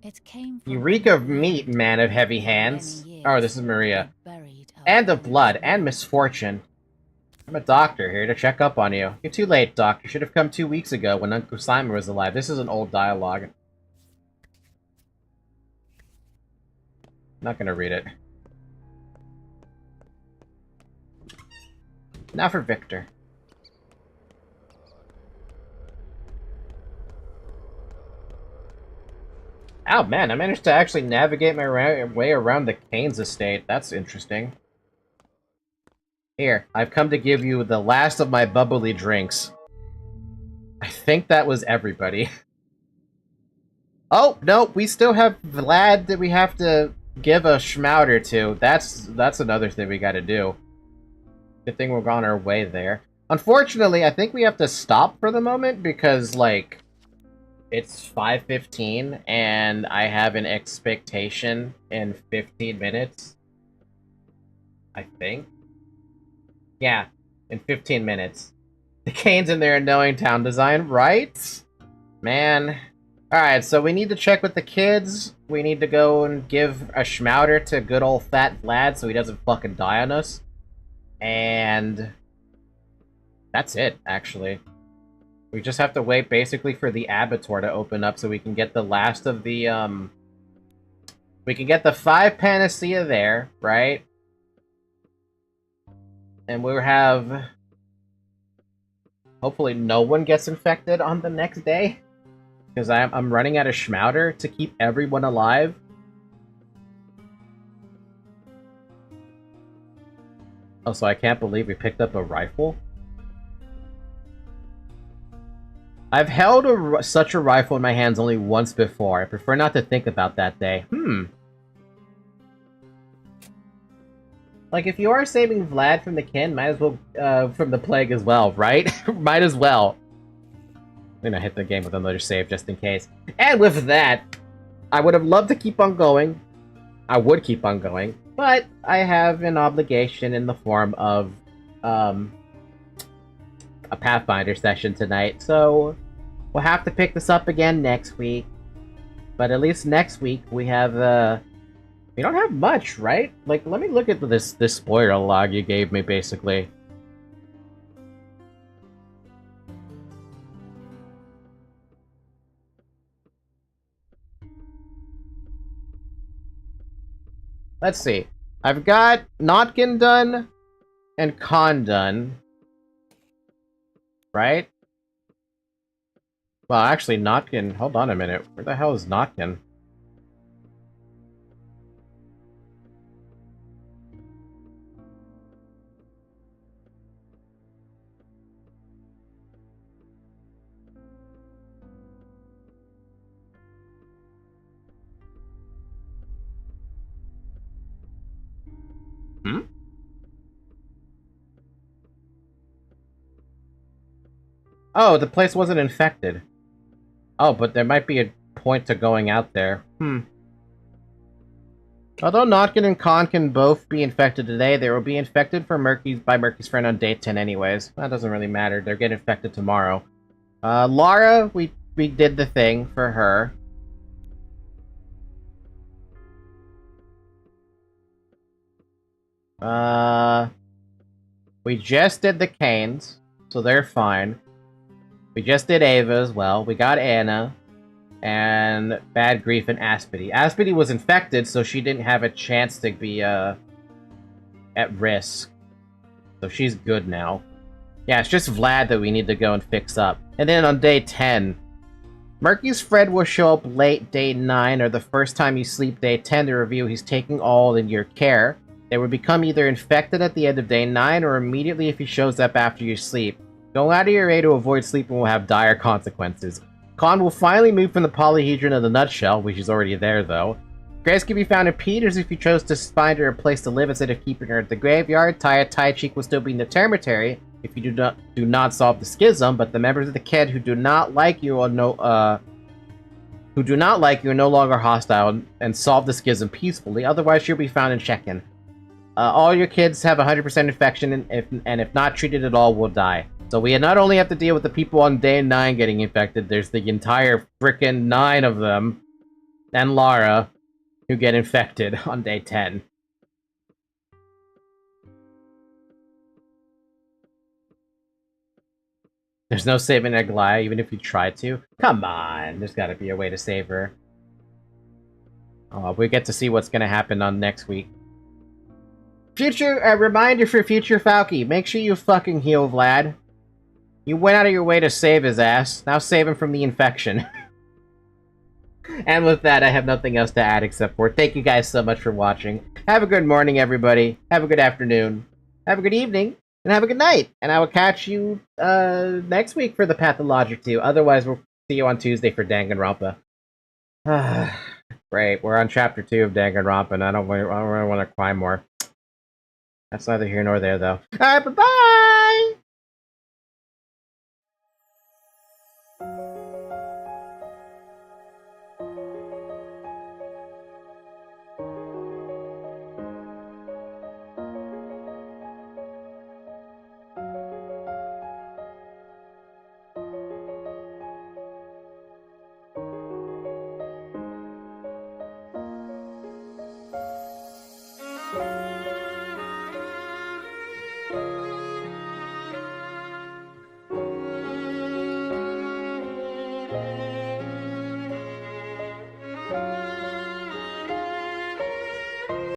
It came from You reek of meat, man of heavy hands. Oh, this is Maria. And of blood, and misfortune. I'm a doctor here to check up on you. You're too late, Doctor. Should have come 2 weeks ago when Uncle Simon was alive. This is an old dialogue. Not gonna read it. Now for Victor. Oh man, I managed to actually navigate my way around the Kane's estate. That's interesting. Here, I've come to give you the last of my bubbly drinks. I think that was everybody. Oh, no, we still have Vlad that we have to give a schmouter to. That's another thing we gotta do. Good thing we're on our way there. Unfortunately, I think we have to stop for the moment because, like, it's 5:15 and I have an expectation in 15 minutes. I think. Yeah, in 15 minutes. The Kane's in their annoying town design, right? Man. Alright, so we need to check with the kids. We need to go and give a schmouter to good old fat Vlad so he doesn't fucking die on us. And that's it, actually. We just have to wait basically for the abattoir to open up so we can get the last of the, we can get the 5 panacea there, right? And we'll have... Hopefully no one gets infected on the next day. Because I'm running out of schmowder to keep everyone alive. Also, I can't believe we picked up a rifle. I've held such a rifle in my hands only once before. I prefer not to think about that day. Like, if you are saving Vlad from the kin, might as well, from the plague as well, right? Might as well. I'm gonna hit the game with another save just in case. And with that, I would have loved to keep on going. I would keep on going. But I have an obligation in the form of, a Pathfinder session tonight, so we'll have to pick this up again next week. But at least next week we have, we don't have much, right? Like, let me look at this spoiler log you gave me, basically. Let's see. I've got Notkin done and Khan done. Right? Well, actually, Notkin... Hold on a minute. Where the hell is Notkin? Oh, the place wasn't infected. Oh, but there might be a point to going out there. Although Notkin and Khan can both be infected today, they will be infected by Murky's friend on day 10 anyways. That doesn't really matter. They're getting infected tomorrow. Lara, we did the thing for her. We just did the Canes, so they're fine. We just did Ava as well. We got Anna. And Bad Grief and Aspity. Aspity was infected, so she didn't have a chance to be, at risk. So she's good now. Yeah, it's just Vlad that we need to go and fix up. And then on day 10, Murky's friend will show up late day 9, or the first time you sleep day 10 to review he's taking all in your care. They will become either infected at the end of day 9, or immediately if he shows up after you sleep. Go out of your way to avoid sleeping will have dire consequences. Khan will finally move from the polyhedron of the nutshell, which is already there though. Grace can be found in Peters if you chose to find her a place to live instead of keeping her at the graveyard. Tai Cheek will still be in the Termitary if you do not solve the schism, but the members of the Ked who do not like you are no longer hostile and solve the schism peacefully, otherwise she'll be found in Check-in. All your kids have 100% infection and if not treated at all will die. So we not only have to deal with the people on day 9 getting infected, there's the entire frickin' 9 of them, and Lara, who get infected on day 10. There's no saving Aglaya, even if you try to. Come on, there's gotta be a way to save her. Oh, we get to see what's gonna happen on next week. Reminder for future Falky, make sure you fucking heal Vlad. You went out of your way to save his ass. Now save him from the infection. And with that, I have nothing else to add except for thank you guys so much for watching. Have a good morning, everybody. Have a good afternoon. Have a good evening. And have a good night. And I will catch you next week for the Pathologic 2. Otherwise, we'll see you on Tuesday for Danganronpa. Great. We're on Chapter 2 of Danganronpa, and I don't really want to cry more. That's neither here nor there, though. Alright, bye-bye!